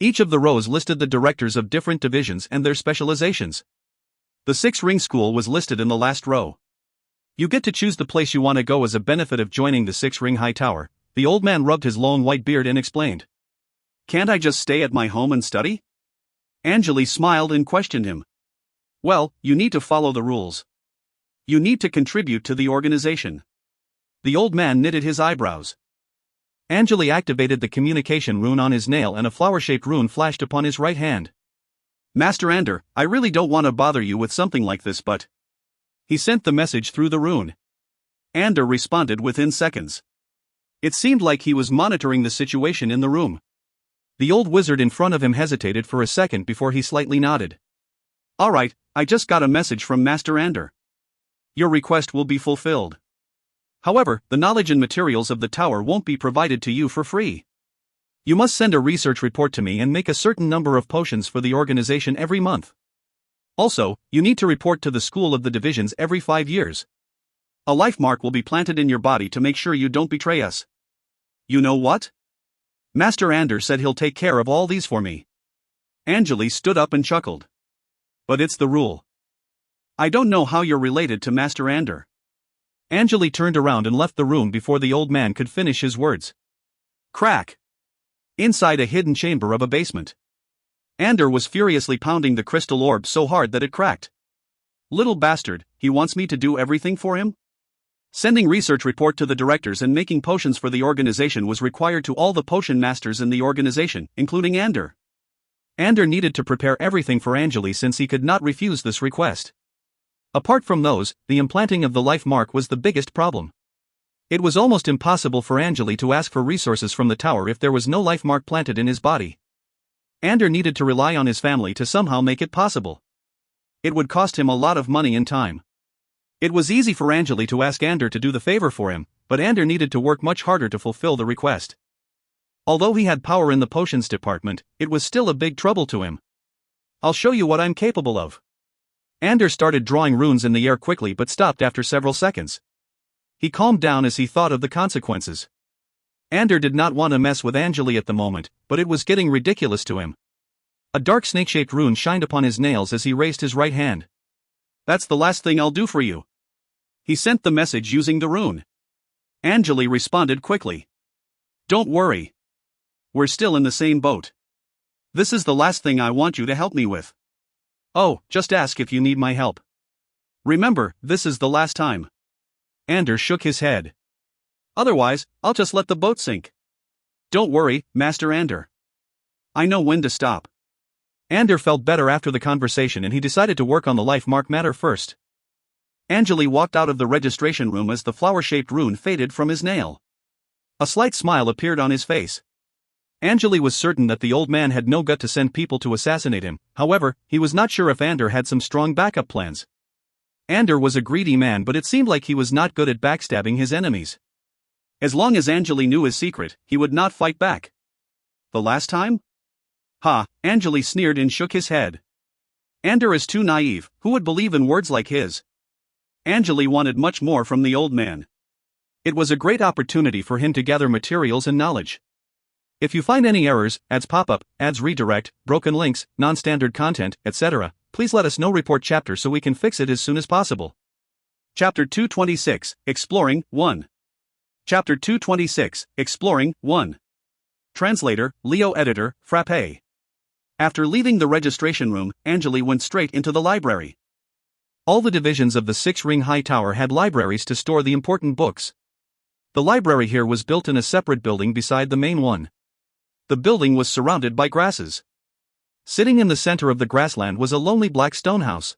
Each of the rows listed the directors of different divisions and their specializations. The six-ring school was listed in the last row. You get to choose the place you want to go as a benefit of joining the six-ring high tower, the old man rubbed his long white beard and explained. "Can't I just stay at my home and study?" Angele smiled and questioned him. "Well, you need to follow the rules. You need to contribute to the organization." The old man knitted his eyebrows. Angele activated the communication rune on his nail and a flower-shaped rune flashed upon his right hand. Master Ander, I really don't want to bother you with something like this, but... He sent the message through the rune. Ander responded within seconds. It seemed like he was monitoring the situation in the room. The old wizard in front of him hesitated for a second before he slightly nodded. Alright, I just got a message from Master Ander. Your request will be fulfilled. However, the knowledge and materials of the tower won't be provided to you for free. You must send a research report to me and make a certain number of potions for the organization every month. Also, you need to report to the School of the Divisions every 5 years. A life mark will be planted in your body to make sure you don't betray us. You know what? Master Ander said he'll take care of all these for me. Angele stood up and chuckled. But it's the rule. I don't know how you're related to Master Ander. Angele turned around and left the room before the old man could finish his words. Crack! Inside a hidden chamber of a basement. Ander was furiously pounding the crystal orb so hard that it cracked. Little bastard, he wants me to do everything for him? Sending research report to the directors and making potions for the organization was required to all the potion masters in the organization, including Ander. Ander needed to prepare everything for Angele since he could not refuse this request. Apart from those, the implanting of the life mark was the biggest problem. It was almost impossible for Angele to ask for resources from the tower if there was no life mark planted in his body. Ander needed to rely on his family to somehow make it possible. It would cost him a lot of money and time. It was easy for Angele to ask Ander to do the favor for him, but Ander needed to work much harder to fulfill the request. Although he had power in the potions department, it was still a big trouble to him. I'll show you what I'm capable of. Ander started drawing runes in the air quickly but stopped after several seconds. He calmed down as he thought of the consequences. Ander did not want to mess with Angele at the moment, but it was getting ridiculous to him. A dark snake-shaped rune shined upon his nails as he raised his right hand. That's the last thing I'll do for you. He sent the message using the rune. Angele responded quickly. Don't worry. We're still in the same boat. This is the last thing I want you to help me with. Oh, just ask if you need my help. Remember, this is the last time. Ander shook his head. Otherwise, I'll just let the boat sink. Don't worry, Master Ander. I know when to stop. Ander felt better after the conversation and he decided to work on the life mark matter first. Angele walked out of the registration room as the flower-shaped rune faded from his nail. A slight smile appeared on his face. Angele was certain that the old man had no gut to send people to assassinate him, however, he was not sure if Ander had some strong backup plans. Ander was a greedy man, but it seemed like he was not good at backstabbing his enemies. As long as Angele knew his secret, he would not fight back. The last time? Ha, Angele sneered and shook his head. Ander is too naive, who would believe in words like his? Angele wanted much more from the old man. It was a great opportunity for him to gather materials and knowledge. If you find any errors, ads pop up, ads redirect, broken links, non-standard content, etc., please let us know. Report chapter so we can fix it as soon as possible. Chapter 226, Exploring, 1. Chapter 226, Exploring, 1. Translator, Leo Editor, Frappe. After leaving the registration room, Angele went straight into the library. All the divisions of the 6-ring high tower had libraries to store the important books. The library here was built in a separate building beside the main one. The building was surrounded by grasses. Sitting in the center of the grassland was a lonely black stone house.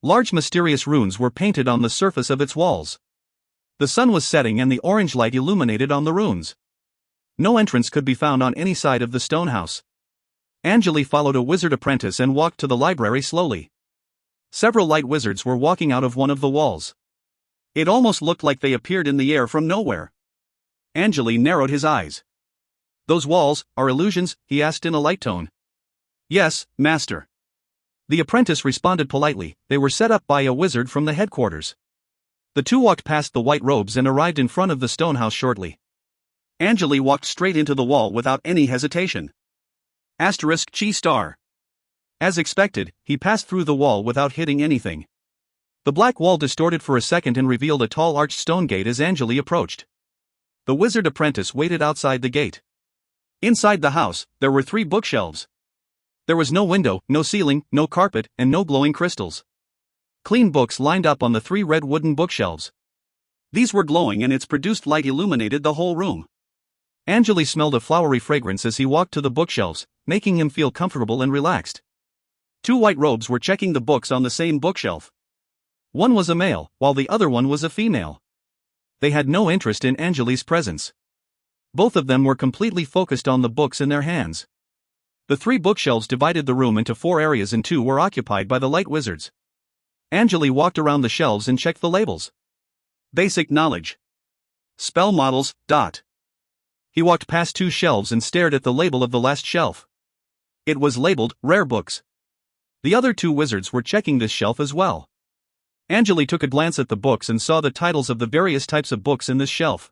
Large mysterious runes were painted on the surface of its walls. The sun was setting and the orange light illuminated on the runes. No entrance could be found on any side of the stone house. Angele followed a wizard apprentice and walked to the library slowly. Several light wizards were walking out of one of the walls. It almost looked like they appeared in the air from nowhere. Angele narrowed his eyes. Those walls are illusions? He asked in a light tone. Yes, master. The apprentice responded politely. They were set up by a wizard from the headquarters. The two walked past the white robes and arrived in front of the stone house shortly. Angele walked straight into the wall without any hesitation. Asterisk chi star. As expected, he passed through the wall without hitting anything. The black wall distorted for a second and revealed a tall arched stone gate as Angele approached. The wizard apprentice waited outside the gate. Inside the house, there were 3 bookshelves. There was no window, no ceiling, no carpet, and no glowing crystals. Clean books lined up on the 3 red wooden bookshelves. These were glowing and its produced light illuminated the whole room. Angele smelled a flowery fragrance as he walked to the bookshelves, making him feel comfortable and relaxed. 2 white robes were checking the books on the same bookshelf. One was a male, while the other one was a female. They had no interest in Angele's presence. Both of them were completely focused on the books in their hands. The 3 bookshelves divided the room into 4 areas and 2 were occupied by the light wizards. Angele walked around the shelves and checked the labels. Basic knowledge. Spell models. He walked past 2 shelves and stared at the label of the last shelf. It was labeled Rare Books. The other 2 wizards were checking this shelf as well. Angele took a glance at the books and saw the titles of the various types of books in this shelf.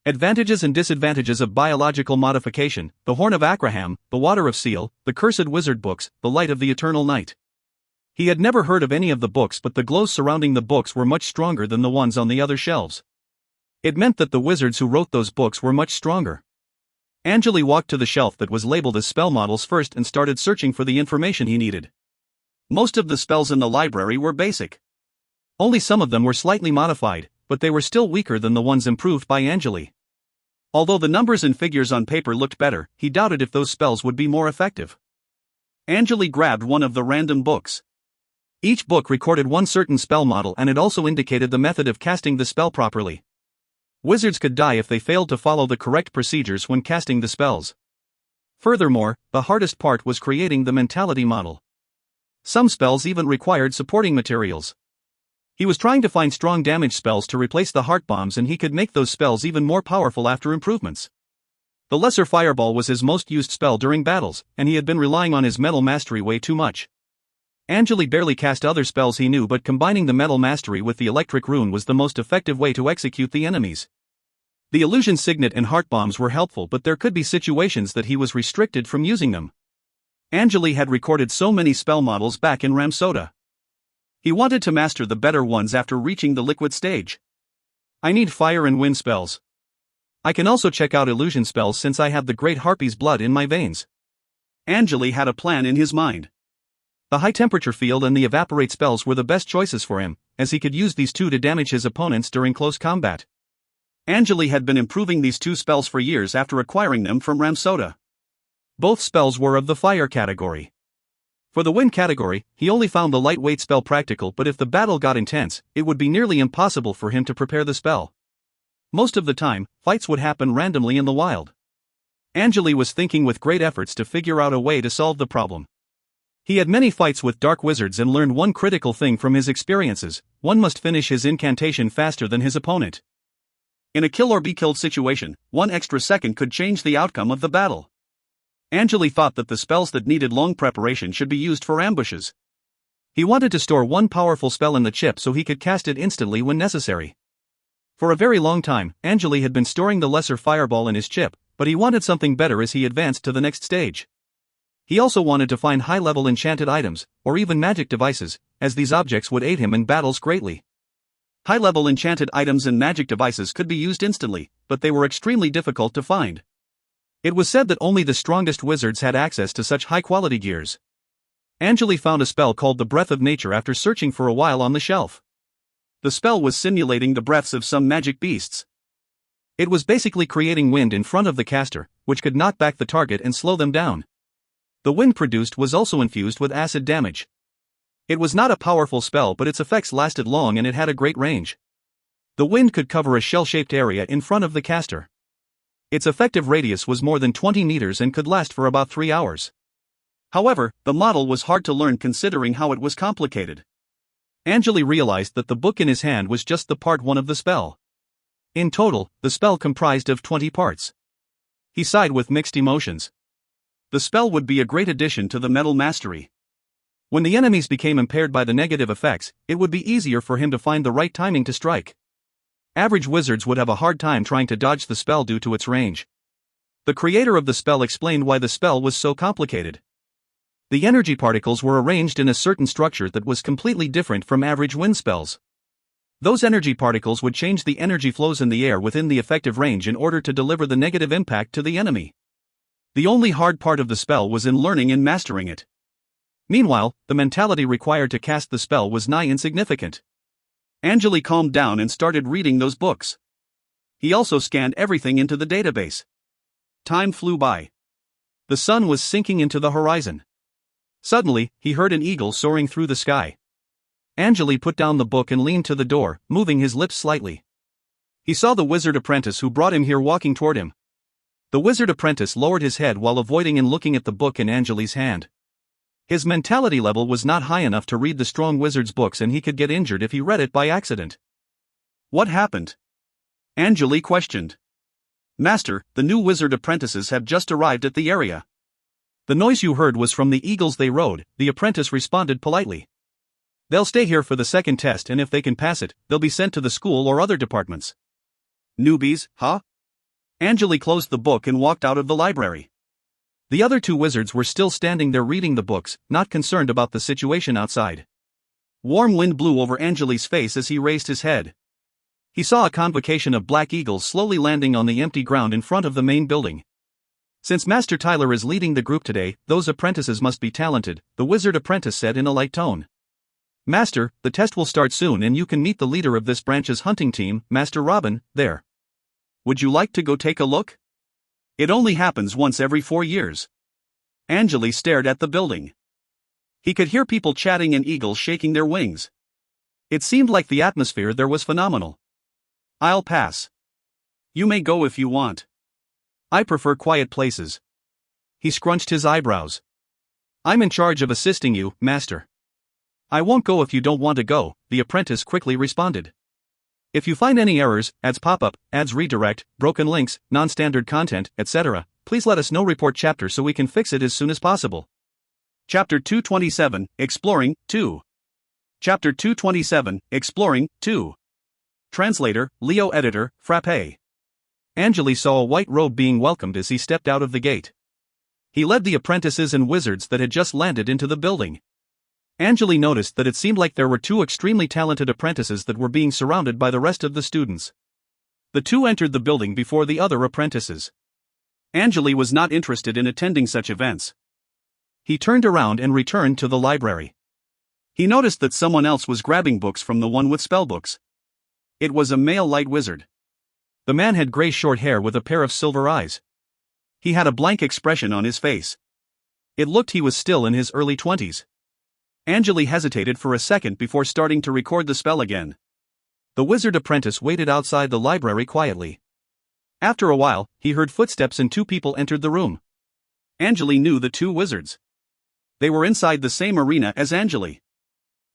Advantages and disadvantages of biological modification, the Horn of Akraham, the Water of Seal, the Cursed Wizard books, the Light of the Eternal Night. He had never heard of any of the books, but the glows surrounding the books were much stronger than the ones on the other shelves. It meant that the wizards who wrote those books were much stronger. Angele walked to the shelf that was labeled as spell models first and started searching for the information he needed. Most of the spells in the library were basic. Only some of them were slightly modified, but they were still weaker than the ones improved by Angele. Although the numbers and figures on paper looked better, he doubted if those spells would be more effective. Angele grabbed one of the random books. Each book recorded one certain spell model and it also indicated the method of casting the spell properly. Wizards could die if they failed to follow the correct procedures when casting the spells. Furthermore, the hardest part was creating the mentality model. Some spells even required supporting materials. He was trying to find strong damage spells to replace the heart bombs, and he could make those spells even more powerful after improvements. The Lesser Fireball was his most used spell during battles, and he had been relying on his metal mastery way too much. Angele barely cast other spells he knew, but combining the metal mastery with the electric rune was the most effective way to execute the enemies. The illusion signet and heart bombs were helpful, but there could be situations that he was restricted from using them. Angele had recorded so many spell models back in Ramsoda. He wanted to master the better ones after reaching the liquid stage. I need fire and wind spells. I can also check out illusion spells since I have the Great Harpy's blood in my veins. Angele had a plan in his mind. The high temperature field and the evaporate spells were the best choices for him, as he could use these 2 to damage his opponents during close combat. Angele had been improving these 2 spells for years after acquiring them from Ramsoda. Both spells were of the fire category. For the wind category, he only found the lightweight spell practical, but if the battle got intense, it would be nearly impossible for him to prepare the spell. Most of the time, fights would happen randomly in the wild. Angele was thinking with great efforts to figure out a way to solve the problem. He had many fights with dark wizards and learned one critical thing from his experiences: one must finish his incantation faster than his opponent. In a kill or be killed situation, 1 extra second could change the outcome of the battle. Angele thought that the spells that needed long preparation should be used for ambushes. He wanted to store one powerful spell in the chip so he could cast it instantly when necessary. For a very long time, Angele had been storing the Lesser Fireball in his chip, but he wanted something better as he advanced to the next stage. He also wanted to find high-level enchanted items, or even magic devices, as these objects would aid him in battles greatly. High-level enchanted items and magic devices could be used instantly, but they were extremely difficult to find. It was said that only the strongest wizards had access to such high-quality gears. Angele found a spell called the Breath of Nature after searching for a while on the shelf. The spell was simulating the breaths of some magic beasts. It was basically creating wind in front of the caster, which could knock back the target and slow them down. The wind produced was also infused with acid damage. It was not a powerful spell, but its effects lasted long and it had a great range. The wind could cover a shell-shaped area in front of the caster. Its effective radius was more than 20 meters and could last for about 3 hours. However, the model was hard to learn considering how it was complicated. Angele realized that the book in his hand was just the part 1 of the spell. In total, the spell comprised of 20 parts. He sighed with mixed emotions. The spell would be a great addition to the metal mastery. When the enemies became impaired by the negative effects, it would be easier for him to find the right timing to strike. Average wizards would have a hard time trying to dodge the spell due to its range. The creator of the spell explained why the spell was so complicated. The energy particles were arranged in a certain structure that was completely different from average wind spells. Those energy particles would change the energy flows in the air within the effective range in order to deliver the negative impact to the enemy. The only hard part of the spell was in learning and mastering it. Meanwhile, the mentality required to cast the spell was nigh insignificant. Angele calmed down and started reading those books. He also scanned everything into the database. time flew by. The sun was sinking into the horizon. Suddenly, he heard an eagle soaring through the sky. Angele put down the book and leaned to the door, moving his lips slightly. He saw the wizard apprentice who brought him here walking toward him. The wizard apprentice lowered his head while avoiding and looking at the book in Angele's hand. His mentality level was not high enough to read the strong wizard's books, and he could get injured if he read it by accident. What happened? Angele questioned. Master, the new wizard apprentices have just arrived at the area. The noise you heard was from the eagles they rode, the apprentice responded politely. They'll stay here for the second test, and if they can pass it, they'll be sent to the school or other departments. Newbies, huh? Angele closed the book and walked out of the library. The other two wizards were still standing there reading the books, not concerned about the situation outside. Warm wind blew over Angele's face as he raised his head. He saw a convocation of black eagles slowly landing on the empty ground in front of the main building. Since Master Tyler is leading the group today, those apprentices must be talented, the wizard apprentice said in a light tone. Master, the test will start soon and you can meet the leader of this branch's hunting team, Master Robin, there. Would you like to go take a look? It only happens once every 4 years. Angele stared at the building. He could hear people chatting and eagles shaking their wings. It seemed like the atmosphere there was phenomenal. I'll pass. You may go if you want. I prefer quiet places. He scrunched his eyebrows. I'm in charge of assisting you, Master. I won't go if you don't want to go, the apprentice quickly responded. If you find any errors, ads pop up, ads redirect, broken links, non-standard content, etc., please let us know. Report chapter so we can fix it as soon as possible. Chapter 227, Exploring, 2. Chapter 227, Exploring, 2. Translator, Leo Editor, Frappe. Angele saw a white robe being welcomed as he stepped out of the gate. He led the apprentices and wizards that had just landed into the building. Angele noticed that it seemed like there were two extremely talented apprentices that were being surrounded by the rest of the students. The two entered the building before the other apprentices. Angele was not interested in attending such events. He turned around and returned to the library. He noticed that someone else was grabbing books from the one with spellbooks. It was a male light wizard. The man had gray short hair with a pair of silver eyes. He had a blank expression on his face. It looked he was still in his early 20s. Angele hesitated for a second before starting to record the spell again. The wizard apprentice waited outside the library quietly. After a while, he heard footsteps and two people entered the room. Angele knew the two wizards. They were inside the same arena as Angele.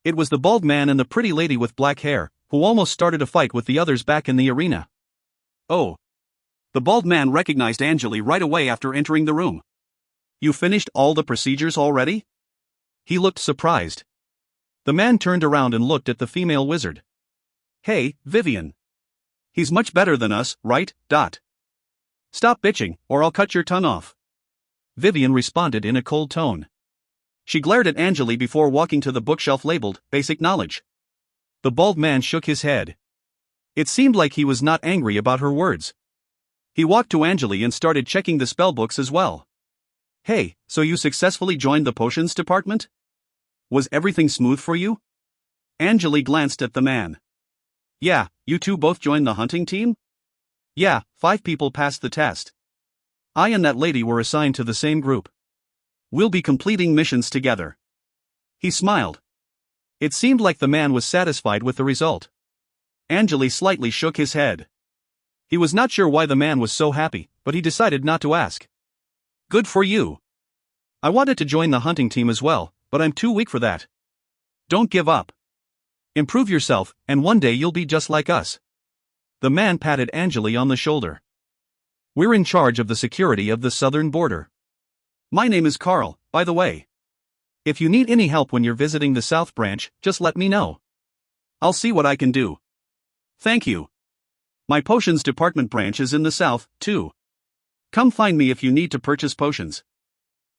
It was the bald man and the pretty lady with black hair, who almost started a fight with the others back in the arena. Oh. The bald man recognized Angele right away after entering the room. You finished all the procedures already? He looked surprised. The man turned around and looked at the female wizard. Hey, Vivian. He's much better than us, right? Stop bitching, or I'll cut your tongue off. Vivian responded in a cold tone. She glared at Angele before walking to the bookshelf labeled, Basic Knowledge. The bald man shook his head. It seemed like he was not angry about her words. He walked to Angele and started checking the spellbooks as well. Hey, so you successfully joined the potions department? Was everything smooth for you? Angele glanced at the man. Yeah, you two both joined the hunting team? Yeah, 5 people passed the test. I and that lady were assigned to the same group. We'll be completing missions together. He smiled. It seemed like the man was satisfied with the result. Angele slightly shook his head. He was not sure why the man was so happy, but he decided not to ask. Good for you. I wanted to join the hunting team as well, but I'm too weak for that. Don't give up. Improve yourself, and one day you'll be just like us. The man patted Angele on the shoulder. We're in charge of the security of the southern border. My name is Carl, by the way. If you need any help when you're visiting the South Branch, just let me know. I'll see what I can do. Thank you. My potions department branch is in the South, too. Come find me if you need to purchase potions.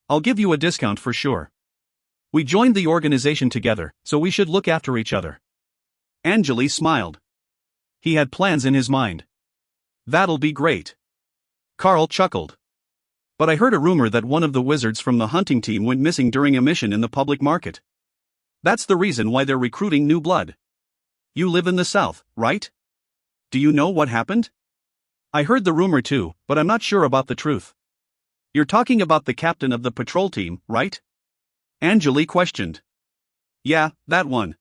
I'll give you a discount for sure. We joined the organization together, so we should look after each other. Angele smiled. He had plans in his mind. That'll be great. Carl chuckled. But I heard a rumor that one of the wizards from the hunting team went missing during a mission in the public market. That's the reason why they're recruiting new blood. You live in the South, right? Do you know what happened? I heard the rumor too, but I'm not sure about the truth. You're talking about the captain of the patrol team, right? Angele questioned. Yeah, that one.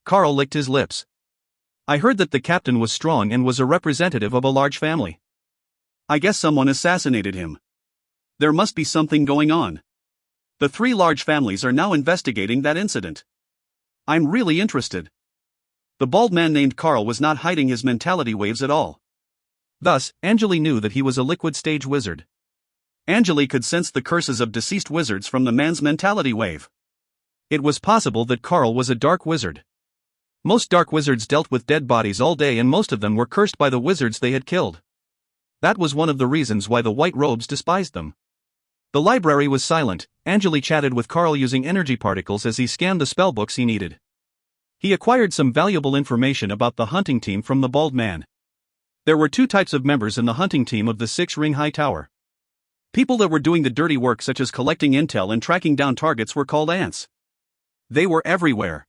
Carl licked his lips. I heard that the captain was strong and was a representative of a large family. I guess someone assassinated him. There must be something going on. The 3 large families are now investigating that incident. I'm really interested. The bald man named Carl was not hiding his mentality waves at all. Thus, Angele knew that he was a liquid stage wizard. Angele could sense the curses of deceased wizards from the man's mentality wave. It was possible that Carl was a dark wizard. Most dark wizards dealt with dead bodies all day, and most of them were cursed by the wizards they had killed. That was one of the reasons why the white robes despised them. The library was silent. Angele chatted with Carl using energy particles as he scanned the spellbooks he needed. He acquired some valuable information about the hunting team from the bald man. There were 2 types of members in the hunting team of the 6-ring high tower. People that were doing the dirty work, such as collecting intel and tracking down targets, were called ants. They were everywhere.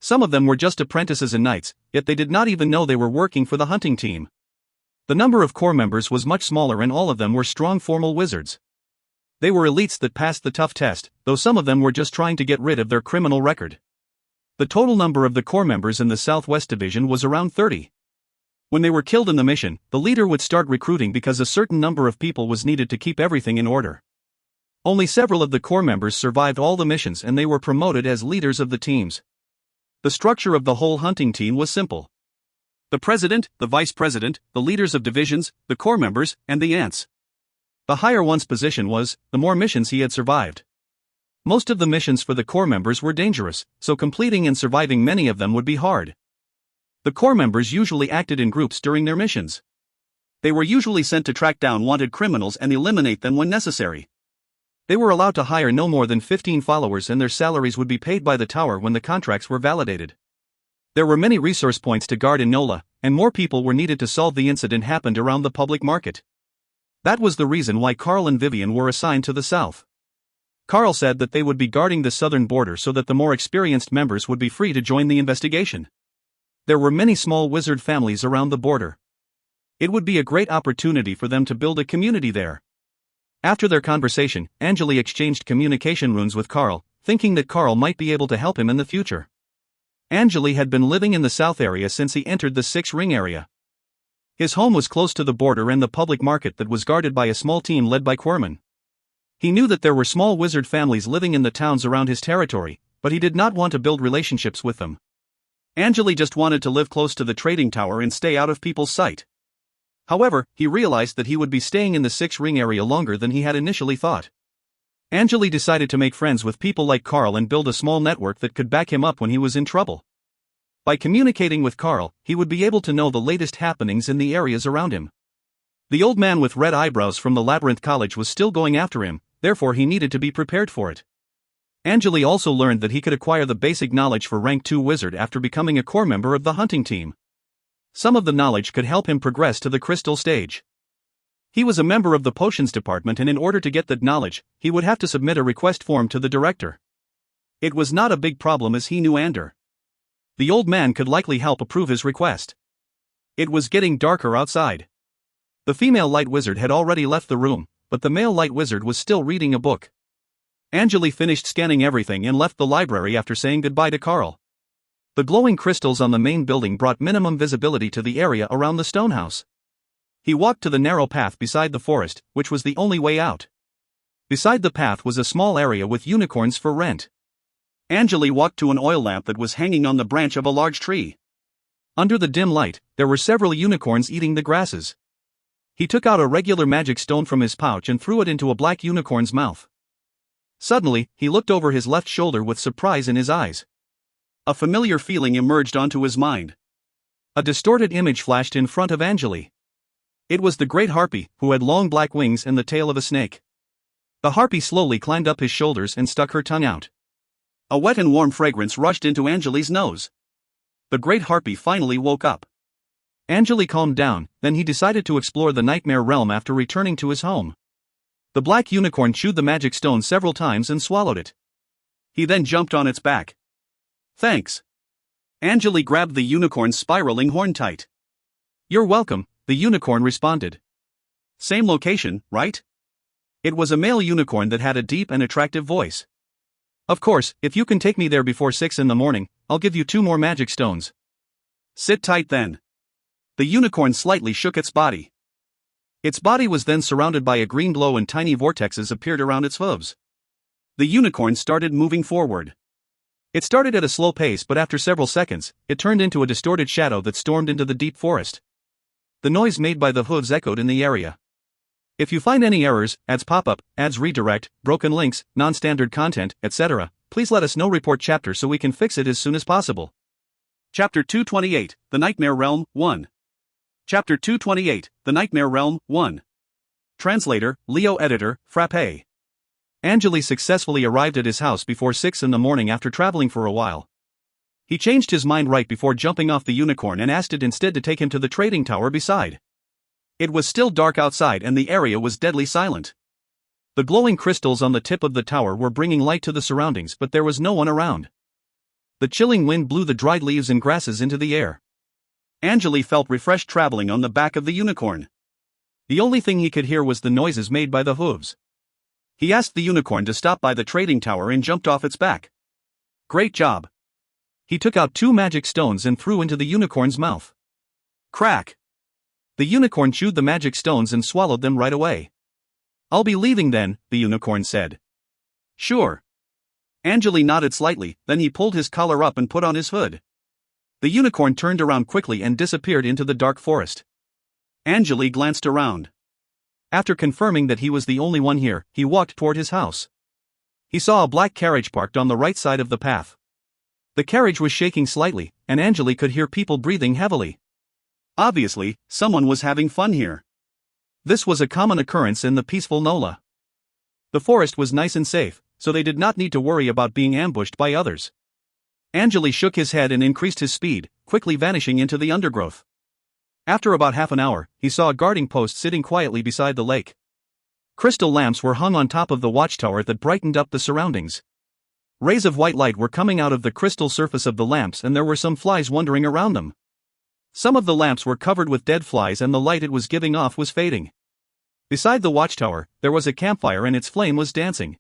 Some of them were just apprentices and knights, yet they did not even know they were working for the hunting team. The number of core members was much smaller, and all of them were strong formal wizards. They were elites that passed the tough test, though some of them were just trying to get rid of their criminal record. The total number of the core members in the Southwest Division was around 30. When they were killed in the mission, the leader would start recruiting because a certain number of people was needed to keep everything in order. Only several of the core members survived all the missions, and they were promoted as leaders of the teams. The structure of the whole hunting team was simple. The president, the vice president, the leaders of divisions, the core members, and the ants. The higher one's position was, the more missions he had survived. Most of the missions for the core members were dangerous, so completing and surviving many of them would be hard. The core members usually acted in groups during their missions. They were usually sent to track down wanted criminals and eliminate them when necessary. They were allowed to hire no more than 15 followers, and their salaries would be paid by the tower when the contracts were validated. There were many resource points to guard in NOLA, and more people were needed to solve the incident happened around the public market. That was the reason why Carl and Vivian were assigned to the south. Carl said that they would be guarding the southern border so that the more experienced members would be free to join the investigation. There were many small wizard families around the border. It would be a great opportunity for them to build a community there. After their conversation, Angele exchanged communication runes with Carl, thinking that Carl might be able to help him in the future. Angele had been living in the south area since he entered the 6-ring area. His home was close to the border and the public market that was guarded by a small team led by Quirman. He knew that there were small wizard families living in the towns around his territory, but he did not want to build relationships with them. Angele just wanted to live close to the trading tower and stay out of people's sight. However, he realized that he would be staying in the 6-ring area longer than he had initially thought. Angele decided to make friends with people like Carl and build a small network that could back him up when he was in trouble. By communicating with Carl, he would be able to know the latest happenings in the areas around him. The old man with red eyebrows from the Labyrinth College was still going after him, therefore he needed to be prepared for it. Angele also learned that he could acquire the basic knowledge for rank 2 wizard after becoming a core member of the hunting team. Some of the knowledge could help him progress to the crystal stage. He was a member of the potions department, and in order to get that knowledge, he would have to submit a request form to the director. It was not a big problem as he knew Ander. The old man could likely help approve his request. It was getting darker outside. The female light wizard had already left the room, but the male light wizard was still reading a book. Angele finished scanning everything and left the library after saying goodbye to Carl. The glowing crystals on the main building brought minimum visibility to the area around the stone house. He walked to the narrow path beside the forest, which was the only way out. Beside the path was a small area with unicorns for rent. Angele walked to an oil lamp that was hanging on the branch of a large tree. Under the dim light, there were several unicorns eating the grasses. He took out a regular magic stone from his pouch and threw it into a black unicorn's mouth. Suddenly, he looked over his left shoulder with surprise in his eyes. A familiar feeling emerged onto his mind. A distorted image flashed in front of Angele. It was the great harpy, who had long black wings and the tail of a snake. The harpy slowly climbed up his shoulders and stuck her tongue out. A wet and warm fragrance rushed into Angele's nose. The great harpy finally woke up. Angele calmed down, then he decided to explore the nightmare realm after returning to his home. The black unicorn chewed the magic stone several times and swallowed it. He then jumped on its back. Thanks. Angele grabbed the unicorn's spiraling horn tight. You're welcome, the unicorn responded. Same location, right? It was a male unicorn that had a deep and attractive voice. Of course, if you can take me there before 6 in the morning, I'll give you 2 more magic stones. Sit tight then. The unicorn slightly shook its body. Its body was then surrounded by a green glow and tiny vortexes appeared around its hooves. The unicorn started moving forward. It started at a slow pace, but after several seconds, it turned into a distorted shadow that stormed into the deep forest. The noise made by the hooves echoed in the area. If you find any errors, ads pop up, ads redirect, broken links, non-standard content, etc., please let us know. Report chapter so we can fix it as soon as possible. Chapter 228, The Nightmare Realm, 1. Chapter 228, The Nightmare Realm, 1. Translator, Leo Editor, Frappe. Angele successfully arrived at his house before 6 in the morning after traveling for a while. He changed his mind right before jumping off the unicorn and asked it instead to take him to the trading tower beside. It was still dark outside and the area was deadly silent. The glowing crystals on the tip of the tower were bringing light to the surroundings, but there was no one around. The chilling wind blew the dried leaves and grasses into the air. Angele felt refreshed traveling on the back of the unicorn. The only thing he could hear was the noises made by the hooves. He asked the unicorn to stop by the trading tower and jumped off its back. Great job. He took out 2 magic stones and threw into the unicorn's mouth. Crack. The unicorn chewed the magic stones and swallowed them right away. I'll be leaving then, the unicorn said. Sure. Angele nodded slightly, then he pulled his collar up and put on his hood. The unicorn turned around quickly and disappeared into the dark forest. Angele glanced around. After confirming that he was the only one here, he walked toward his house. He saw a black carriage parked on the right side of the path. The carriage was shaking slightly, and Angele could hear people breathing heavily. Obviously, someone was having fun here. This was a common occurrence in the peaceful NOLA. The forest was nice and safe, so they did not need to worry about being ambushed by others. Angele shook his head and increased his speed, quickly vanishing into the undergrowth. After about half an hour, he saw a guarding post sitting quietly beside the lake. Crystal lamps were hung on top of the watchtower that brightened up the surroundings. Rays of white light were coming out of the crystal surface of the lamps and there were some flies wandering around them. Some of the lamps were covered with dead flies and the light it was giving off was fading. Beside the watchtower, there was a campfire and its flame was dancing.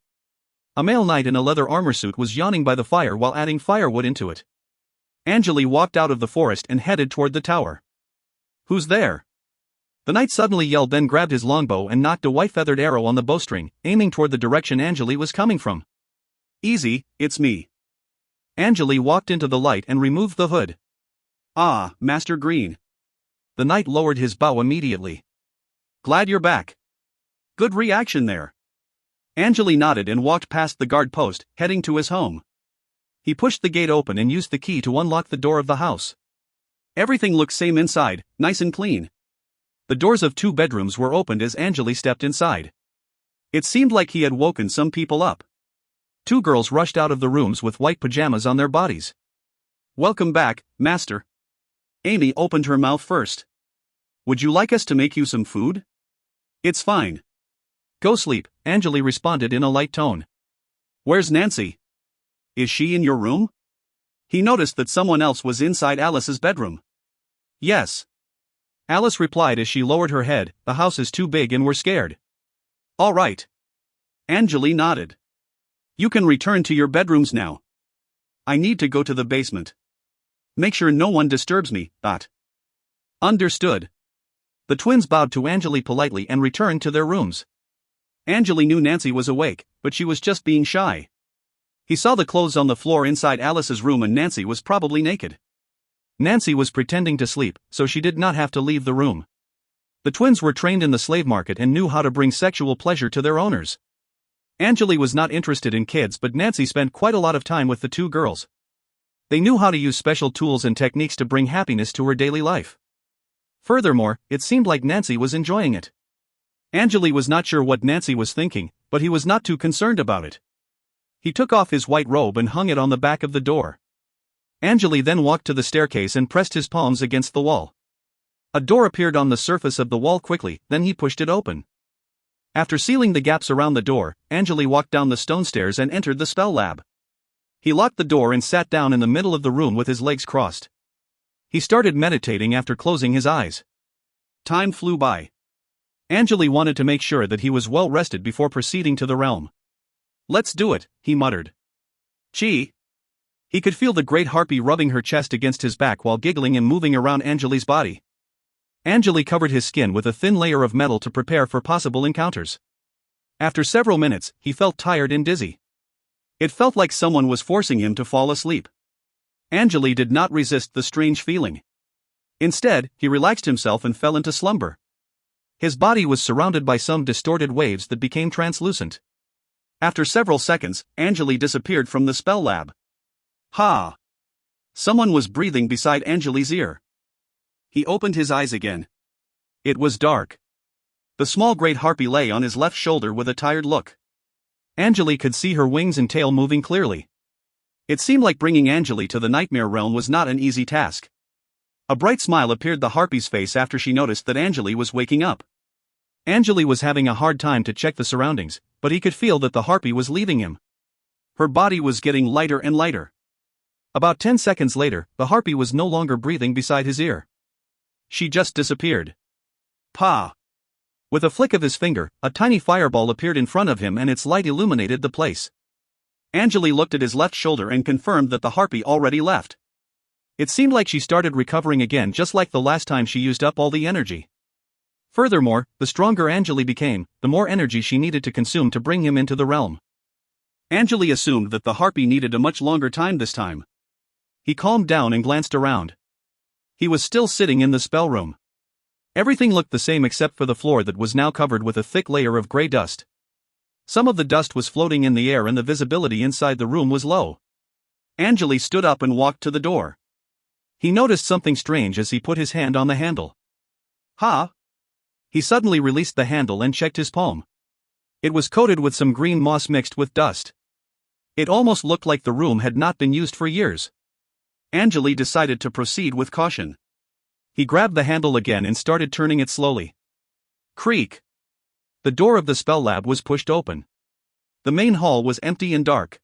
A male knight in a leather armor suit was yawning by the fire while adding firewood into it. Angele walked out of the forest and headed toward the tower. Who's there? The knight suddenly yelled, then grabbed his longbow and knocked a white-feathered arrow on the bowstring, aiming toward the direction Angele was coming from. Easy, it's me. Angele walked into the light and removed the hood. Ah, Master Green. The knight lowered his bow immediately. Glad you're back. Good reaction there. Angele nodded and walked past the guard post, heading to his home. He pushed the gate open and used the key to unlock the door of the house. Everything looked same inside, nice and clean. The doors of 2 bedrooms were opened as Angele stepped inside. It seemed like he had woken some people up. 2 girls rushed out of the rooms with white pajamas on their bodies. Welcome back, Master. Amy opened her mouth first. Would you like us to make you some food? It's fine. Go sleep, Angele responded in a light tone. Where's Nancy? Is she in your room? He noticed that someone else was inside Alice's bedroom. Yes. Alice replied as she lowered her head, the house is too big and we're scared. All right. Angele nodded. You can return to your bedrooms now. I need to go to the basement. Make sure no one disturbs me, Dot. Understood. The twins bowed to Angele politely and returned to their rooms. Angele knew Nancy was awake, but she was just being shy. He saw the clothes on the floor inside Alice's room and Nancy was probably naked. Nancy was pretending to sleep, so she did not have to leave the room. The twins were trained in the slave market and knew how to bring sexual pleasure to their owners. Angele was not interested in kids, but Nancy spent quite a lot of time with the 2 girls. They knew how to use special tools and techniques to bring happiness to her daily life. Furthermore, it seemed like Nancy was enjoying it. Angele was not sure what Nancy was thinking, but he was not too concerned about it. He took off his white robe and hung it on the back of the door. Angele then walked to the staircase and pressed his palms against the wall. A door appeared on the surface of the wall quickly, then he pushed it open. After sealing the gaps around the door, Angele walked down the stone stairs and entered the spell lab. He locked the door and sat down in the middle of the room with his legs crossed. He started meditating after closing his eyes. Time flew by. Angele wanted to make sure that he was well rested before proceeding to the realm. "Let's do it," he muttered. "Chi." He could feel the great harpy rubbing her chest against his back while giggling and moving around Angele's body. Angele covered his skin with a thin layer of metal to prepare for possible encounters. After several minutes, he felt tired and dizzy. It felt like someone was forcing him to fall asleep. Angele did not resist the strange feeling. Instead, he relaxed himself and fell into slumber. His body was surrounded by some distorted waves that became translucent. After several seconds, Angele disappeared from the spell lab. Ha! Someone was breathing beside Angele's ear. He opened his eyes again. It was dark. The small great harpy lay on his left shoulder with a tired look. Angele could see her wings and tail moving clearly. It seemed like bringing Angele to the nightmare realm was not an easy task. A bright smile appeared the harpy's face after she noticed that Angele was waking up. Angele was having a hard time to check the surroundings, but he could feel that the harpy was leaving him. Her body was getting lighter and lighter. About 10 seconds later, the harpy was no longer breathing beside his ear. She just disappeared. Pa! With a flick of his finger, a tiny fireball appeared in front of him and its light illuminated the place. Angele looked at his left shoulder and confirmed that the harpy already left. It seemed like she started recovering again just like the last time she used up all the energy. Furthermore, the stronger Angele became, the more energy she needed to consume to bring him into the realm. Angele assumed that the harpy needed a much longer time this time. He calmed down and glanced around. He was still sitting in the spell room. Everything looked the same except for the floor that was now covered with a thick layer of gray dust. Some of the dust was floating in the air and the visibility inside the room was low. Angele stood up and walked to the door. He noticed something strange as he put his hand on the handle. Ha! He suddenly released the handle and checked his palm. It was coated with some green moss mixed with dust. It almost looked like the room had not been used for years. Angele decided to proceed with caution. He grabbed the handle again and started turning it slowly. Creak! The door of the spell lab was pushed open. The main hall was empty and dark.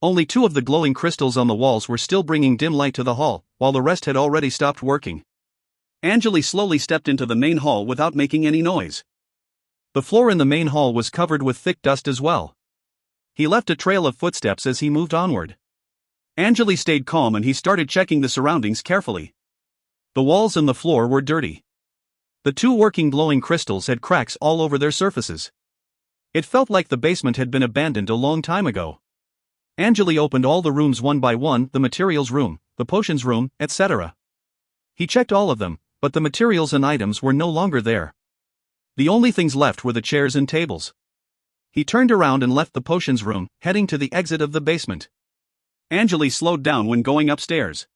Only 2 of the glowing crystals on the walls were still bringing dim light to the hall, while the rest had already stopped working. Angele slowly stepped into the main hall without making any noise. The floor in the main hall was covered with thick dust as well. He left a trail of footsteps as he moved onward. Angele stayed calm and he started checking the surroundings carefully. The walls and the floor were dirty. The 2 working glowing crystals had cracks all over their surfaces. It felt like the basement had been abandoned a long time ago. Angele opened all the rooms one by one, the materials room, the potions room, etc. He checked all of them, but the materials and items were no longer there. The only things left were the chairs and tables. He turned around and left the potions room, heading to the exit of the basement. Angele slowed down when going upstairs.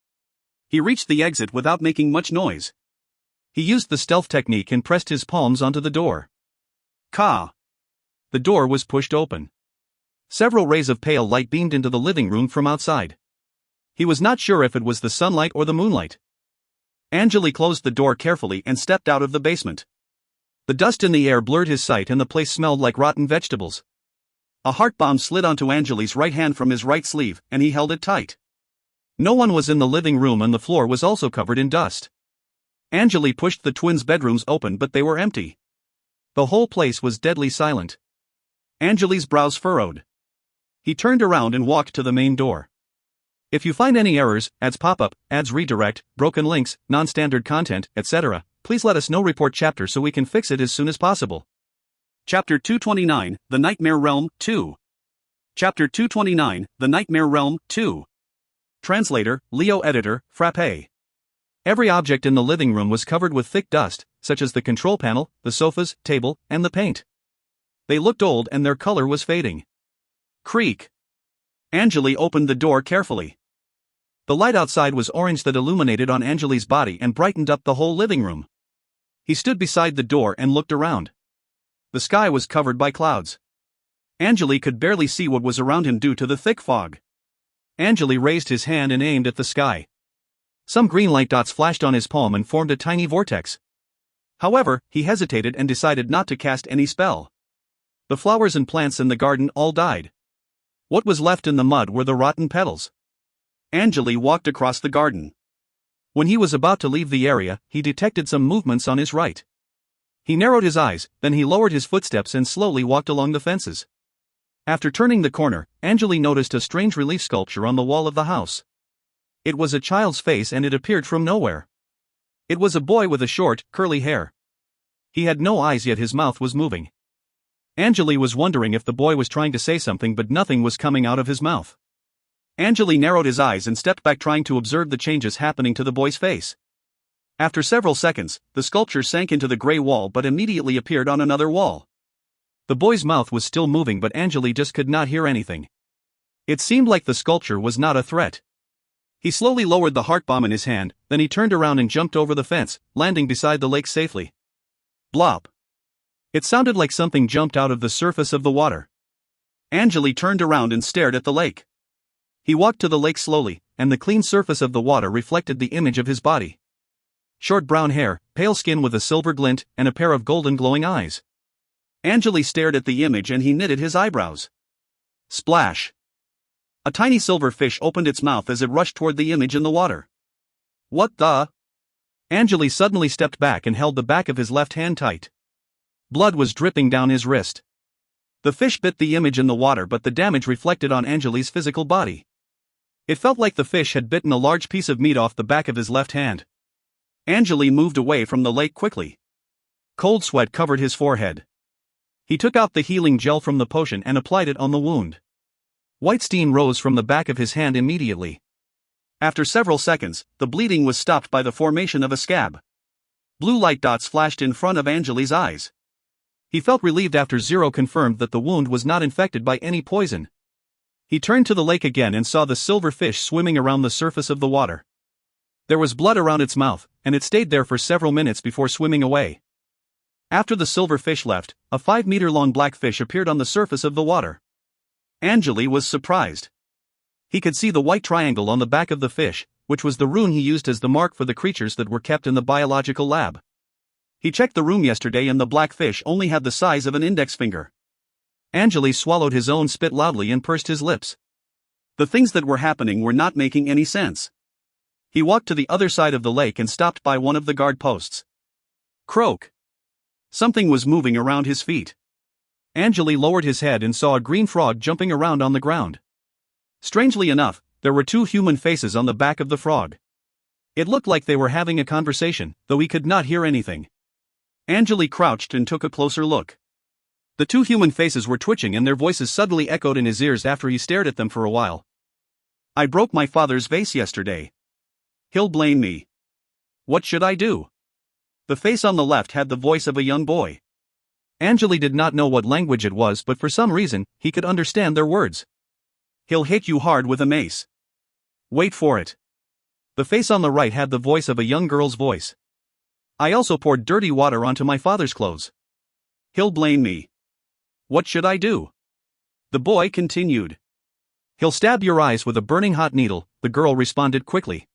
He reached the exit without making much noise. He used the stealth technique and pressed his palms onto the door. Ka! The door was pushed open. Several rays of pale light beamed into the living room from outside. He was not sure if it was the sunlight or the moonlight. Angele closed the door carefully and stepped out of the basement. The dust in the air blurred his sight and the place smelled like rotten vegetables. A heart bomb slid onto Angele's right hand from his right sleeve, and he held it tight. No one was in the living room and the floor was also covered in dust. Angele pushed the twins' bedrooms open but they were empty. The whole place was deadly silent. Angele's brows furrowed. He turned around and walked to the main door. If you find any errors, ads pop up, ads redirect, broken links, non-standard content, etc., please let us know. Report chapter so we can fix it as soon as possible. Chapter 229, The Nightmare Realm, 2. Chapter 229, The Nightmare Realm, 2. Translator, Leo Editor, Frappe. Every object in the living room was covered with thick dust, such as the control panel, the sofas, table, and the paint. They looked old and their color was fading. Creak! Angele opened the door carefully. The light outside was orange that illuminated on Angele's body and brightened up the whole living room. He stood beside the door and looked around. The sky was covered by clouds. Angele could barely see what was around him due to the thick fog. Angele raised his hand and aimed at the sky. Some green light dots flashed on his palm and formed a tiny vortex. However, he hesitated and decided not to cast any spell. The flowers and plants in the garden all died. What was left in the mud were the rotten petals. Angele walked across the garden. When he was about to leave the area, he detected some movements on his right. He narrowed his eyes, then he lowered his footsteps and slowly walked along the fences. After turning the corner, Angele noticed a strange relief sculpture on the wall of the house. It was a child's face and it appeared from nowhere. It was a boy with a short, curly hair. He had no eyes yet his mouth was moving. Angele was wondering if the boy was trying to say something but nothing was coming out of his mouth. Angele narrowed his eyes and stepped back trying to observe the changes happening to the boy's face. After several seconds, the sculpture sank into the gray wall but immediately appeared on another wall. The boy's mouth was still moving but Angele just could not hear anything. It seemed like the sculpture was not a threat. He slowly lowered the heart bomb in his hand, then he turned around and jumped over the fence, landing beside the lake safely. Blop. It sounded like something jumped out of the surface of the water. Angele turned around and stared at the lake. He walked to the lake slowly, and the clean surface of the water reflected the image of his body. Short brown hair, pale skin with a silver glint, and a pair of golden glowing eyes. Angele stared at the image and he knitted his eyebrows. Splash! A tiny silver fish opened its mouth as it rushed toward the image in the water. What the? Angele suddenly stepped back and held the back of his left hand tight. Blood was dripping down his wrist. The fish bit the image in the water but the damage reflected on Angele's physical body. It felt like the fish had bitten a large piece of meat off the back of his left hand. Angele moved away from the lake quickly. Cold sweat covered his forehead. He took out the healing gel from the potion and applied it on the wound. White steam rose from the back of his hand immediately. After several seconds, the bleeding was stopped by the formation of a scab. Blue light dots flashed in front of Angele's eyes. He felt relieved after Zero confirmed that the wound was not infected by any poison. He turned to the lake again and saw the silver fish swimming around the surface of the water. There was blood around its mouth, and it stayed there for several minutes before swimming away. After the silver fish left, a 5-meter-long black fish appeared on the surface of the water. Angele was surprised. He could see the white triangle on the back of the fish, which was the rune he used as the mark for the creatures that were kept in the biological lab. He checked the room yesterday and the black fish only had the size of an index finger. Angele swallowed his own spit loudly and pursed his lips. The things that were happening were not making any sense. He walked to the other side of the lake and stopped by one of the guard posts. Croak! Something was moving around his feet. Angele lowered his head and saw a green frog jumping around on the ground. Strangely enough, there were 2 human faces on the back of the frog. It looked like they were having a conversation, though he could not hear anything. Angele crouched and took a closer look. The 2 human faces were twitching and their voices suddenly echoed in his ears after he stared at them for a while. I broke my father's vase yesterday. He'll blame me. What should I do? The face on the left had the voice of a young boy. Angele did not know what language it was but for some reason, he could understand their words. He'll hit you hard with a mace. Wait for it. The face on the right had the voice of a young girl's voice. I also poured dirty water onto my father's clothes. He'll blame me. What should I do? The boy continued. He'll stab your eyes with a burning hot needle, the girl responded quickly.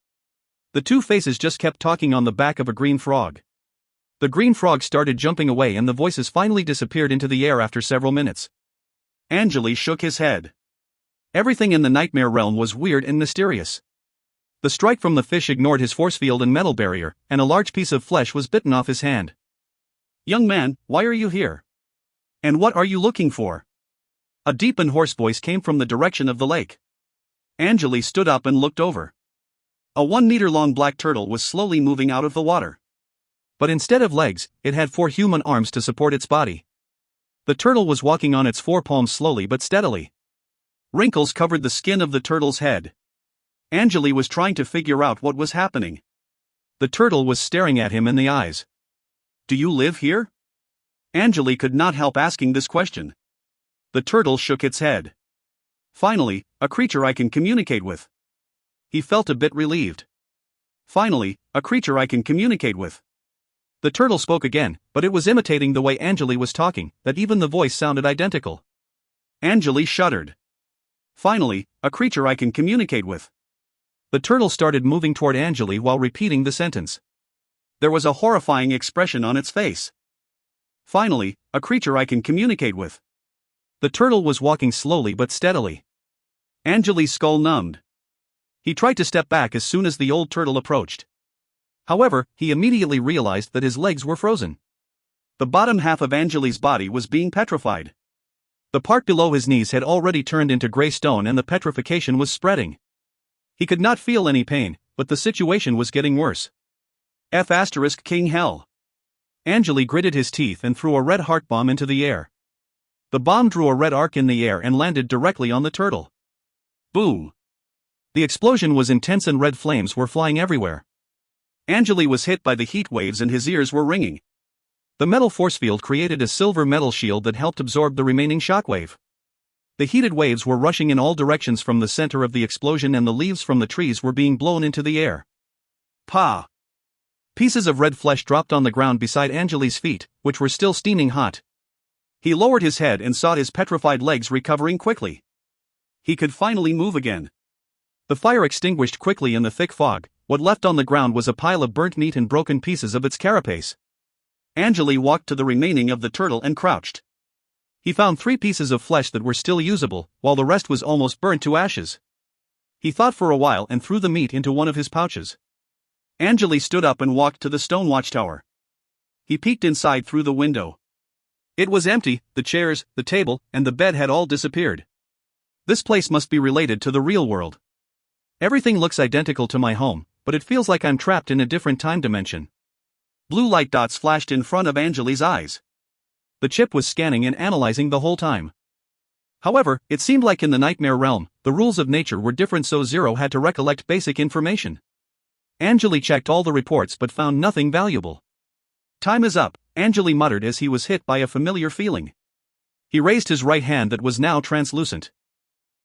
The 2 faces just kept talking on the back of a green frog. The green frog started jumping away and the voices finally disappeared into the air after several minutes. Angele shook his head. Everything in the nightmare realm was weird and mysterious. The strike from the fish ignored his force field and metal barrier, and a large piece of flesh was bitten off his hand. Young man, why are you here? And what are you looking for? A deep and hoarse voice came from the direction of the lake. Angele stood up and looked over. A 1-meter-long black turtle was slowly moving out of the water. But instead of legs, it had 4 human arms to support its body. The turtle was walking on its 4 palms slowly but steadily. Wrinkles covered the skin of the turtle's head. Angele was trying to figure out what was happening. The turtle was staring at him in the eyes. Do you live here? Angele could not help asking this question. The turtle shook its head. Finally, a creature I can communicate with. He felt a bit relieved. Finally, a creature I can communicate with. The turtle spoke again, but it was imitating the way Angele was talking, that even the voice sounded identical. Angele shuddered. Finally, a creature I can communicate with. The turtle started moving toward Angele while repeating the sentence. There was a horrifying expression on its face. Finally, a creature I can communicate with. The turtle was walking slowly but steadily. Angele's skull numbed. He tried to step back as soon as the old turtle approached. However, he immediately realized that his legs were frozen. The bottom half of Angele's body was being petrified. The part below his knees had already turned into gray stone and the petrification was spreading. He could not feel any pain, but the situation was getting worse. King hell. Angele gritted his teeth and threw a red heart bomb into the air. The bomb drew a red arc in the air and landed directly on the turtle. Boom! The explosion was intense and red flames were flying everywhere. Angele was hit by the heat waves and his ears were ringing. The metal force field created a silver metal shield that helped absorb the remaining shockwave. The heated waves were rushing in all directions from the center of the explosion and the leaves from the trees were being blown into the air. Pa! Pieces of red flesh dropped on the ground beside Angele's feet, which were still steaming hot. He lowered his head and saw his petrified legs recovering quickly. He could finally move again. The fire extinguished quickly in the thick fog. What left on the ground was a pile of burnt meat and broken pieces of its carapace. Angele walked to the remaining of the turtle and crouched. He found 3 pieces of flesh that were still usable, while the rest was almost burnt to ashes. He thought for a while and threw the meat into one of his pouches. Angele stood up and walked to the stone watchtower. He peeked inside through the window. It was empty, the chairs, the table, and the bed had all disappeared. This place must be related to the real world. Everything looks identical to my home, but it feels like I'm trapped in a different time dimension. Blue light dots flashed in front of Angele's eyes. The chip was scanning and analyzing the whole time. However, it seemed like in the nightmare realm, the rules of nature were different, so Zero had to recollect basic information. Angele checked all the reports but found nothing valuable. Time is up, Angele muttered as he was hit by a familiar feeling. He raised his right hand that was now translucent.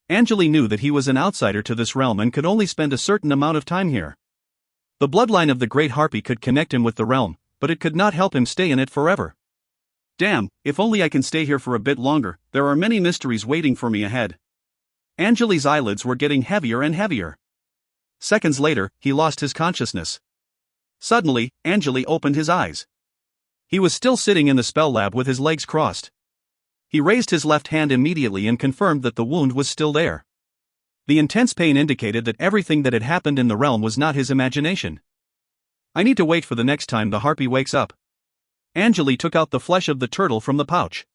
Angele knew that he was an outsider to this realm and could only spend a certain amount of time here. The bloodline of the Great Harpy could connect him with the realm, but it could not help him stay in it forever. Damn, if only I can stay here for a bit longer, there are many mysteries waiting for me ahead. Angele's eyelids were getting heavier and heavier. Seconds later, he lost his consciousness. Suddenly, Angele opened his eyes. He was still sitting in the spell lab with his legs crossed. He raised his left hand immediately and confirmed that the wound was still there. The intense pain indicated that everything that had happened in the realm was not his imagination. I need to wait for the next time the harpy wakes up. Angele took out the flesh of the turtle from the pouch.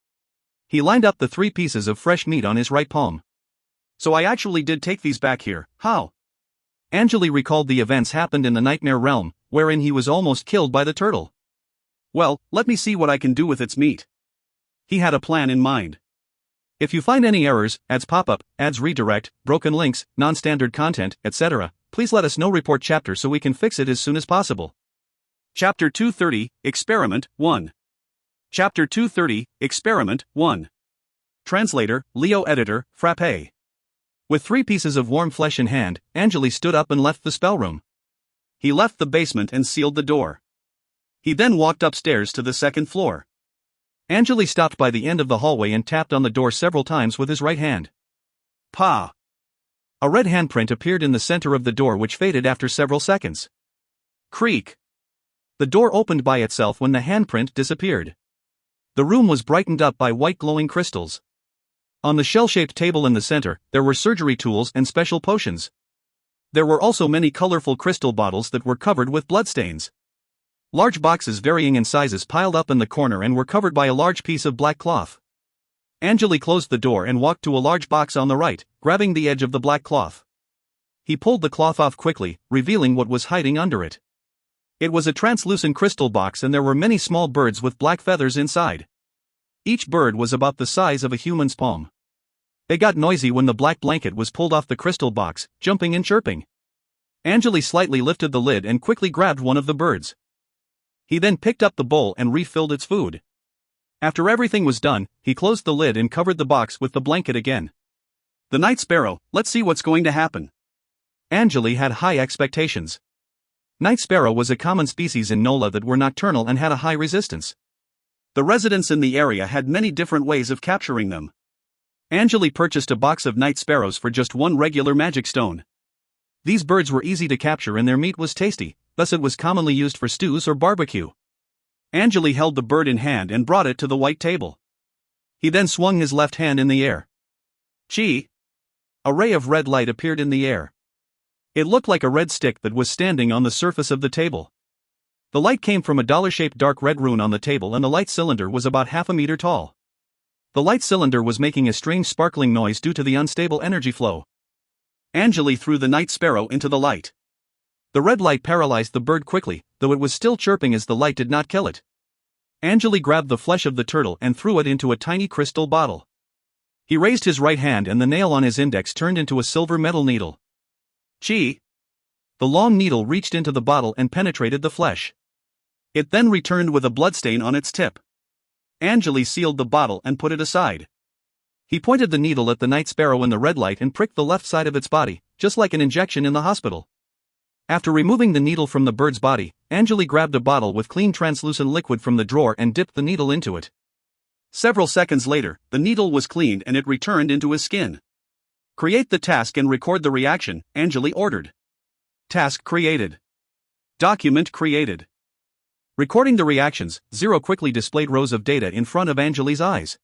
He lined up the 3 pieces of fresh meat on his right palm. So I actually did take these back here, how? Angele recalled the events happened in the nightmare realm, wherein he was almost killed by the turtle. Well, let me see what I can do with its meat. He had a plan in mind. If you find any errors, ads pop up, ads redirect, broken links, non-standard content, etc., please let us know. Report chapter so we can fix it as soon as possible. Chapter 230, Experiment 1. Chapter 230, Experiment 1. Translator, Leo. Editor, Frappe. With 3 pieces of warm flesh in hand, Angele stood up and left the spell room. He left the basement and sealed the door. He then walked upstairs to the 2nd floor. Angele stopped by the end of the hallway and tapped on the door several times with his right hand. Pa! A red handprint appeared in the center of the door, which faded after several seconds. Creak! The door opened by itself when the handprint disappeared. The room was brightened up by white glowing crystals. On the shell-shaped table in the center, there were surgery tools and special potions. There were also many colorful crystal bottles that were covered with bloodstains. Large boxes varying in sizes piled up in the corner and were covered by a large piece of black cloth. Angele closed the door and walked to a large box on the right, grabbing the edge of the black cloth. He pulled the cloth off quickly, revealing what was hiding under it. It was a translucent crystal box and there were many small birds with black feathers inside. Each bird was about the size of a human's palm. They got noisy when the black blanket was pulled off the crystal box, jumping and chirping. Angele slightly lifted the lid and quickly grabbed one of the birds. He then picked up the bowl and refilled its food. After everything was done, he closed the lid and covered the box with the blanket again. The night sparrow, let's see what's going to happen. Angele had high expectations. Night sparrow was a common species in Nola that were nocturnal and had a high resistance. The residents in the area had many different ways of capturing them. Angele purchased a box of night sparrows for just 1 regular magic stone. These birds were easy to capture and their meat was tasty, thus it was commonly used for stews or barbecue. Angele held the bird in hand and brought it to the white table. He then swung his left hand in the air. Chi! A ray of red light appeared in the air. It looked like a red stick that was standing on the surface of the table. The light came from a dollar-shaped dark red rune on the table, and the light cylinder was about half a meter tall. The light cylinder was making a strange sparkling noise due to the unstable energy flow. Angele threw the night sparrow into the light. The red light paralyzed the bird quickly, though it was still chirping as the light did not kill it. Angele grabbed the flesh of the turtle and threw it into a tiny crystal bottle. He raised his right hand, and the nail on his index turned into a silver metal needle. Chi! The long needle reached into the bottle and penetrated the flesh. It then returned with a bloodstain on its tip. Angele sealed the bottle and put it aside. He pointed the needle at the night sparrow in the red light and pricked the left side of its body, just like an injection in the hospital. After removing the needle from the bird's body, Angele grabbed a bottle with clean translucent liquid from the drawer and dipped the needle into it. Several seconds later, the needle was cleaned and it returned into his skin. Create the task and record the reaction, Angele ordered. Task created. Document created. Recording the reactions, Zero quickly displayed rows of data in front of Angele's eyes.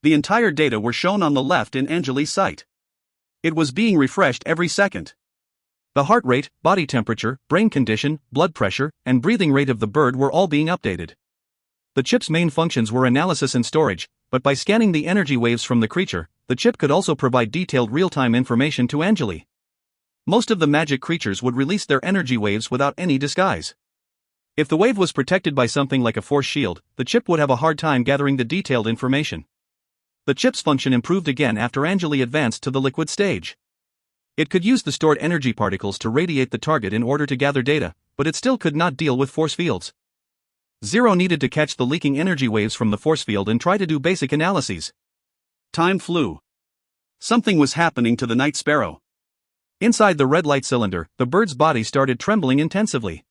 The entire data were shown on the left in Angele's sight. It was being refreshed every second. The heart rate, body temperature, brain condition, blood pressure, and breathing rate of the bird were all being updated. The chip's main functions were analysis and storage, but by scanning the energy waves from the creature, the chip could also provide detailed real-time information to Angele. Most of the magic creatures would release their energy waves without any disguise. If the wave was protected by something like a force shield, the chip would have a hard time gathering the detailed information. The chip's function improved again after Angele advanced to the liquid stage. It could use the stored energy particles to radiate the target in order to gather data, but it still could not deal with force fields. Zero needed to catch the leaking energy waves from the force field and try to do basic analyses. Time flew. Something was happening to the night sparrow. Inside the red light cylinder, the bird's body started trembling intensively.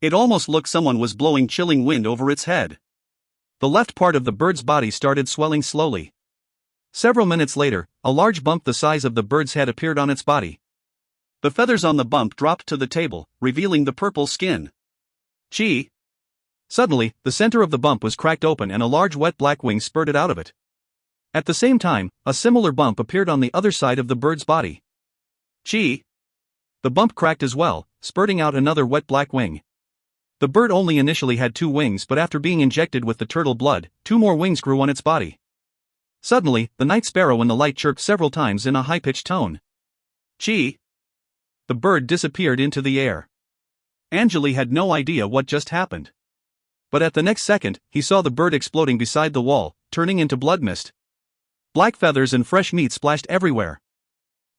It almost looked someone was blowing chilling wind over its head. The left part of the bird's body started swelling slowly. Several minutes later, a large bump the size of the bird's head appeared on its body. The feathers on the bump dropped to the table, revealing the purple skin. Chi! Suddenly, the center of the bump was cracked open and a large wet black wing spurted out of it. At the same time, a similar bump appeared on the other side of the bird's body. Chi! The bump cracked as well, spurting out another wet black wing. The bird only initially had 2 wings, but after being injected with the turtle blood, 2 more wings grew on its body. Suddenly, the night sparrow in the light chirped several times in a high-pitched tone. Chi! The bird disappeared into the air. Angele had no idea what just happened. But at the next second, he saw the bird exploding beside the wall, turning into blood mist. Black feathers and fresh meat splashed everywhere.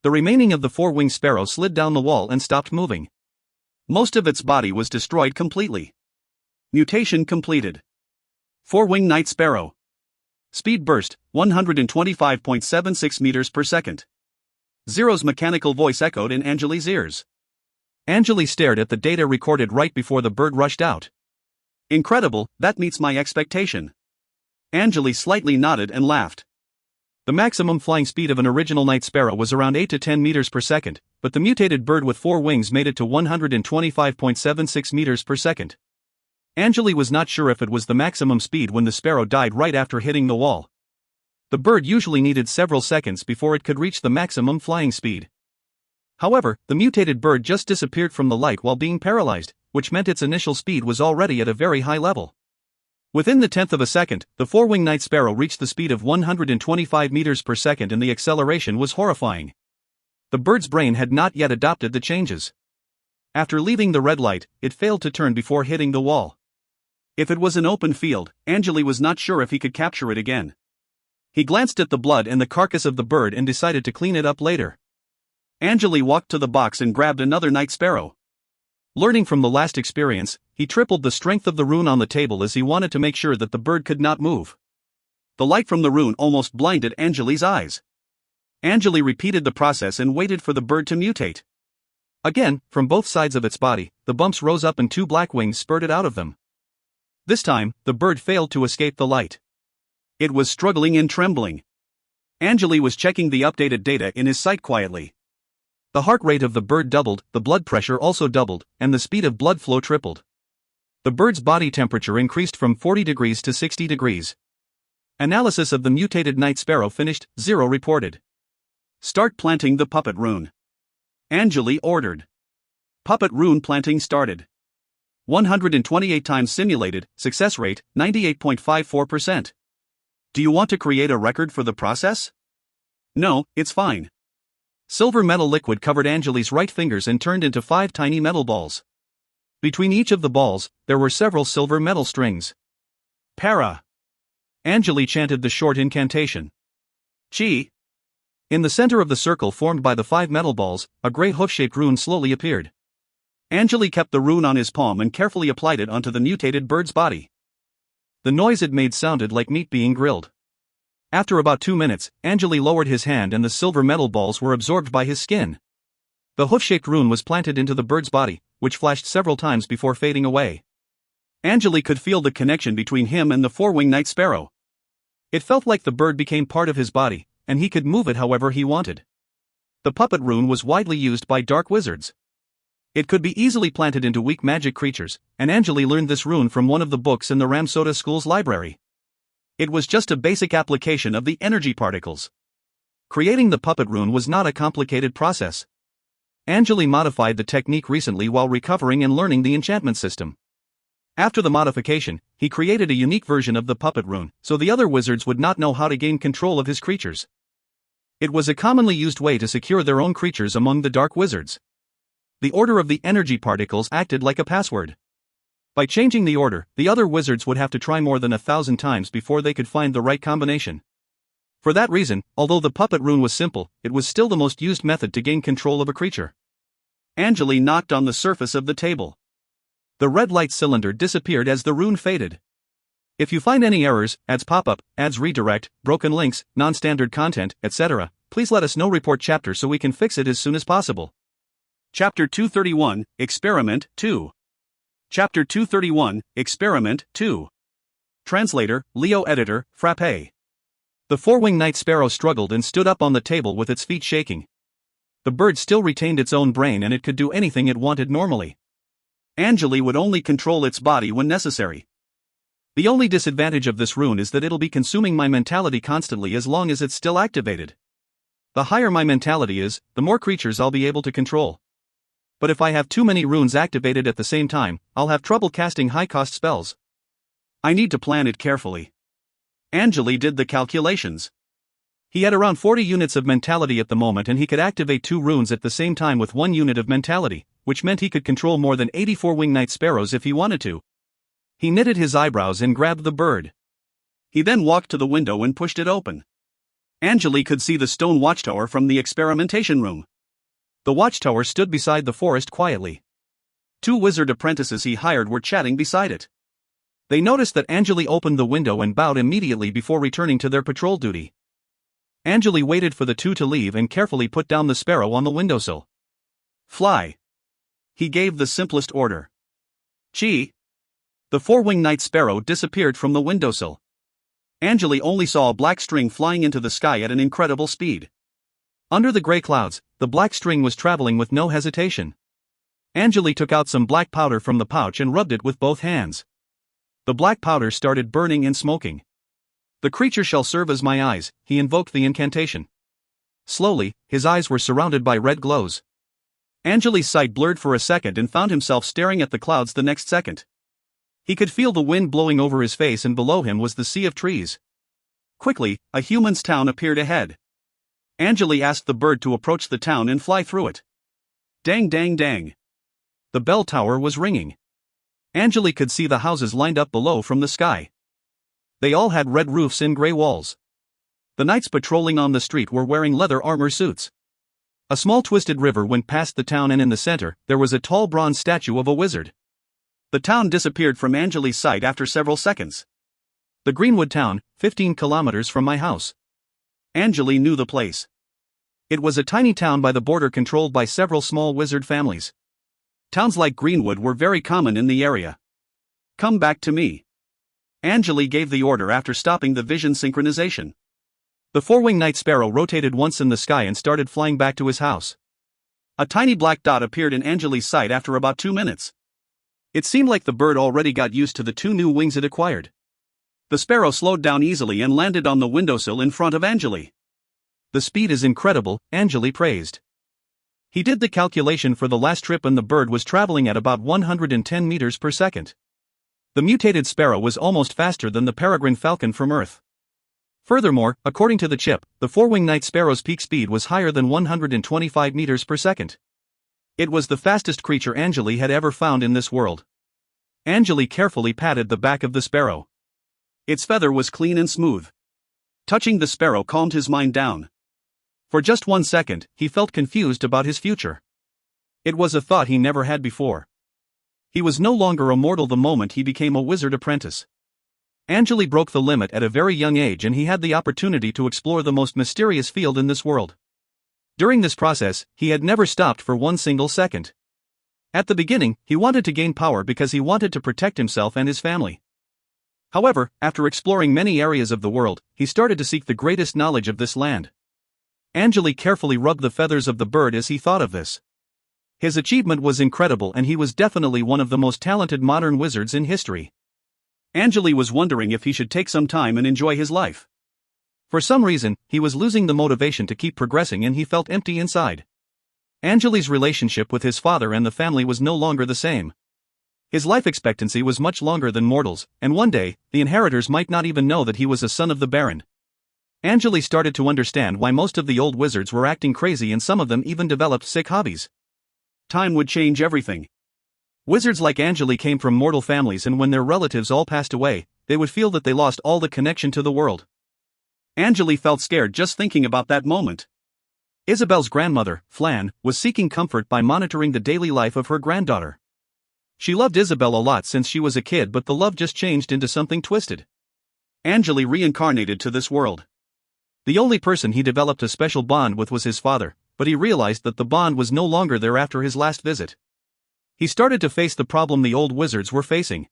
The remaining of the 4-winged sparrow slid down the wall and stopped moving. Most of its body was destroyed completely. Mutation completed. 4-winged night sparrow. Speed burst, 125.76 meters per second. Zero's mechanical voice echoed in Angele's ears. Angele stared at the data recorded right before the bird rushed out. Incredible, that meets my expectation. Angele slightly nodded and laughed. The maximum flying speed of an original night sparrow was around 8 to 10 meters per second, but the mutated bird with 4 wings made it to 125.76 meters per second. Angele was not sure if it was the maximum speed when the sparrow died right after hitting the wall. The bird usually needed several seconds before it could reach the maximum flying speed. However, the mutated bird just disappeared from the light while being paralyzed, which meant its initial speed was already at a very high level. Within the 1/10 of a second, the 4-winged night sparrow reached the speed of 125 meters per second, and the acceleration was horrifying. The bird's brain had not yet adopted the changes. After leaving the red light, it failed to turn before hitting the wall. If it was an open field, Angele was not sure if he could capture it again. He glanced at the blood and the carcass of the bird and decided to clean it up later. Angele walked to the box and grabbed another night sparrow. Learning from the last experience, he tripled the strength of the rune on the table as he wanted to make sure that the bird could not move. The light from the rune almost blinded Angele's eyes. Angele repeated the process and waited for the bird to mutate. Again, from both sides of its body, the bumps rose up and 2 black wings spurted out of them. This time, the bird failed to escape the light. It was struggling and trembling. Angele was checking the updated data in his sight quietly. The heart rate of the bird doubled, the blood pressure also doubled, and the speed of blood flow tripled. The bird's body temperature increased from 40 degrees to 60 degrees. Analysis of the mutated night sparrow finished, Zero reported. Start planting the puppet rune. Angele ordered. Puppet rune planting started. 128 times simulated, success rate, 98.54%. Do you want to create a record for the process? No, it's fine. Silver metal liquid covered Angele's right fingers and turned into 5 tiny metal balls. Between each of the balls, there were several silver metal strings. Para. Angele chanted the short incantation. Chi. In the center of the circle formed by the 5 metal balls, a gray hoof-shaped rune slowly appeared. Angele kept the rune on his palm and carefully applied it onto the mutated bird's body. The noise it made sounded like meat being grilled. After about 2 minutes, Angele lowered his hand and the silver metal balls were absorbed by his skin. The hoof-shaped rune was planted into the bird's body, which flashed several times before fading away. Angele could feel the connection between him and the four-winged night sparrow. It felt like the bird became part of his body, and he could move it however he wanted. The puppet rune was widely used by dark wizards. It could be easily planted into weak magic creatures, and Angele learned this rune from one of the books in the Ramsoda School's library. It was just a basic application of the energy particles. Creating the puppet rune was not a complicated process. Angele modified the technique recently while recovering and learning the enchantment system. After the modification, he created a unique version of the puppet rune, so the other wizards would not know how to gain control of his creatures. It was a commonly used way to secure their own creatures among the dark wizards. The order of the energy particles acted like a password. By changing the order, the other wizards would have to try more than 1,000 times before they could find the right combination. For that reason, although the puppet rune was simple, it was still the most used method to gain control of a creature. Angele knocked on the surface of the table. The red light cylinder disappeared as the rune faded. If you find any errors, ads pop up, ads redirect, broken links, non-standard content, etc., please let us know. Report chapter so we can fix it as soon as possible. Chapter 231, Experiment 2. Chapter 231, Experiment 2. Translator, Leo Editor, Frappe. The four-winged night sparrow struggled and stood up on the table with its feet shaking. The bird still retained its own brain and it could do anything it wanted normally. Angele would only control its body when necessary. The only disadvantage of this rune is that it'll be consuming my mentality constantly as long as it's still activated. The higher my mentality is, the more creatures I'll be able to control. But if I have too many runes activated at the same time, I'll have trouble casting high-cost spells. I need to plan it carefully. Angele did the calculations. He had around 40 units of mentality at the moment and he could activate 2 runes at the same time with 1 unit of mentality, which meant he could control more than 84 winged night sparrows if he wanted to. He knitted his eyebrows and grabbed the bird. He then walked to the window and pushed it open. Angele could see the stone watchtower from the experimentation room. The watchtower stood beside the forest quietly. 2 wizard apprentices he hired were chatting beside it. They noticed that Angele opened the window and bowed immediately before returning to their patrol duty. Angele waited for the 2 to leave and carefully put down the sparrow on the windowsill. Fly. He gave the simplest order. Chi. The four-winged night sparrow disappeared from the windowsill. Angele only saw a black string flying into the sky at an incredible speed. Under the gray clouds, the black string was traveling with no hesitation. Angele took out some black powder from the pouch and rubbed it with both hands. The black powder started burning and smoking. The creature shall serve as my eyes, he invoked the incantation. Slowly, his eyes were surrounded by red glows. Angele's sight blurred for a second and found himself staring at the clouds the next second. He could feel the wind blowing over his face and below him was the sea of trees. Quickly, a human's town appeared ahead. Angele asked the bird to approach the town and fly through it. Dang dang dang. The bell tower was ringing. Angele could see the houses lined up below from the sky. They all had red roofs and gray walls. The knights patrolling on the street were wearing leather armor suits. A small twisted river went past the town and in the center, there was a tall bronze statue of a wizard. The town disappeared from Angele's sight after several seconds. The Greenwood town, 15 kilometers from my house. Angele knew the place. It was a tiny town by the border controlled by several small wizard families. Towns like Greenwood were very common in the area. Come back to me. Angele gave the order after stopping the vision synchronization. The four-winged night sparrow rotated once in the sky and started flying back to his house. A tiny black dot appeared in Angele's sight after about 2 minutes. It seemed like the bird already got used to the 2 new wings it acquired. The sparrow slowed down easily and landed on the windowsill in front of Angele. The speed is incredible, Angele praised. He did the calculation for the last trip and the bird was traveling at about 110 meters per second. The mutated sparrow was almost faster than the peregrine falcon from Earth. Furthermore, according to the chip, the four-winged night sparrow's peak speed was higher than 125 meters per second. It was the fastest creature Angele had ever found in this world. Angele carefully patted the back of the sparrow. Its feather was clean and smooth. Touching the sparrow calmed his mind down. For just 1 second, he felt confused about his future. It was a thought he never had before. He was no longer a mortal the moment he became a wizard apprentice. Angele broke the limit at a very young age and he had the opportunity to explore the most mysterious field in this world. During this process, he had never stopped for 1 single second. At the beginning, he wanted to gain power because he wanted to protect himself and his family. However, after exploring many areas of the world, he started to seek the greatest knowledge of this land. Angele carefully rubbed the feathers of the bird as he thought of this. His achievement was incredible and he was definitely one of the most talented modern wizards in history. Angele was wondering if he should take some time and enjoy his life. For some reason, he was losing the motivation to keep progressing and he felt empty inside. Angele's relationship with his father and the family was no longer the same. His life expectancy was much longer than mortals, and one day, the inheritors might not even know that he was a son of the Baron. Angele started to understand why most of the old wizards were acting crazy and some of them even developed sick hobbies. Time would change everything. Wizards like Angele came from mortal families and when their relatives all passed away, they would feel that they lost all the connection to the world. Angele felt scared just thinking about that moment. Isabel's grandmother, Flan, was seeking comfort by monitoring the daily life of her granddaughter. She loved Isabel a lot since she was a kid, but the love just changed into something twisted. Angele reincarnated to this world. The only person he developed a special bond with was his father, but he realized that the bond was no longer there after his last visit. He started to face the problem the old wizards were facing.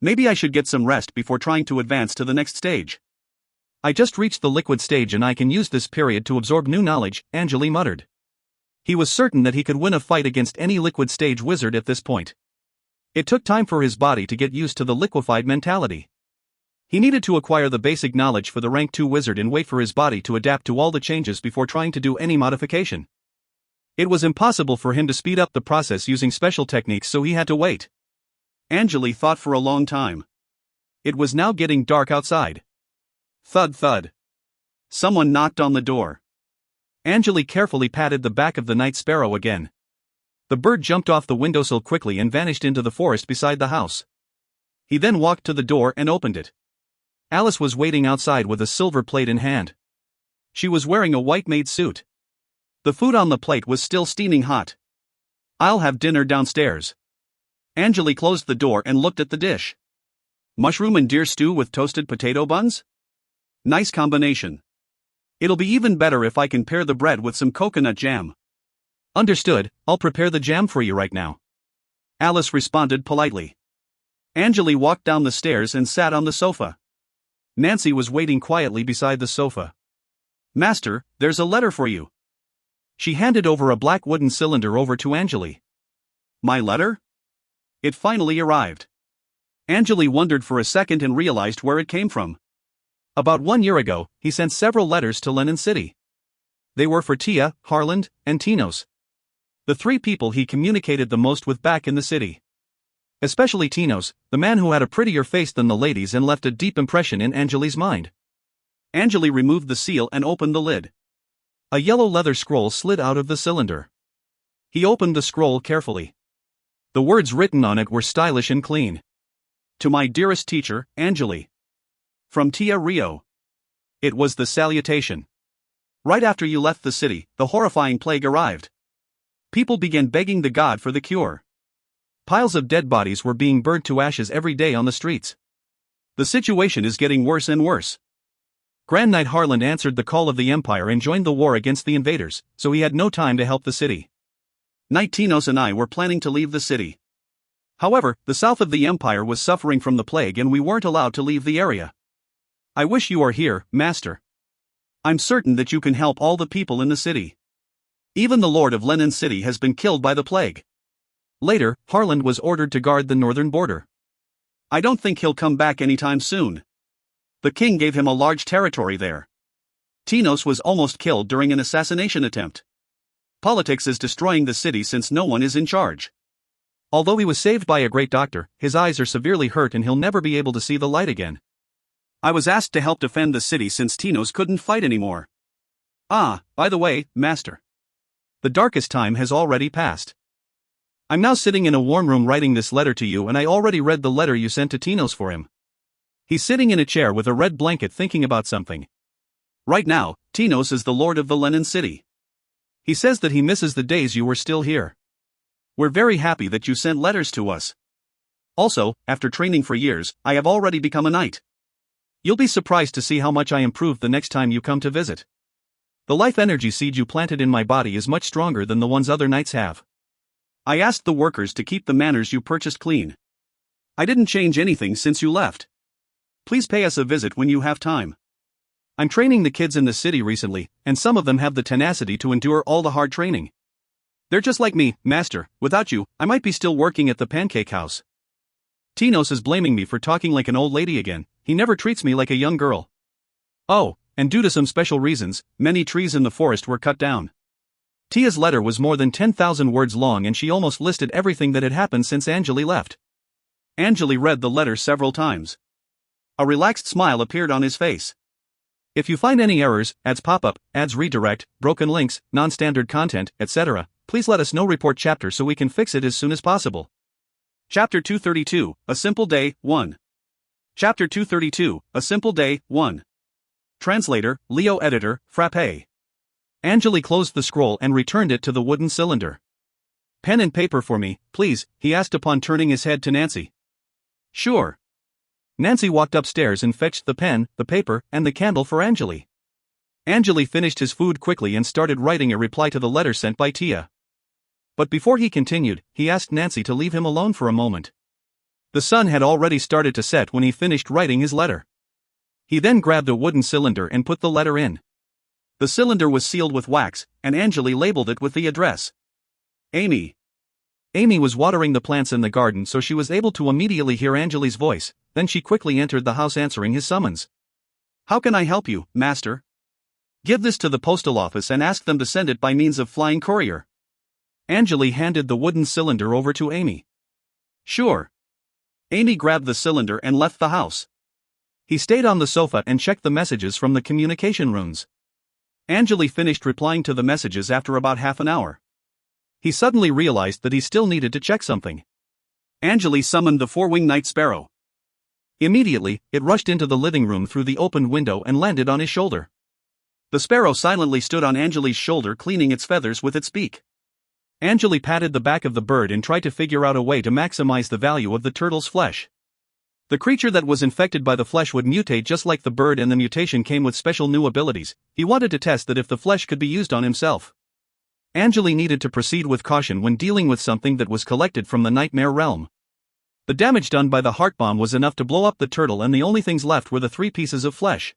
Maybe I should get some rest before trying to advance to the next stage. I just reached the liquid stage and I can use this period to absorb new knowledge, Angele muttered. He was certain that he could win a fight against any liquid stage wizard at this point. It took time for his body to get used to the liquefied mentality. He needed to acquire the basic knowledge for the rank 2 wizard and wait for his body to adapt to all the changes before trying to do any modification. It was impossible for him to speed up the process using special techniques, so he had to wait. Angele thought for a long time. It was now getting dark outside. Thud thud. Someone knocked on the door. Angele carefully patted the back of the night sparrow again. The bird jumped off the windowsill quickly and vanished into the forest beside the house. He then walked to the door and opened it. Alice was waiting outside with a silver plate in hand. She was wearing a white maid suit. The food on the plate was still steaming hot. I'll have dinner downstairs. Angele closed the door and looked at the dish. Mushroom and deer stew with toasted potato buns? Nice combination. It'll be even better if I can pair the bread with some coconut jam. Understood, I'll prepare the jam for you right now. Alice responded politely. Angele walked down the stairs and sat on the sofa. Nancy was waiting quietly beside the sofa. Master, there's a letter for you. She handed over a black wooden cylinder over to Angele. My letter? It finally arrived. Angele wondered for a second and realized where it came from. About 1 year ago, he sent several letters to Lennon City. They were for Tia, Harland, and Tinos. The 3 people he communicated the most with back in the city. Especially Tinos, the man who had a prettier face than the ladies and left a deep impression in Angele's mind. Angele removed the seal and opened the lid. A yellow leather scroll slid out of the cylinder. He opened the scroll carefully. The words written on it were stylish and clean. To my dearest teacher, Angele. From Tia Rio. It was the salutation. Right after you left the city, the horrifying plague arrived. People began begging the god for the cure. Piles of dead bodies were being burned to ashes every day on the streets. The situation is getting worse and worse. Grand Knight Harland answered the call of the Empire and joined the war against the invaders, so he had no time to help the city. Knight Tinos and I were planning to leave the city. However, the south of the Empire was suffering from the plague and we weren't allowed to leave the area. I wish you are here, Master. I'm certain that you can help all the people in the city. Even the Lord of Lennon City has been killed by the plague. Later, Harland was ordered to guard the northern border. I don't think he'll come back anytime soon. The king gave him a large territory there. Tinos was almost killed during an assassination attempt. Politics is destroying the city since no one is in charge. Although he was saved by a great doctor, his eyes are severely hurt and he'll never be able to see the light again. I was asked to help defend the city since Tinos couldn't fight anymore. Ah, by the way, Master. The darkest time has already passed. I'm now sitting in a warm room writing this letter to you, and I already read the letter you sent to Tinos for him. He's sitting in a chair with a red blanket thinking about something. Right now, Tinos is the lord of the Lenin city. He says that he misses the days you were still here. We're very happy that you sent letters to us. Also, after training for years, I have already become a knight. You'll be surprised to see how much I improved the next time you come to visit. The life energy seed you planted in my body is much stronger than the ones other knights have. I asked the workers to keep the manors you purchased clean. I didn't change anything since you left. Please pay us a visit when you have time. I'm training the kids in the city recently, and some of them have the tenacity to endure all the hard training. They're just like me, Master. Without you, I might be still working at the pancake house. Tinos is blaming me for talking like an old lady again. He never treats me like a young girl. Oh, and due to some special reasons, many trees in the forest were cut down. Tia's letter was more than 10,000 words long and she almost listed everything that had happened since Angele left. Angele read the letter several times. A relaxed smile appeared on his face. If you find any errors, ads pop up, ads redirect, broken links, non-standard content, etc., please let us know. Report chapter so we can fix it as soon as possible. Chapter 232, A Simple Day, 1. Chapter 232, A Simple Day, 1. Translator, Leo Editor, Frappe. Angele closed the scroll and returned it to the wooden cylinder. Pen and paper for me, please, he asked upon turning his head to Nancy. Sure. Nancy walked upstairs and fetched the pen, the paper, and the candle for Angele. Angele finished his food quickly and started writing a reply to the letter sent by Tia. But before he continued, he asked Nancy to leave him alone for a moment. The sun had already started to set when he finished writing his letter. He then grabbed a wooden cylinder and put the letter in. The cylinder was sealed with wax, and Angele labeled it with the address. Amy. Amy was watering the plants in the garden, so she was able to immediately hear Angele's voice. Then she quickly entered the house answering his summons. How can I help you, Master? Give this to the postal office and ask them to send it by means of flying courier. Angele handed the wooden cylinder over to Amy. Sure. Amy grabbed the cylinder and left the house. He stayed on the sofa and checked the messages from the communication runes. Angele finished replying to the messages after about half an hour. He suddenly realized that he still needed to check something. Angele summoned the four-winged night sparrow. Immediately, it rushed into the living room through the opened window and landed on his shoulder. The sparrow silently stood on Angele's shoulder, cleaning its feathers with its beak. Angele patted the back of the bird and tried to figure out a way to maximize the value of the turtle's flesh. The creature that was infected by the flesh would mutate just like the bird, and the mutation came with special new abilities. He wanted to test that if the flesh could be used on himself. Angele needed to proceed with caution when dealing with something that was collected from the nightmare realm. The damage done by the heart bomb was enough to blow up the turtle, and the only things left were the 3 pieces of flesh.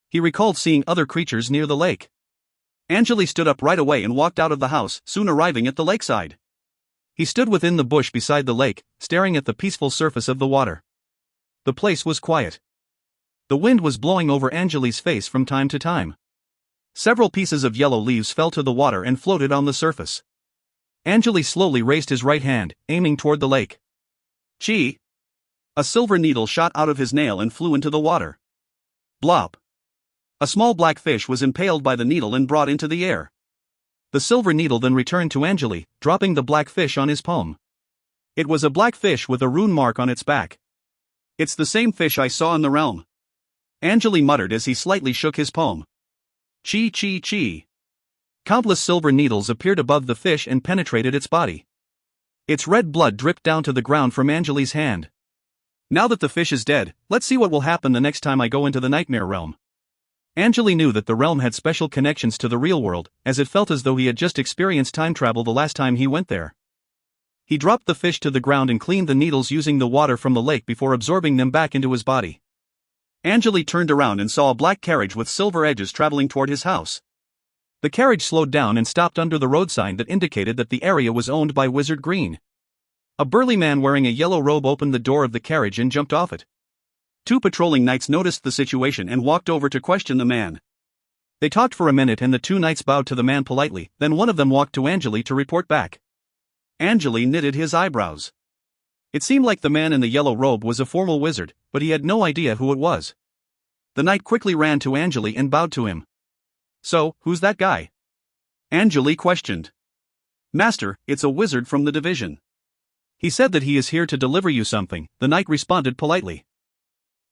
He recalled seeing other creatures near the lake. Angele stood up right away and walked out of the house, soon arriving at the lakeside. He stood within the bush beside the lake, staring at the peaceful surface of the water. The place was quiet. The wind was blowing over Angele's face from time to time. Several pieces of yellow leaves fell to the water and floated on the surface. Angele slowly raised his right hand, aiming toward the lake. Gee! A silver needle shot out of his nail and flew into the water. Blop! A small black fish was impaled by the needle and brought into the air. The silver needle then returned to Angele, dropping the black fish on his palm. It was a black fish with a rune mark on its back. It's the same fish I saw in the realm. Angele muttered as he slightly shook his palm. Chee chee chee. Countless silver needles appeared above the fish and penetrated its body. Its red blood dripped down to the ground from Angele's hand. Now that the fish is dead, let's see what will happen the next time I go into the nightmare realm. Angele knew that the realm had special connections to the real world, as it felt as though he had just experienced time travel the last time he went there. He dropped the fish to the ground and cleaned the needles using the water from the lake before absorbing them back into his body. Angele turned around and saw a black carriage with silver edges traveling toward his house. The carriage slowed down and stopped under the road sign that indicated that the area was owned by Wizard Green. A burly man wearing a yellow robe opened the door of the carriage and jumped off it. 2 patrolling knights noticed the situation and walked over to question the man. They talked for a minute and the two knights bowed to the man politely, then one of them walked to Angele to report back. Angele knitted his eyebrows. It seemed like the man in the yellow robe was a formal wizard, but he had no idea who it was. The knight quickly ran to Angele and bowed to him. "So, who's that guy?" Angele questioned. "Master, it's a wizard from the division. He said that he is here to deliver you something," the knight responded politely.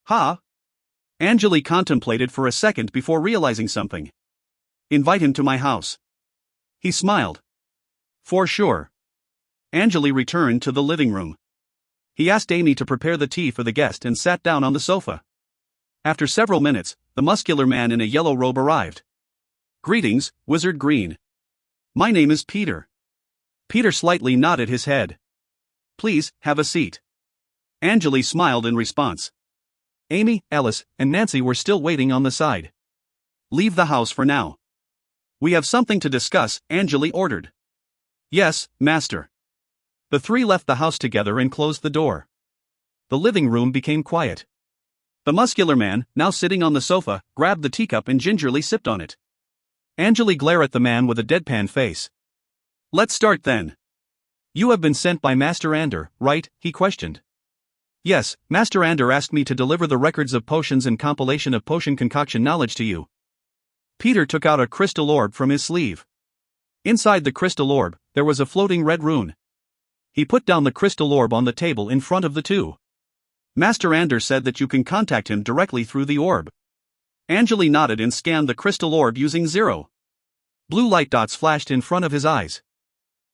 "Ha?" Angele contemplated for a second before realizing something. "Invite him to my house." He smiled. "For sure." Angele returned to the living room. He asked Amy to prepare the tea for the guest and sat down on the sofa. After several minutes, the muscular man in a yellow robe arrived. "Greetings, Wizard Green. My name is Peter." Peter slightly nodded his head. "Please, have a seat." Angele smiled in response. Amy, Alice, and Nancy were still waiting on the side. "Leave the house for now. We have something to discuss," Angele ordered. "Yes, Master." The three left the house together and closed the door. The living room became quiet. The muscular man, now sitting on the sofa, grabbed the teacup and gingerly sipped on it. Angele glared at the man with a deadpan face. "Let's start then. You have been sent by Master Ander, right?" he questioned. "Yes, Master Ander asked me to deliver the records of potions and compilation of potion concoction knowledge to you." Peter took out a crystal orb from his sleeve. Inside the crystal orb, there was a floating red rune. He put down the crystal orb on the table in front of the two. "Master Ander said that you can contact him directly through the orb." Angele nodded and scanned the crystal orb using 0. Blue light dots flashed in front of his eyes.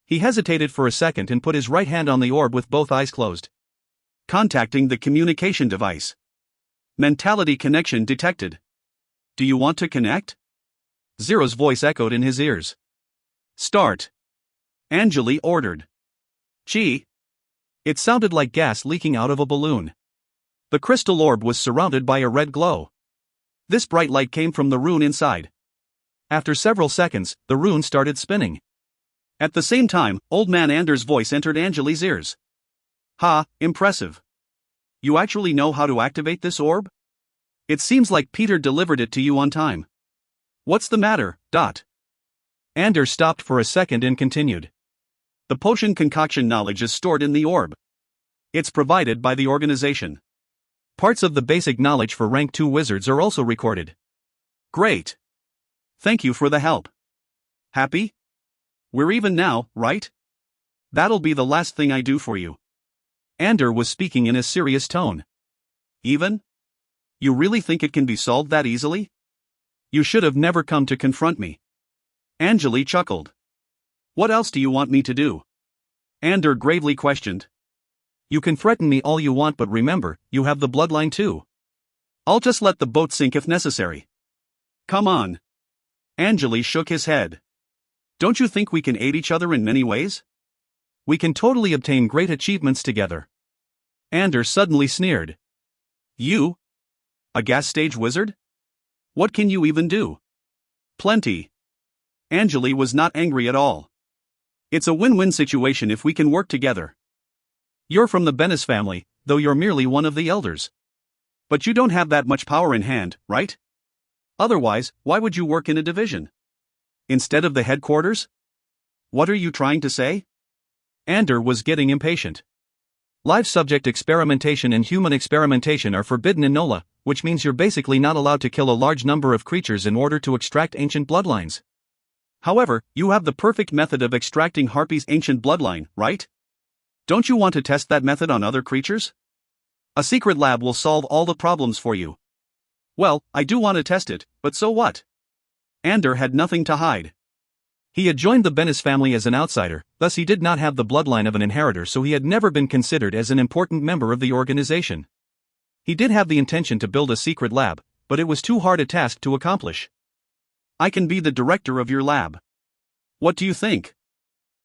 He hesitated for a second and put his right hand on the orb with both eyes closed. "Contacting the communication device. Mentality connection detected. Do you want to connect?" Zero's voice echoed in his ears. "Start." Angele ordered. "Gee." It sounded like gas leaking out of a balloon. The crystal orb was surrounded by a red glow. This bright light came from the rune inside. After several seconds, the rune started spinning. At the same time, Old Man Ander's voice entered Angele's ears. "Ha, impressive. You actually know how to activate this orb? It seems like Peter delivered it to you on time. What's the matter, Dot?" Ander stopped for a second and continued. "The potion concoction knowledge is stored in the orb. It's provided by the organization. Parts of the basic knowledge for rank 2 wizards are also recorded." "Great. Thank you for the help. Happy? We're even now, right? That'll be the last thing I do for you." Ander was speaking in a serious tone. "Even? You really think it can be solved that easily? You should have never come to confront me." Angele chuckled. "What else do you want me to do?" Ander gravely questioned. "You can threaten me all you want, but remember, you have the bloodline too. I'll just let the boat sink if necessary." "Come on." Angele shook his head. "Don't you think we can aid each other in many ways? We can totally obtain great achievements together." Ander suddenly sneered. "You? A gas stage wizard? What can you even do?" "Plenty." Angele was not angry at all. "It's a win-win situation if we can work together. You're from the Bennis family, though you're merely one of the elders. But you don't have that much power in hand, right? Otherwise, why would you work in a division? Instead of the headquarters? What are you trying to say?" Ander was getting impatient. Live subject experimentation and human experimentation are forbidden in NOLA, which means you're basically not allowed to kill a large number of creatures in order to extract ancient bloodlines. However, you have the perfect method of extracting Harpy's ancient bloodline, right? Don't you want to test that method on other creatures? A secret lab will solve all the problems for you. "Well, I do want to test it, but so what?" Ander had nothing to hide. He had joined the Bennis family as an outsider, thus he did not have the bloodline of an inheritor, so he had never been considered as an important member of the organization. He did have the intention to build a secret lab, but it was too hard a task to accomplish. "I can be the director of your lab. What do you think?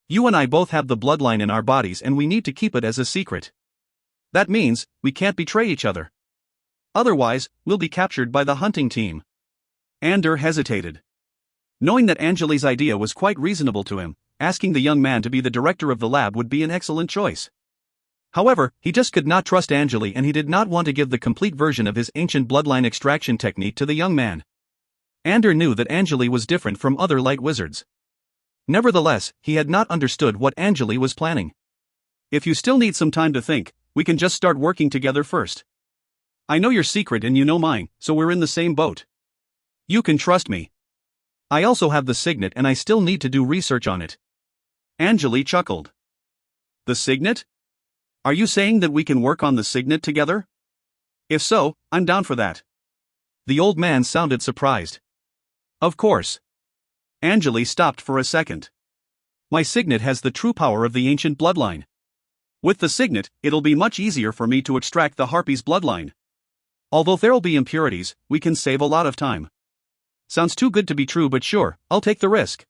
You and I both have the bloodline in our bodies and we need to keep it as a secret. That means, we can't betray each other. Otherwise, we'll be captured by the hunting team." Ander hesitated. Knowing that Angele's idea was quite reasonable to him, asking the young man to be the director of the lab would be an excellent choice. However, he just could not trust Angele and he did not want to give the complete version of his ancient bloodline extraction technique to the young man. Ander knew that Angele was different from other light wizards. Nevertheless, he had not understood what Angele was planning. If you still need some time to think, we can just start working together first. I know your secret and you know mine, so we're in the same boat. You can trust me. I also have the signet and I still need to do research on it. Angele chuckled. The signet? Are you saying that we can work on the signet together? If so, I'm down for that. The old man sounded surprised. Of course. Angele stopped for a second. My signet has the true power of the ancient bloodline. With the signet, it'll be much easier for me to extract the harpy's bloodline. Although there'll be impurities, we can save a lot of time. Sounds too good to be true, but sure, I'll take the risk.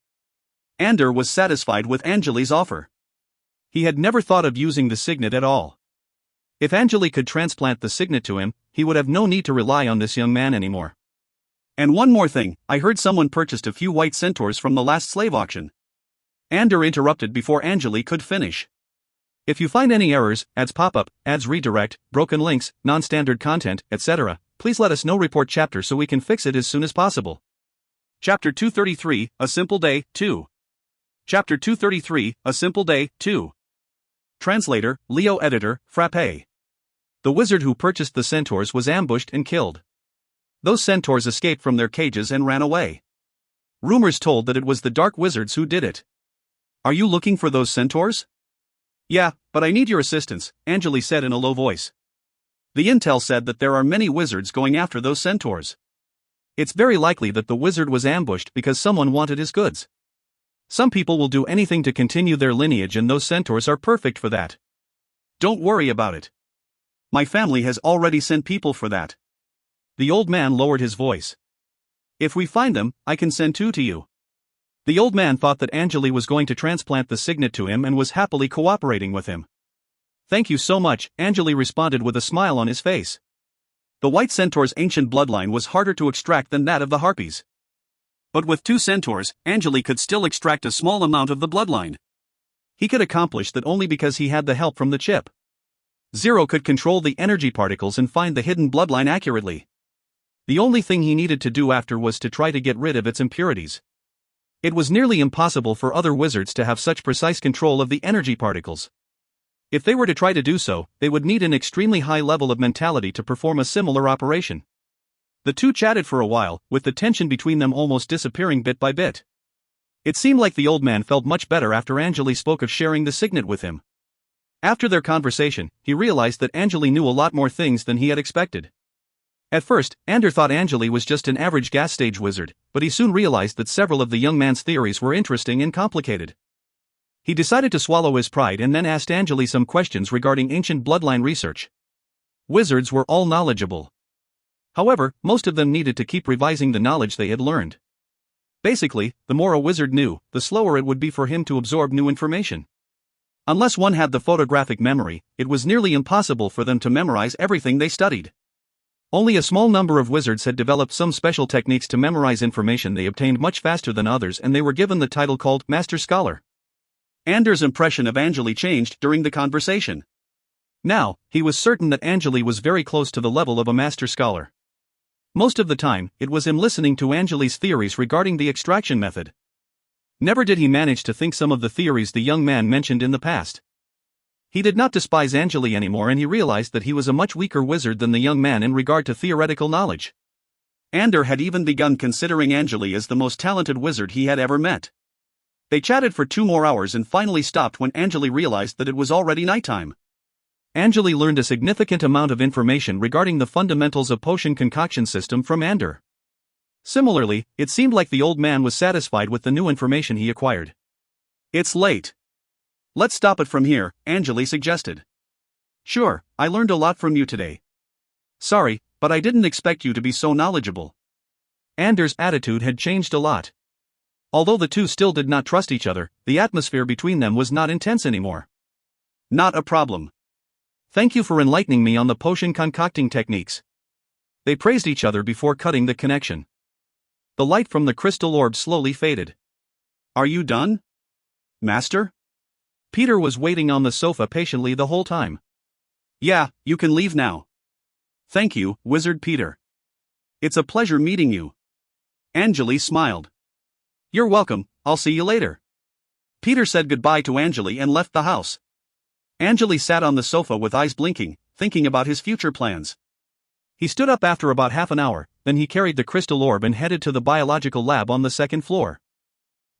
Ander was satisfied with Angele's offer. He had never thought of using the signet at all. If Angele could transplant the signet to him, he would have no need to rely on this young man anymore. And one more thing, I heard someone purchased a few white centaurs from the last slave auction. Ander interrupted before Angele could finish. If you find any errors, ads pop up, ads redirect, broken links, non-standard content, etc., please let us know. Report chapter so we can fix it as soon as possible. Chapter 233, A Simple Day, 2. Chapter 233, A Simple Day, 2. Translator, Leo. Editor, Frappe. The wizard who purchased the centaurs was ambushed and killed. Those centaurs escaped from their cages and ran away. Rumors told that it was the dark wizards who did it. Are you looking for those centaurs? Yeah, but I need your assistance, Angele said in a low voice. The intel said that there are many wizards going after those centaurs. It's very likely that the wizard was ambushed because someone wanted his goods. Some people will do anything to continue their lineage, and those centaurs are perfect for that. Don't worry about it. My family has already sent people for that. The old man lowered his voice. If we find them, I can send 2 to you. The old man thought that Angele was going to transplant the signet to him and was happily cooperating with him. Thank you so much, Angele responded with a smile on his face. The white centaur's ancient bloodline was harder to extract than that of the harpies. But with 2 centaurs, Angele could still extract a small amount of the bloodline. He could accomplish that only because he had the help from the chip. Zero could control the energy particles and find the hidden bloodline accurately. The only thing he needed to do after was to try to get rid of its impurities. It was nearly impossible for other wizards to have such precise control of the energy particles. If they were to try to do so, they would need an extremely high level of mentality to perform a similar operation. The 2 chatted for a while, with the tension between them almost disappearing bit by bit. It seemed like the old man felt much better after Angele spoke of sharing the signet with him. After their conversation, he realized that Angele knew a lot more things than he had expected. At first, Ander thought Angele was just an average gas stage wizard, but he soon realized that several of the young man's theories were interesting and complicated. He decided to swallow his pride and then asked Angele some questions regarding ancient bloodline research. Wizards were all knowledgeable. However, most of them needed to keep revising the knowledge they had learned. Basically, the more a wizard knew, the slower it would be for him to absorb new information. Unless one had the photographic memory, it was nearly impossible for them to memorize everything they studied. Only a small number of wizards had developed some special techniques to memorize information they obtained much faster than others, and they were given the title called Master Scholar. Ander's impression of Angele changed during the conversation. Now, he was certain that Angele was very close to the level of a Master Scholar. Most of the time, it was him listening to Angele's theories regarding the extraction method. Never did he manage to think some of the theories the young man mentioned in the past. He did not despise Angele anymore, and he realized that he was a much weaker wizard than the young man in regard to theoretical knowledge. Ander had even begun considering Angele as the most talented wizard he had ever met. They chatted for 2 more hours and finally stopped when Angele realized that it was already nighttime. Angele learned a significant amount of information regarding the fundamentals of potion concoction system from Ander. Similarly, it seemed like the old man was satisfied with the new information he acquired. It's late. Let's stop it from here, Angele suggested. Sure, I learned a lot from you today. Sorry, but I didn't expect you to be so knowledgeable. Ander's attitude had changed a lot. Although the 2 still did not trust each other, the atmosphere between them was not intense anymore. Not a problem. Thank you for enlightening me on the potion concocting techniques. They praised each other before cutting the connection. The light from the crystal orb slowly faded. Are you done, Master? Peter was waiting on the sofa patiently the whole time. Yeah, you can leave now. Thank you, Wizard Peter. It's a pleasure meeting you. Angele smiled. You're welcome, I'll see you later. Peter said goodbye to Angele and left the house. Angele sat on the sofa with eyes blinking, thinking about his future plans. He stood up after about half an hour, then he carried the crystal orb and headed to the biological lab on the second floor.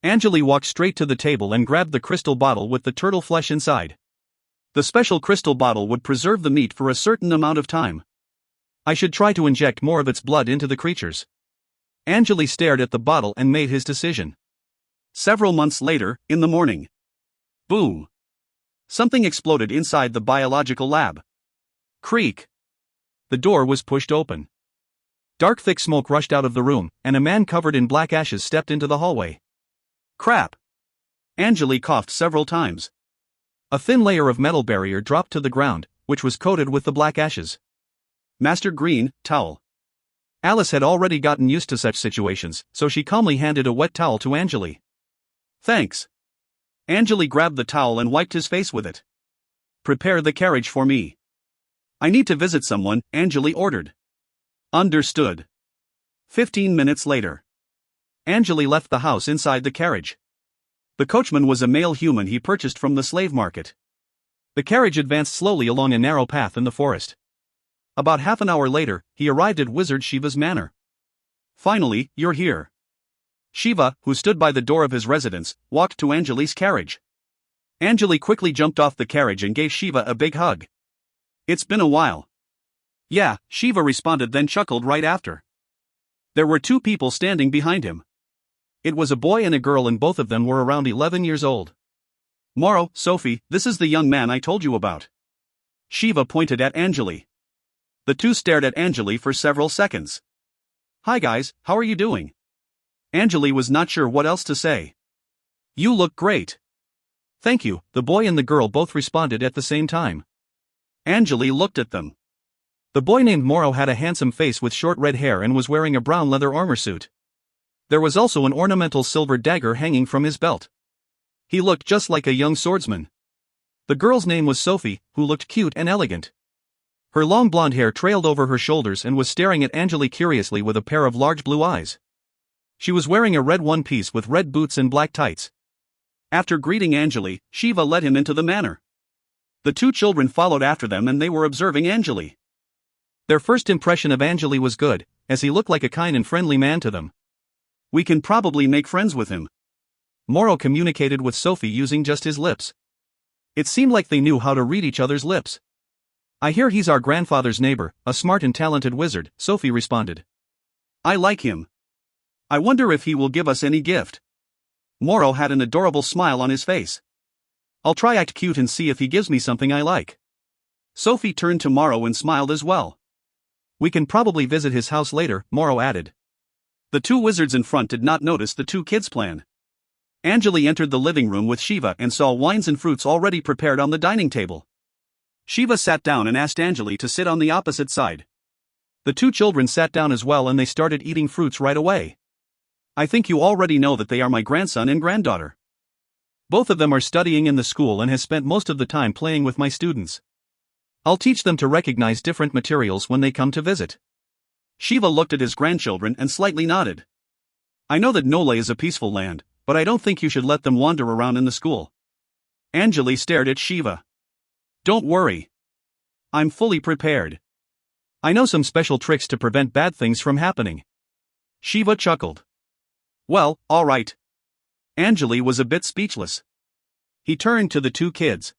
Angele walked straight to the table and grabbed the crystal bottle with the turtle flesh inside. The special crystal bottle would preserve the meat for a certain amount of time. I should try to inject more of its blood into the creatures. Angele stared at the bottle and made his decision. Several months later, in the morning. Boom! Something exploded inside the biological lab. Creak! The door was pushed open. Dark thick smoke rushed out of the room, and a man covered in black ashes stepped into the hallway. Crap! Angele coughed several times. A thin layer of metal barrier dropped to the ground, which was coated with the black ashes. Master Green, towel. Alice had already gotten used to such situations, so she calmly handed a wet towel to Angele. Thanks. Angele grabbed the towel and wiped his face with it. Prepare the carriage for me. I need to visit someone, Angele ordered. Understood. 15 minutes later. Angele left the house inside the carriage. The coachman was a male human he purchased from the slave market. The carriage advanced slowly along a narrow path in the forest. About half an hour later, he arrived at Wizard Shiva's manor. Finally, you're here. Shiva, who stood by the door of his residence, walked to Angele's carriage. Angele quickly jumped off the carriage and gave Shiva a big hug. It's been a while. Yeah, Shiva responded, then chuckled right after. There were two people standing behind him. It was a boy and a girl, and both of them were around 11 years old. Morrow, Sophie, this is the young man I told you about. Shiva pointed at Angele. The two stared at Angele for several seconds. Hi guys, how are you doing? Angele was not sure what else to say. You look great. Thank you, the boy and the girl both responded at the same time. Angele looked at them. The boy named Morrow had a handsome face with short red hair and was wearing a brown leather armor suit. There was also an ornamental silver dagger hanging from his belt. He looked just like a young swordsman. The girl's name was Sophie, who looked cute and elegant. Her long blonde hair trailed over her shoulders and was staring at Angele curiously with a pair of large blue eyes. She was wearing a red one-piece with red boots and black tights. After greeting Angele, Shiva led him into the manor. The two children followed after them and they were observing Angele. Their first impression of Angele was good, as he looked like a kind and friendly man to them. We can probably make friends with him. Morrow communicated with Sophie using just his lips. It seemed like they knew how to read each other's lips. I hear he's our grandfather's neighbor, a smart and talented wizard, Sophie responded. I like him. I wonder if he will give us any gift. Morrow had an adorable smile on his face. I'll try act cute and see if he gives me something I like. Sophie turned to Morrow and smiled as well. We can probably visit his house later, Morrow added. The two wizards in front did not notice the two kids' plan. Angele entered the living room with Shiva and saw wines and fruits already prepared on the dining table. Shiva sat down and asked Angele to sit on the opposite side. The two children sat down as well and they started eating fruits right away. I think you already know that they are my grandson and granddaughter. Both of them are studying in the school and has spent most of the time playing with my students. I'll teach them to recognize different materials when they come to visit. Shiva looked at his grandchildren and slightly nodded. I know that Nole is a peaceful land, but I don't think you should let them wander around in the school. Angele stared at Shiva. Don't worry. I'm fully prepared. I know some special tricks to prevent bad things from happening. Shiva chuckled. Well, all right. Angele was a bit speechless. He turned to the two kids.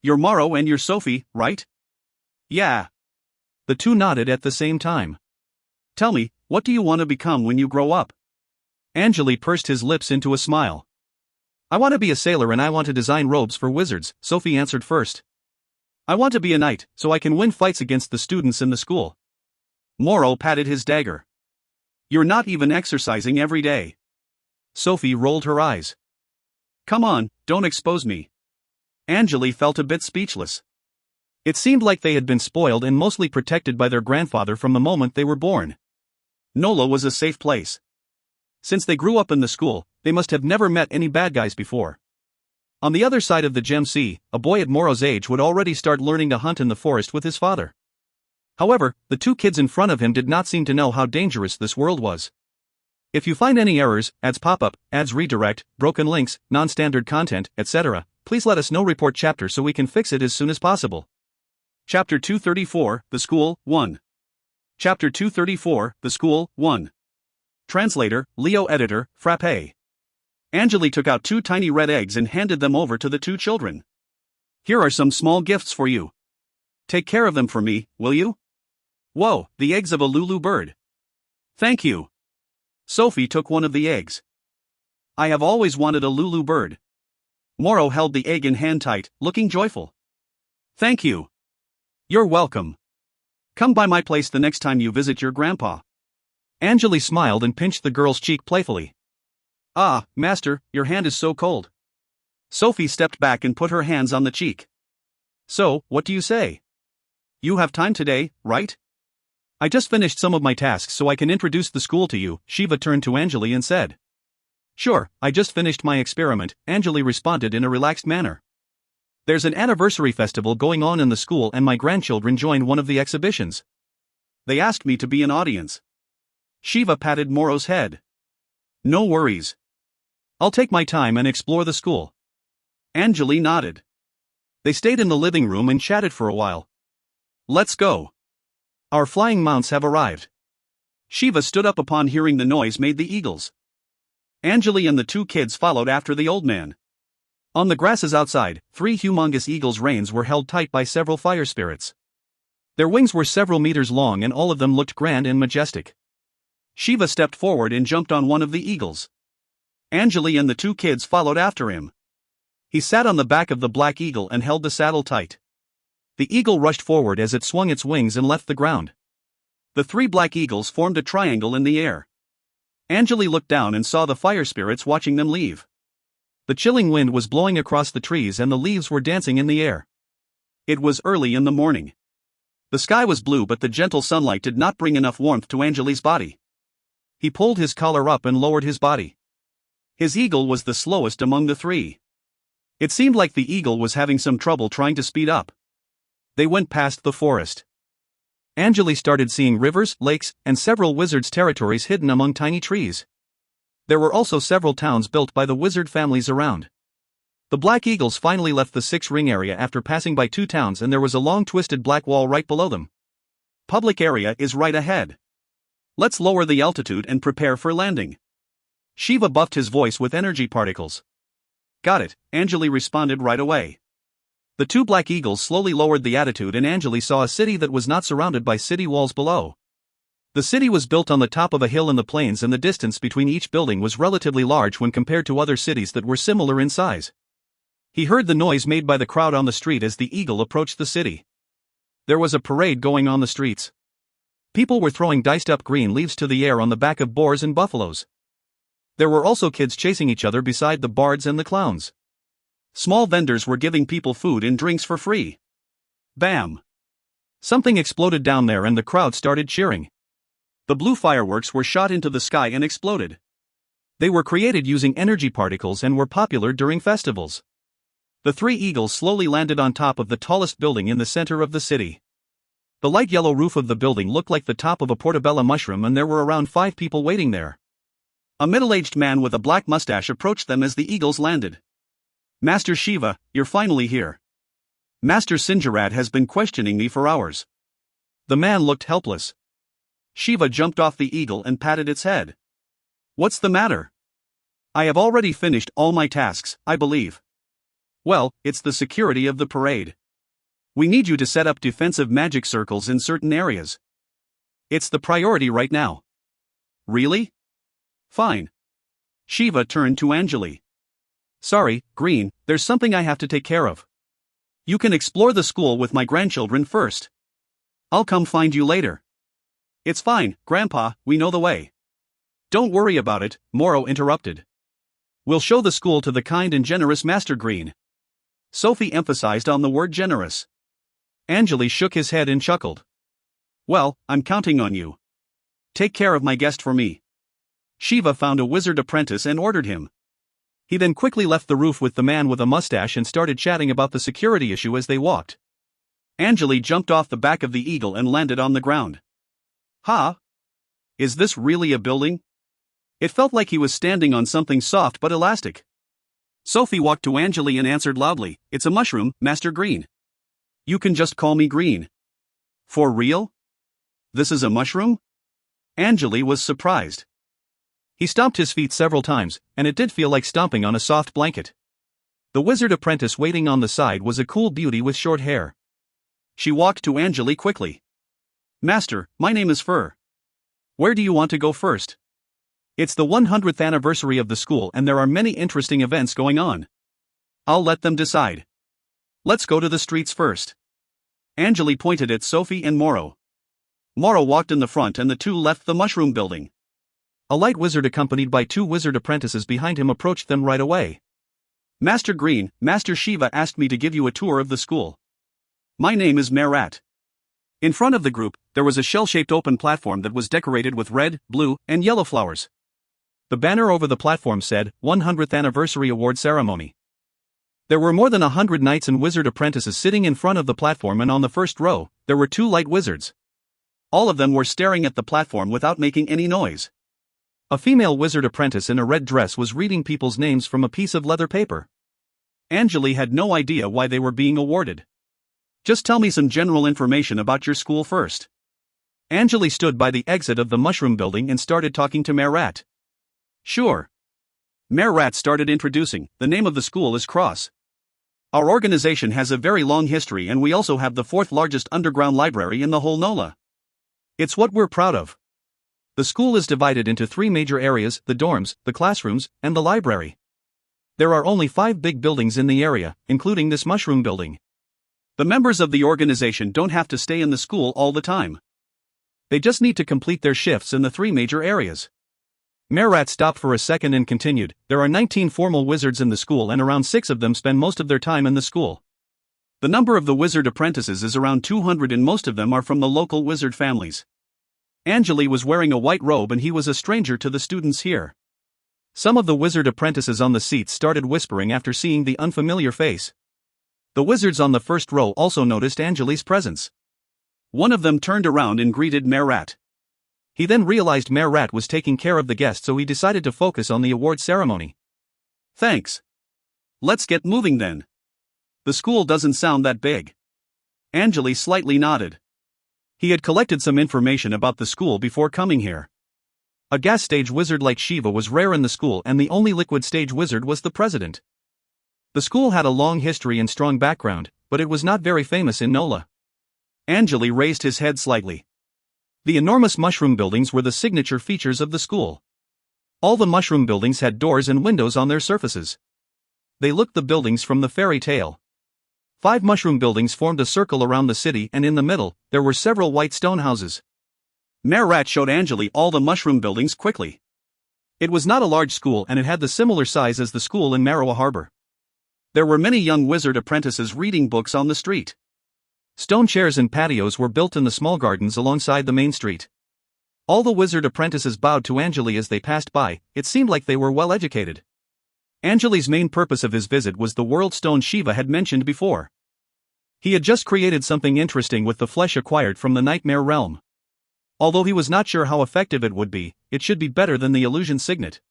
You're Morrow and you're Sophie, right? Yeah. The two nodded at the same time. Tell me, what do you want to become when you grow up? Angele pursed his lips into a smile. I want to be a sailor and I want to design robes for wizards, Sophie answered first. I want to be a knight, so I can win fights against the students in the school. Morrow patted his dagger. You're not even exercising every day. Sophie rolled her eyes. Come on, don't expose me. Angele felt a bit speechless. It seemed like they had been spoiled and mostly protected by their grandfather from the moment they were born. Nola was a safe place. Since they grew up in the school, they must have never met any bad guys before. On the other side of the Gem Sea, a boy at Morrow's age would already start learning to hunt in the forest with his father. However, the two kids in front of him did not seem to know how dangerous this world was. If you find any errors, ads pop up, ads redirect, broken links, non-standard content, etc., please let us know. Report chapter so we can fix it as soon as possible. Chapter 234, The School, 1. Chapter 234, The School, 1. Translator, Leo. Editor, Frappe. Angele took out 2 tiny red eggs and handed them over to the 2 children. Here are some small gifts for you. Take care of them for me, will you? Whoa, the eggs of a Lulu bird. Thank you. Sophie took one of the eggs. I have always wanted a Lulu bird. Moro held the egg in hand tight, looking joyful. Thank you. You're welcome. Come by my place the next time you visit your grandpa. Angele smiled and pinched the girl's cheek playfully. Ah, master, your hand is so cold. Sophie stepped back and put her hands on the cheek. So, what do you say? You have time today, right? I just finished some of my tasks so I can introduce the school to you, Shiva turned to Angele and said. Sure, I just finished my experiment, Angele responded in a relaxed manner. There's an anniversary festival going on in the school and my grandchildren joined one of the exhibitions. They asked me to be an audience. Shiva patted Moro's head. No worries. I'll take my time and explore the school. Angele nodded. They stayed in the living room and chatted for a while. Let's go. Our flying mounts have arrived. Shiva stood up upon hearing the noise made the eagles. Angele and the 2 kids followed after the old man. On the grasses outside, 3 humongous eagles' reins were held tight by several fire spirits. Their wings were several meters long and all of them looked grand and majestic. Shiva stepped forward and jumped on one of the eagles. Angele and the 2 kids followed after him. He sat on the back of the black eagle and held the saddle tight. The eagle rushed forward as it swung its wings and left the ground. The 3 black eagles formed a triangle in the air. Angele looked down and saw the fire spirits watching them leave. The chilling wind was blowing across the trees and the leaves were dancing in the air. It was early in the morning. The sky was blue but the gentle sunlight did not bring enough warmth to Angele's body. He pulled his collar up and lowered his body. His eagle was the slowest among the 3. It seemed like the eagle was having some trouble trying to speed up. They went past the forest. Angele started seeing rivers, lakes, and several wizards' territories hidden among tiny trees. There were also several towns built by the wizard families around. The black eagles finally left the 6-ring area after passing by 2 towns and there was a long twisted black wall right below them. Public area is right ahead. Let's lower the altitude and prepare for landing. Shiva buffed his voice with energy particles. Got it, Angele responded right away. The 2 black eagles slowly lowered the altitude and Angele saw a city that was not surrounded by city walls below. The city was built on the top of a hill in the plains and the distance between each building was relatively large when compared to other cities that were similar in size. He heard the noise made by the crowd on the street as the eagle approached the city. There was a parade going on the streets. People were throwing diced-up green leaves to the air on the back of boars and buffaloes. There were also kids chasing each other beside the bards and the clowns. Small vendors were giving people food and drinks for free. Bam! Something exploded down there and the crowd started cheering. The blue fireworks were shot into the sky and exploded. They were created using energy particles and were popular during festivals. The 3 eagles slowly landed on top of the tallest building in the center of the city. The light yellow roof of the building looked like the top of a portobello mushroom and there were around 5 people waiting there. A middle-aged man with a black mustache approached them as the eagles landed. Master Shiva, you're finally here. Master Sinjarad has been questioning me for hours. The man looked helpless. Shiva jumped off the eagle and patted its head. What's the matter? I have already finished all my tasks, I believe. Well, it's the security of the parade. We need you to set up defensive magic circles in certain areas. It's the priority right now. Really? Fine. Shiva turned to Angele. Sorry, Green, there's something I have to take care of. You can explore the school with my grandchildren first. I'll come find you later. It's fine, Grandpa, we know the way. Don't worry about it, Moro interrupted. We'll show the school to the kind and generous Master Green. Sophie emphasized on the word generous. Angele shook his head and chuckled. Well, I'm counting on you. Take care of my guest for me. Shiva found a wizard apprentice and ordered him. He then quickly left the roof with the man with a mustache and started chatting about the security issue as they walked. Angele jumped off the back of the eagle and landed on the ground. Ha! Is this really a building? It felt like he was standing on something soft but elastic. Sophie walked to Angele and answered loudly, "It's a mushroom, Master Green. You can just call me Green." "For real? This is a mushroom?" Angele was surprised. He stomped his feet several times, and it did feel like stomping on a soft blanket. The wizard apprentice waiting on the side was a cool beauty with short hair. She walked to Angele quickly. "Master, my name is Fur. Where do you want to go first? It's the 100th anniversary of the school and there are many interesting events going on. I'll let them decide. Let's go to the streets first." Angele pointed at Sophie and Moro. Moro walked in the front and the two left the mushroom building. A light wizard accompanied by two wizard apprentices behind him approached them right away. "Master Green, Master Shiva asked me to give you a tour of the school. My name is Merat." In front of the group, there was a shell-shaped open platform that was decorated with red, blue, and yellow flowers. The banner over the platform said, 100th Anniversary Award Ceremony. There were more than 100 knights and wizard apprentices sitting in front of the platform, and on the first row, there were two light wizards. All of them were staring at the platform without making any noise. A female wizard apprentice in a red dress was reading people's names from a piece of leather paper. Angele had no idea why they were being awarded. "Just tell me some general information about your school first." Angele stood by the exit of the mushroom building and started talking to Merat. "Sure." Merat started introducing, "The name of the school is Cross. Our organization has a very long history and we also have the 4th largest underground library in the whole NOLA. It's what we're proud of. The school is divided into 3 major areas, the dorms, the classrooms, and the library. There are only 5 big buildings in the area, including this mushroom building. The members of the organization don't have to stay in the school all the time. They just need to complete their shifts in the 3 major areas." Merat stopped for a second and continued, "There are 19 formal wizards in the school and around 6 of them spend most of their time in the school. The number of the wizard apprentices is around 200 and most of them are from the local wizard families." Angele was wearing a white robe and he was a stranger to the students here. Some of the wizard apprentices on the seats started whispering after seeing the unfamiliar face. The wizards on the first row also noticed Angele's presence. One of them turned around and greeted Merat. He then realized Merat was taking care of the guests, so he decided to focus on the award ceremony. "Thanks. Let's get moving then. The school doesn't sound that big." Angele slightly nodded. He had collected some information about the school before coming here. A gas stage wizard like Shiva was rare in the school and the only liquid stage wizard was the president. The school had a long history and strong background, but it was not very famous in NOLA. Angele raised his head slightly. The enormous mushroom buildings were the signature features of the school. All the mushroom buildings had doors and windows on their surfaces. They looked the buildings from the fairy tale. 5 mushroom buildings formed a circle around the city and in the middle, there were several white stone houses. Merat showed Angele all the mushroom buildings quickly. It was not a large school and it had the similar size as the school in Marawa Harbor. There were many young wizard apprentices reading books on the street. Stone chairs and patios were built in the small gardens alongside the main street. All the wizard apprentices bowed to Angele as they passed by. It seemed like they were well educated. Angele's main purpose of his visit was the world stone Shiva had mentioned before. He had just created something interesting with the flesh acquired from the nightmare realm. Although he was not sure how effective it would be, it should be better than the illusion signet.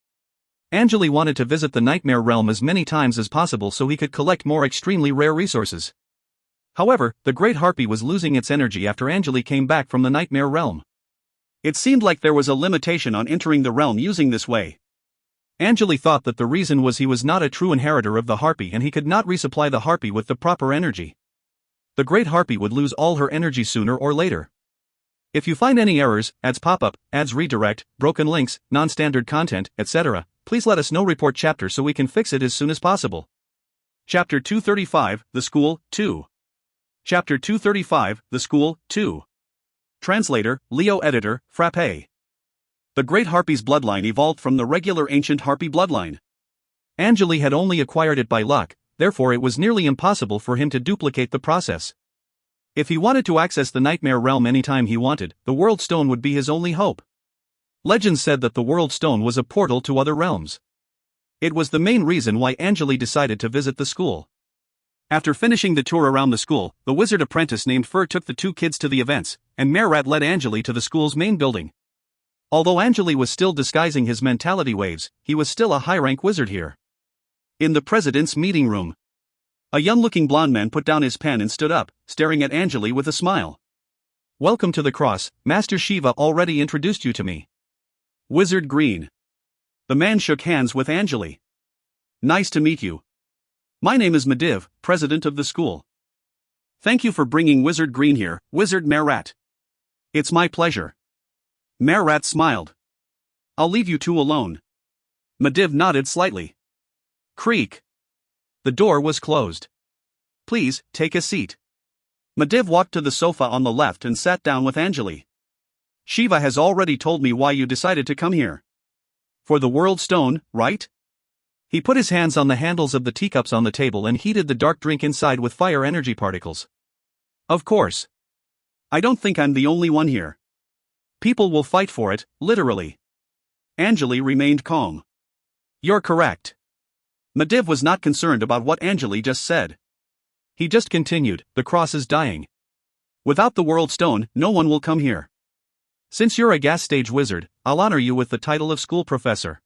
Angele wanted to visit the nightmare realm as many times as possible so he could collect more extremely rare resources. However, the Great Harpy was losing its energy after Angele came back from the nightmare realm. It seemed like there was a limitation on entering the realm using this way. Angele thought that the reason was he was not a true inheritor of the Harpy and he could not resupply the Harpy with the proper energy. The Great Harpy would lose all her energy sooner or later. If you find any errors, ads pop up, ads redirect, broken links, non-standard content, etc., please let us know. Report chapter so we can fix it as soon as possible. Chapter 235, The School, 2. Chapter 235, The School, 2. Translator, Leo Editor, Frappe. The Great Harpy's bloodline evolved from the regular ancient Harpy bloodline. Angele had only acquired it by luck, therefore it was nearly impossible for him to duplicate the process. If he wanted to access the nightmare realm anytime he wanted, the World Stone would be his only hope. Legend said that the World Stone was a portal to other realms. It was the main reason why Angele decided to visit the school. After finishing the tour around the school, the wizard apprentice named Fur took the 2 kids to the events, and Merat led Angele to the school's main building. Although Angele was still disguising his mentality waves, he was still a high-rank wizard here. In the president's meeting room, a young-looking blonde man put down his pen and stood up, staring at Angele with a smile. "Welcome to the cross, Master Shiva already introduced you to me. Wizard Green." The man shook hands with Angele. "Nice to meet you. My name is Mediv, president of the school. Thank you for bringing Wizard Green here, Wizard Merat." "It's my pleasure." Merat smiled. "I'll leave you two alone." Mediv nodded slightly. Creak. The door was closed. "Please, take a seat." Mediv walked to the sofa on the left and sat down with Angele. "Shiva has already told me why you decided to come here. For the World Stone, right?" He put his hands on the handles of the teacups on the table and heated the dark drink inside with fire energy particles. "Of course. I don't think I'm the only one here. People will fight for it, literally." Angele remained calm. "You're correct." Mediv was not concerned about what Angele just said. He just continued, "The cross is dying. Without the World Stone, no one will come here. Since you're a gas stage wizard, I'll honor you with the title of school professor.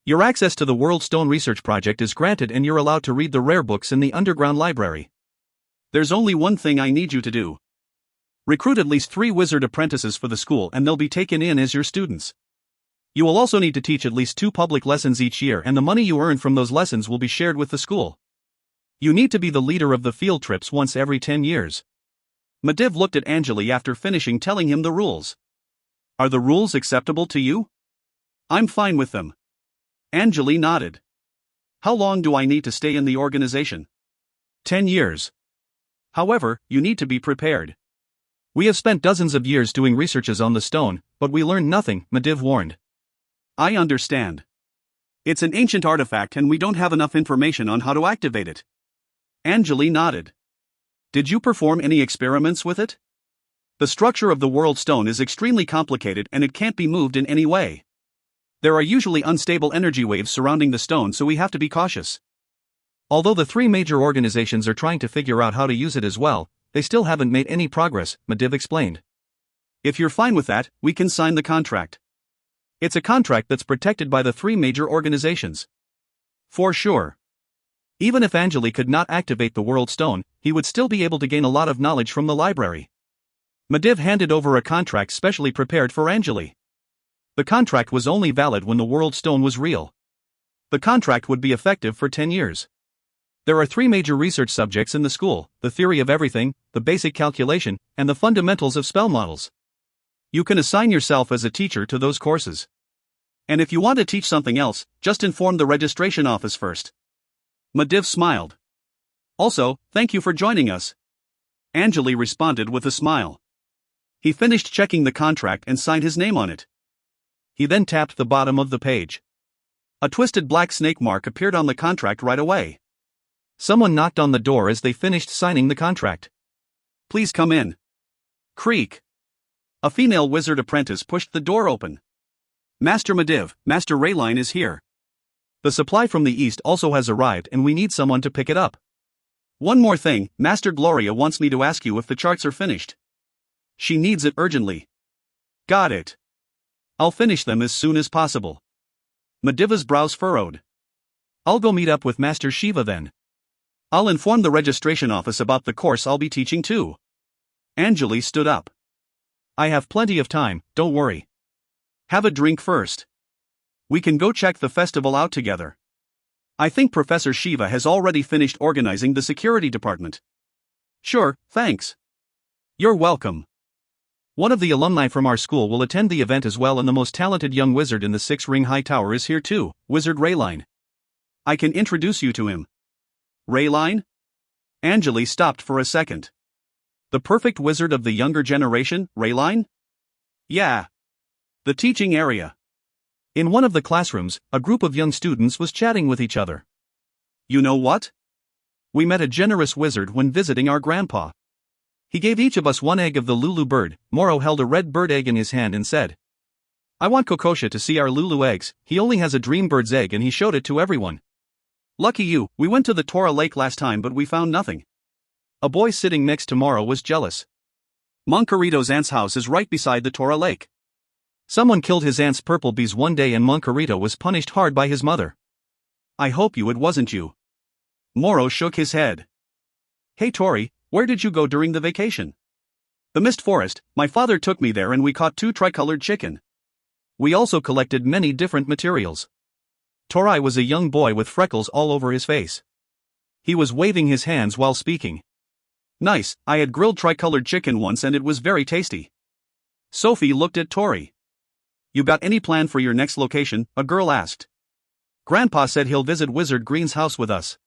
Your access to the World Stone research project is granted and you're allowed to read the rare books in the underground library. There's only one thing I need you to do. Recruit at least 3 wizard apprentices for the school and they'll be taken in as your students. You will also need to teach at least 2 public lessons each year and the money you earn from those lessons will be shared with the school. You need to be the leader of the field trips once every 10 years. Mediv looked at Angele after finishing telling him the rules. "Are the rules acceptable to you?" "I'm fine with them." Angele nodded. "How long do I need to stay in the organization?" 10 years. However, you need to be prepared. We have spent dozens of years doing researches on the stone, but we learned nothing, Mediv warned. "I understand. It's an ancient artifact and we don't have enough information on how to activate it." Angele nodded. "Did you perform any experiments with it?" "The structure of the World Stone is extremely complicated and it can't be moved in any way. There are usually unstable energy waves surrounding the stone, so we have to be cautious. Although the 3 major organizations are trying to figure out how to use it as well, they still haven't made any progress," Mediv explained. "If you're fine with that, we can sign the contract. It's a contract that's protected by the 3 major organizations." "For sure." Even if Angele could not activate the World Stone, he would still be able to gain a lot of knowledge from the library. Mediv handed over a contract specially prepared for Angele. The contract was only valid when the World Stone was real. The contract would be effective for 10 years. There are 3 major research subjects in the school: the theory of everything, the basic calculation, and the fundamentals of spell models. You can assign yourself as a teacher to those courses. And if you want to teach something else, just inform the registration office first. Mediv smiled. "Also, thank you for joining us." Angele responded with a smile. He finished checking the contract and signed his name on it. He then tapped the bottom of the page. A twisted black snake mark appeared on the contract right away. Someone knocked on the door as they finished signing the contract. "Please come in." Creak. A female wizard apprentice pushed the door open. "Master Mediv, Master Rayline is here. The supply from the east also has arrived and we need someone to pick it up. One more thing, Master Gloria wants me to ask you if the charts are finished. She needs it urgently." "Got it. I'll finish them as soon as possible." Mediv's brows furrowed. "I'll go meet up with Master Shiva then. I'll inform the registration office about the course I'll be teaching too." Angele stood up. "I have plenty of time, don't worry. Have a drink first. We can go check the festival out together. I think Professor Shiva has already finished organizing the security department." "Sure, thanks." "You're welcome. One of the alumni from our school will attend the event as well, and the most talented young wizard in the 6-ring high tower is here too, Wizard Rayline. I can introduce you to him." "Rayline?" Angele stopped for a second. "The perfect wizard of the younger generation, Rayline?" "Yeah. The teaching area." In one of the classrooms, a group of young students was chatting with each other. "You know what? We met a generous wizard when visiting our grandpa. He gave each of us 1 egg of the Lulu bird." Moro held a red bird egg in his hand and said, "I want Kokosha to see our Lulu eggs. He only has a dream bird's egg and he showed it to everyone." "Lucky you, we went to the Tora Lake last time but we found nothing." A boy sitting next to Moro was jealous. "Moncarito's aunt's house is right beside the Tora Lake. Someone killed his aunt's purple bees one day and Moncarito was punished hard by his mother. I hope it wasn't you. Moro shook his head. Hey Tori, where did you go during the vacation? The Mist Forest. My father took me there and we caught 2 tricolored chicken. We also collected many different materials. Tori was a young boy with freckles all over his face. He was waving his hands while speaking. Nice, I had grilled tricolored chicken once and it was very tasty. Sophie looked at Tori. You got any plan for your next location? A girl asked. Grandpa said he'll visit Wizard Green's house with us.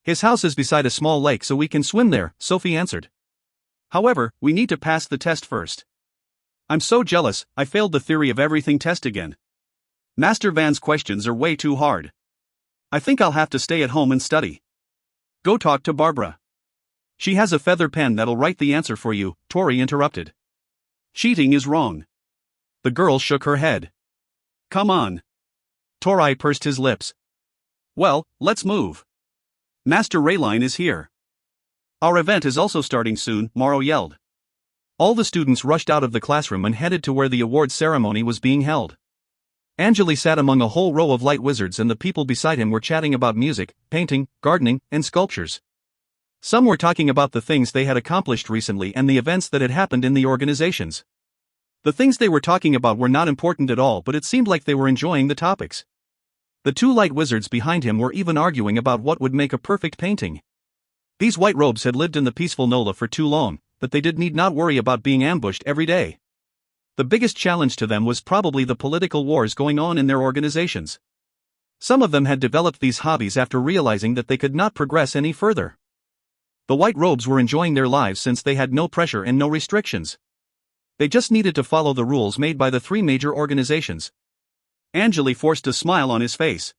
His house is beside a small lake so we can swim there, Sophie answered. However, we need to pass the test first. I'm so jealous, I failed the theory of everything test again. Master Van's questions are way too hard. I think I'll have to stay at home and study. Go talk to Barbara. She has a feather pen that'll write the answer for you, Tori interrupted. Cheating is wrong. The girl shook her head. Come on. Tori pursed his lips. Well, let's move. Master Rayline is here. Our event is also starting soon, Morrow yelled. All the students rushed out of the classroom and headed to where the awards ceremony was being held. Angele sat among a whole row of light wizards and the people beside him were chatting about music, painting, gardening, and sculptures. Some were talking about the things they had accomplished recently and the events that had happened in the organizations. The things they were talking about were not important at all, but it seemed like they were enjoying the topics. The 2 light wizards behind him were even arguing about what would make a perfect painting. These white robes had lived in the peaceful NOLA for too long, that they need not worry about being ambushed every day. The biggest challenge to them was probably the political wars going on in their organizations. Some of them had developed these hobbies after realizing that they could not progress any further. The white robes were enjoying their lives since they had no pressure and no restrictions. They just needed to follow the rules made by the 3 major organizations. Angele forced a smile on his face.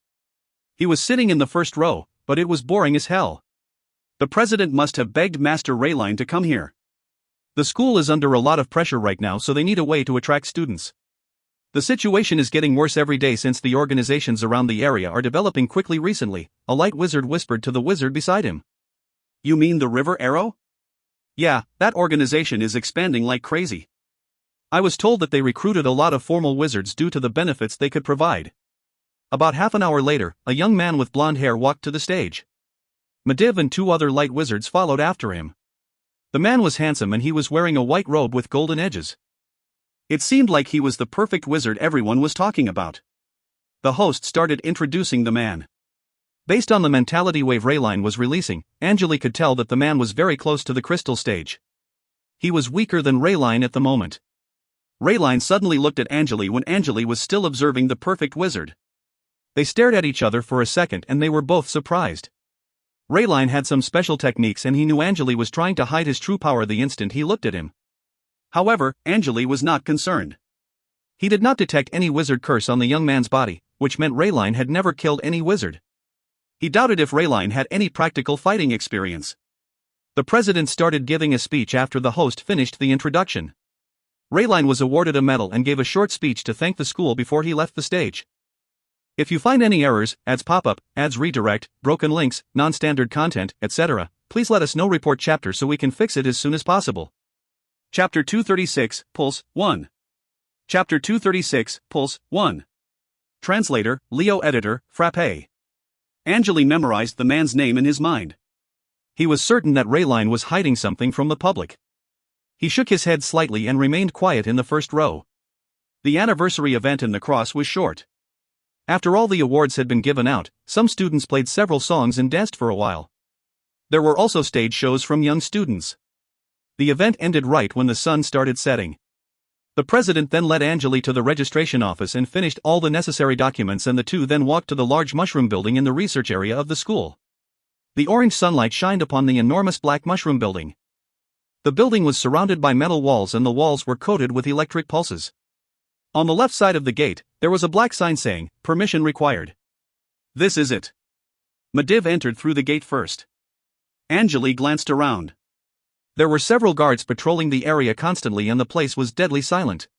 He was sitting in the first row, but it was boring as hell. The president must have begged Master Rayline to come here. The school is under a lot of pressure right now, so they need a way to attract students. The situation is getting worse every day since the organizations around the area are developing quickly recently, a light wizard whispered to the wizard beside him. You mean the River Arrow? Yeah, that organization is expanding like crazy. I was told that they recruited a lot of formal wizards due to the benefits they could provide. About half an hour later, a young man with blonde hair walked to the stage. Mediv and 2 other light wizards followed after him. The man was handsome and he was wearing a white robe with golden edges. It seemed like he was the perfect wizard everyone was talking about. The host started introducing the man. Based on the mentality wave Rayline was releasing, Angele could tell that the man was very close to the crystal stage. He was weaker than Rayline at the moment. Rayline suddenly looked at Angele when Angele was still observing the perfect wizard. They stared at each other for a second and they were both surprised. Rayline had some special techniques and he knew Angele was trying to hide his true power the instant he looked at him. However, Angele was not concerned. He did not detect any wizard curse on the young man's body, which meant Rayline had never killed any wizard. He doubted if Rayline had any practical fighting experience. The president started giving a speech after the host finished the introduction. Rayline was awarded a medal and gave a short speech to thank the school before he left the stage. If you find any errors, ads pop-up, ads redirect, broken links, non-standard content, etc., please let us know. Report chapter so we can fix it as soon as possible. Chapter 236, Pulse 1. Chapter 236, Pulse 1. Translator, Leo Editor, Frappe. Angele memorized the man's name in his mind. He was certain that Rayline was hiding something from the public. He shook his head slightly and remained quiet in the first row. The anniversary event in the cross was short. After all the awards had been given out, some students played several songs and danced for a while. There were also stage shows from young students. The event ended right when the sun started setting. The president then led Angele to the registration office and finished all the necessary documents, and the 2 then walked to the large mushroom building in the research area of the school. The orange sunlight shined upon the enormous black mushroom building. The building was surrounded by metal walls and the walls were coated with electric pulses. On the left side of the gate, there was a black sign saying, "Permission required." This is it. Mediv entered through the gate first. Angele glanced around. There were several guards patrolling the area constantly and the place was deadly silent.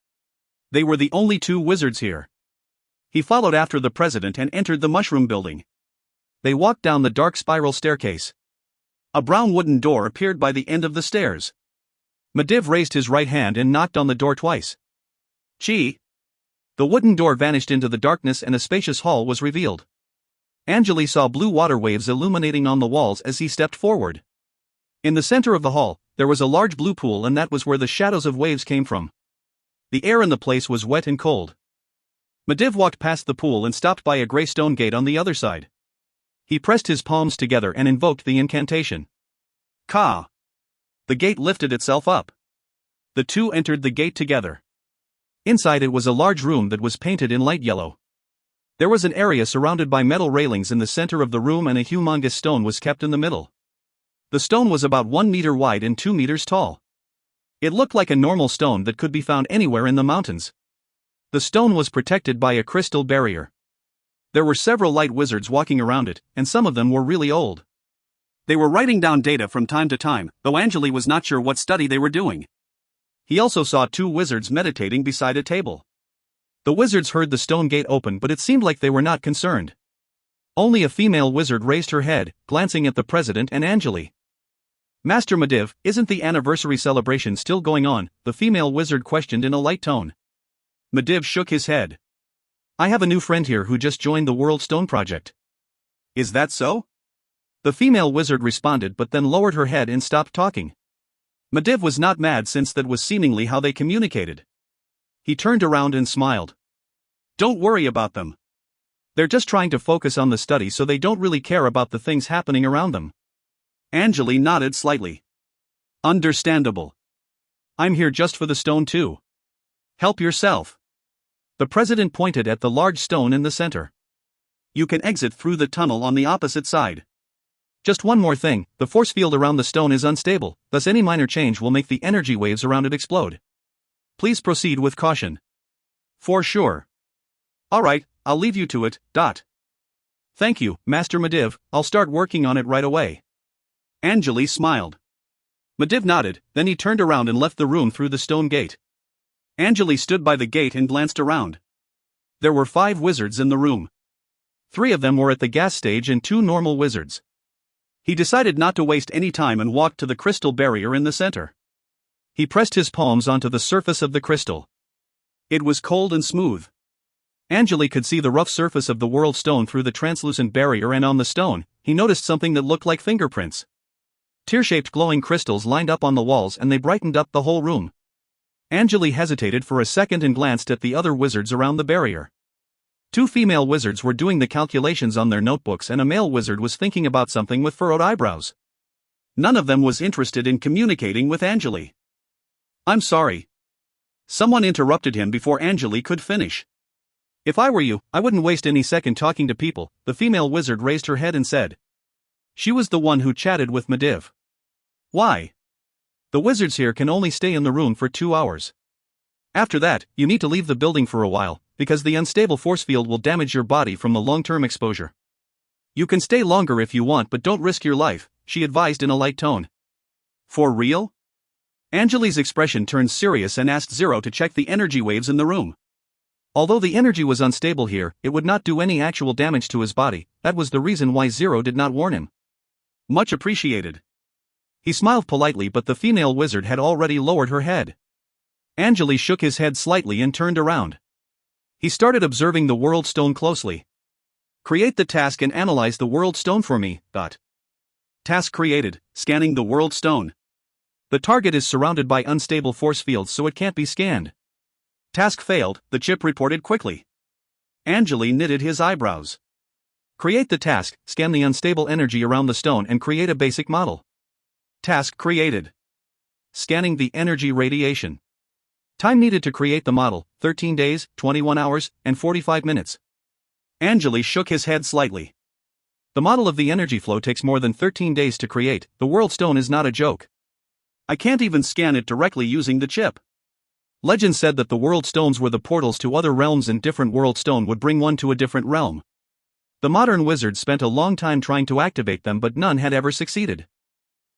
They were the only 2 wizards here. He followed after the president and entered the mushroom building. They walked down the dark spiral staircase. A brown wooden door appeared by the end of the stairs. Mediv raised his right hand and knocked on the door twice. Chi. The wooden door vanished into the darkness and a spacious hall was revealed. Angele saw blue water waves illuminating on the walls as he stepped forward. In the center of the hall, there was a large blue pool, and that was where the shadows of waves came from. The air in the place was wet and cold. Mediv walked past the pool and stopped by a gray stone gate on the other side. He pressed his palms together and invoked the incantation. Ka! The gate lifted itself up. The two entered the gate together. Inside it was a large room that was painted in light yellow. There was an area surrounded by metal railings in the center of the room, and a humongous stone was kept in the middle. The stone was about 1 meter wide and 2 meters tall. It looked like a normal stone that could be found anywhere in the mountains. The stone was protected by a crystal barrier. There were several light wizards walking around it, and some of them were really old. They were writing down data from time to time, though Angele was not sure what study they were doing. He also saw 2 wizards meditating beside a table. The wizards heard the stone gate open, but it seemed like they were not concerned. Only a female wizard raised her head, glancing at the president and Angele. Master Mediv, isn't the anniversary celebration still going on? The female wizard questioned in a light tone. Mediv shook his head. I have a new friend here who just joined the World Stone Project. Is that so? The female wizard responded, but then lowered her head and stopped talking. Mediv was not mad, since that was seemingly how they communicated. He turned around and smiled. Don't worry about them. They're just trying to focus on the study, so they don't really care about the things happening around them. Angele nodded slightly. Understandable. I'm here just for the stone too. Help yourself. The president pointed at the large stone in the center. You can exit through the tunnel on the opposite side. Just one more thing, the force field around the stone is unstable, thus any minor change will make the energy waves around it explode. Please proceed with caution. For sure. Alright, I'll leave you to it. Thank you, Master Mediv, I'll start working on it right away. Angele smiled. Mediv nodded, then he turned around and left the room through the stone gate. Angele stood by the gate and glanced around. There were 5 wizards in the room. 3 of them were at the gas stage and 2 normal wizards. He decided not to waste any time and walked to the crystal barrier in the center. He pressed his palms onto the surface of the crystal. It was cold and smooth. Angele could see the rough surface of the world stone through the translucent barrier, and on the stone, he noticed something that looked like fingerprints. Tear-shaped glowing crystals lined up on the walls, and they brightened up the whole room. Angele hesitated for a second and glanced at the other wizards around the barrier. 2 female wizards were doing the calculations on their notebooks, and a male wizard was thinking about something with furrowed eyebrows. None of them was interested in communicating with Angele. I'm sorry. Someone interrupted him before Angele could finish. If I were you, I wouldn't waste any second talking to people, the female wizard raised her head and said. She was the one who chatted with Mediv. Why? The wizards here can only stay in the room for 2 hours. After that, you need to leave the building for a while, because the unstable force field will damage your body from the long-term exposure. You can stay longer if you want, but don't risk your life, she advised in a light tone. For real? Angele's expression turned serious and asked Zero to check the energy waves in the room. Although the energy was unstable here, it would not do any actual damage to his body. That was the reason why Zero did not warn him. Much appreciated. He smiled politely, but the female wizard had already lowered her head. Angele shook his head slightly and turned around. He started observing the world stone closely. Create the task and analyze the world stone for me. Task created, scanning the world stone. The target is surrounded by unstable force fields, so it can't be scanned. Task failed, the chip reported quickly. Angele knitted his eyebrows. Create the task, scan the unstable energy around the stone and create a basic model. Task created. Scanning the energy radiation. Time needed to create the model, 13 days, 21 hours, and 45 minutes. Angele shook his head slightly. The model of the energy flow takes more than 13 days to create. The world stone is not a joke. I can't even scan it directly using the chip. Legend said that the world stones were the portals to other realms, and different world stone would bring one to a different realm. The modern wizards spent a long time trying to activate them, but none had ever succeeded.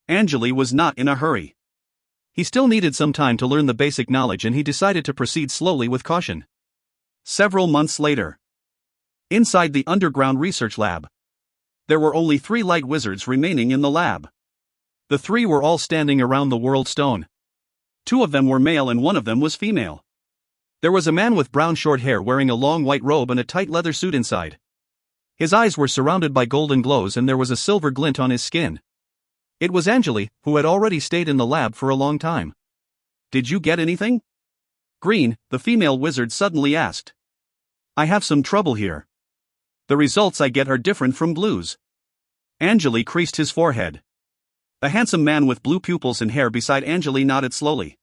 Angele was not in a hurry. He still needed some time to learn the basic knowledge, and he decided to proceed slowly with caution. Several months later. Inside the underground research lab. There were only 3 light wizards remaining in the lab. The 3 were all standing around the world stone. 2 of them were male and 1 of them was female. There was a man with brown short hair wearing a long white robe and a tight leather suit inside. His eyes were surrounded by golden glows and there was a silver glint on his skin. It was Angele, who had already stayed in the lab for a long time. "Did you get anything?" Green, the female wizard, suddenly asked. "I have some trouble here. The results I get are different from Blue's." Angele creased his forehead. The handsome man with blue pupils and hair beside Angele nodded slowly.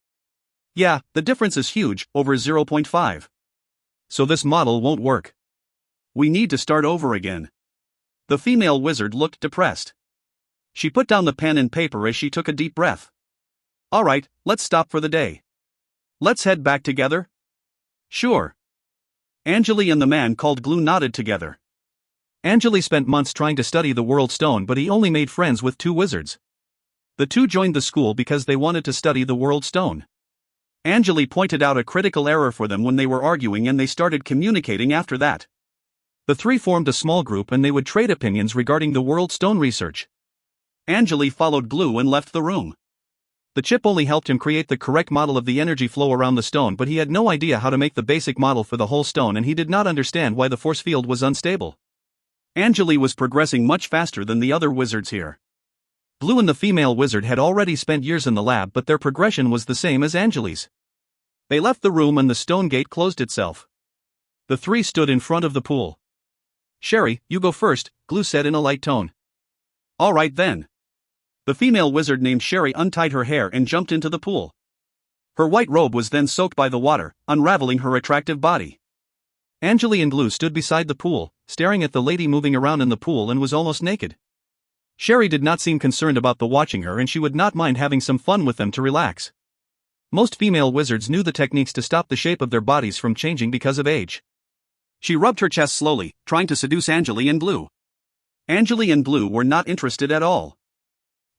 "Yeah, the difference is huge, over 0.5. So this model won't work. We need to start over again." The female wizard looked depressed. She put down the pen and paper as she took a deep breath. "All right, let's stop for the day. Let's head back together?" "Sure." Angele and the man called Glue nodded together. Angele spent months trying to study the World Stone, but he only made friends with two wizards. The two joined the school because they wanted to study the World Stone. Angele pointed out a critical error for them when they were arguing and they started communicating after that. The three formed a small group and they would trade opinions regarding the World Stone research. Angele followed Glue and left the room. The chip only helped him create the correct model of the energy flow around the stone, but he had no idea how to make the basic model for the whole stone and he did not understand why the force field was unstable. Angele was progressing much faster than the other wizards here. Blue and the female wizard had already spent years in the lab, but their progression was the same as Angele's. They left the room and the stone gate closed itself. The three stood in front of the pool. "Sherry, you go first," Glue said in a light tone. "All right then." The female wizard named Sherry untied her hair and jumped into the pool. Her white robe was then soaked by the water, unraveling her attractive body. Angele and Glue stood beside the pool, staring at the lady moving around in the pool and was almost naked. Sherry did not seem concerned about the watching her and she would not mind having some fun with them to relax. Most female wizards knew the techniques to stop the shape of their bodies from changing because of age. She rubbed her chest slowly, trying to seduce Angele and Blue. Angele and Blue were not interested at all.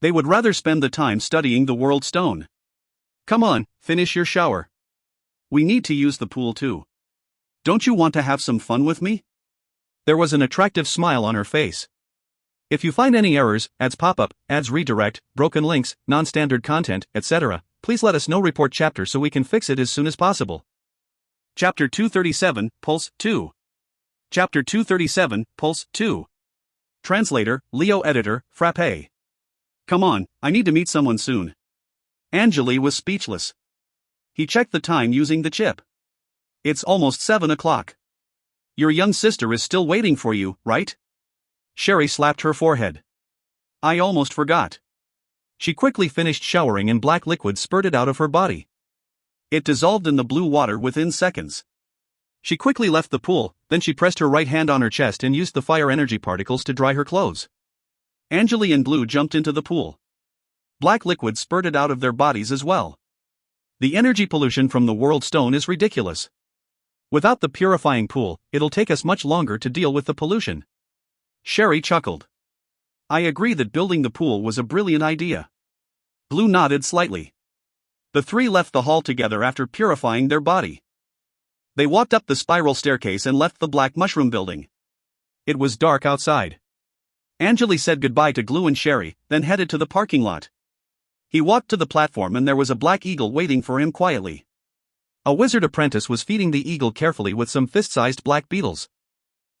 They would rather spend the time studying the World Stone. "Come on, finish your shower. We need to use the pool too. Don't you want to have some fun with me?" There was an attractive smile on her face. If you find any errors, ads pop up, ads redirect, broken links, non-standard content, etc., please let us know. Report chapter so we can fix it as soon as possible. Chapter 237, Pulse 2. Chapter 237, Pulse 2. Translator, Leo. Editor, Frappe. "Come on, I need to meet someone soon." Angele was speechless. He checked the time using the chip. "It's almost 7 o'clock. Your young sister is still waiting for you, right?" Sherry slapped her forehead. "I almost forgot." She quickly finished showering and black liquid spurted out of her body. It dissolved in the blue water within seconds. She quickly left the pool, then she pressed her right hand on her chest and used the fire energy particles to dry her clothes. Angele and Blue jumped into the pool. Black liquid spurted out of their bodies as well. The energy pollution from the World Stone is ridiculous. Without the purifying pool, it'll take us much longer to deal with the pollution. Sherry chuckled. "I agree that building the pool was a brilliant idea." Blue nodded slightly. The three left the hall together after purifying their body. They walked up the spiral staircase and left the black mushroom building. It was dark outside. Angele said goodbye to Glue and Sherry, then headed to the parking lot. He walked to the platform and there was a black eagle waiting for him quietly. A wizard apprentice was feeding the eagle carefully with some fist-sized black beetles.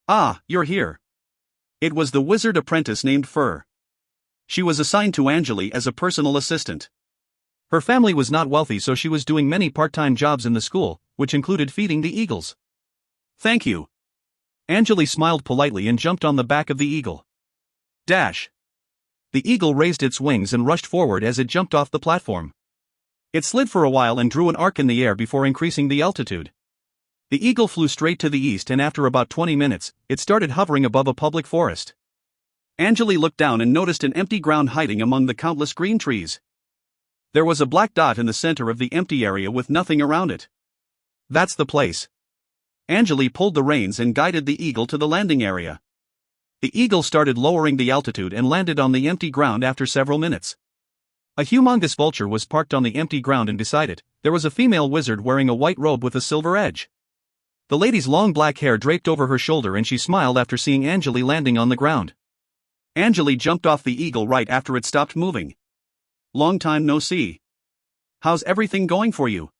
"Ah, you're here." It was the wizard apprentice named Fur. She was assigned to Angele as a personal assistant. Her family was not wealthy, so she was doing many part-time jobs in the school, which included feeding the eagles. "Thank you." Angele smiled politely and jumped on the back of the eagle. Dash. The eagle raised its wings and rushed forward as it jumped off the platform. It slid for a while and drew an arc in the air before increasing the altitude. The eagle flew straight to the east and after about 20 minutes, it started hovering above a public forest. Angele looked down and noticed an empty ground hiding among the countless green trees. There was a black dot in the center of the empty area with nothing around it. "That's the place." Angele pulled the reins and guided the eagle to the landing area. The eagle started lowering the altitude and landed on the empty ground after several minutes. A humongous vulture was parked on the empty ground and beside it, there was a female wizard wearing a white robe with a silver edge. The lady's long black hair draped over her shoulder and she smiled after seeing Angele landing on the ground. Angele jumped off the eagle right after it stopped moving. "Long time no see. How's everything going for you?"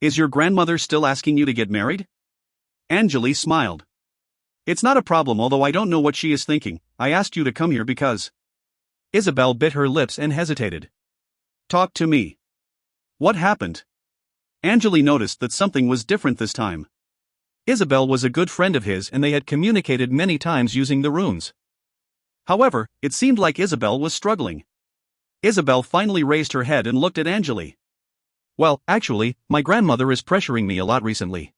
Is your grandmother still asking you to get married? Angele smiled. It's not a problem, although I don't know what she is thinking. I asked you to come here because. Isabel bit her lips and hesitated. Talk to me. What happened? Angele noticed that something was different this time. Isabel was a good friend of his and they had communicated many times using the runes. However, it seemed like Isabel was struggling. Isabel finally raised her head and looked at Angele. Well, actually, my grandmother is pressuring me a lot recently.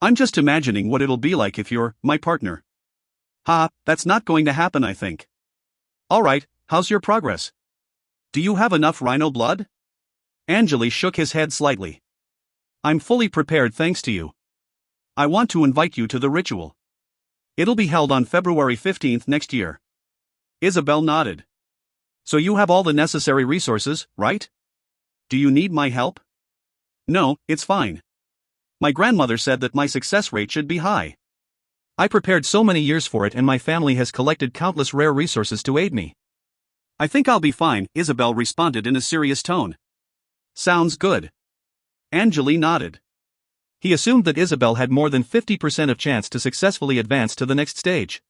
I'm just imagining what it'll be like if you're my partner. That's not going to happen, I think. Alright, how's your progress? Do you have enough rhino blood? Angele shook his head slightly. I'm fully prepared thanks to you. I want to invite you to the ritual. It'll be held on February 15th next year. Isabel nodded. So you have all the necessary resources, right? Do you need my help? No, it's fine. My grandmother said that my success rate should be high. I prepared so many years for it and my family has collected countless rare resources to aid me. I think I'll be fine, Isabel responded in a serious tone. Sounds good. Angele nodded. He assumed that Isabel had more than 50% of chance to successfully advance to the next stage.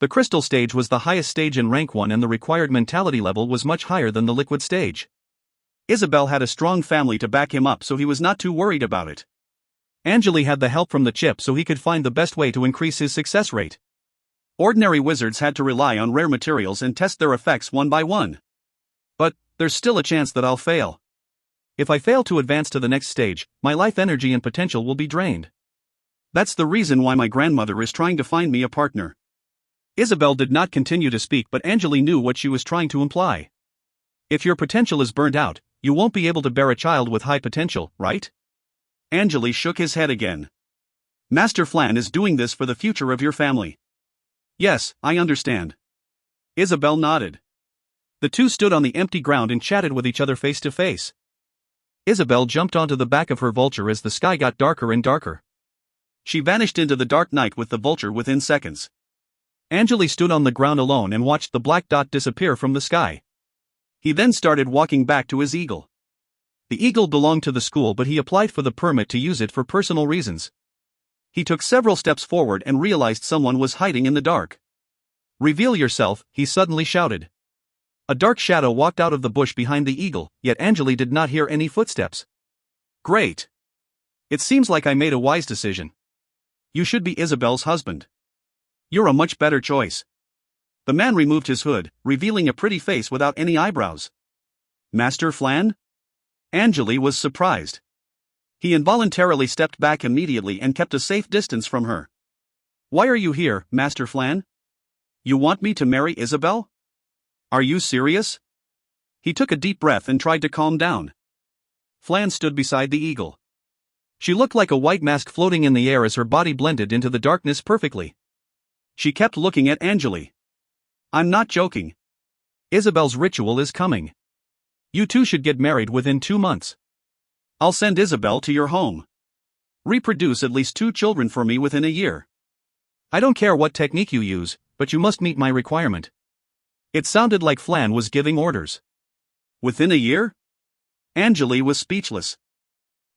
The crystal stage was the highest stage in rank 1 and the required mentality level was much higher than the liquid stage. Isabel had a strong family to back him up, so he was not too worried about it. Angele had the help from the chip so he could find the best way to increase his success rate. Ordinary wizards had to rely on rare materials and test their effects one by one. But there's still a chance that I'll fail. If I fail to advance to the next stage, my life energy and potential will be drained. That's the reason why my grandmother is trying to find me a partner. Isabel did not continue to speak, but Angele knew what she was trying to imply. If your potential is burned out, you won't be able to bear a child with high potential, right? Angele shook his head again. Master Flan is doing this for the future of your family. Yes, I understand. Isabel nodded. The two stood on the empty ground and chatted with each other face to face. Isabel jumped onto the back of her vulture as the sky got darker and darker. She vanished into the dark night with the vulture within seconds. Angele stood on the ground alone and watched the black dot disappear from the sky. He then started walking back to his eagle. The eagle belonged to the school, but he applied for the permit to use it for personal reasons. He took several steps forward and realized someone was hiding in the dark. Reveal yourself, he suddenly shouted. A dark shadow walked out of the bush behind the eagle, yet Angele did not hear any footsteps. Great. It seems like I made a wise decision. You should be Isabel's husband. You're a much better choice. The man removed his hood, revealing a pretty face without any eyebrows. Master Flan? Angele was surprised. He involuntarily stepped back immediately and kept a safe distance from her. Why are you here, Master Flan? You want me to marry Isabel? Are you serious? He took a deep breath and tried to calm down. Flan stood beside the eagle. She looked like a white mask floating in the air as her body blended into the darkness perfectly. She kept looking at Angele. I'm not joking. Isabel's ritual is coming. You two should get married within 2 months. I'll send Isabel to your home. Reproduce at least 2 children for me within a year. I don't care what technique you use, but you must meet my requirement. It sounded like Flan was giving orders. Within a year? Angele was speechless.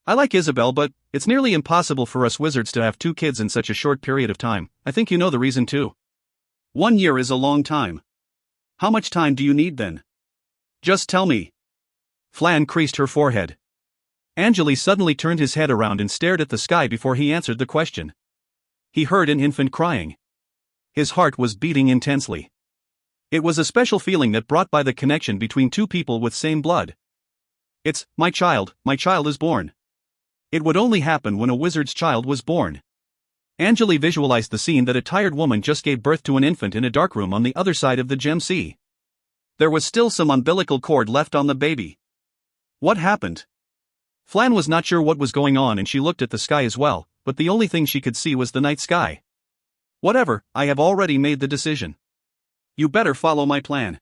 I like Isabel, but it's nearly impossible for us wizards to have 2 kids in such a short period of time. I think you know the reason too. 1 year is a long time. How much time do you need then? Just tell me. Flan creased her forehead. Angele suddenly turned his head around and stared at the sky before he answered the question. He heard an infant crying. His heart was beating intensely. It was a special feeling that brought by the connection between 2 people with same blood. It's my child is born. It would only happen when a wizard's child was born. Angele visualized the scene that a tired woman just gave birth to an infant in a dark room on the other side of the gem sea. There was still some umbilical cord left on the baby. What happened? Flan was not sure what was going on and she looked at the sky as well, but the only thing she could see was the night sky. Whatever, I have already made the decision. You better follow my plan.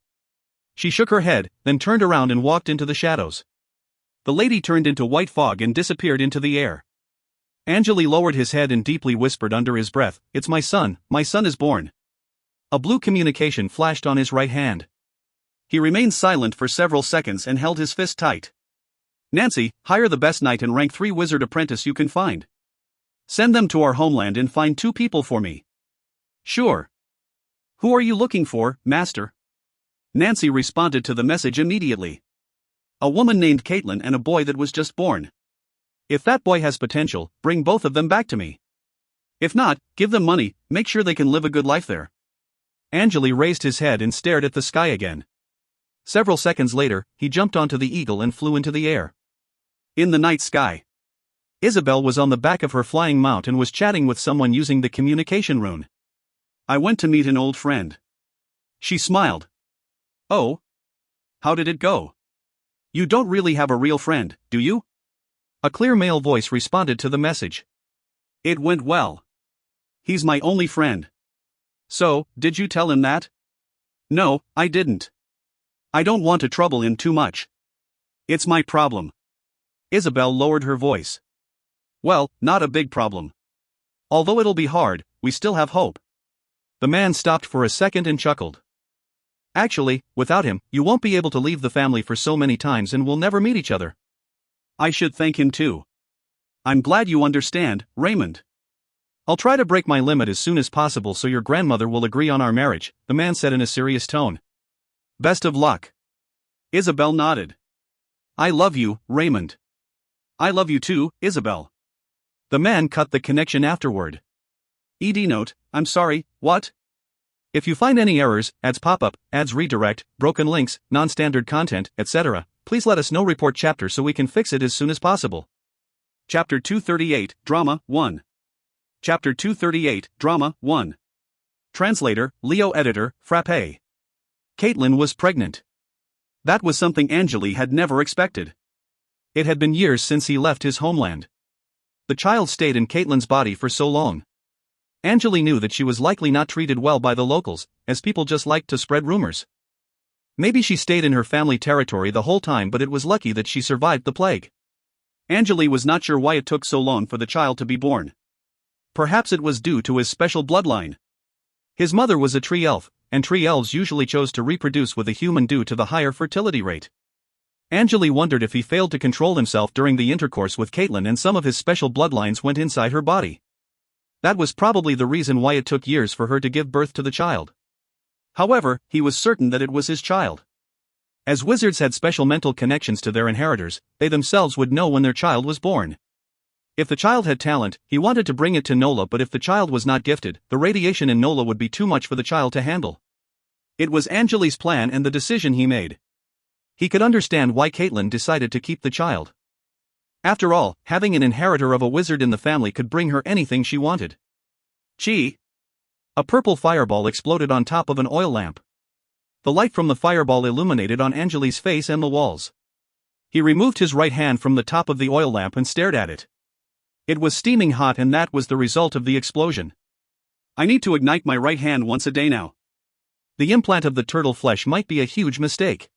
She shook her head, then turned around and walked into the shadows. The lady turned into white fog and disappeared into the air. Angele lowered his head and deeply whispered under his breath, "It's my son is born." A blue communication flashed on his right hand. He remained silent for several seconds and held his fist tight. Nancy, hire the best knight and rank 3 wizard apprentice you can find. Send them to our homeland and find 2 people for me. Sure. Who are you looking for, master? Nancy responded to the message immediately. A woman named Caitlin and a boy that was just born. If that boy has potential, bring both of them back to me. If not, give them money, make sure they can live a good life there. Angele raised his head and stared at the sky again. Several seconds later, he jumped onto the eagle and flew into the air. In the night sky, Isabel was on the back of her flying mount and was chatting with someone using the communication rune. I went to meet an old friend. She smiled. Oh? How did it go? You don't really have a real friend, do you? A clear male voice responded to the message. It went well. He's my only friend. So, did you tell him that? No, I didn't. I don't want to trouble him too much. It's my problem. Isabel lowered her voice. Well, not a big problem. Although it'll be hard, we still have hope. The man stopped for a second and chuckled. Actually, without him, you won't be able to leave the family for so many times and we'll never meet each other. I should thank him too. I'm glad you understand, Raymond. I'll try to break my limit as soon as possible so your grandmother will agree on our marriage, the man said in a serious tone. Best of luck. Isabel nodded. I love you, Raymond. I love you too, Isabel. The man cut the connection afterward. ED note, I'm sorry, what? If you find any errors, ads pop up, ads redirect, broken links, non-standard content, etc., please let us know. Report chapter so we can fix it as soon as possible. Chapter 238, Drama 1. Chapter 238, Drama 1. Translator, Leo Editor, Frappe. Caitlin was pregnant. That was something Angele had never expected. It had been years since he left his homeland. The child stayed in Caitlin's body for so long. Angele knew that she was likely not treated well by the locals, as people just liked to spread rumors. Maybe she stayed in her family territory the whole time, but it was lucky that she survived the plague. Angele was not sure why it took so long for the child to be born. Perhaps it was due to his special bloodline. His mother was a tree elf, and tree elves usually chose to reproduce with a human due to the higher fertility rate. Angele wondered if he failed to control himself during the intercourse with Caitlin and some of his special bloodlines went inside her body. That was probably the reason why it took years for her to give birth to the child. However, he was certain that it was his child. As wizards had special mental connections to their inheritors, they themselves would know when their child was born. If the child had talent, he wanted to bring it to Nola, but if the child was not gifted, the radiation in Nola would be too much for the child to handle. It was Angele's plan and the decision he made. He could understand why Caitlin decided to keep the child. After all, having an inheritor of a wizard in the family could bring her anything she wanted. Chi! A purple fireball exploded on top of an oil lamp. The light from the fireball illuminated on Angele's face and the walls. He removed his right hand from the top of the oil lamp and stared at it. It was steaming hot, and that was the result of the explosion. I need to ignite my right hand once a day now. The implant of the turtle flesh might be a huge mistake.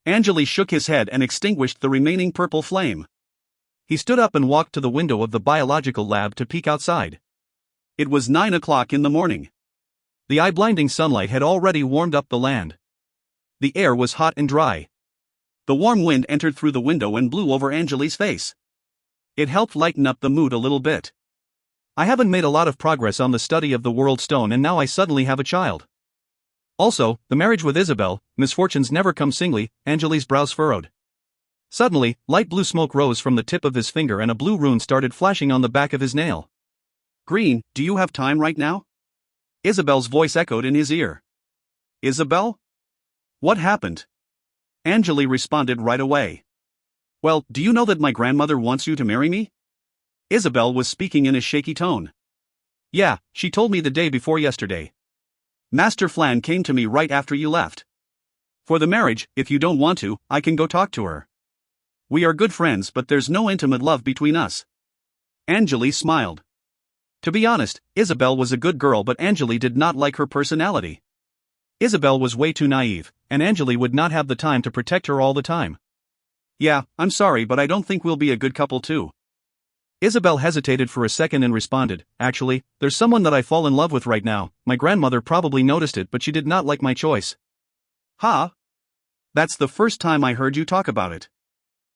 Angele shook his head and extinguished the remaining purple flame. He stood up and walked to the window of the biological lab to peek outside. It was 9 o'clock in the morning. The eye-blinding sunlight had already warmed up the land. The air was hot and dry. The warm wind entered through the window and blew over Angele's face. It helped lighten up the mood a little bit. I haven't made a lot of progress on the study of the world stone, and now I suddenly have a child. Also, the marriage with Isabel, misfortunes never come singly. Angele's brows furrowed. Suddenly, light blue smoke rose from the tip of his finger and a blue rune started flashing on the back of his nail. Green, do you have time right now? Isabel's voice echoed in his ear. Isabel? What happened? Angele responded right away. Well, do you know that my grandmother wants you to marry me? Isabel was speaking in a shaky tone. Yeah, she told me the day before yesterday. Master Flan came to me right after you left. For the marriage, if you don't want to, I can go talk to her. We are good friends, but there's no intimate love between us. Angele smiled. To be honest, Isabel was a good girl, but Angele did not like her personality. Isabel was way too naive, and Angele would not have the time to protect her all the time. Yeah, I'm sorry, but I don't think we'll be a good couple too. Isabel hesitated for a second and responded, Actually, there's someone that I fall in love with right now. My grandmother probably noticed it, but she did not like my choice. Huh? That's the first time I heard you talk about it.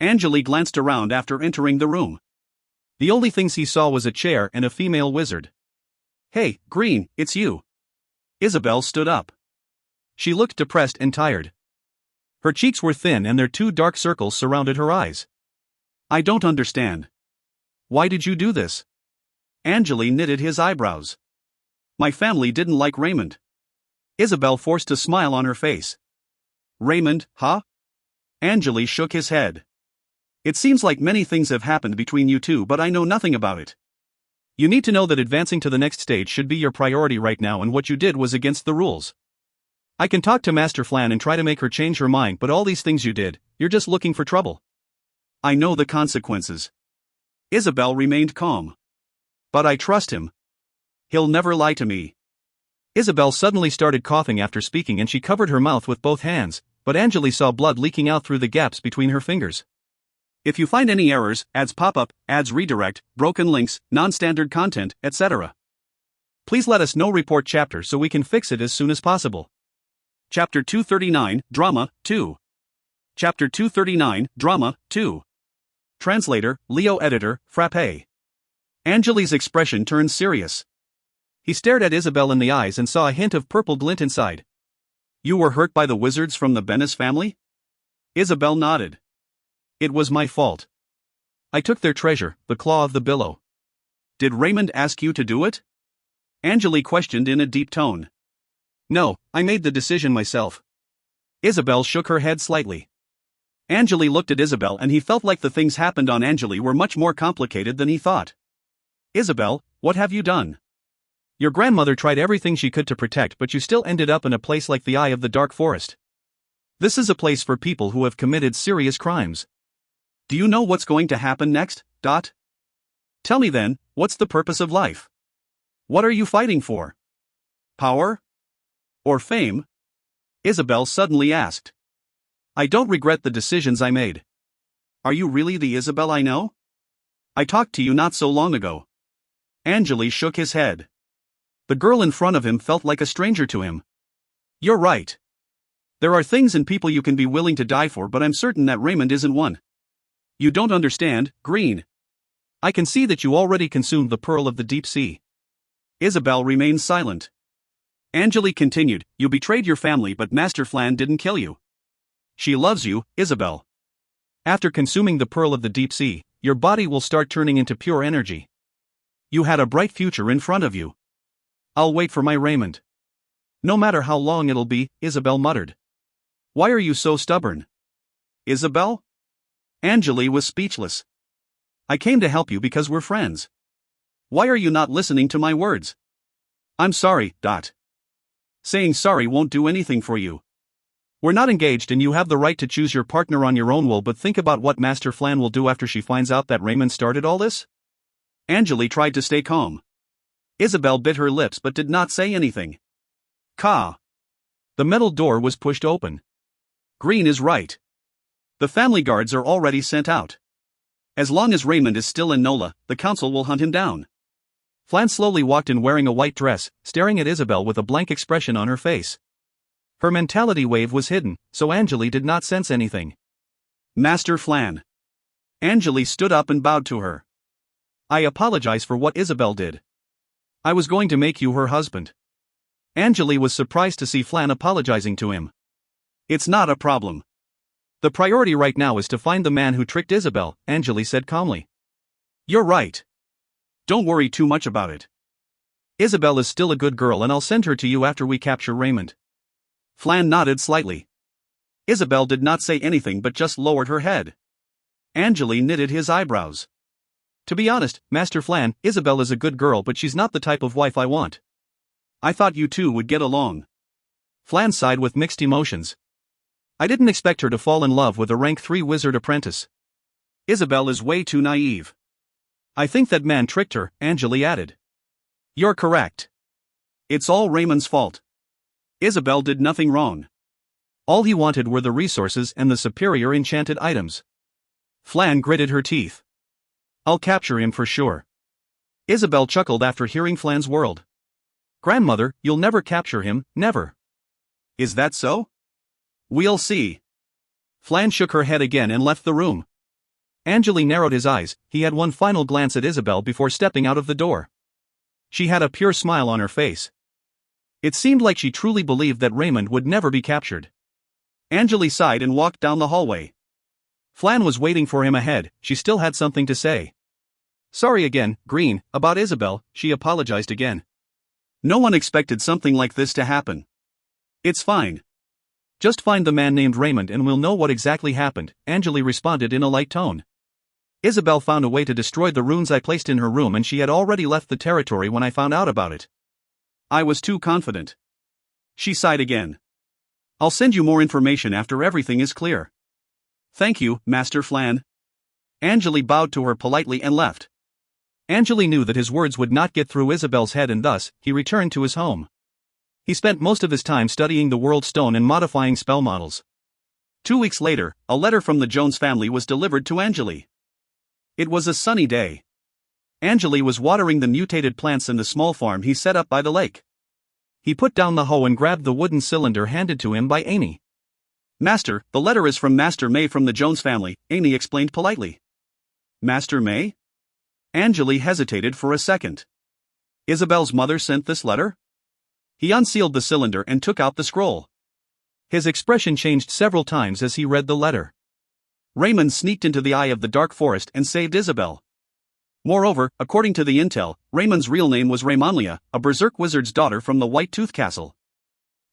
Angele glanced around after entering the room. The only things he saw was a chair and a female wizard. "Hey, Green, it's you." Isabel stood up. She looked depressed and tired. Her cheeks were thin and their 2 dark circles surrounded her eyes. "I don't understand. Why did you do this?" Angele knitted his eyebrows. "My family didn't like Raymond." Isabel forced a smile on her face. "Raymond, huh?" Angele shook his head. "It seems like many things have happened between you two, but I know nothing about it. You need to know that advancing to the next stage should be your priority right now, and what you did was against the rules. I can talk to Master Flan and try to make her change her mind, but all these things you did, you're just looking for trouble. I know the consequences." Isabel remained calm. "But I trust him. He'll never lie to me." Isabel suddenly started coughing after speaking and she covered her mouth with both hands, but Angele saw blood leaking out through the gaps between her fingers. "If you find any errors, ads pop up, ads redirect, broken links, non-standard content, etc. please let us know. Report chapter so we can fix it as soon as possible." Chapter 239, Drama, 2. Chapter 239, Drama, 2. Translator, Leo Editor, Frappe. Angele's expression turned serious. He stared at Isabel in the eyes and saw a hint of purple glint inside. "You were hurt by the wizards from the Bennis family?" Isabel nodded. "It was my fault. I took their treasure, the Claw of the Billow." "Did Raymond ask you to do it?" Angele questioned in a deep tone. "No, I made the decision myself." Isabel shook her head slightly. Angele looked at Isabel and he felt like the things happened on Angele were much more complicated than he thought. "Isabel, what have you done? Your grandmother tried everything she could to protect, but you still ended up in a place like the Eye of the Dark Forest. This is a place for people who have committed serious crimes. Do you know what's going to happen next? Tell me then, what's the purpose of life? What are you fighting for? Power? Or fame?" Isabel suddenly asked. "I don't regret the decisions I made." "Are you really the Isabel I know? I talked to you not so long ago." Angele shook his head. The girl in front of him felt like a stranger to him. "You're right. There are things and people you can be willing to die for, but I'm certain that Raymond isn't one. You don't understand, Green. I can see that you already consumed the pearl of the deep sea." Isabel remained silent. Angele continued, "You betrayed your family, but Master Flan didn't kill you. She loves you, Isabel. After consuming the pearl of the deep sea, your body will start turning into pure energy. You had a bright future in front of you. I'll wait for my Raymond. No matter how long it'll be," Isabel muttered. "Why are you so stubborn?" "Isabel?" Angele was speechless. "I came to help you because we're friends. Why are you not listening to my words?" "I'm sorry, Saying sorry won't do anything for you. We're not engaged and you have the right to choose your partner on your own will, but think about what Master Flan will do after she finds out that Raymond started all this." Angele tried to stay calm. Isabel bit her lips but did not say anything. "Ka." The metal door was pushed open. "Green is right. The family guards are already sent out. As long as Raymond is still in Nola, the council will hunt him down." Flan slowly walked in wearing a white dress, staring at Isabel with a blank expression on her face. Her mentality wave was hidden, so Angele did not sense anything. "Master Flan." Angele stood up and bowed to her. "I apologize for what Isabel did. I was going to make you her husband." Angele was surprised to see Flan apologizing to him. "It's not a problem. The priority right now is to find the man who tricked Isabel," Angele said calmly. "You're right. Don't worry too much about it. Isabel is still a good girl and I'll send her to you after we capture Raymond." Flan nodded slightly. Isabel did not say anything but just lowered her head. Angele knitted his eyebrows. "To be honest, Master Flan, Isabel is a good girl, but she's not the type of wife I want. I thought you two would get along." Flan sighed with mixed emotions. "I didn't expect her to fall in love with a rank 3 wizard apprentice. Isabel is way too naive. I think that man tricked her," Angele added. "You're correct. It's all Raymond's fault. Isabel did nothing wrong. All he wanted were the resources and the superior enchanted items." Flan gritted her teeth. "I'll capture him for sure." Isabel chuckled after hearing Flan's world. "Grandmother, you'll never capture him, never." "Is that so? We'll see." Flan shook her head again and left the room. Angele narrowed his eyes. He had one final glance at Isabel before stepping out of the door. She had a pure smile on her face. It seemed like she truly believed that Raymond would never be captured. Angele sighed and walked down the hallway. Flan was waiting for him ahead. She still had something to say. Sorry again, Green, about Isabel, she apologized again. No one expected something like this to happen. It's fine. Just find the man named Raymond and we'll know what exactly happened, Angele responded in a light tone. Isabel found a way to destroy the runes I placed in her room and she had already left the territory when I found out about it. I was too confident. She sighed again. I'll send you more information after everything is clear. Thank you, Master Flan. Angele bowed to her politely and left. Angele knew that his words would not get through Isabel's head and thus, he returned to his home. He spent most of his time studying the World Stone and modifying spell models. 2 weeks later, a letter from the Jones family was delivered to Angele. It was a sunny day. Angele was watering the mutated plants in the small farm he set up by the lake. He put down the hoe and grabbed the wooden cylinder handed to him by Amy. Master, the letter is from Master May from the Jones family, Amy explained politely. Master May? Angele hesitated for a second. Isabel's mother sent this letter? He unsealed the cylinder and took out the scroll. His expression changed several times as he read the letter. Raymond sneaked into the eye of the dark forest and saved Isabel. Moreover, according to the intel, Raymond's real name was Raymonlia, a berserk wizard's daughter from the White Tooth Castle.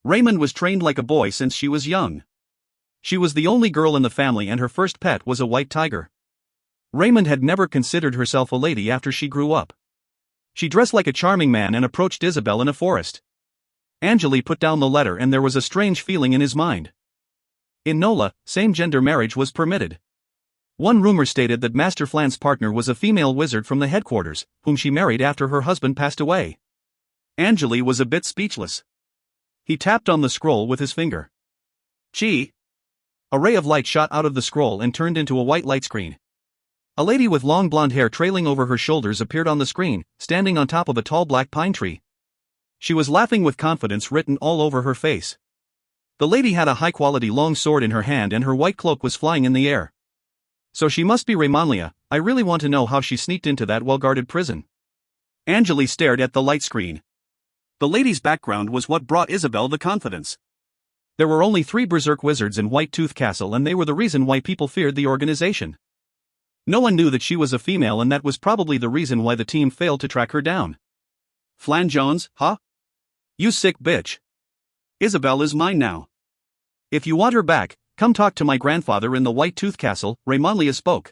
Raymond was trained like a boy since she was young. She was the only girl in the family and her first pet was a white tiger. Raymond had never considered herself a lady after she grew up. She dressed like a charming man and approached Isabel in a forest. Angele put down the letter and there was a strange feeling in his mind. In Nola, same-gender marriage was permitted. One rumor stated that Master Flan's partner was a female wizard from the headquarters, whom she married after her husband passed away. Angele was a bit speechless. He tapped on the scroll with his finger. Chi! A ray of light shot out of the scroll and turned into a white light screen. A lady with long blonde hair trailing over her shoulders appeared on the screen, standing on top of a tall black pine tree. She was laughing with confidence written all over her face. The lady had a high-quality long sword in her hand and her white cloak was flying in the air. So she must be Raymonlia. I really want to know how she sneaked into that well-guarded prison. Angele stared at the light screen. The lady's background was what brought Isabel the confidence. There were only 3 berserk wizards in White Tooth Castle and they were the reason why people feared the organization. No one knew that she was a female and that was probably the reason why the team failed to track her down. Flan Jones, huh? You sick bitch. Isabel is mine now. If you want her back, come talk to my grandfather in the White Tooth Castle, Raymonlia spoke.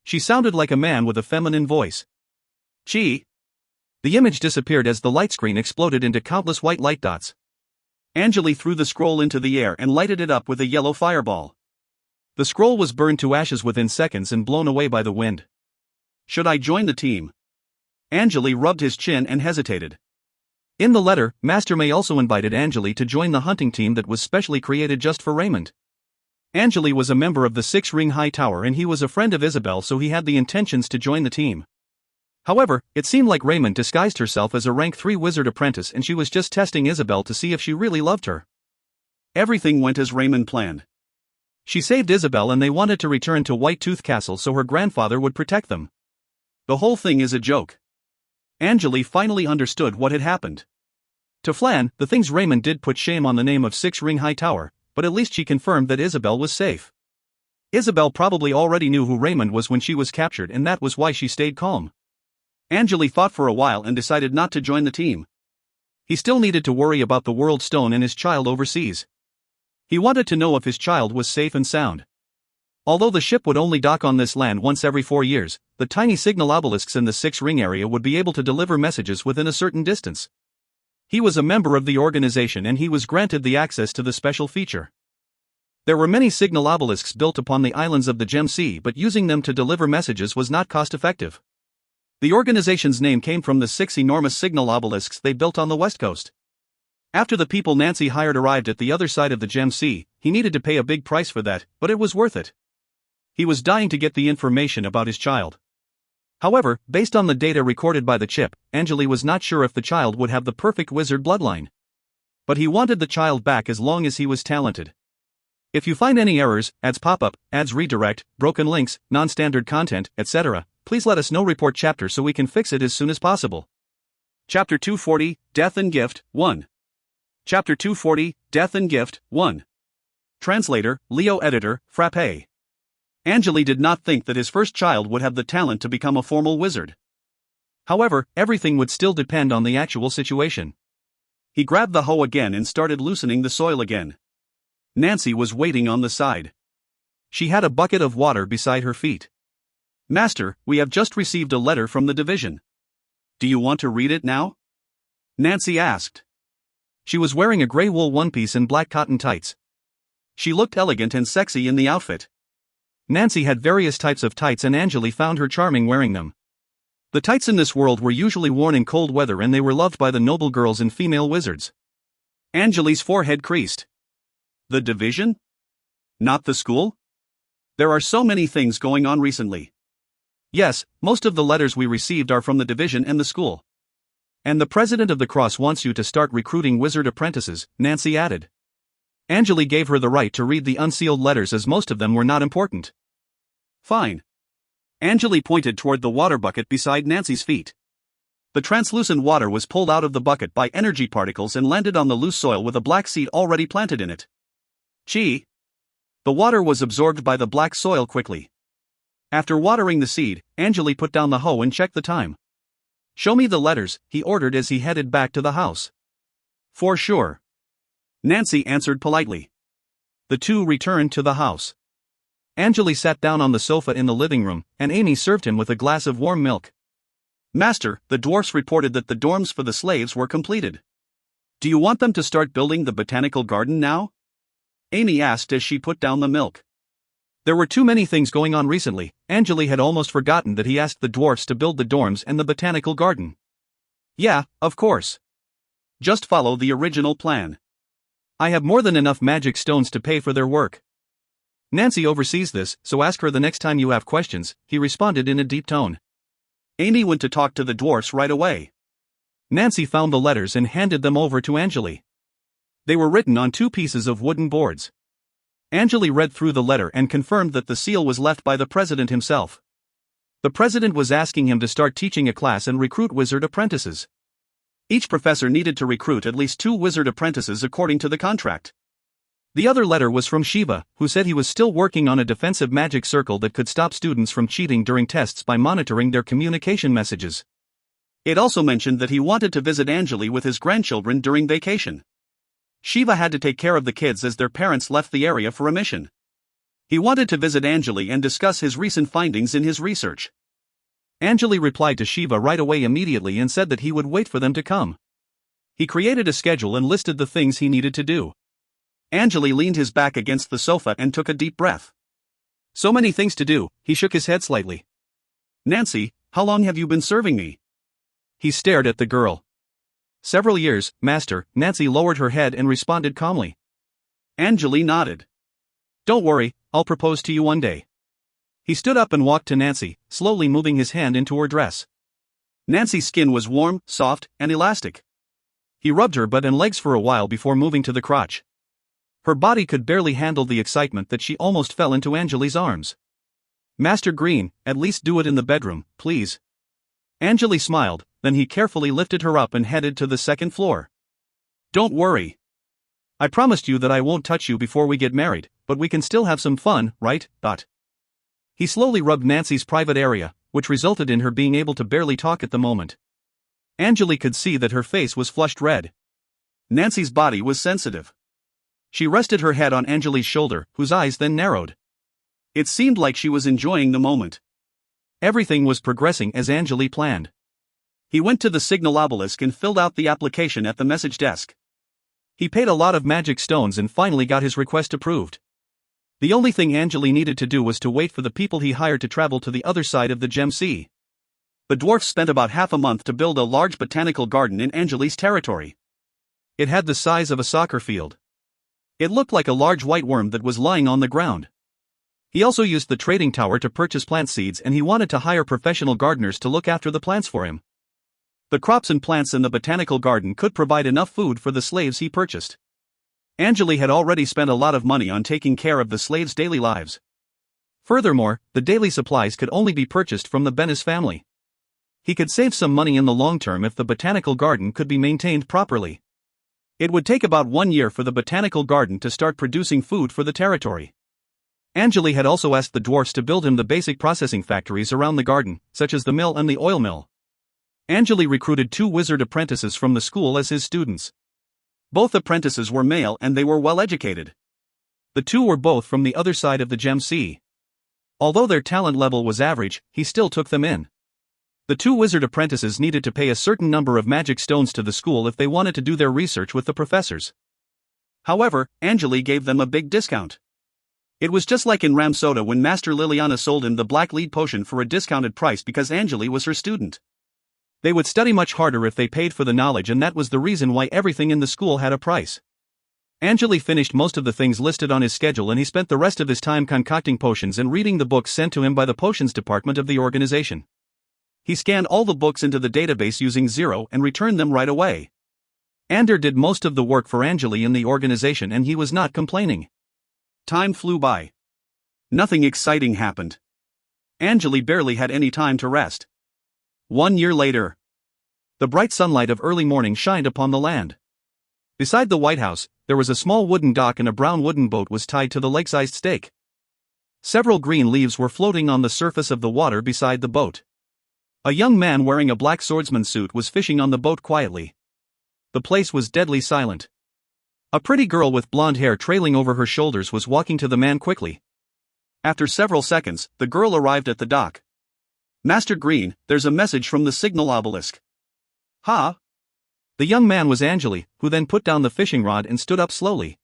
She sounded like a man with a feminine voice. Chi. The image disappeared as the light screen exploded into countless white light dots. Angele threw the scroll into the air and lighted it up with a yellow fireball. The scroll was burned to ashes within seconds and blown away by the wind. Should I join the team? Angele rubbed his chin and hesitated. In the letter, Master May also invited Angele to join the hunting team that was specially created just for Raymond. Angele was a member of the 6-Ring High Tower and he was a friend of Isabel, so he had the intentions to join the team. However, it seemed like Raymond disguised herself as a rank 3 wizard apprentice and she was just testing Isabel to see if she really loved her. Everything went as Raymond planned. She saved Isabel and they wanted to return to White Tooth Castle so her grandfather would protect them. The whole thing is a joke. Angele finally understood what had happened. To Flan, the things Raymond did put shame on the name of 6-Ring High Tower, but at least she confirmed that Isabel was safe. Isabel probably already knew who Raymond was when she was captured and that was why she stayed calm. Angele thought for a while and decided not to join the team. He still needed to worry about the World Stone and his child overseas. He wanted to know if his child was safe and sound. Although the ship would only dock on this land once every 4 years, the tiny signal obelisks in the 6-Ring area would be able to deliver messages within a certain distance. He was a member of the organization and he was granted the access to the special feature. There were many signal obelisks built upon the islands of the Gem Sea, but using them to deliver messages was not cost-effective. The organization's name came from the 6 enormous signal obelisks they built on the west coast. After the people Nancy hired arrived at the other side of the Gem Sea, he needed to pay a big price for that, but it was worth it. He was dying to get the information about his child. However, based on the data recorded by the chip, Angele was not sure if the child would have the perfect wizard bloodline. But he wanted the child back as long as he was talented. If you find any errors, ads pop-up, ads redirect, broken links, non-standard content, etc., please let us know. Report chapter so we can fix it as soon as possible. Chapter 240, Death and Gift, 1. Chapter 240, Death and Gift, 1. Translator, Leo Editor, Frappe. Angele did not think that his first child would have the talent to become a formal wizard. However, everything would still depend on the actual situation. He grabbed the hoe again and started loosening the soil again. Nancy was waiting on the side. She had a bucket of water beside her feet. "Master, we have just received a letter from the division. Do you want to read it now?" Nancy asked. She was wearing a gray wool one-piece and black cotton tights. She looked elegant and sexy in the outfit. Nancy had various types of tights and Angele found her charming wearing them. The tights in this world were usually worn in cold weather and they were loved by the noble girls and female wizards. Angele's forehead creased. The division? Not the school? There are so many things going on recently. Yes, most of the letters we received are from the division and the school. And the president of the Cross wants you to start recruiting wizard apprentices, Nancy added. Angele gave her the right to read the unsealed letters as most of them were not important. Fine. Angele pointed toward the water bucket beside Nancy's feet. The translucent water was pulled out of the bucket by energy particles and landed on the loose soil with a black seed already planted in it. Chi. The water was absorbed by the black soil quickly. After watering the seed, Angele put down the hoe and checked the time. "Show me the letters," he ordered as he headed back to the house. "For sure." Nancy answered politely. The two returned to the house. Angele sat down on the sofa in the living room, and Amy served him with a glass of warm milk. "Master, the dwarfs reported that the dorms for the slaves were completed. Do you want them to start building the botanical garden now?" Amy asked as she put down the milk. There were too many things going on recently. Angele had almost forgotten that he asked the dwarfs to build the dorms and the botanical garden. "Yeah, of course. Just follow the original plan. I have more than enough magic stones to pay for their work. Nancy oversees this, so ask her the next time you have questions," he responded in a deep tone. Amy went to talk to the dwarfs right away. Nancy found the letters and handed them over to Angele. They were written on 2 pieces of wooden boards. Angele read through the letter and confirmed that the seal was left by the president himself. The president was asking him to start teaching a class and recruit wizard apprentices. Each professor needed to recruit at least 2 wizard apprentices according to the contract. The other letter was from Shiva, who said he was still working on a defensive magic circle that could stop students from cheating during tests by monitoring their communication messages. It also mentioned that he wanted to visit Angele with his grandchildren during vacation. Shiva had to take care of the kids as their parents left the area for a mission. He wanted to visit Angele and discuss his recent findings in his research. Angele replied to Shiva right away immediately and said that he would wait for them to come. He created a schedule and listed the things he needed to do. Angele leaned his back against the sofa and took a deep breath. So many things to do, he shook his head slightly. "Nancy, how long have you been serving me?" He stared at the girl. "Several years, Master." Nancy lowered her head and responded calmly. Angele nodded. "Don't worry, I'll propose to you one day." He stood up and walked to Nancy, slowly moving his hand into her dress. Nancy's skin was warm, soft, and elastic. He rubbed her butt and legs for a while before moving to the crotch. Her body could barely handle the excitement that she almost fell into Angele's arms. "Master Green, at least do it in the bedroom, please." Angele smiled, then he carefully lifted her up and headed to the 2nd floor. "Don't worry. I promised you that I won't touch you before we get married, but we can still have some fun, right?" He slowly rubbed Nancy's private area, which resulted in her being able to barely talk at the moment. Angele could see that her face was flushed red. Nancy's body was sensitive. She rested her head on Angele's shoulder, whose eyes then narrowed. It seemed like she was enjoying the moment. Everything was progressing as Angele planned. He went to the signal obelisk and filled out the application at the message desk. He paid a lot of magic stones and finally got his request approved. The only thing Angele needed to do was to wait for the people he hired to travel to the other side of the Gem Sea. The dwarfs spent about half a month to build a large botanical garden in Angele's territory. It had the size of a soccer field. It looked like a large white worm that was lying on the ground. He also used the trading tower to purchase plant seeds and he wanted to hire professional gardeners to look after the plants for him. The crops and plants in the botanical garden could provide enough food for the slaves he purchased. Angele had already spent a lot of money on taking care of the slaves' daily lives. Furthermore, the daily supplies could only be purchased from the Bennis family. He could save some money in the long term if the botanical garden could be maintained properly. It would take about 1 year for the botanical garden to start producing food for the territory. Angele had also asked the dwarfs to build him the basic processing factories around the garden, such as the mill and the oil mill. Angele recruited 2 wizard apprentices from the school as his students. Both apprentices were male and they were well educated. The 2 were both from the other side of the Gem Sea. Although their talent level was average, he still took them in. The 2 wizard apprentices needed to pay a certain number of magic stones to the school if they wanted to do their research with the professors. However, Angele gave them a big discount. It was just like in Ramsoda when Master Liliana sold him the black lead potion for a discounted price because Angele was her student. They would study much harder if they paid for the knowledge, and that was the reason why everything in the school had a price. Angele finished most of the things listed on his schedule, and he spent the rest of his time concocting potions and reading the books sent to him by the potions department of the organization. He scanned all the books into the database using Zero and returned them right away. Ander did most of the work for Angele in the organization, and he was not complaining. Time flew by. Nothing exciting happened. Angele barely had any time to rest. 1 year later. The bright sunlight of early morning shined upon the land. Beside the White House, there was a small wooden dock and a brown wooden boat was tied to the lake-sized stake. Several green leaves were floating on the surface of the water beside the boat. A young man wearing a black swordsman's suit was fishing on the boat quietly. The place was deadly silent. A pretty girl with blonde hair trailing over her shoulders was walking to the man quickly. After several seconds, the girl arrived at the dock. "Master Green, there's a message from the signal obelisk." "Huh?" The young man was Angele, who then put down the fishing rod and stood up slowly.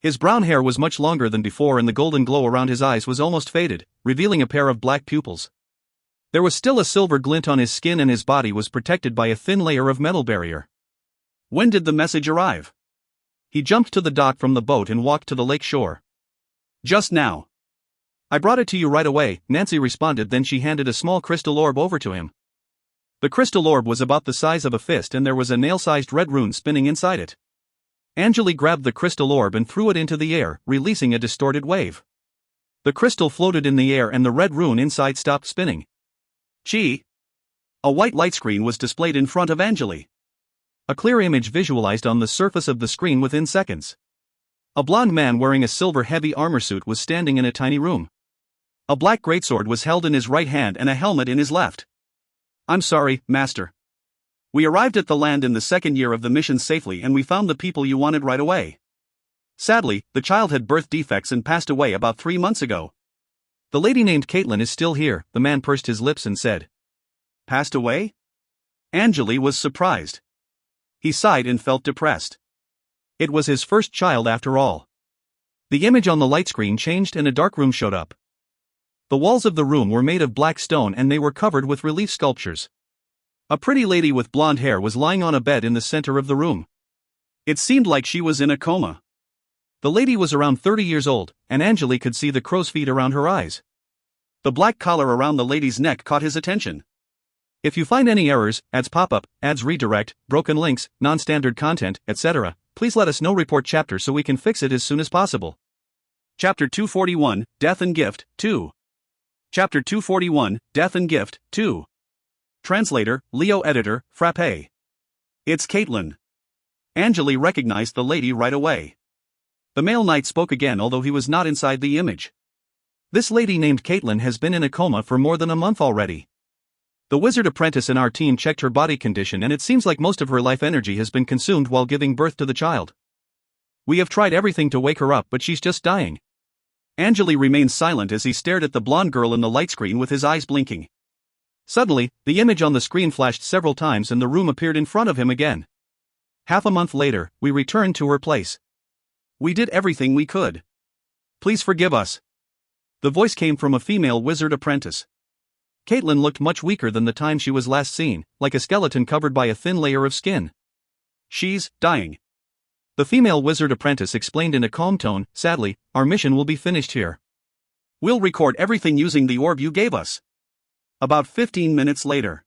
His brown hair was much longer than before and the golden glow around his eyes was almost faded, revealing a pair of black pupils. There was still a silver glint on his skin and his body was protected by a thin layer of metal barrier. When did the message arrive? He jumped to the dock from the boat and walked to the lake shore. "Just now. I brought it to you right away," Nancy responded. Then she handed a small crystal orb over to him. The crystal orb was about the size of a fist and there was a nail-sized red rune spinning inside it. Angele grabbed the crystal orb and threw it into the air, releasing a distorted wave. The crystal floated in the air and the red rune inside stopped spinning. Gee! A white light screen was displayed in front of Angele. A clear image visualized on the surface of the screen within seconds. A blond man wearing a silver heavy armor suit was standing in a tiny room. A black greatsword was held in his right hand and a helmet in his left. "I'm sorry, Master. We arrived at the land in the 2nd year of the mission safely and we found the people you wanted right away. Sadly, the child had birth defects and passed away about 3 months ago. The lady named Caitlin is still here," the man pursed his lips and said. "Passed away?" Angele was surprised. He sighed and felt depressed. It was his first child after all. The image on the light screen changed and a dark room showed up. The walls of the room were made of black stone and they were covered with relief sculptures. A pretty lady with blonde hair was lying on a bed in the center of the room. It seemed like she was in a coma. The lady was around 30 years old, and Angele could see the crow's feet around her eyes. The black collar around the lady's neck caught his attention. If you find any errors, ads pop up, ads redirect, broken links, non-standard content, etc., please let us know. Report chapter so we can fix it as soon as possible. Chapter 241, Death and Gift, 2. Chapter 241, Death and Gift, 2. Translator, Leo Editor, Frappe. It's Caitlin. Angele recognized the lady right away. The male knight spoke again, although he was not inside the image. "This lady named Caitlin has been in a coma for more than a month already. The wizard apprentice in our team checked her body condition and it seems like most of her life energy has been consumed while giving birth to the child. We have tried everything to wake her up but she's just dying." Angele remained silent as he stared at the blonde girl in the light screen with his eyes blinking. Suddenly, the image on the screen flashed several times and the room appeared in front of him again. "Half a month later, we returned to her place. We did everything we could. Please forgive us." The voice came from a female wizard apprentice. Caitlin looked much weaker than the time she was last seen, like a skeleton covered by a thin layer of skin. "She's dying." The female wizard apprentice explained in a calm tone, "Sadly, our mission will be finished here. We'll record everything using the orb you gave us." About 15 minutes later.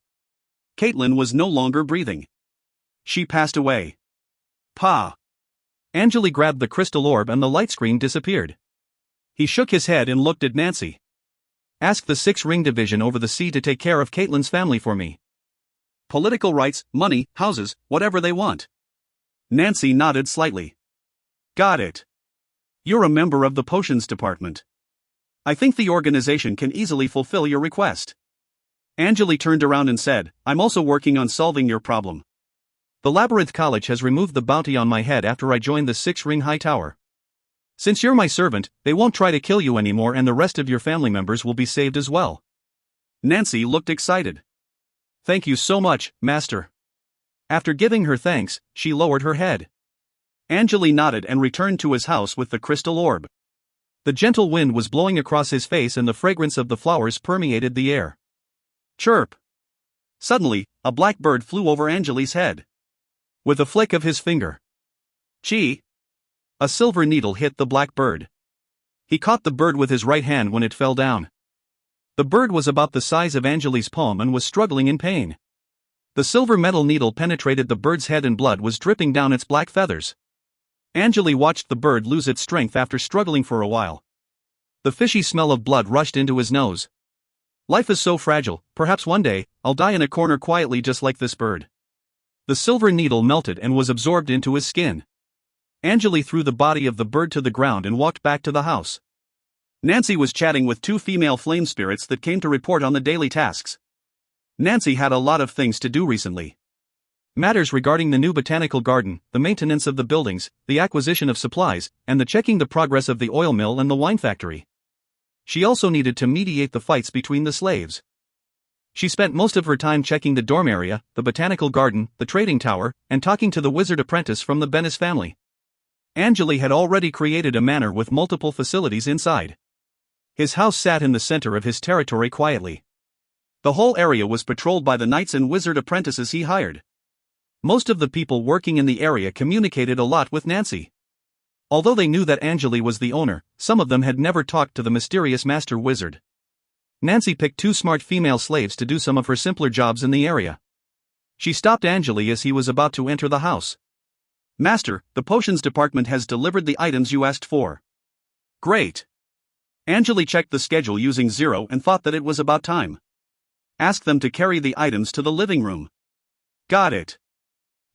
Caitlin was no longer breathing. She passed away. Pa. Angele grabbed the crystal orb and the light screen disappeared. He shook his head and looked at Nancy. Ask the 6-ring division over the sea to take care of Caitlin's family for me. Political rights, money, houses, whatever they want. Nancy nodded slightly. Got it. You're a member of the potions department. I think the organization can easily fulfill your request. Angele turned around and said, I'm also working on solving your problem. The Labyrinth College has removed the bounty on my head after I joined the 6-ring high tower. Since you're my servant, they won't try to kill you anymore and the rest of your family members will be saved as well. Nancy looked excited. Thank you so much, Master. After giving her thanks, she lowered her head. Angele nodded and returned to his house with the crystal orb. The gentle wind was blowing across his face and the fragrance of the flowers permeated the air. Chirp! Suddenly, a black bird flew over Angele's head. With a flick of his finger. Chee! A silver needle hit the black bird. He caught the bird with his right hand when it fell down. The bird was about the size of Angele's palm and was struggling in pain. The silver metal needle penetrated the bird's head and blood was dripping down its black feathers. Angele watched the bird lose its strength after struggling for a while. The fishy smell of blood rushed into his nose. Life is so fragile, perhaps one day, I'll die in a corner quietly just like this bird. The silver needle melted and was absorbed into his skin. Angele threw the body of the bird to the ground and walked back to the house. Nancy was chatting with 2 female flame spirits that came to report on the daily tasks. Nancy had a lot of things to do recently. Matters regarding the new botanical garden, the maintenance of the buildings, the acquisition of supplies, and the checking the progress of the oil mill and the wine factory. She also needed to mediate the fights between the slaves. She spent most of her time checking the dorm area, the botanical garden, the trading tower, and talking to the wizard apprentice from the Bennis family. Angele had already created a manor with multiple facilities inside. His house sat in the center of his territory quietly. The whole area was patrolled by the knights and wizard apprentices he hired. Most of the people working in the area communicated a lot with Nancy. Although they knew that Angele was the owner, some of them had never talked to the mysterious master wizard. Nancy picked 2 smart female slaves to do some of her simpler jobs in the area. She stopped Angele as he was about to enter the house. Master, the potions department has delivered the items you asked for. Great. Angele checked the schedule using 0 and thought that it was about time. Ask them to carry the items to the living room. Got it.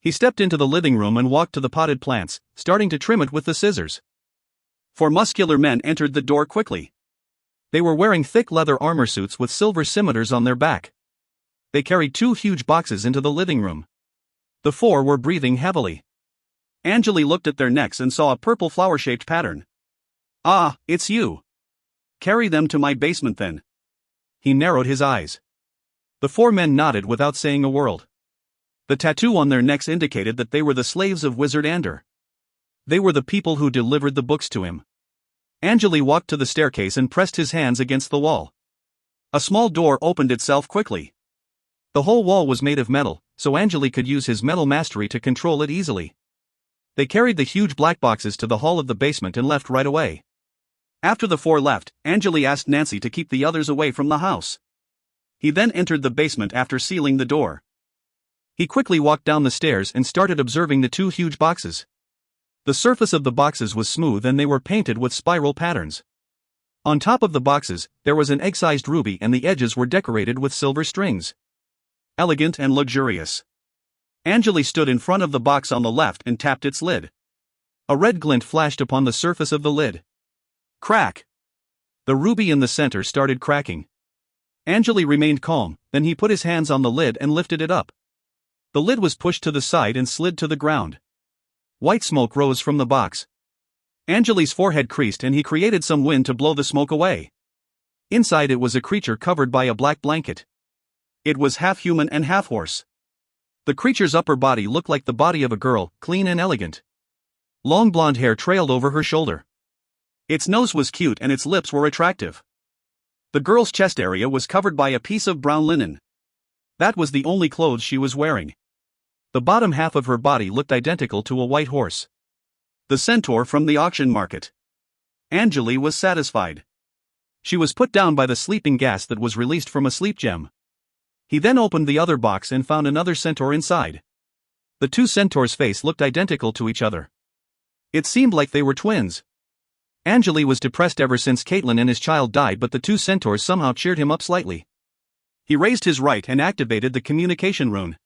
He stepped into the living room and walked to the potted plants, starting to trim it with the scissors. 4 muscular men entered the door quickly. They were wearing thick leather armor suits with silver scimitars on their back. They carried 2 huge boxes into the living room. The 4 were breathing heavily. Angele looked at their necks and saw a purple flower-shaped pattern. Ah, it's you. Carry them to my basement then. He narrowed his eyes. The 4 men nodded without saying a word. The tattoo on their necks indicated that they were the slaves of Wizard Ander. They were the people who delivered the books to him. Angele walked to the staircase and pressed his hands against the wall. A small door opened itself quickly. The whole wall was made of metal, so Angele could use his metal mastery to control it easily. They carried the huge black boxes to the hall of the basement and left right away. After the 4 left, Angele asked Nancy to keep the others away from the house. He then entered the basement after sealing the door. He quickly walked down the stairs and started observing the 2 huge boxes. The surface of the boxes was smooth and they were painted with spiral patterns. On top of the boxes, there was an egg-sized ruby and the edges were decorated with silver strings. Elegant and luxurious. Angele stood in front of the box on the left and tapped its lid. A red glint flashed upon the surface of the lid. Crack! The ruby in the center started cracking. Angele remained calm, then he put his hands on the lid and lifted it up. The lid was pushed to the side and slid to the ground. White smoke rose from the box. Angele's forehead creased and he created some wind to blow the smoke away. Inside it was a creature covered by a black blanket. It was half human and half horse. The creature's upper body looked like the body of a girl, clean and elegant. Long blonde hair trailed over her shoulder. Its nose was cute and its lips were attractive. The girl's chest area was covered by a piece of brown linen. That was the only clothes she was wearing. The bottom half of her body looked identical to a white horse. The centaur from the auction market. Angele was satisfied. She was put down by the sleeping gas that was released from a sleep gem. He then opened the other box and found another centaur inside. The 2 centaurs' face looked identical to each other. It seemed like they were twins. Angele was depressed ever since Caitlin and his child died, but the two centaurs somehow cheered him up slightly. He raised his right and activated the communication rune.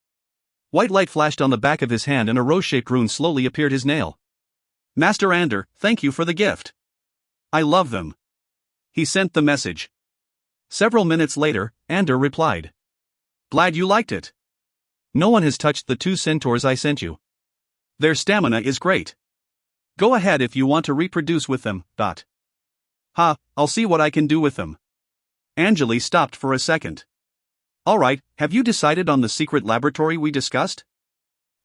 White light flashed on the back of his hand and a rose-shaped rune slowly appeared his nail. Master Ander, thank you for the gift. I love them. He sent the message. Several minutes later, Ander replied. Glad you liked it. No one has touched the two centaurs I sent you. Their stamina is great. Go ahead if you want to reproduce with them. I'll see what I can do with them. Angele stopped for a second. Alright, have you decided on the secret laboratory we discussed?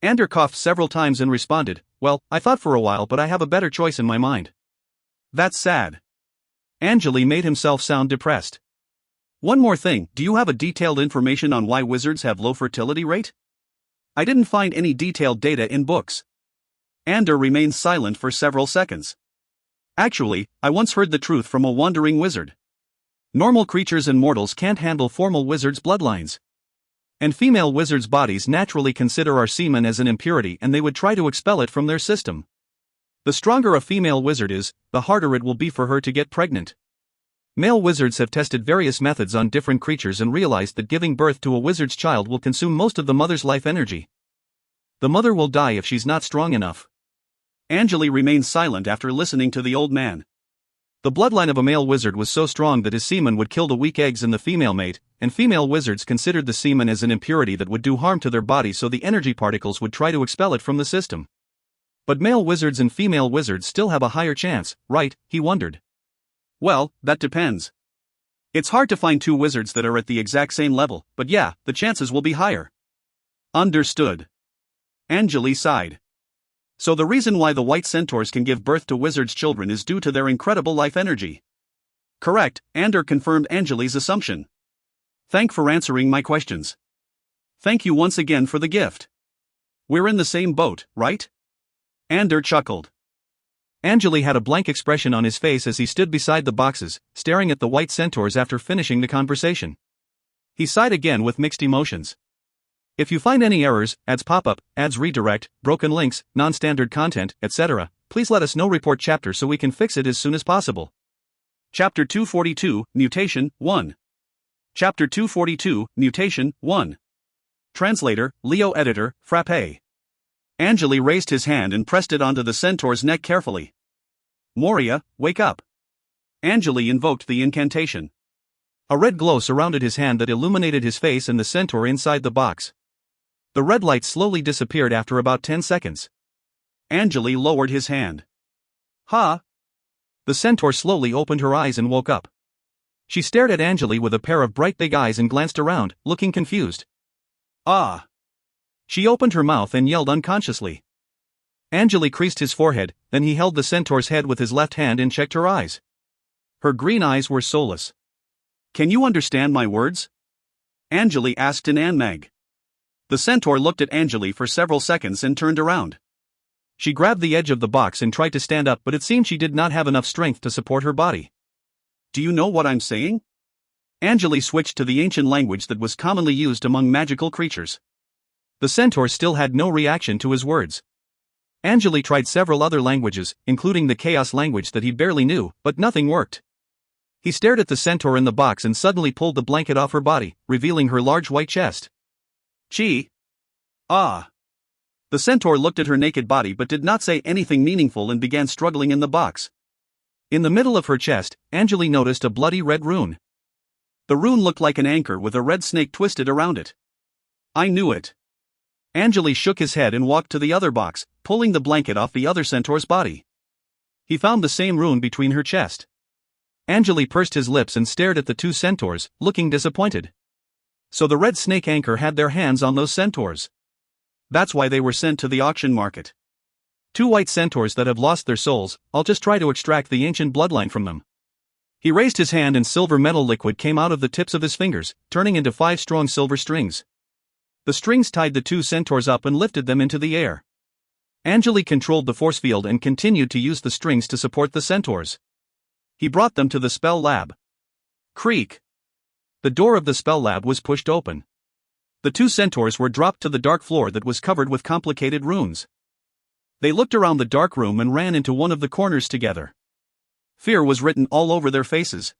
Ander coughed several times and responded, well, I thought for a while but I have a better choice in my mind. That's sad. Angele made himself sound depressed. One more thing, do you have a detailed information on why wizards have low fertility rate? I didn't find any detailed data in books. Ander remained silent for several seconds. Actually, I once heard the truth from a wandering wizard. Normal creatures and mortals can't handle formal wizards' bloodlines. And female wizards' bodies naturally consider our semen as an impurity and they would try to expel it from their system. The stronger a female wizard is, the harder it will be for her to get pregnant. Male wizards have tested various methods on different creatures and realized that giving birth to a wizard's child will consume most of the mother's life energy. The mother will die if she's not strong enough. Angele remained silent after listening to the old man. The bloodline of a male wizard was so strong that his semen would kill the weak eggs in the female mate, and female wizards considered the semen as an impurity that would do harm to their body, so the energy particles would try to expel it from the system. But male wizards and female wizards still have a higher chance, right? He wondered. Well, that depends. It's hard to find two wizards that are at the exact same level, but yeah, the chances will be higher. Understood. Angele sighed. So the reason why the white centaurs can give birth to wizards' children is due to their incredible life energy. Correct, Ander confirmed Angele's assumption. Thank for answering my questions. Thank you once again for the gift. We're in the same boat, right? Ander chuckled. Angele had a blank expression on his face as he stood beside the boxes, staring at the white centaurs after finishing the conversation. He sighed again with mixed emotions. If you find any errors, ads pop up, ads redirect, broken links, non-standard content, etc., please let us know. Report chapter so we can fix it as soon as possible. Chapter 242, Mutation 1. Chapter 242, Mutation 1. Translator, Leo Editor, Frappe. Angele raised his hand and pressed it onto the centaur's neck carefully. Moria, wake up. Angele invoked the incantation. A red glow surrounded his hand that illuminated his face and the centaur inside the box. The red light slowly disappeared after about 10 seconds. Angele lowered his hand. Ha! The centaur slowly opened her eyes and woke up. She stared at Angele with a pair of bright big eyes and glanced around, looking confused. Ah! She opened her mouth and yelled unconsciously. Angele creased his forehead, then he held the centaur's head with his left hand and checked her eyes. Her green eyes were soulless. Can you understand my words? Angele asked in Anmag. The centaur looked at Angele for several seconds and turned around. She grabbed the edge of the box and tried to stand up, but it seemed she did not have enough strength to support her body. Do you know what I'm saying? Angele switched to the ancient language that was commonly used among magical creatures. The centaur still had no reaction to his words. Angele tried several other languages, including the chaos language that he barely knew, but nothing worked. He stared at the centaur in the box and suddenly pulled the blanket off her body, revealing her large white chest. Chi. Ah. The centaur looked at her naked body but did not say anything meaningful and began struggling in the box. In the middle of her chest, Angele noticed a bloody red rune. The rune looked like an anchor with a red snake twisted around it. I knew it. Angele shook his head and walked to the other box, pulling the blanket off the other centaur's body. He found the same rune between her chest. Angele pursed his lips and stared at the two centaurs, looking disappointed. So the red snake anchor had their hands on those centaurs. That's why they were sent to the auction market. Two white centaurs that have lost their souls, I'll just try to extract the ancient bloodline from them. He raised his hand and silver metal liquid came out of the tips of his fingers, turning into 5 strong silver strings. The strings tied the two centaurs up and lifted them into the air. Angele controlled the force field and continued to use the strings to support the centaurs. He brought them to the spell lab. Creak. The door of the spell lab was pushed open. The two centaurs were dropped to the dark floor that was covered with complicated runes. They looked around the dark room and ran into one of the corners together. Fear was written all over their faces.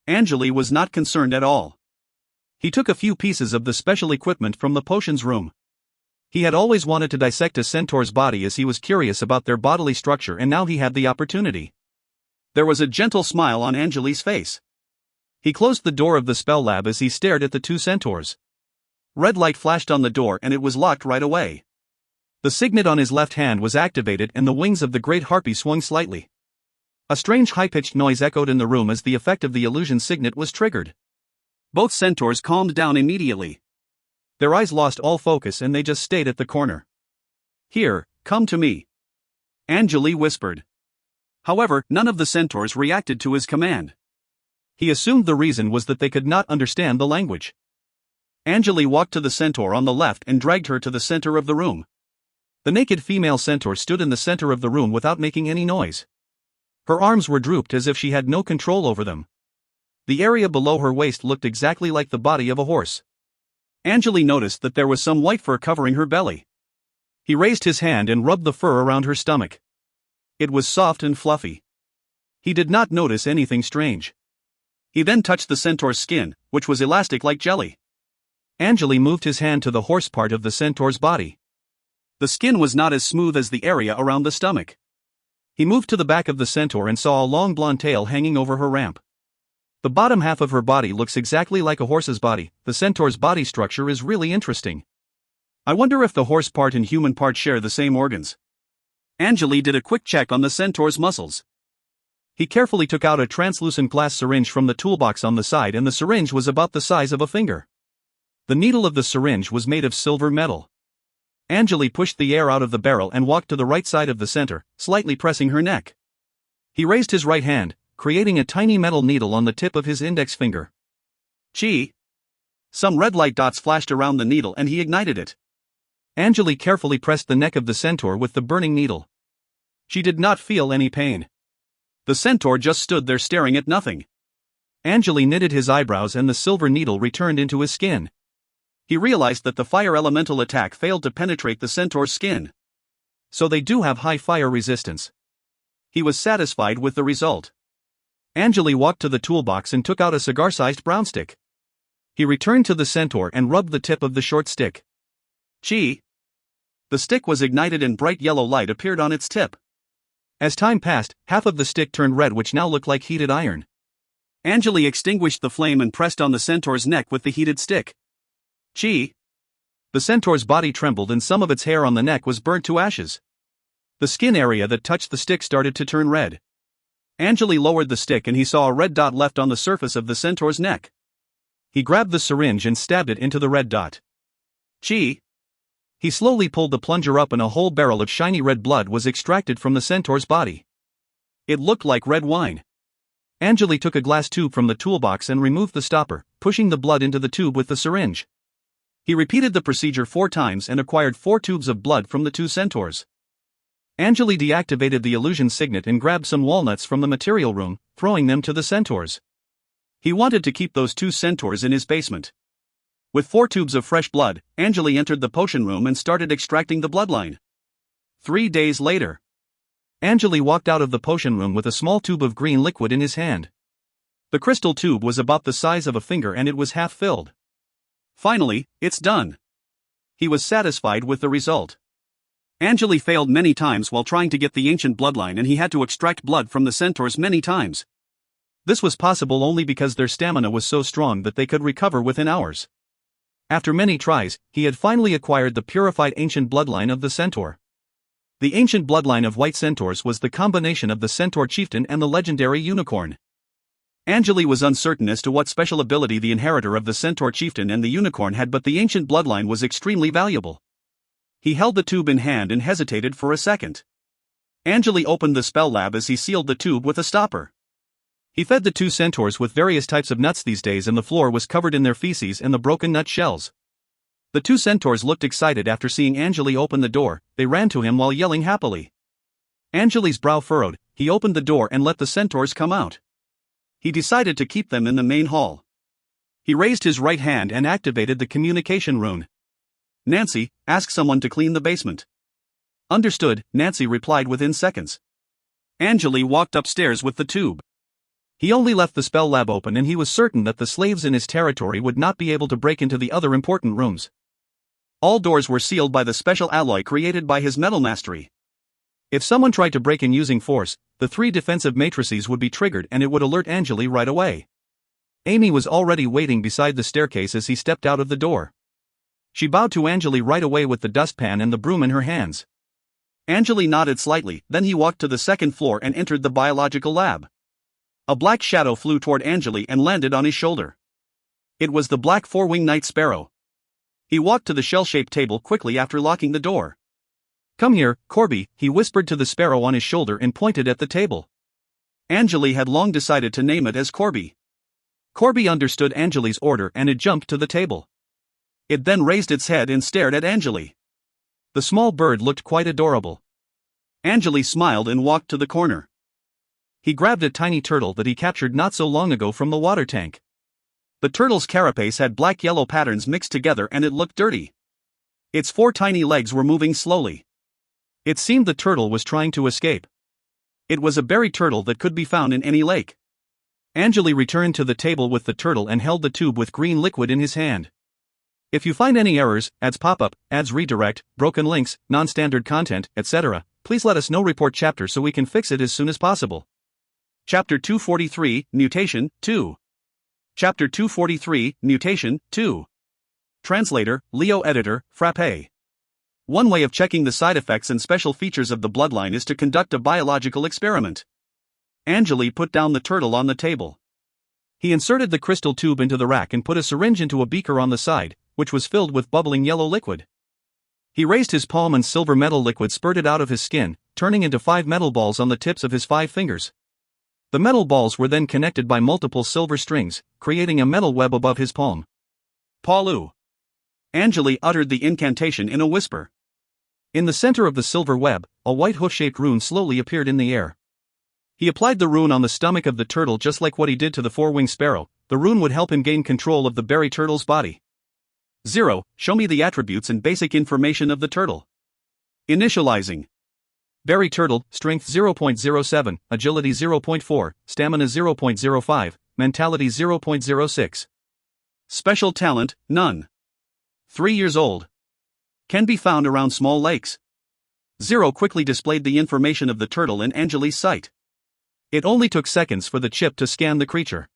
Angele was not concerned at all. He took a few pieces of the special equipment from the potions room. He had always wanted to dissect a centaur's body as he was curious about their bodily structure, and now he had the opportunity. There was a gentle smile on Angele's face. He closed the door of the spell lab as he stared at the two centaurs. Red light flashed on the door and it was locked right away. The signet on his left hand was activated and the wings of the great harpy swung slightly. A strange high-pitched noise echoed in the room as the effect of the illusion signet was triggered. Both centaurs calmed down immediately. Their eyes lost all focus and they just stayed at the corner. "Here, come to me," Angele whispered. However, none of the centaurs reacted to his command. He assumed the reason was that they could not understand the language. Angele walked to the centaur on the left and dragged her to the center of the room. The naked female centaur stood in the center of the room without making any noise. Her arms were drooped as if she had no control over them. The area below her waist looked exactly like the body of a horse. Angele noticed that there was some white fur covering her belly. He raised his hand and rubbed the fur around her stomach. It was soft and fluffy. He did not notice anything strange. He then touched the centaur's skin, which was elastic like jelly. Angele moved his hand to the horse part of the centaur's body. The skin was not as smooth as the area around the stomach. He moved to the back of the centaur and saw a long blonde tail hanging over her ramp. The bottom half of her body looks exactly like a horse's body. The centaur's body structure is really interesting. I wonder if the horse part and human part share the same organs. Angele did a quick check on the centaur's muscles. He carefully took out a translucent glass syringe from the toolbox on the side, and the syringe was about the size of a finger. The needle of the syringe was made of silver metal. Angele pushed the air out of the barrel and walked to the right side of the center, slightly pressing her neck. He raised his right hand, creating a tiny metal needle on the tip of his index finger. Chi! Some red light dots flashed around the needle and he ignited it. Angele carefully pressed the neck of the centaur with the burning needle. She did not feel any pain. The centaur just stood there staring at nothing. Angele knitted his eyebrows and the silver needle returned into his skin. He realized that the fire elemental attack failed to penetrate the centaur's skin. So they do have high fire resistance. He was satisfied with the result. Angele walked to the toolbox and took out a cigar-sized brown stick. He returned to the centaur and rubbed the tip of the short stick. Chi! The stick was ignited and bright yellow light appeared on its tip. As time passed, half of the stick turned red, which now looked like heated iron. Angele extinguished the flame and pressed on the centaur's neck with the heated stick. Chi! The centaur's body trembled and some of its hair on the neck was burnt to ashes. The skin area that touched the stick started to turn red. Angele lowered the stick and he saw a red dot left on the surface of the centaur's neck. He grabbed the syringe and stabbed it into the red dot. Chi! He slowly pulled the plunger up and a whole barrel of shiny red blood was extracted from the centaur's body. It looked like red wine. Angele took a glass tube from the toolbox and removed the stopper, pushing the blood into the tube with the syringe. He repeated the procedure 4 times and acquired 4 tubes of blood from the 2 centaurs. Angele deactivated the illusion signet and grabbed some walnuts from the material room, throwing them to the centaurs. He wanted to keep those 2 centaurs in his basement. With 4 tubes of fresh blood, Angele entered the potion room and started extracting the bloodline. 3 days later, Angele walked out of the potion room with a small tube of green liquid in his hand. The crystal tube was about the size of a finger and it was half filled. Finally, it's done. He was satisfied with the result. Angele failed many times while trying to get the ancient bloodline and he had to extract blood from the centaurs many times. This was possible only because their stamina was so strong that they could recover within hours. After many tries, he had finally acquired the purified ancient bloodline of the centaur. The ancient bloodline of white centaurs was the combination of the centaur chieftain and the legendary unicorn. Angele was uncertain as to what special ability the inheritor of the centaur chieftain and the unicorn had, but the ancient bloodline was extremely valuable. He held the tube in hand and hesitated for a second. Angele opened the spell lab as he sealed the tube with a stopper. He fed the 2 centaurs with various types of nuts these days and the floor was covered in their feces and the broken nut shells. The 2 centaurs looked excited after seeing Angele open the door. They ran to him while yelling happily. Angele's brow furrowed. He opened the door and let the centaurs come out. He decided to keep them in the main hall. He raised his right hand and activated the communication rune. Nancy, ask someone to clean the basement. Understood, Nancy replied within seconds. Angele walked upstairs with the tube. He only left the spell lab open and he was certain that the slaves in his territory would not be able to break into the other important rooms. All doors were sealed by the special alloy created by his metal mastery. If someone tried to break in using force, the 3 defensive matrices would be triggered and it would alert Angele right away. Amy was already waiting beside the staircase as he stepped out of the door. She bowed to Angele right away with the dustpan and the broom in her hands. Angele nodded slightly, then he walked to the 2nd floor and entered the biological lab. A black shadow flew toward Angele and landed on his shoulder. It was the black 4-winged night sparrow. He walked to the shell-shaped table quickly after locking the door. "Come here, Corby," he whispered to the sparrow on his shoulder and pointed at the table. Angele had long decided to name it as Corby. Corby understood Angele's order and it jumped to the table. It then raised its head and stared at Angele. The small bird looked quite adorable. Angele smiled and walked to the corner. He grabbed a tiny turtle that he captured not so long ago from the water tank. The turtle's carapace had black-yellow patterns mixed together and it looked dirty. Its 4 tiny legs were moving slowly. It seemed the turtle was trying to escape. It was a berry turtle that could be found in any lake. Angele returned to the table with the turtle and held the tube with green liquid in his hand. If you find any errors, ads pop up, ads redirect, broken links, non-standard content, etc., please let us know. Report chapter so we can fix it as soon as possible. Chapter 243, Mutation, 2. Chapter 243, Mutation, 2. Translator, Leo Editor, Frappe. One way of checking the side effects and special features of the bloodline is to conduct a biological experiment. Angele put down the turtle on the table. He inserted the crystal tube into the rack and put a syringe into a beaker on the side, which was filled with bubbling yellow liquid. He raised his palm and silver metal liquid spurted out of his skin, turning into 5 metal balls on the tips of his 5 fingers. The metal balls were then connected by multiple silver strings, creating a metal web above his palm. Palu. Angele uttered the incantation in a whisper. In the center of the silver web, a white hoof-shaped rune slowly appeared in the air. He applied the rune on the stomach of the turtle just like what he did to the 4-winged sparrow. The rune would help him gain control of the berry turtle's body. 0. Show me the attributes and basic information of the turtle. Initializing. Berry turtle, strength 0.07, agility 0.4, stamina 0.05, mentality 0.06. Special talent, none. 3 years old. Can be found around small lakes. 0 quickly displayed the information of the turtle in Angele's sight. It only took seconds for the chip to scan the creature.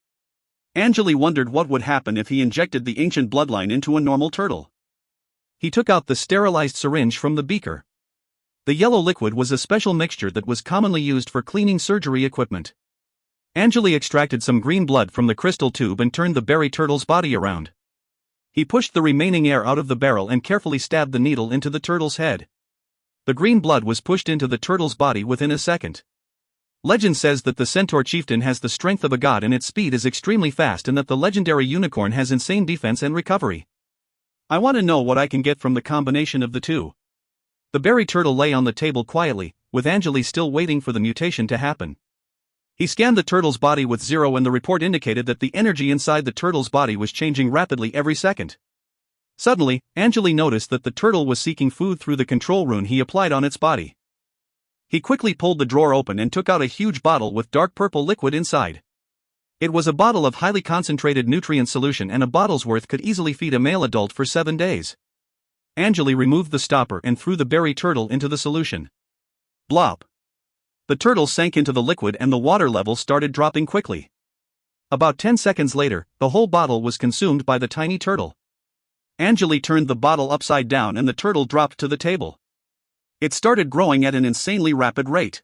Angele wondered what would happen if he injected the ancient bloodline into a normal turtle. He took out the sterilized syringe from the beaker. The yellow liquid was a special mixture that was commonly used for cleaning surgery equipment. Angele extracted some green blood from the crystal tube and turned the berry turtle's body around. He pushed the remaining air out of the barrel and carefully stabbed the needle into the turtle's head. The green blood was pushed into the turtle's body within a second. Legend says that the centaur chieftain has the strength of a god and its speed is extremely fast and that the legendary unicorn has insane defense and recovery. I want to know what I can get from the combination of the two. The berry turtle lay on the table quietly, with Angele still waiting for the mutation to happen. He scanned the turtle's body with 0 and the report indicated that the energy inside the turtle's body was changing rapidly every second. Suddenly, Angele noticed that the turtle was seeking food through the control rune he applied on its body. He quickly pulled the drawer open and took out a huge bottle with dark purple liquid inside. It was a bottle of highly concentrated nutrient solution and a bottle's worth could easily feed a male adult for 7 days. Angele removed the stopper and threw the berry turtle into the solution. Blop. The turtle sank into the liquid and the water level started dropping quickly. About 10 seconds later, the whole bottle was consumed by the tiny turtle. Angele turned the bottle upside down and the turtle dropped to the table. It started growing at an insanely rapid rate.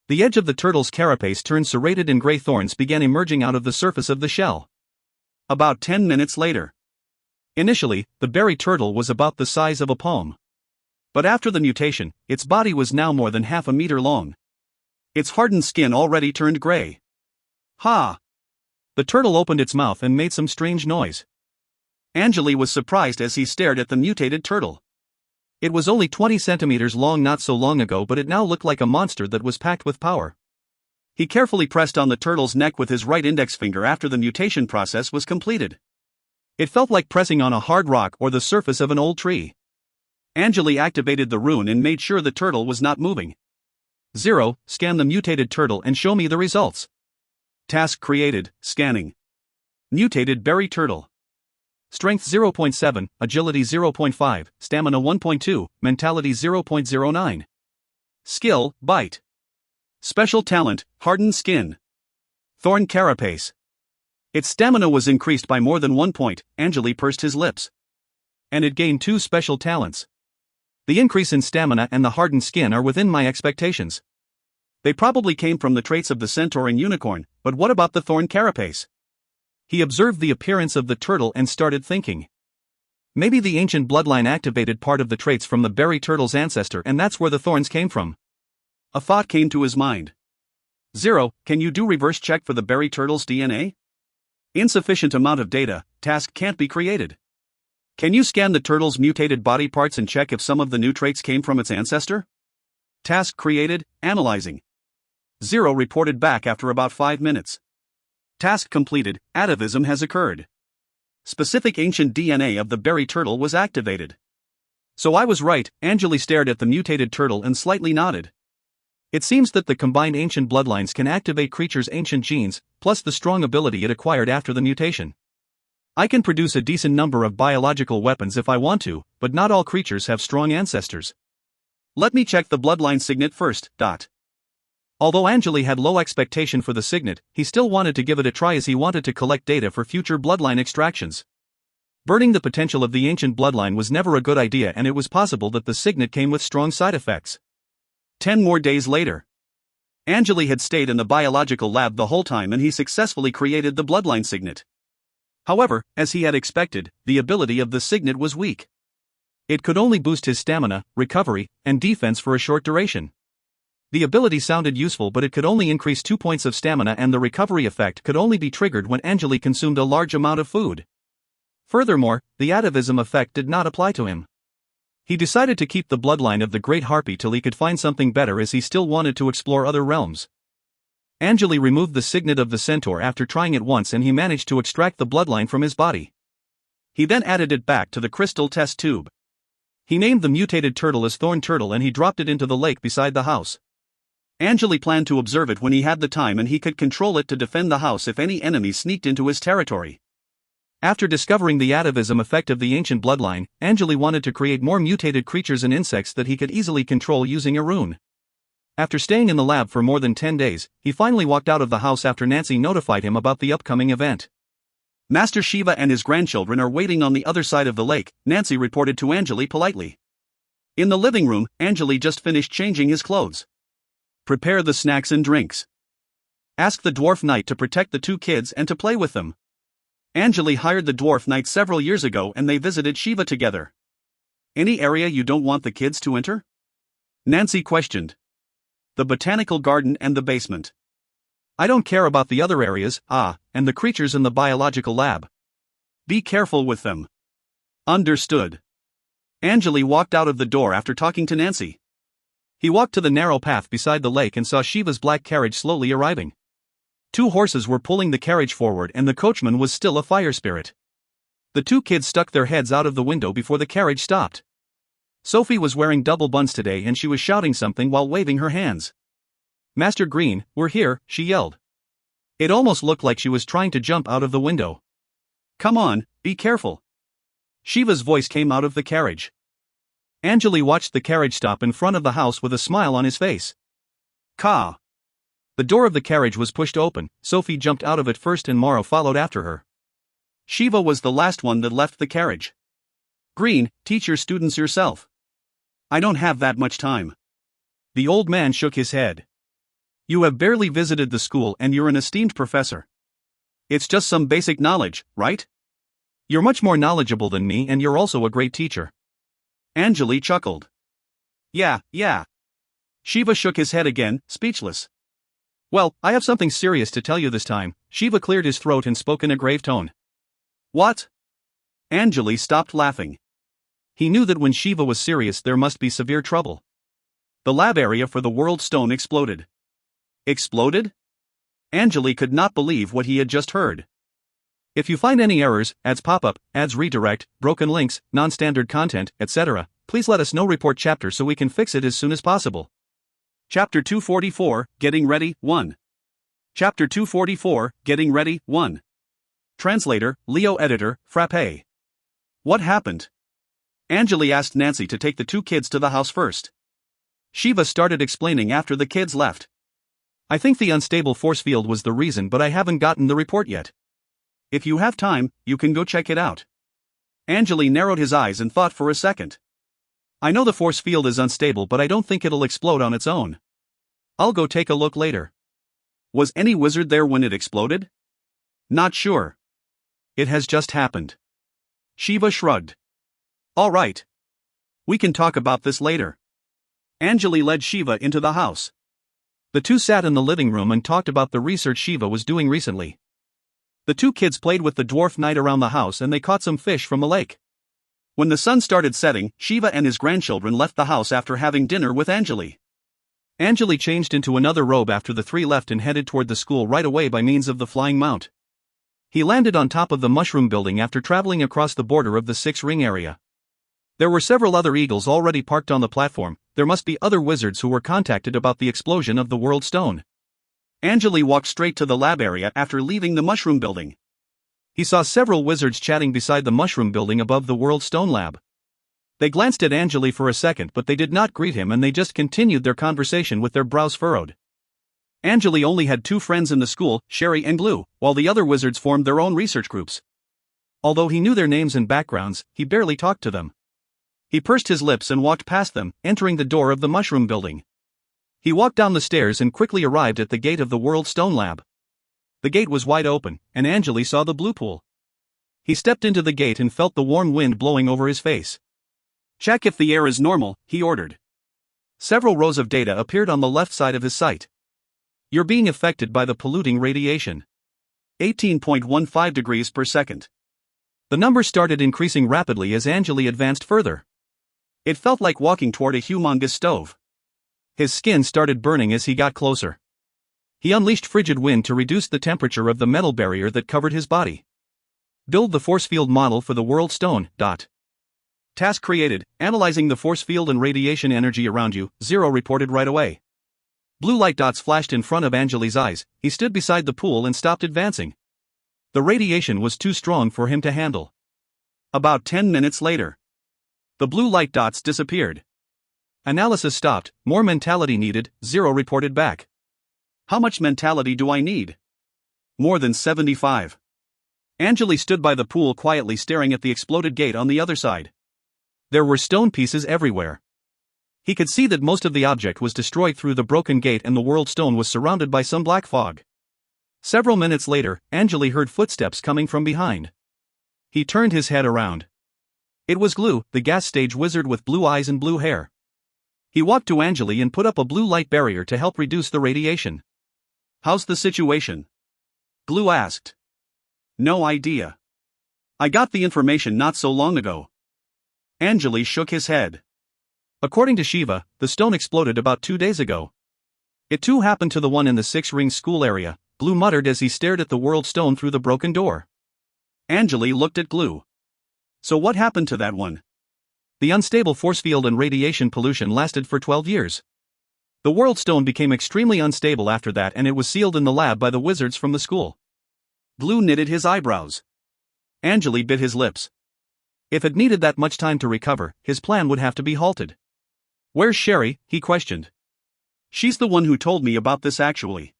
The edge of the turtle's carapace turned serrated and gray thorns began emerging out of the surface of the shell. About 10 minutes later. Initially, the berry turtle was about the size of a palm. But after the mutation, its body was now more than half a meter long. Its hardened skin already turned gray. Ha! The turtle opened its mouth and made some strange noise. Angele was surprised as he stared at the mutated turtle. It was only 20 centimeters long not so long ago, but it now looked like a monster that was packed with power. He carefully pressed on the turtle's neck with his right index finger after the mutation process was completed. It felt like pressing on a hard rock or the surface of an old tree. Angele activated the rune and made sure the turtle was not moving. 0. Scan the mutated turtle and show me the results. Task created, scanning. Mutated berry turtle. Strength 0.7, agility 0.5, stamina 1.2, mentality 0.09. Skill, bite. Special talent, hardened skin. Thorn carapace. Its stamina was increased by more than 1 point, Angele pursed his lips. And it gained 2 special talents. The increase in stamina and the hardened skin are within my expectations. They probably came from the traits of the centaur and unicorn, but what about the thorn carapace? He observed the appearance of the turtle and started thinking. Maybe the ancient bloodline activated part of the traits from the berry turtle's ancestor and that's where the thorns came from. A thought came to his mind. 0. Can you do reverse check for the berry turtle's DNA? Insufficient amount of data, task can't be created. Can you scan the turtle's mutated body parts and check if some of the new traits came from its ancestor? Task created, analyzing. 0 reported back after about 5 minutes. Task completed, atavism has occurred. Specific ancient DNA of the berry turtle was activated. So I was right, Angele stared at the mutated turtle and slightly nodded. It seems that the combined ancient bloodlines can activate creatures' ancient genes, plus the strong ability it acquired after the mutation. I can produce a decent number of biological weapons if I want to, but not all creatures have strong ancestors. Let me check the bloodline signet first. Although Angele had low expectation for the signet, he still wanted to give it a try as he wanted to collect data for future bloodline extractions. Burning the potential of the ancient bloodline was never a good idea, and it was possible that the signet came with strong side effects. 10 more days later. Angele had stayed in the biological lab the whole time and he successfully created the bloodline signet. However, as he had expected, the ability of the signet was weak. It could only boost his stamina, recovery, and defense for a short duration. The ability sounded useful, but it could only increase 2 points of stamina and the recovery effect could only be triggered when Angele consumed a large amount of food. Furthermore, the atavism effect did not apply to him. He decided to keep the bloodline of the Great Harpy till he could find something better as he still wanted to explore other realms. Angele removed the signet of the centaur after trying it once and he managed to extract the bloodline from his body. He then added it back to the crystal test tube. He named the mutated turtle as Thorn Turtle and he dropped it into the lake beside the house. Angele planned to observe it when he had the time and he could control it to defend the house if any enemies sneaked into his territory. After discovering the atavism effect of the ancient bloodline, Angele wanted to create more mutated creatures and insects that he could easily control using a rune. After staying in the lab for more than 10 days, he finally walked out of the house after Nancy notified him about the upcoming event. Master Shiva and his grandchildren are waiting on the other side of the lake, Nancy reported to Angele politely. In the living room, Angele just finished changing his clothes. Prepare the snacks and drinks. Ask the dwarf knight to protect the 2 kids and to play with them. Angele hired the dwarf knight several years ago and they visited Shiva together. Any area you don't want the kids to enter? Nancy questioned. The botanical garden and the basement. I don't care about the other areas, and the creatures in the biological lab. Be careful with them. Understood. Angele walked out of the door after talking to Nancy. He walked to the narrow path beside the lake and saw Shiva's black carriage slowly arriving. 2 horses were pulling the carriage forward and the coachman was still a fire spirit. The 2 kids stuck their heads out of the window before the carriage stopped. Sophie was wearing double buns today and she was shouting something while waving her hands. Master Green, we're here, she yelled. It almost looked like she was trying to jump out of the window. Come on, be careful. Shiva's voice came out of the carriage. Angele watched the carriage stop in front of the house with a smile on his face. Ka. The door of the carriage was pushed open, Sophie jumped out of it first and Morrow followed after her. Shiva was the last one that left the carriage. Green, teach your students yourself. I don't have that much time. The old man shook his head. You have barely visited the school and you're an esteemed professor. It's just some basic knowledge, right? You're much more knowledgeable than me and you're also a great teacher. Angele chuckled. Yeah. Shiva shook his head again, speechless. Well, I have something serious to tell you this time. Shiva cleared his throat and spoke in a grave tone. What? Angele stopped laughing. He knew that when Shiva was serious there must be severe trouble. The lab area for the world stone exploded. Exploded? Angele could not believe what he had just heard. If you find any errors, ads pop-up, ads redirect, broken links, non-standard content, etc., please let us know report chapter so we can fix it as soon as possible. Chapter 244, Getting Ready, 1. Chapter 244, Getting Ready, 1. Translator, Leo Editor, Frappe. What happened? Angele asked Nancy to take the two kids to the house first. Shiva started explaining after the kids left. I think the unstable force field was the reason, but I haven't gotten the report yet. If you have time, you can go check it out. Angele narrowed his eyes and thought for a second. I know the force field is unstable, but I don't think it'll explode on its own. I'll go take a look later. Was any wizard there when it exploded? Not sure. It has just happened. Shiva shrugged. All right. We can talk about this later. Angele led Shiva into the house. The two sat in the living room and talked about the research Shiva was doing recently. The two kids played with the dwarf knight around the house and they caught some fish from the lake. When the sun started setting, Shiva and his grandchildren left the house after having dinner with Angele. Angele changed into another robe after the three left and headed toward the school right away by means of the flying mount. He landed on top of the mushroom building after traveling across the border of the 6-ring area. There were several other eagles already parked on the platform. There must be other wizards who were contacted about the explosion of the World Stone. Angele walked straight to the lab area after leaving the mushroom building. He saw several wizards chatting beside the mushroom building above the World Stone lab. They glanced at Angele for a second, but they did not greet him and they just continued their conversation with their brows furrowed. Angele only had two friends in the school, Sherry and Glue, while the other wizards formed their own research groups. Although he knew their names and backgrounds, he barely talked to them. He pursed his lips and walked past them, entering the door of the mushroom building. He walked down the stairs and quickly arrived at the gate of the World Stone Lab. The gate was wide open, and Angele saw the blue pool. He stepped into the gate and felt the warm wind blowing over his face. Check if the air is normal, he ordered. Several rows of data appeared on the left side of his sight. You're being affected by the polluting radiation. 18.15 degrees per second. The number started increasing rapidly as Angele advanced further. It felt like walking toward a humongous stove. His skin started burning as he got closer. He unleashed frigid wind to reduce the temperature of the metal barrier that covered his body. Build the force field model for the World Stone. Task created, analyzing the force field and radiation energy around you, 0 reported right away. Blue light dots flashed in front of Angele's eyes. He stood beside the pool and stopped advancing. The radiation was too strong for him to handle. About 10 minutes later, the blue light dots disappeared. Analysis stopped, more mentality needed, 0 reported back. How much mentality do I need? More than 75. Angele stood by the pool quietly staring at the exploded gate on the other side. There were stone pieces everywhere. He could see that most of the object was destroyed through the broken gate and the World Stone was surrounded by some black fog. Several minutes later, Angele heard footsteps coming from behind. He turned his head around. It was Glue, the gas stage wizard with blue eyes and blue hair. He walked to Angele and put up a blue light barrier to help reduce the radiation. How's the situation? Glue asked. No idea. I got the information not so long ago. Angele shook his head. According to Shiva, the stone exploded about 2 days ago. It too happened to the one in the 6-ring school area, Glue muttered as he stared at the World Stone through the broken door. Angele looked at Glue. So what happened to that one? The unstable force field and radiation pollution lasted for 12 years. The World Stone became extremely unstable after that and it was sealed in the lab by the wizards from the school. Glue knitted his eyebrows. Angele bit his lips. If it needed that much time to recover, his plan would have to be halted. Where's Sherry? He questioned. She's the one who told me about this actually.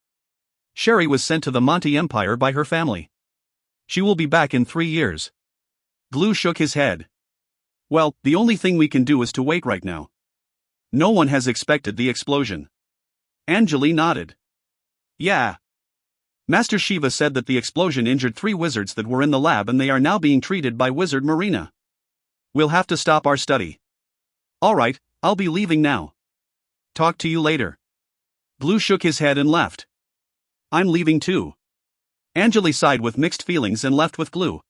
Sherry was sent to the Monty Empire by her family. She will be back in 3 years. Glue shook his head. Well, the only thing we can do is to wait right now. No one has expected the explosion. Angele nodded. Yeah. Master Shiva said that the explosion injured 3 wizards that were in the lab and they are now being treated by Wizard Marina. We'll have to stop our study. Alright, I'll be leaving now. Talk to you later. Glue shook his head and left. I'm leaving too. Angele sighed with mixed feelings and left with Glue.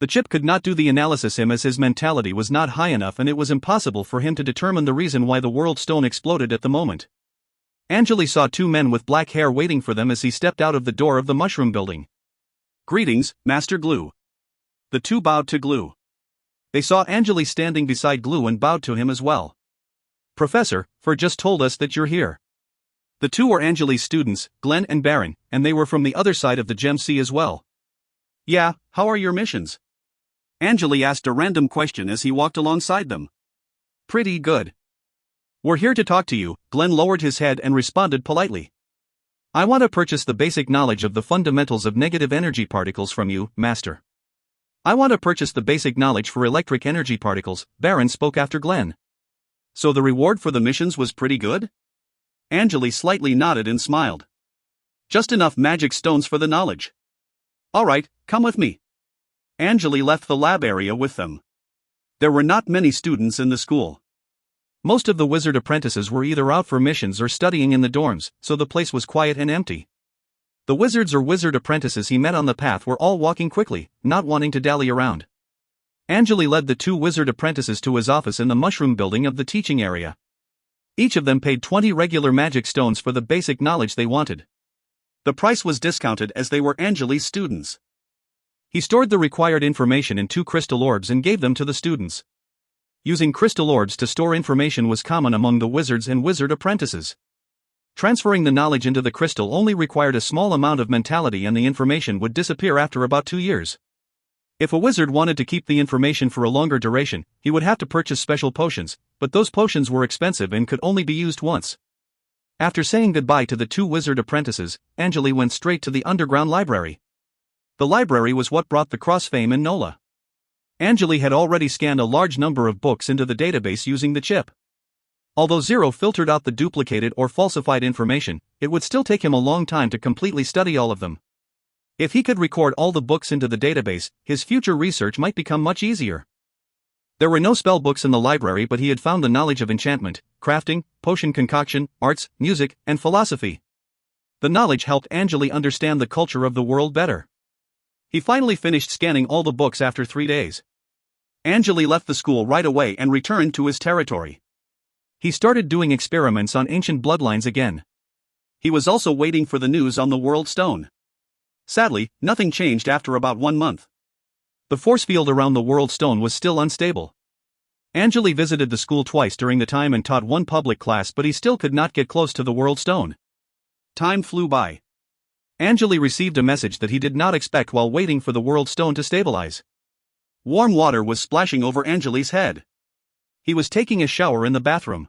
The chip could not do the analysis as his mentality was not high enough and it was impossible for him to determine the reason why the World Stone exploded at the moment. Angele saw 2 men with black hair waiting for them as he stepped out of the door of the mushroom building. Greetings, Master Glue. The 2 bowed to Glue. they saw Angele standing beside Glue and bowed to him as well. Professor, Fur just told us that you're here. The two were Angele's students, Glenn and Baron, and they were from the other side of the Gem Sea as well. Yeah, how are your missions? Angele asked a random question as he walked alongside them. Pretty good. We're here to talk to you, Glenn lowered his head and responded politely. I want to purchase the basic knowledge of the fundamentals of negative energy particles from you, Master. I want to purchase the basic knowledge for electric energy particles, Baron spoke after Glenn. So the reward for the missions was pretty good? Angele slightly nodded and smiled. Just enough magic stones for the knowledge. Alright, come with me. Angele left the lab area with them. There were not many students in the school. Most of the wizard apprentices were either out for missions or studying in the dorms, so the place was quiet and empty. The wizards or wizard apprentices he met on the path were all walking quickly, not wanting to dally around. Angele led the two wizard apprentices to his office in the mushroom building of the teaching area. Each of them paid 20 regular magic stones for the basic knowledge they wanted. The price was discounted as they were Angele's students. He stored the required information in 2 crystal orbs and gave them to the students. Using crystal orbs to store information was common among the wizards and wizard apprentices. Transferring the knowledge into the crystal only required a small amount of mentality and the information would disappear after about 2 years. If a wizard wanted to keep the information for a longer duration, he would have to purchase special potions, but those potions were expensive and could only be used once. After saying goodbye to the 2 wizard apprentices, Angele went straight to the underground library. The library was what brought the cross-fame in Nola. Angele had already scanned a large number of books into the database using the chip. Although Zero filtered out the duplicated or falsified information, it would still take him a long time to completely study all of them. If he could record all the books into the database, his future research might become much easier. There were no spell books in the library, but he had found the knowledge of enchantment, crafting, potion concoction, arts, music, and philosophy. The knowledge helped Angele understand the culture of the world better. He finally finished scanning all the books after 3 days. Angele left the school right away and returned to his territory. He started doing experiments on ancient bloodlines again. He was also waiting for the news on the World Stone. Sadly, nothing changed after about 1 month. The force field around the World Stone was still unstable. Angele visited the school twice during the time and taught 1 public class, but he still could not get close to the World Stone. Time flew by. Angele received a message that he did not expect while waiting for the World Stone to stabilize. Warm water was splashing over Angele's head. He was taking a shower in the bathroom.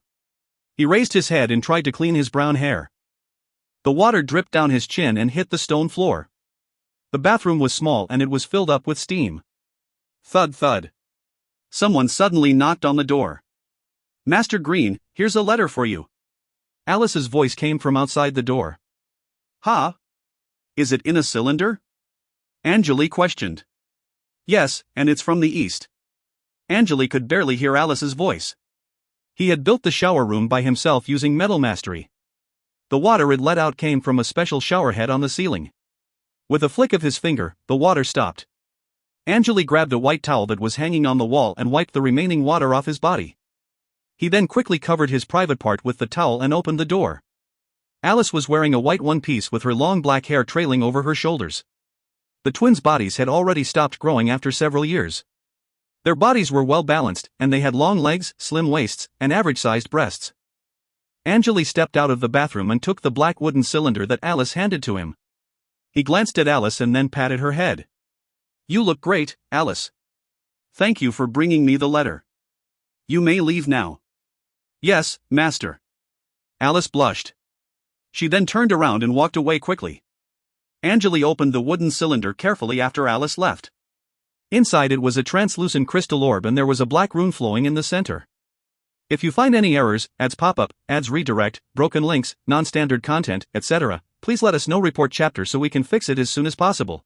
He raised his head and tried to clean his brown hair. The water dripped down his chin and hit the stone floor. The bathroom was small and it was filled up with steam. Thud thud. Someone suddenly knocked on the door. Master Green, here's a letter for you. Alice's voice came from outside the door. Huh? Is it in a cylinder? Angele questioned. Yes, and it's from the east. Angele could barely hear Alice's voice. He had built the shower room by himself using metal mastery. The water it let out came from a special shower head on the ceiling. With a flick of his finger, the water stopped. Angele grabbed a white towel that was hanging on the wall and wiped the remaining water off his body. He then quickly covered his private part with the towel and opened the door. Alice was wearing a white one-piece with her long black hair trailing over her shoulders. The twins' bodies had already stopped growing after several years. Their bodies were well balanced, and they had long legs, slim waists, and average-sized breasts. Angele stepped out of the bathroom and took the black wooden cylinder that Alice handed to him. He glanced at Alice and then patted her head. You look great, Alice. Thank you for bringing me the letter. You may leave now. Yes, Master. Alice blushed. She then turned around and walked away quickly. Angele opened the wooden cylinder carefully after Alice left. Inside it was a translucent crystal orb and there was a black rune flowing in the center. If you find any errors, ads pop-up, ads redirect, broken links, non-standard content, etc., please let us know. Report chapter so we can fix it as soon as possible.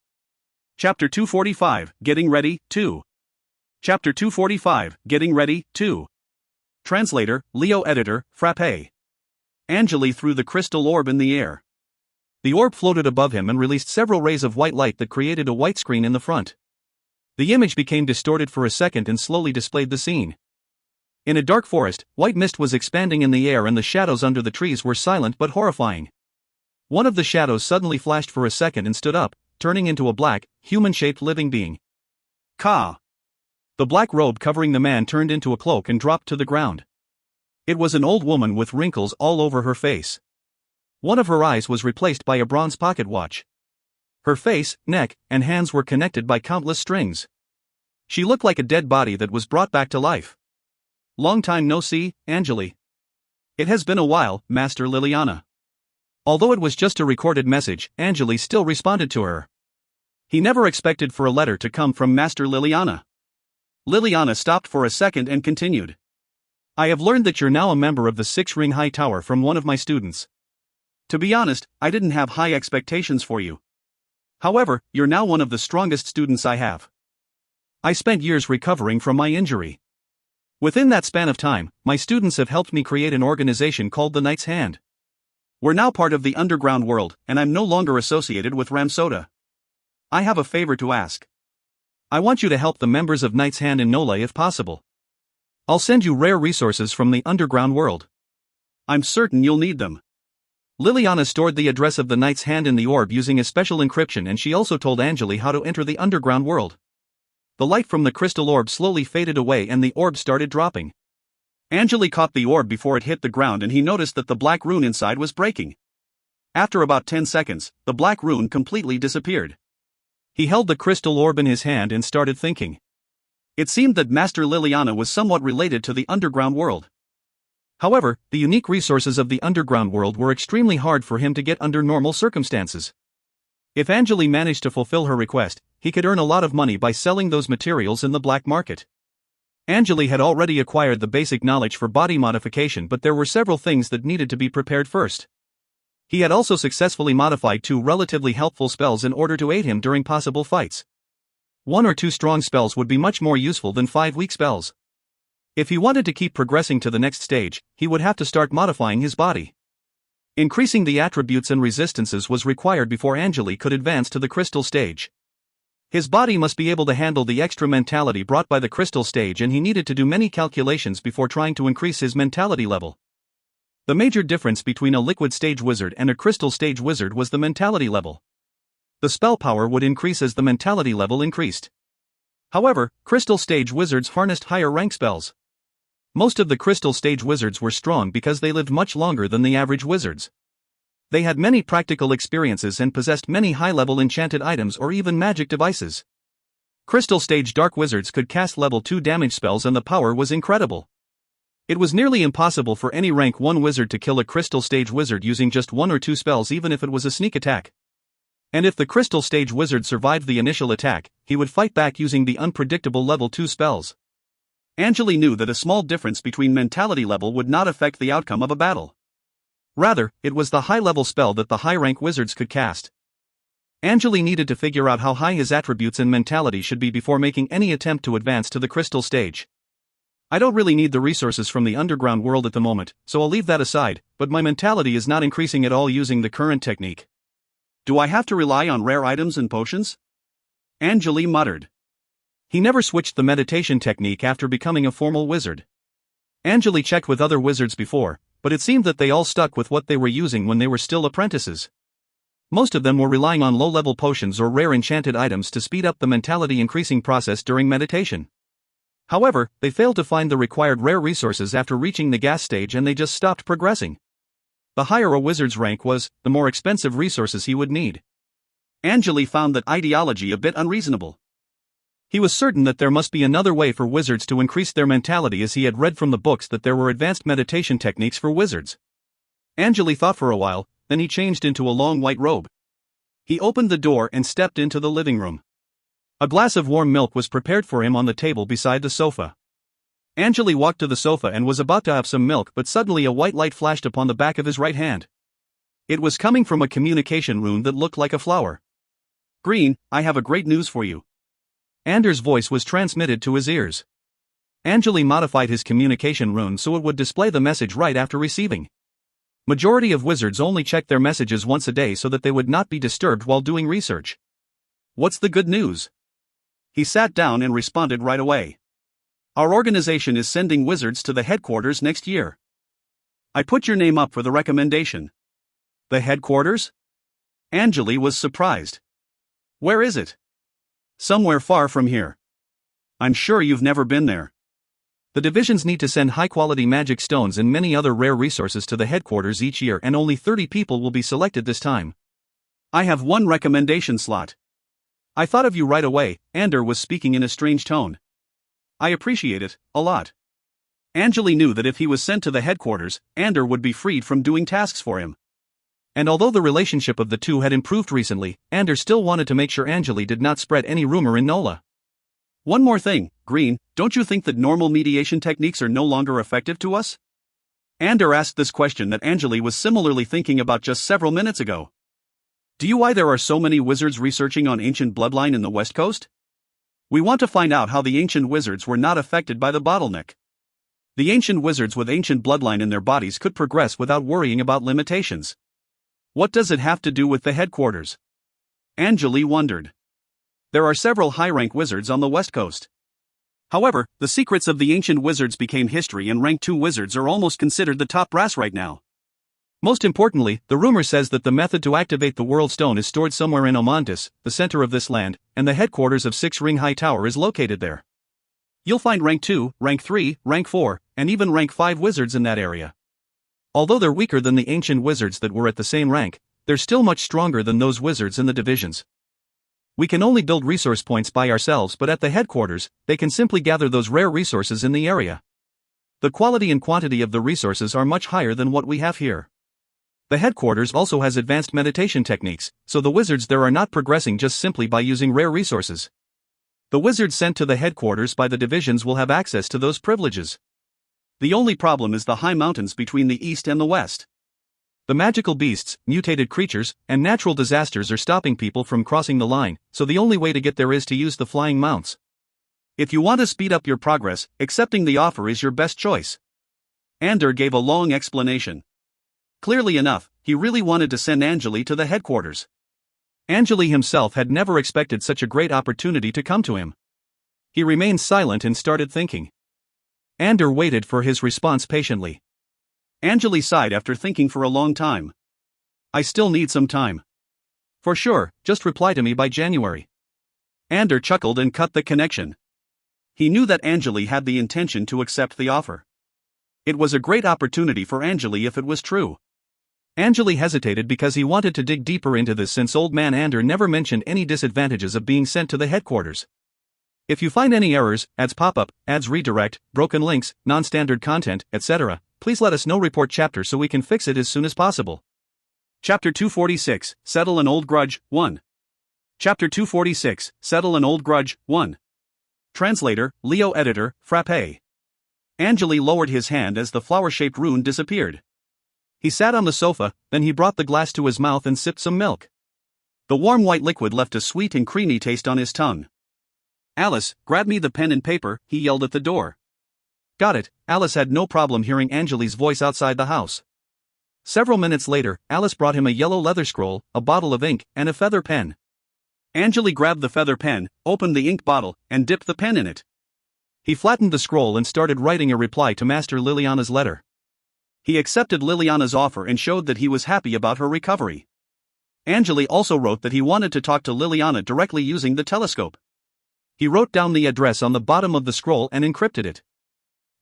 Chapter 245, Getting Ready, 2. Chapter 245, Getting Ready, 2. Translator, Leo Editor, Frappe. Angele threw the crystal orb in the air. The orb floated above him and released several rays of white light that created a white screen in the front. The image became distorted for a second and slowly displayed the scene. In a dark forest, white mist was expanding in the air and the shadows under the trees were silent but horrifying. One of the shadows suddenly flashed for a second and stood up, turning into a black, human-shaped living being. Ka! The black robe covering the man turned into a cloak and dropped to the ground. It was an old woman with wrinkles all over her face. One of her eyes was replaced by a bronze pocket watch. Her face, neck, and hands were connected by countless strings. She looked like a dead body that was brought back to life. Long time no see, Angele. It has been a while, Master Liliana. Although it was just a recorded message, Angele still responded to her. He never expected for a letter to come from Master Liliana. Liliana stopped for a second and continued. I have learned that you're now a member of the 6-ring high tower from one of my students. To be honest, I didn't have high expectations for you. However, you're now one of the strongest students I have. I spent years recovering from my injury. Within that span of time, my students have helped me create an organization called the Knight's Hand. We're now part of the underground world, and I'm no longer associated with Ramsoda. I have a favor to ask. I want you to help the members of Knight's Hand in Nola if possible. I'll send you rare resources from the underground world. I'm certain you'll need them. Liliana stored the address of the Knight's Hand in the orb using a special encryption, and she also told Angele how to enter the underground world. The light from the crystal orb slowly faded away and the orb started dropping. Angele caught the orb before it hit the ground, and he noticed that the black rune inside was breaking. After about 10 seconds, the black rune completely disappeared. He held the crystal orb in his hand and started thinking. It seemed that Master Liliana was somewhat related to the underground world. However, the unique resources of the underground world were extremely hard for him to get under normal circumstances. If Angele managed to fulfill her request, he could earn a lot of money by selling those materials in the black market. Angele had already acquired the basic knowledge for body modification, but there were several things that needed to be prepared first. He had also successfully modified 2 relatively helpful spells in order to aid him during possible fights. 1 or 2 strong spells would be much more useful than 5 weak spells. If he wanted to keep progressing to the next stage, he would have to start modifying his body. Increasing the attributes and resistances was required before Angele could advance to the crystal stage. His body must be able to handle the extra mentality brought by the crystal stage, and he needed to do many calculations before trying to increase his mentality level. The major difference between a liquid stage wizard and a crystal stage wizard was the mentality level. The spell power would increase as the mentality level increased. However, crystal stage wizards harnessed higher rank spells. Most of the crystal stage wizards were strong because they lived much longer than the average wizards. They had many practical experiences and possessed many high-level enchanted items or even magic devices. Crystal stage dark wizards could cast level 2 damage spells, and the power was incredible. It was nearly impossible for any rank 1 wizard to kill a crystal stage wizard using just 1 or 2 spells, even if it was a sneak attack. And if the crystal stage wizard survived the initial attack, he would fight back using the unpredictable level 2 spells. Angele knew that a small difference between mentality level would not affect the outcome of a battle. Rather, it was the high-level spell that the high-rank wizards could cast. Angele needed to figure out how high his attributes and mentality should be before making any attempt to advance to the crystal stage. I don't really need the resources from the underground world at the moment, so I'll leave that aside, but my mentality is not increasing at all using the current technique. Do I have to rely on rare items and potions? Angele muttered. He never switched the meditation technique after becoming a formal wizard. Angele checked with other wizards before, but it seemed that they all stuck with what they were using when they were still apprentices. Most of them were relying on low-level potions or rare enchanted items to speed up the mentality increasing process during meditation. However, they failed to find the required rare resources after reaching the gas stage, and they just stopped progressing. The higher a wizard's rank was, the more expensive resources he would need. Angele found that ideology a bit unreasonable. He was certain that there must be another way for wizards to increase their mentality, as he had read from the books that there were advanced meditation techniques for wizards. Angele thought for a while, then he changed into a long white robe. He opened the door and stepped into the living room. A glass of warm milk was prepared for him on the table beside the sofa. Angele walked to the sofa and was about to have some milk, but suddenly a white light flashed upon the back of his right hand. It was coming from a communication rune that looked like a flower. Green, I have a great news for you. Anders' voice was transmitted to his ears. Angele modified his communication rune so it would display the message right after receiving. Majority of wizards only checked their messages once a day so that they would not be disturbed while doing research. What's the good news? He sat down and responded right away. Our organization is sending wizards to the headquarters next year. I put your name up for the recommendation. The headquarters? Angele was surprised. Where is it? Somewhere far from here. I'm sure you've never been there. The divisions need to send high-quality magic stones and many other rare resources to the headquarters each year, and only 30 people will be selected this time. I have one recommendation slot. I thought of you right away, Ander was speaking in a strange tone. I appreciate it, a lot. Angele knew that if he was sent to the headquarters, Ander would be freed from doing tasks for him. And although the relationship of the two had improved recently, Ander still wanted to make sure Angele did not spread any rumor in Nola. One more thing, Green, don't you think that normal mediation techniques are no longer effective to us? Ander asked this question that Angele was similarly thinking about just several minutes ago. Do you why there are so many wizards researching on ancient bloodline in the West Coast? We want to find out how the ancient wizards were not affected by the bottleneck. The ancient wizards with ancient bloodline in their bodies could progress without worrying about limitations. What does it have to do with the headquarters? Angele wondered. There are several high-rank wizards on the West Coast. However, the secrets of the ancient wizards became history, and rank 2 wizards are almost considered the top brass right now. Most importantly, the rumor says that the method to activate the World Stone is stored somewhere in Omontis, the center of this land, and the headquarters of 6 Ring High Tower is located there. You'll find rank 2, rank 3, rank 4, and even rank 5 wizards in that area. Although they're weaker than the ancient wizards that were at the same rank, they're still much stronger than those wizards in the divisions. We can only build resource points by ourselves, but at the headquarters, they can simply gather those rare resources in the area. The quality and quantity of the resources are much higher than what we have here. The headquarters also has advanced meditation techniques, so the wizards there are not progressing just simply by using rare resources. The wizards sent to the headquarters by the divisions will have access to those privileges. The only problem is the high mountains between the east and the west. The magical beasts, mutated creatures, and natural disasters are stopping people from crossing the line, so the only way to get there is to use the flying mounts. If you want to speed up your progress, accepting the offer is your best choice. Ander gave a long explanation. Clearly enough, he really wanted to send Angele to the headquarters. Angele himself had never expected such a great opportunity to come to him. He remained silent and started thinking. Ander waited for his response patiently. Angele sighed after thinking for a long time. I still need some time. For sure, just reply to me by January. Ander chuckled and cut the connection. He knew that Angele had the intention to accept the offer. It was a great opportunity for Angele if it was true. Angele hesitated because he wanted to dig deeper into this, since Old Man Ander never mentioned any disadvantages of being sent to the headquarters. If you find any errors, ads pop up, ads redirect, broken links, non-standard content, etc., please let us know. Report chapter so we can fix it as soon as possible. Chapter 246, Settle an Old Grudge, 1. Chapter 246, Settle an Old Grudge, 1. Translator, Leo Editor, Frappe. Angele lowered his hand as the flower-shaped rune disappeared. He sat on the sofa, then he brought the glass to his mouth and sipped some milk. The warm white liquid left a sweet and creamy taste on his tongue. Alice, grab me the pen and paper, he yelled at the door. Got it. Alice had no problem hearing Angele's voice outside the house. Several minutes later, Alice brought him a yellow leather scroll, a bottle of ink, and a feather pen. Angele grabbed the feather pen, opened the ink bottle, and dipped the pen in it. He flattened the scroll and started writing a reply to Master Liliana's letter. He accepted Liliana's offer and showed that he was happy about her recovery. Angele also wrote that he wanted to talk to Liliana directly using the telescope. He wrote down the address on the bottom of the scroll and encrypted it.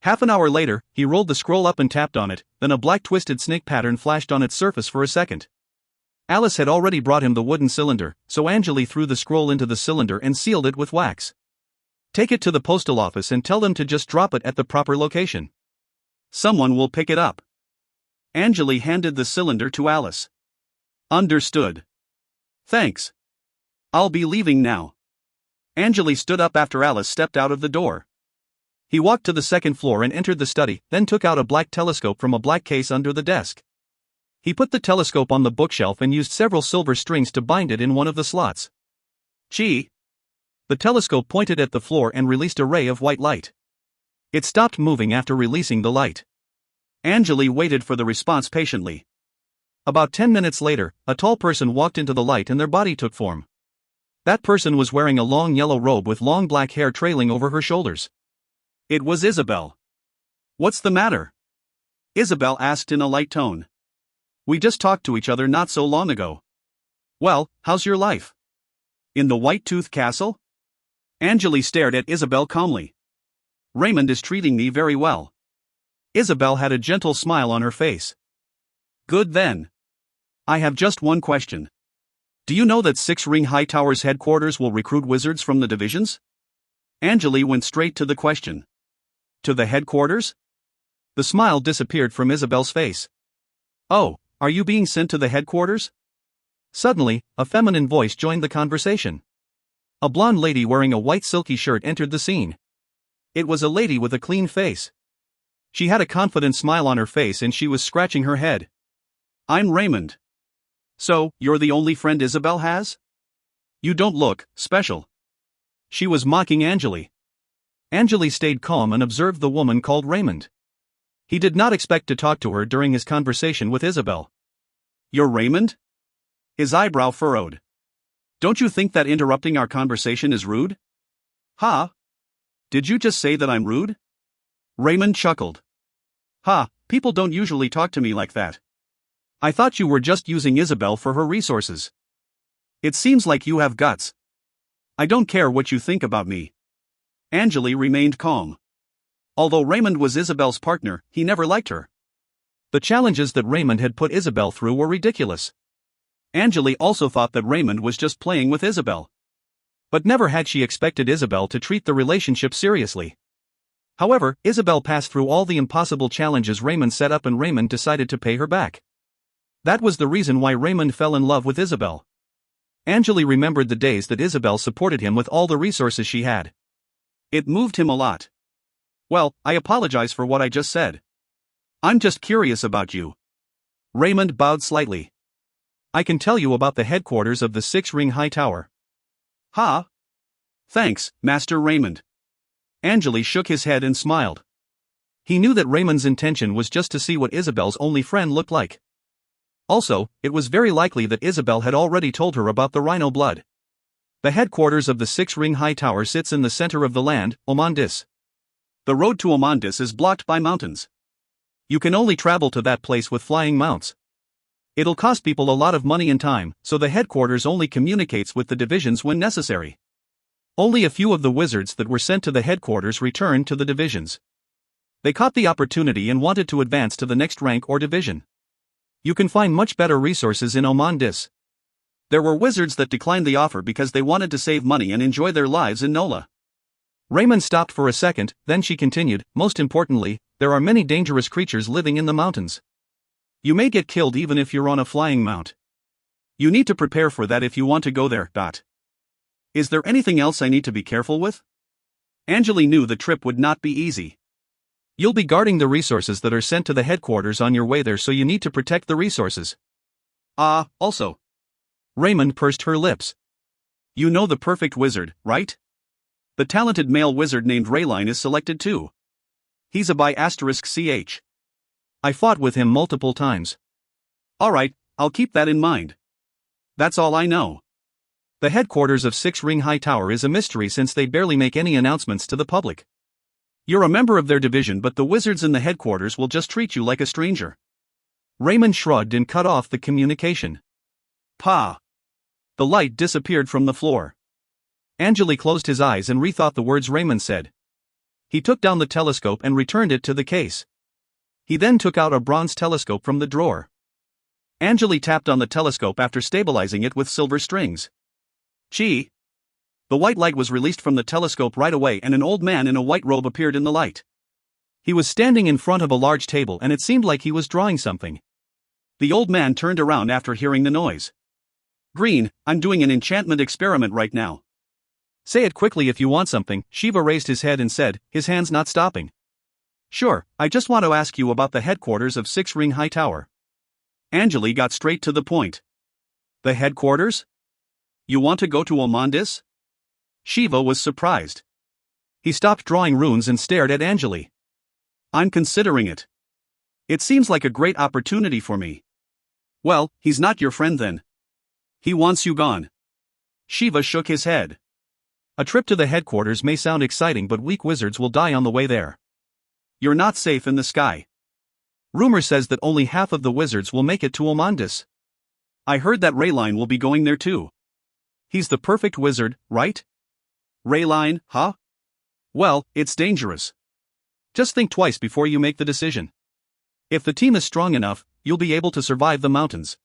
Half an hour later, he rolled the scroll up and tapped on it, then a black twisted snake pattern flashed on its surface for a second. Alice had already brought him the wooden cylinder, so Angele threw the scroll into the cylinder and sealed it with wax. Take it to the postal office and tell them to just drop it at the proper location. Someone will pick it up. Angele handed the cylinder to Alice. Understood. Thanks. I'll be leaving now. Angele stood up after Alice stepped out of the door. He walked to the second floor and entered the study, then took out a black telescope from a black case under the desk. He put the telescope on the bookshelf and used several silver strings to bind it in one of the slots. Gee! The telescope pointed at the floor and released a ray of white light. It stopped moving after releasing the light. Angele waited for the response patiently. About 10 minutes later, a tall person walked into the light and their body took form. That person was wearing a long yellow robe with long black hair trailing over her shoulders. It was Isabel. What's the matter? Isabel asked in a light tone. We just talked to each other not so long ago. Well, how's your life? In the White Tooth Castle? Angele stared at Isabel calmly. Raymond is treating me very well. Isabel had a gentle smile on her face. Good then. I have just one question. Do you know that Six Ring Hightower's headquarters will recruit wizards from the divisions? Angele went straight to the question. To the headquarters? The smile disappeared from Isabel's face. Oh, are you being sent to the headquarters? Suddenly, a feminine voice joined the conversation. A blonde lady wearing a white silky shirt entered the scene. It was a lady with a clean face. She had a confident smile on her face and she was scratching her head. I'm Raymond. So, you're the only friend Isabel has? You don't look special. She was mocking Angele. Angele stayed calm and observed the woman called Raymond. He did not expect to talk to her during his conversation with Isabel. You're Raymond? His eyebrow furrowed. Don't you think that interrupting our conversation is rude? Ha? Did you just say that I'm rude? Raymond chuckled. Ha, people don't usually talk to me like that. I thought you were just using Isabel for her resources. It seems like you have guts. I don't care what you think about me. Angele remained calm. Although Raymond was Isabel's partner, he never liked her. The challenges that Raymond had put Isabel through were ridiculous. Angele also thought that Raymond was just playing with Isabel. But never had she expected Isabel to treat the relationship seriously. However, Isabel passed through all the impossible challenges Raymond set up and Raymond decided to pay her back. That was the reason why Raymond fell in love with Isabel. Angele remembered the days that Isabel supported him with all the resources she had. It moved him a lot. Well, I apologize for what I just said. I'm just curious about you. Raymond bowed slightly. I can tell you about the headquarters of the Six Ring Hightower. Ha! Thanks, Master Raymond. Angele shook his head and smiled. He knew that Raymond's intention was just to see what Isabel's only friend looked like. Also, it was very likely that Isabel had already told her about the rhino blood. The headquarters of the Six Ring Hightower sits in the center of the land, Omandis. The road to Omandis is blocked by mountains. You can only travel to that place with flying mounts. It'll cost people a lot of money and time, so the headquarters only communicates with the divisions when necessary. Only a few of the wizards that were sent to the headquarters returned to the divisions. They caught the opportunity and wanted to advance to the next rank or division. You can find much better resources in Omandis. There were wizards that declined the offer because they wanted to save money and enjoy their lives in Nola. Raymond stopped for a second, then she continued, most importantly, there are many dangerous creatures living in the mountains. You may get killed even if you're on a flying mount. You need to prepare for that if you want to go there. Is there anything else I need to be careful with? Angele knew the trip would not be easy. You'll be guarding the resources that are sent to the headquarters on your way there, so you need to protect the resources. Also. Raymond pursed her lips. You know the perfect wizard, right? The talented male wizard named Rayline is selected too. He's a **ch. I fought with him multiple times. Alright, I'll keep that in mind. That's all I know. The headquarters of Six Ring Hightower is a mystery since they barely make any announcements to the public. You're a member of their division, but the wizards in the headquarters will just treat you like a stranger. Raymond shrugged and cut off the communication. Pa! The light disappeared from the floor. Angele closed his eyes and rethought the words Raymond said. He took down the telescope and returned it to the case. He then took out a bronze telescope from the drawer. Angele tapped on the telescope after stabilizing it with silver strings. Gee! The white light was released from the telescope right away and an old man in a white robe appeared in the light. He was standing in front of a large table and it seemed like he was drawing something. The old man turned around after hearing the noise. Green, I'm doing an enchantment experiment right now. Say it quickly if you want something. Shiva raised his head and said, his hands not stopping. Sure, I just want to ask you about the headquarters of Six Ring Hightower. Angele got straight to the point. The headquarters? You want to go to Omandis? Shiva was surprised. He stopped drawing runes and stared at Angele. I'm considering it. It seems like a great opportunity for me. Well, he's not your friend then. He wants you gone. Shiva shook his head. A trip to the headquarters may sound exciting, but weak wizards will die on the way there. You're not safe in the sky. Rumor says that only half of the wizards will make it to Omandis. I heard that Rayline will be going there too. He's the perfect wizard, right? Rayline, huh? Well, it's dangerous. Just think twice before you make the decision. If the team is strong enough, you'll be able to survive the mountains.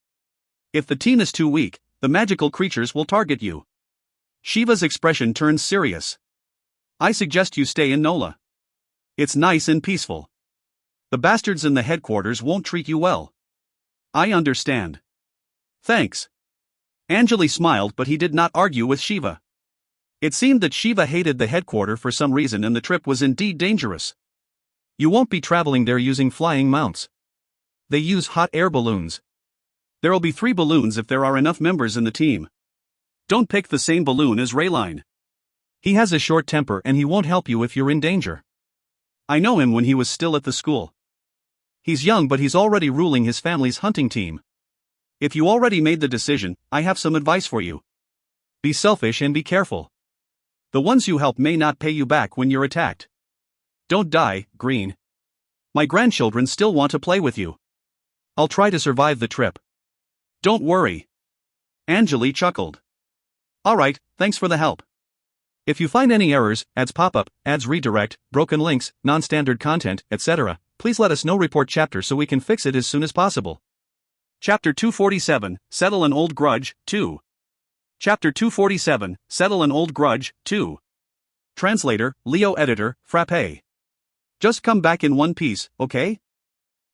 If the team is too weak, the magical creatures will target you. Shiva's expression turns serious. I suggest you stay in Nola. It's nice and peaceful. The bastards in the headquarters won't treat you well. I understand. Thanks. Angele smiled, but he did not argue with Shiva. It seemed that Shiva hated the headquarters for some reason, and the trip was indeed dangerous. You won't be traveling there using flying mounts. They use hot air balloons. There'll be 3 balloons if there are enough members in the team. Don't pick the same balloon as Rayline. He has a short temper and he won't help you if you're in danger. I know him when he was still at the school. He's young, but he's already ruling his family's hunting team. If you already made the decision, I have some advice for you. Be selfish and be careful. The ones you help may not pay you back when you're attacked. Don't die, Green. My grandchildren still want to play with you. I'll try to survive the trip. Don't worry. Angele chuckled. Alright, thanks for the help. If you find any errors, ads pop up, ads redirect, broken links, non-standard content, etc., please let us know. Report chapter so we can fix it as soon as possible. Chapter 247, Settle an Old Grudge, 2. Chapter 247, Settle an Old Grudge, 2. Translator, Leo. Editor, Frappe. Just come back in one piece, okay?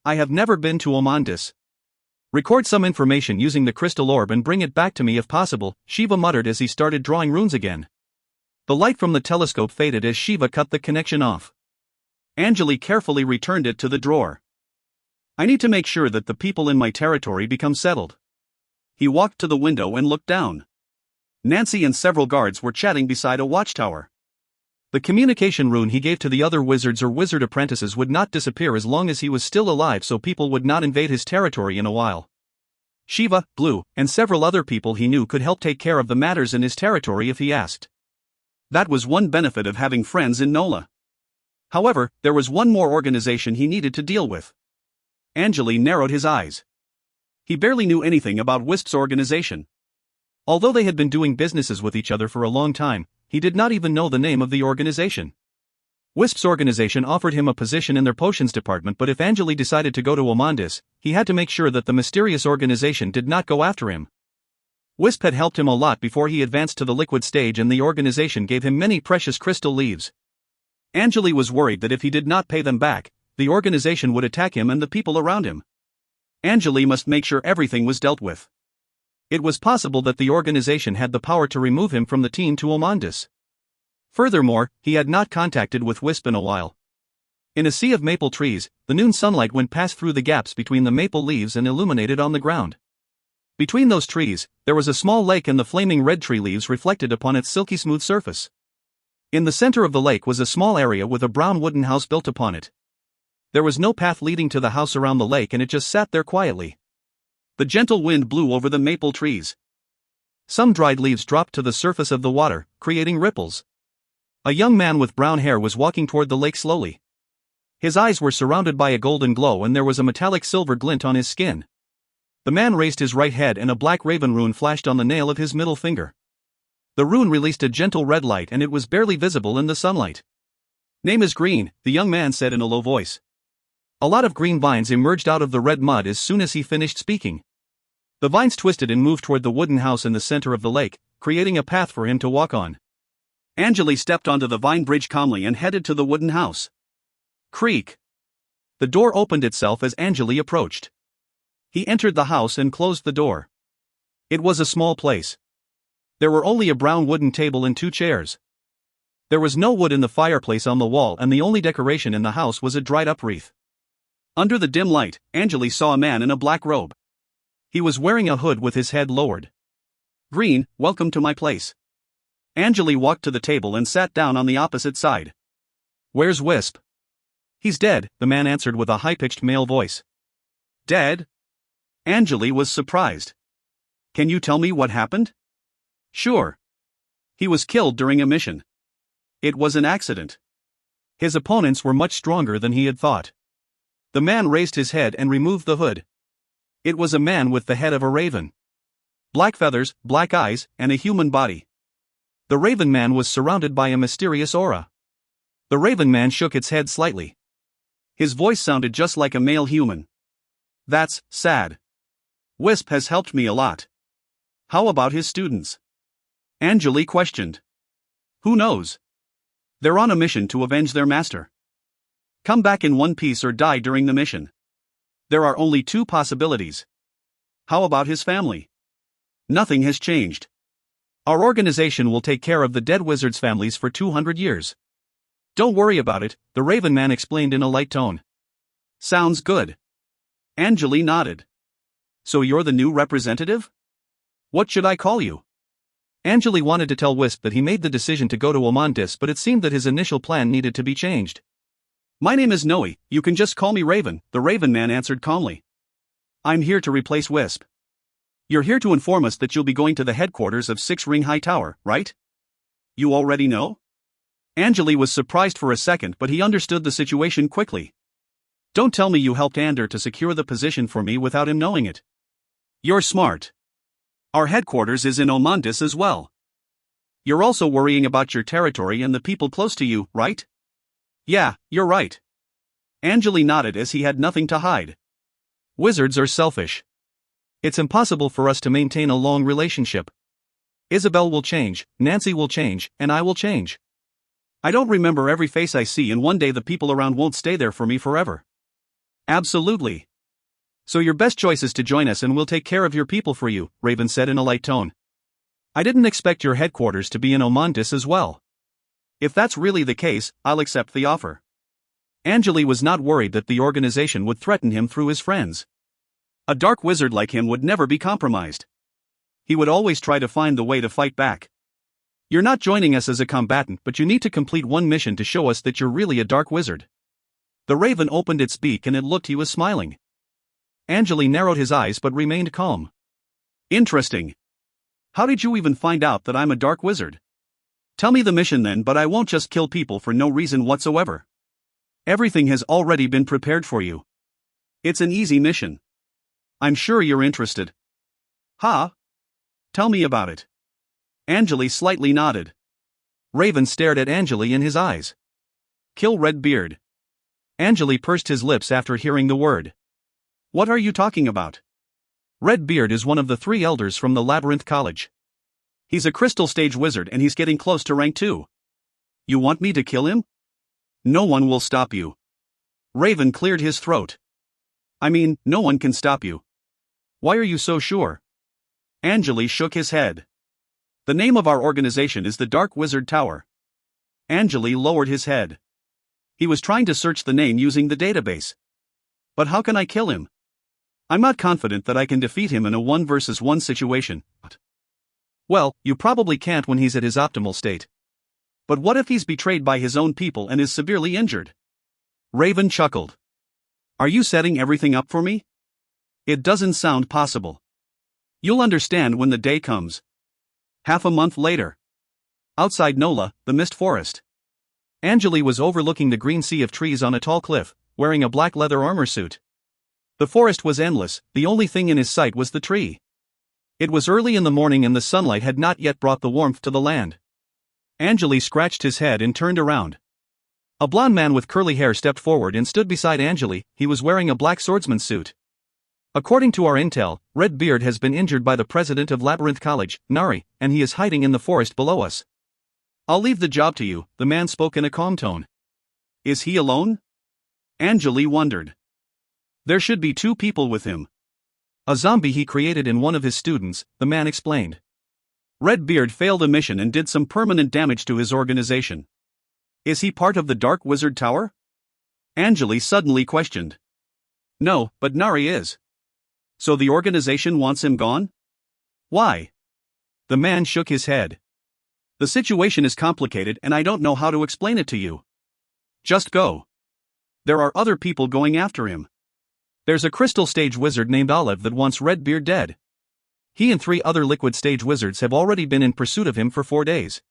I have never been to Omandis. Record some information using the crystal orb and bring it back to me if possible, Shiva muttered as he started drawing runes again. The light from the telescope faded as Shiva cut the connection off. Angele carefully returned it to the drawer. I need to make sure that the people in my territory become settled. He walked to the window and looked down. Nancy and several guards were chatting beside a watchtower. The communication rune he gave to the other wizards or wizard apprentices would not disappear as long as he was still alive, so people would not invade his territory in a while. Shiva, Blue, and several other people he knew could help take care of the matters in his territory if he asked. That was one benefit of having friends in Nola. However, there was one more organization he needed to deal with. Angele narrowed his eyes. He barely knew anything about Wisp's organization. Although they had been doing businesses with each other for a long time, he did not even know the name of the organization. Wisp's organization offered him a position in their potions department, but if Angele decided to go to Omandis, he had to make sure that the mysterious organization did not go after him. Wisp had helped him a lot before he advanced to the liquid stage, and the organization gave him many precious crystal leaves. Angele was worried that if he did not pay them back, the organization would attack him and the people around him. Angele must make sure everything was dealt with. It was possible that the organization had the power to remove him from the team to Omandis. Furthermore, he had not contacted with Wisp in a while. In a sea of maple trees, the noon sunlight went past through the gaps between the maple leaves and illuminated on the ground. Between those trees, there was a small lake, and the flaming red tree leaves reflected upon its silky smooth surface. In the center of the lake was a small area with a brown wooden house built upon it. There was no path leading to the house around the lake, and it just sat there quietly. The gentle wind blew over the maple trees. Some dried leaves dropped to the surface of the water, creating ripples. A young man with brown hair was walking toward the lake slowly. His eyes were surrounded by a golden glow, and there was a metallic silver glint on his skin. The man raised his right head, and a black raven rune flashed on the nail of his middle finger. The rune released a gentle red light, and it was barely visible in the sunlight. Name is Green, the young man said in a low voice. A lot of green vines emerged out of the red mud as soon as he finished speaking. The vines twisted and moved toward the wooden house in the center of the lake, creating a path for him to walk on. Angele stepped onto the vine bridge calmly and headed to the wooden house. Creak. The door opened itself as Angele approached. He entered the house and closed the door. It was a small place. There were only a brown wooden table and 2 chairs. There was no wood in the fireplace on the wall, and the only decoration in the house was a dried-up wreath. Under the dim light, Angele saw a man in a black robe. He was wearing a hood with his head lowered. Green, welcome to my place. Angele walked to the table and sat down on the opposite side. Where's Wisp? He's dead, the man answered with a high-pitched male voice. Dead? Angele was surprised. Can you tell me what happened? Sure. He was killed during a mission. It was an accident. His opponents were much stronger than he had thought. The man raised his head and removed the hood. It was a man with the head of a raven. Black feathers, black eyes, and a human body. The Raven Man was surrounded by a mysterious aura. The Raven Man shook its head slightly. His voice sounded just like a male human. That's sad. Wisp has helped me a lot. How about his students? Angele questioned. Who knows? They're on a mission to avenge their master. Come back in one piece or die during the mission. There are only two possibilities. How about his family? Nothing has changed. Our organization will take care of the dead wizards' families for 200 years. Don't worry about it, the Raven Man explained in a light tone. Sounds good. Angele nodded. So you're the new representative? What should I call you? Angele wanted to tell Wisp that he made the decision to go to Omontis, but it seemed that his initial plan needed to be changed. My name is Noe, you can just call me Raven, the Raven Man answered calmly. I'm here to replace Wisp. You're here to inform us that you'll be going to the headquarters of 6 Ring High Tower, right? You already know? Angele was surprised for a second, but he understood the situation quickly. Don't tell me you helped Ander to secure the position for me without him knowing it. You're smart. Our headquarters is in Omontis as well. You're also worrying about your territory and the people close to you, right? Yeah, you're right. Angele nodded as he had nothing to hide. Wizards are selfish. It's impossible for us to maintain a long relationship. Isabel will change, Nancy will change, and I will change. I don't remember every face I see, and one day the people around won't stay there for me forever. Absolutely. So your best choice is to join us and we'll take care of your people for you, Raven said in a light tone. I didn't expect your headquarters to be in Omontis as well. If that's really the case, I'll accept the offer. Angele was not worried that the organization would threaten him through his friends. A dark wizard like him would never be compromised. He would always try to find the way to fight back. You're not joining us as a combatant, but you need to complete one mission to show us that you're really a dark wizard. The Raven opened its beak and it looked he was smiling. Angele narrowed his eyes but remained calm. Interesting. How did you even find out that I'm a dark wizard? Tell me the mission then, but I won't just kill people for no reason whatsoever. Everything has already been prepared for you. It's an easy mission. I'm sure you're interested. Huh? Tell me about it. Angele slightly nodded. Raven stared at Angele in his eyes. Kill Redbeard. Angele pursed his lips after hearing the word. What are you talking about? Redbeard is one of the 3 elders from the Labyrinth College. He's a crystal stage wizard and he's getting close to rank 2. You want me to kill him? No one will stop you. Raven cleared his throat. I mean, no one can stop you. Why are you so sure? Angele shook his head. The name of our organization is the Dark Wizard Tower. Angele lowered his head. He was trying to search the name using the database. But how can I kill him? I'm not confident that I can defeat him in a 1 versus 1 situation. Well, you probably can't when he's at his optimal state. But what if he's betrayed by his own people and is severely injured? Raven chuckled. Are you setting everything up for me? It doesn't sound possible. You'll understand when the day comes. Half a month later. Outside Nola, the mist forest. Angele was overlooking the green sea of trees on a tall cliff, wearing a black leather armor suit. The forest was endless, the only thing in his sight was the tree. It was early in the morning and the sunlight had not yet brought the warmth to the land. Angele scratched his head and turned around. A blond man with curly hair stepped forward and stood beside Angele. He was wearing a black swordsman's suit. According to our intel, Redbeard has been injured by the president of Labyrinth College, Nari, and he is hiding in the forest below us. I'll leave the job to you, the man spoke in a calm tone. Is he alone? Angele wondered. There should be 2 people with him. A zombie he created in one of his students, the man explained. Redbeard failed a mission and did some permanent damage to his organization. Is he part of the Dark Wizard Tower? Angele suddenly questioned. No, but Nari is. So the organization wants him gone? Why? The man shook his head. The situation is complicated and I don't know how to explain it to you. Just go. There are other people going after him. There's a crystal stage wizard named Olive that wants Redbeard dead. He and 3 other liquid stage wizards have already been in pursuit of him for 4 days.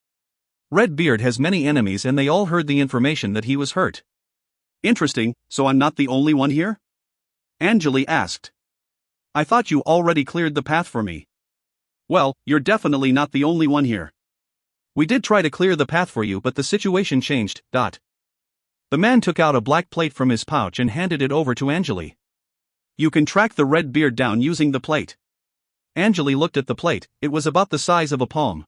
Redbeard has many enemies and they all heard the information that he was hurt. Interesting, so I'm not the only one here? Angele asked. I thought you already cleared the path for me. Well, you're definitely not the only one here. We did try to clear the path for you, but the situation changed. The man took out a black plate from his pouch and handed it over to Angele. You can track the red beard down using the plate. Angele looked at the plate. It was about the size of a palm.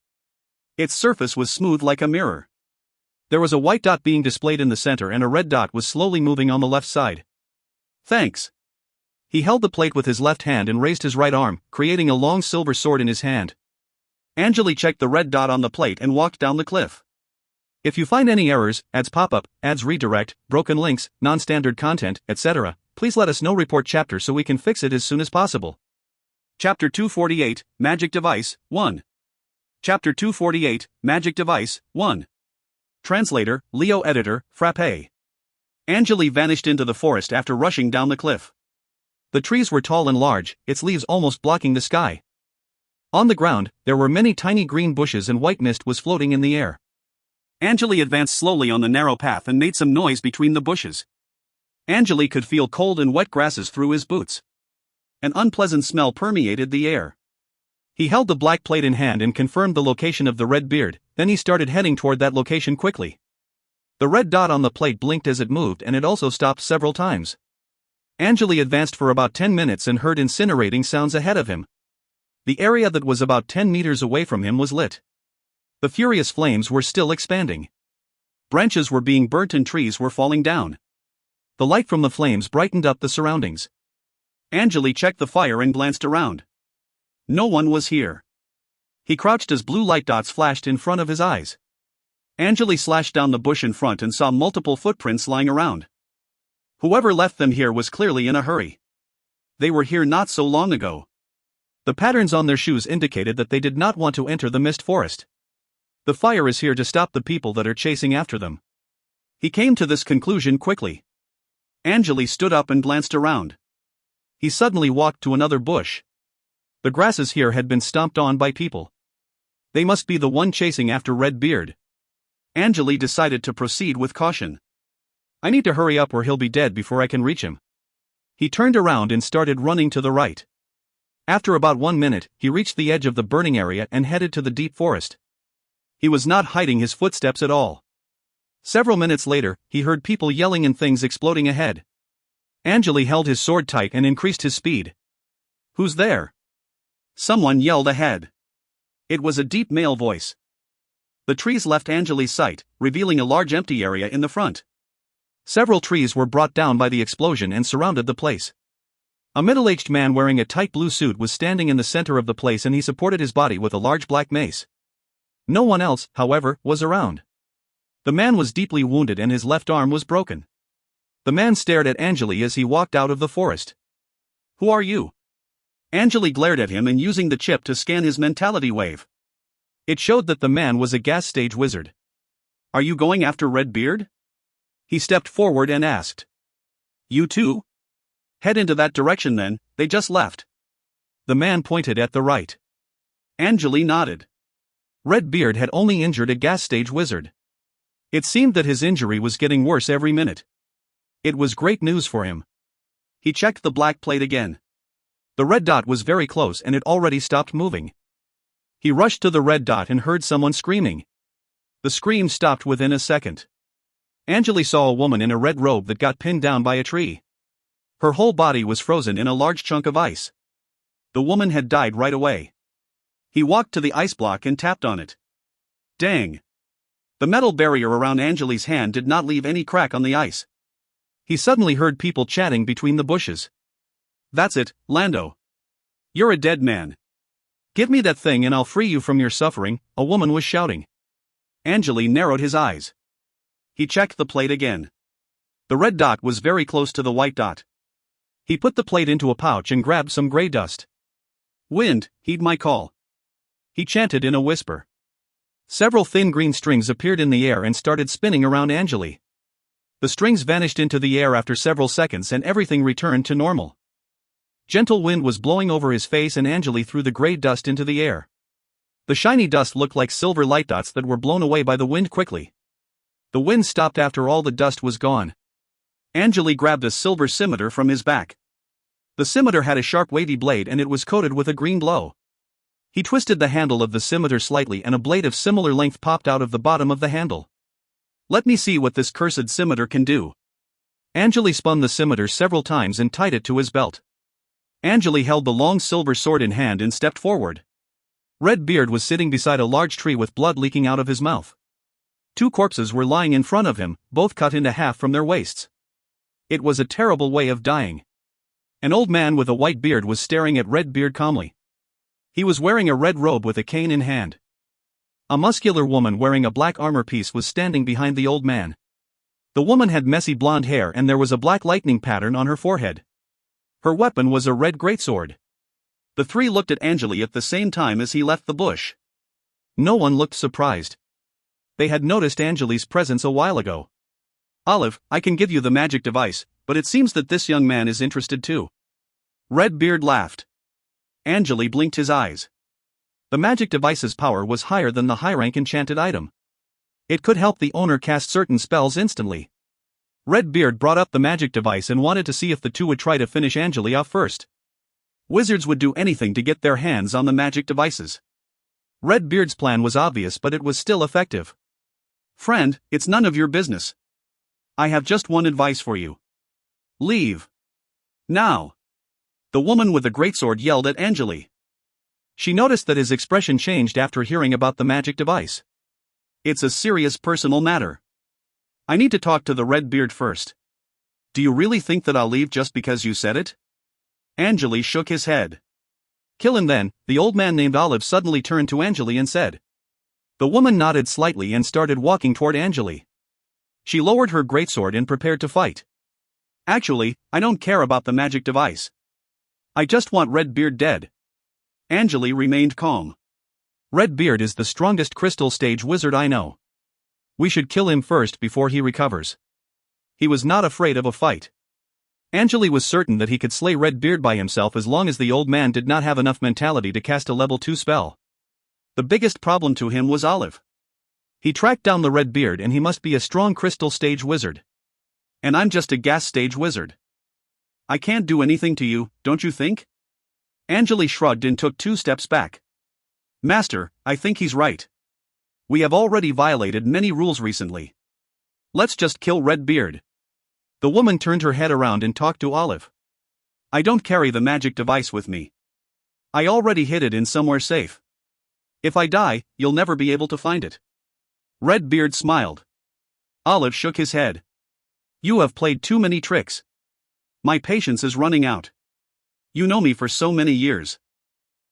Its surface was smooth like a mirror. There was a white dot being displayed in the center and a red dot was slowly moving on the left side. Thanks. He held the plate with his left hand and raised his right arm, creating a long silver sword in his hand. Angele checked the red dot on the plate and walked down the cliff. If you find any errors, ads pop up, ads redirect, broken links, non-standard content, etc., please let us know. Report chapter so we can fix it as soon as possible. Chapter 248, Magic Device, 1. Chapter 248, Magic Device, 1. Translator, Leo Editor, Frappe. Angele vanished into the forest after rushing down the cliff. The trees were tall and large, its leaves almost blocking the sky. On the ground, there were many tiny green bushes and white mist was floating in the air. Angele advanced slowly on the narrow path and made some noise between the bushes. Angele could feel cold and wet grasses through his boots. An unpleasant smell permeated the air. He held the black plate in hand and confirmed the location of the red beard, then he started heading toward that location quickly. The red dot on the plate blinked as it moved and it also stopped several times. Angele advanced for about 10 minutes and heard incinerating sounds ahead of him. The area that was about 10 meters away from him was lit. The furious flames were still expanding. Branches were being burnt and trees were falling down. The light from the flames brightened up the surroundings. Angele checked the fire and glanced around. No one was here. He crouched as blue light dots flashed in front of his eyes. Angele slashed down the bush in front and saw multiple footprints lying around. Whoever left them here was clearly in a hurry. They were here not so long ago. The patterns on their shoes indicated that they did not want to enter the mist forest. The fire is here to stop the people that are chasing after them. He came to this conclusion quickly. Angele stood up and glanced around. He suddenly walked to another bush. The grasses here had been stomped on by people. They must be the one chasing after Red Beard. Angele decided to proceed with caution. I need to hurry up or he'll be dead before I can reach him. He turned around and started running to the right. After about 1 minute, he reached the edge of the burning area and headed to the deep forest. He was not hiding his footsteps at all. Several minutes later, he heard people yelling and things exploding ahead. Angele held his sword tight and increased his speed. Who's there? Someone yelled ahead. It was a deep male voice. The trees left Angele's sight, revealing a large empty area in the front. Several trees were brought down by the explosion and surrounded the place. A middle-aged man wearing a tight blue suit was standing in the center of the place and he supported his body with a large black mace. No one else, however, was around. The man was deeply wounded and his left arm was broken. The man stared at Angele as he walked out of the forest. Who are you? Angele glared at him and using the chip to scan his mentality wave. It showed that the man was a gas stage wizard. Are you going after Red Beard? He stepped forward and asked. You too? Head into that direction then, they just left. The man pointed at the right. Angele nodded. Red Beard had only injured a gas stage wizard. It seemed that his injury was getting worse every minute. It was great news for him. He checked the black plate again. The red dot was very close and it already stopped moving. He rushed to the red dot and heard someone screaming. The scream stopped within a second. Angele saw a woman in a red robe that got pinned down by a tree. Her whole body was frozen in a large chunk of ice. The woman had died right away. He walked to the ice block and tapped on it. Dang! The metal barrier around Angele's hand did not leave any crack on the ice. He suddenly heard people chatting between the bushes. That's it, Lando. You're a dead man. Give me that thing and I'll free you from your suffering, a woman was shouting. Angele narrowed his eyes. He checked the plate again. The red dot was very close to the white dot. He put the plate into a pouch and grabbed some gray dust. Wind, heed my call. He chanted in a whisper. Several thin green strings appeared in the air and started spinning around Angele. The strings vanished into the air after several seconds and everything returned to normal. Gentle wind was blowing over his face and Angele threw the gray dust into the air. The shiny dust looked like silver light dots that were blown away by the wind quickly. The wind stopped after all the dust was gone. Angele grabbed a silver scimitar from his back. The scimitar had a sharp wavy blade and it was coated with a green glow. He twisted the handle of the scimitar slightly and a blade of similar length popped out of the bottom of the handle. Let me see what this cursed scimitar can do. Angele spun the scimitar several times and tied it to his belt. Angele held the long silver sword in hand and stepped forward. Redbeard was sitting beside a large tree with blood leaking out of his mouth. 2 corpses were lying in front of him, both cut into half from their waists. It was a terrible way of dying. An old man with a white beard was staring at Redbeard calmly. He was wearing a red robe with a cane in hand. A muscular woman wearing a black armor piece was standing behind the old man. The woman had messy blonde hair and there was a black lightning pattern on her forehead. Her weapon was a red greatsword. The 3 looked at Angele at the same time as he left the bush. No one looked surprised. They had noticed Angele's presence a while ago. Olive, I can give you the magic device, but it seems that this young man is interested too. Redbeard laughed. Angele blinked his eyes. The magic device's power was higher than the high-rank enchanted item. It could help the owner cast certain spells instantly. Redbeard brought up the magic device and wanted to see if the 2 would try to finish Angele off first. Wizards would do anything to get their hands on the magic devices. Redbeard's plan was obvious, but it was still effective. Friend, it's none of your business. I have just one advice for you. Leave. Now. The woman with the greatsword yelled at Angele. She noticed that his expression changed after hearing about the magic device. It's a serious personal matter. I need to talk to the Redbeard first. Do you really think that I'll leave just because you said it? Angele shook his head. Kill him then, the old man named Olive suddenly turned to Angele and said. The woman nodded slightly and started walking toward Angele. She lowered her greatsword and prepared to fight. Actually, I don't care about the magic device. I just want Redbeard dead. Angele remained calm. Redbeard is the strongest crystal stage wizard I know. We should kill him first before he recovers. He was not afraid of a fight. Angele was certain that he could slay Redbeard by himself as long as the old man did not have enough mentality to cast a level 2 spell. The biggest problem to him was Olive. He tracked down the Redbeard and he must be a strong crystal stage wizard. And I'm just a gas stage wizard. I can't do anything to you, don't you think? Angele shrugged and took 2 steps back. Master, I think he's right. We have already violated many rules recently. Let's just kill Redbeard. The woman turned her head around and talked to Olive. I don't carry the magic device with me. I already hid it in somewhere safe. If I die, you'll never be able to find it. Redbeard smiled. Olive shook his head. You have played too many tricks. My patience is running out. You know me for so many years.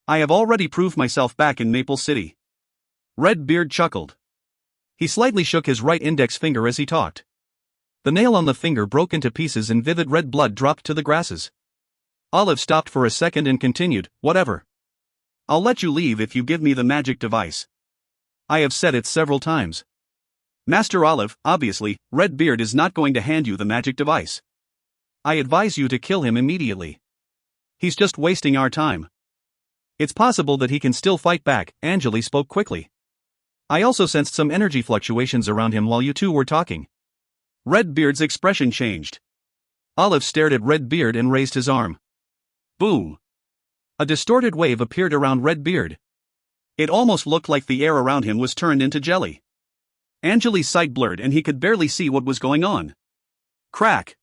I have already proved myself back in Maple City. Redbeard chuckled. He slightly shook his right index finger as he talked. The nail on the finger broke into pieces and vivid red blood dropped to the grasses. Olive stopped for a second and continued, whatever. I'll let you leave if you give me the magic device. I have said it several times. Master Olive, obviously, Redbeard is not going to hand you the magic device. I advise you to kill him immediately. He's just wasting our time. It's possible that he can still fight back, Angele spoke quickly. I also sensed some energy fluctuations around him while you 2 were talking. Redbeard's expression changed. Olive stared at Redbeard and raised his arm. Boom! A distorted wave appeared around Redbeard. It almost looked like the air around him was turned into jelly. Angele's sight blurred and he could barely see what was going on. Crack!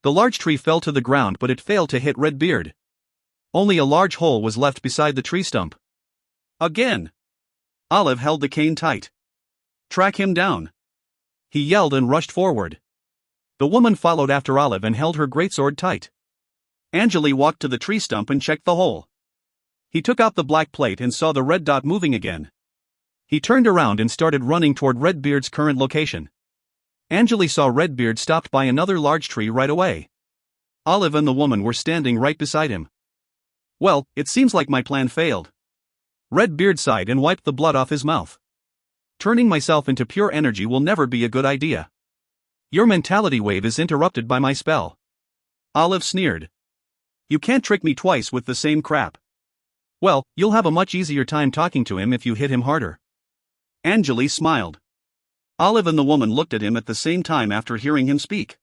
The large tree fell to the ground, but it failed to hit Redbeard. Only a large hole was left beside the tree stump. Again! Olive held the cane tight. Track him down! He yelled and rushed forward. The woman followed after Olive and held her greatsword tight. Angele walked to the tree stump and checked the hole. He took out the black plate and saw the red dot moving again. He turned around and started running toward Redbeard's current location. Angele saw Redbeard stopped by another large tree right away. Olive and the woman were standing right beside him. Well, it seems like my plan failed. Redbeard sighed and wiped the blood off his mouth. Turning myself into pure energy will never be a good idea. Your mentality wave is interrupted by my spell. Olive sneered. You can't trick me twice with the same crap. Well, you'll have a much easier time talking to him if you hit him harder. Angele smiled. Olive and the woman looked at him at the same time after hearing him speak.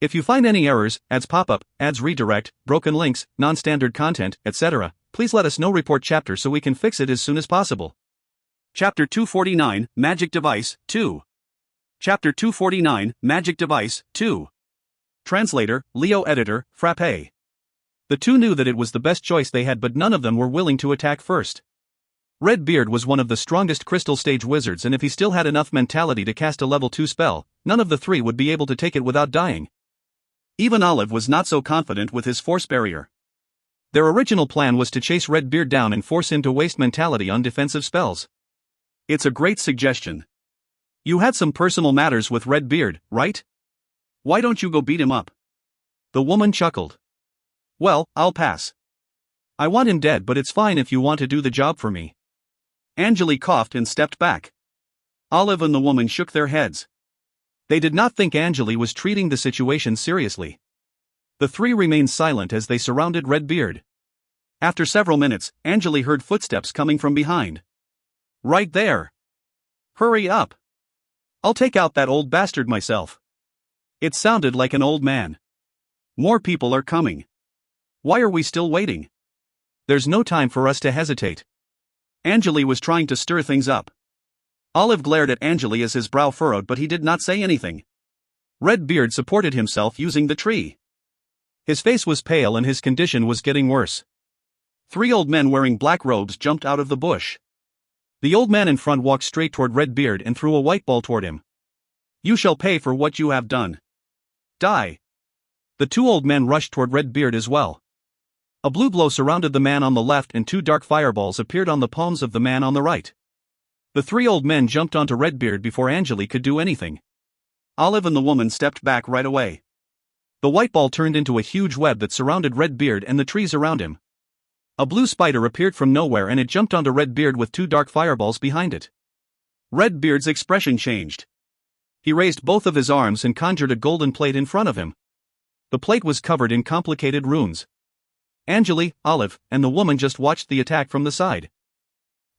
If you find any errors, ads pop up, ads redirect, broken links, non-standard content, etc., please let us know report chapter so we can fix it as soon as possible. Chapter 249, Magic Device, 2. Chapter 249, Magic Device, 2. Translator, Leo Editor, Frappe. The two knew that it was the best choice they had, but none of them were willing to attack first. Redbeard was one of the strongest crystal stage wizards, and if he still had enough mentality to cast a level 2 spell, none of the three would be able to take it without dying. Even Olive was not so confident with his force barrier. Their original plan was to chase Redbeard down and force him to waste mentality on defensive spells. It's a great suggestion. You had some personal matters with Redbeard, right? Why don't you go beat him up? The woman chuckled. Well, I'll pass. I want him dead, but it's fine if you want to do the job for me. Angele coughed and stepped back. Olive and the woman shook their heads. They did not think Angele was treating the situation seriously. The three remained silent as they surrounded Redbeard. After several minutes, Angele heard footsteps coming from behind. Right there. Hurry up. I'll take out that old bastard myself. It sounded like an old man. More people are coming. Why are we still waiting? There's no time for us to hesitate. Angele was trying to stir things up. Olive glared at Angele as his brow furrowed, but he did not say anything. Redbeard supported himself using the tree. His face was pale and his condition was getting worse. Three old men wearing black robes jumped out of the bush. The old man in front walked straight toward Redbeard and threw a white ball toward him. You shall pay for what you have done. Die. The two old men rushed toward Redbeard as well. A blue glow surrounded the man on the left and two dark fireballs appeared on the palms of the man on the right. The three old men jumped onto Redbeard before Angele could do anything. Olive and the woman stepped back right away. The white ball turned into a huge web that surrounded Redbeard and the trees around him. A blue spider appeared from nowhere and it jumped onto Redbeard with two dark fireballs behind it. Redbeard's expression changed. He raised both of his arms and conjured a golden plate in front of him. The plate was covered in complicated runes. Angele, Olive, and the woman just watched the attack from the side.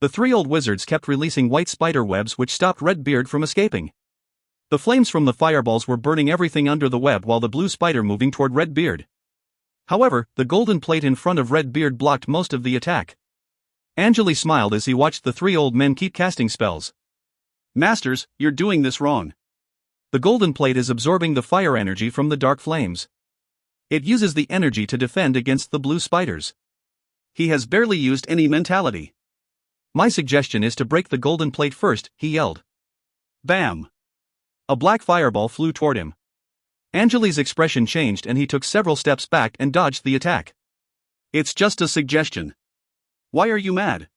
The three old wizards kept releasing white spider webs which stopped Redbeard from escaping. The flames from the fireballs were burning everything under the web while the blue spider moving toward Redbeard. However, the golden plate in front of Redbeard blocked most of the attack. Angele smiled as he watched the three old men keep casting spells. Masters, you're doing this wrong. The golden plate is absorbing the fire energy from the dark flames. It uses the energy to defend against the blue spiders. He has barely used any mentality. My suggestion is to break the golden plate first, he yelled. Bam! A black fireball flew toward him. Angele's expression changed and he took several steps back and dodged the attack. It's just a suggestion. Why are you mad?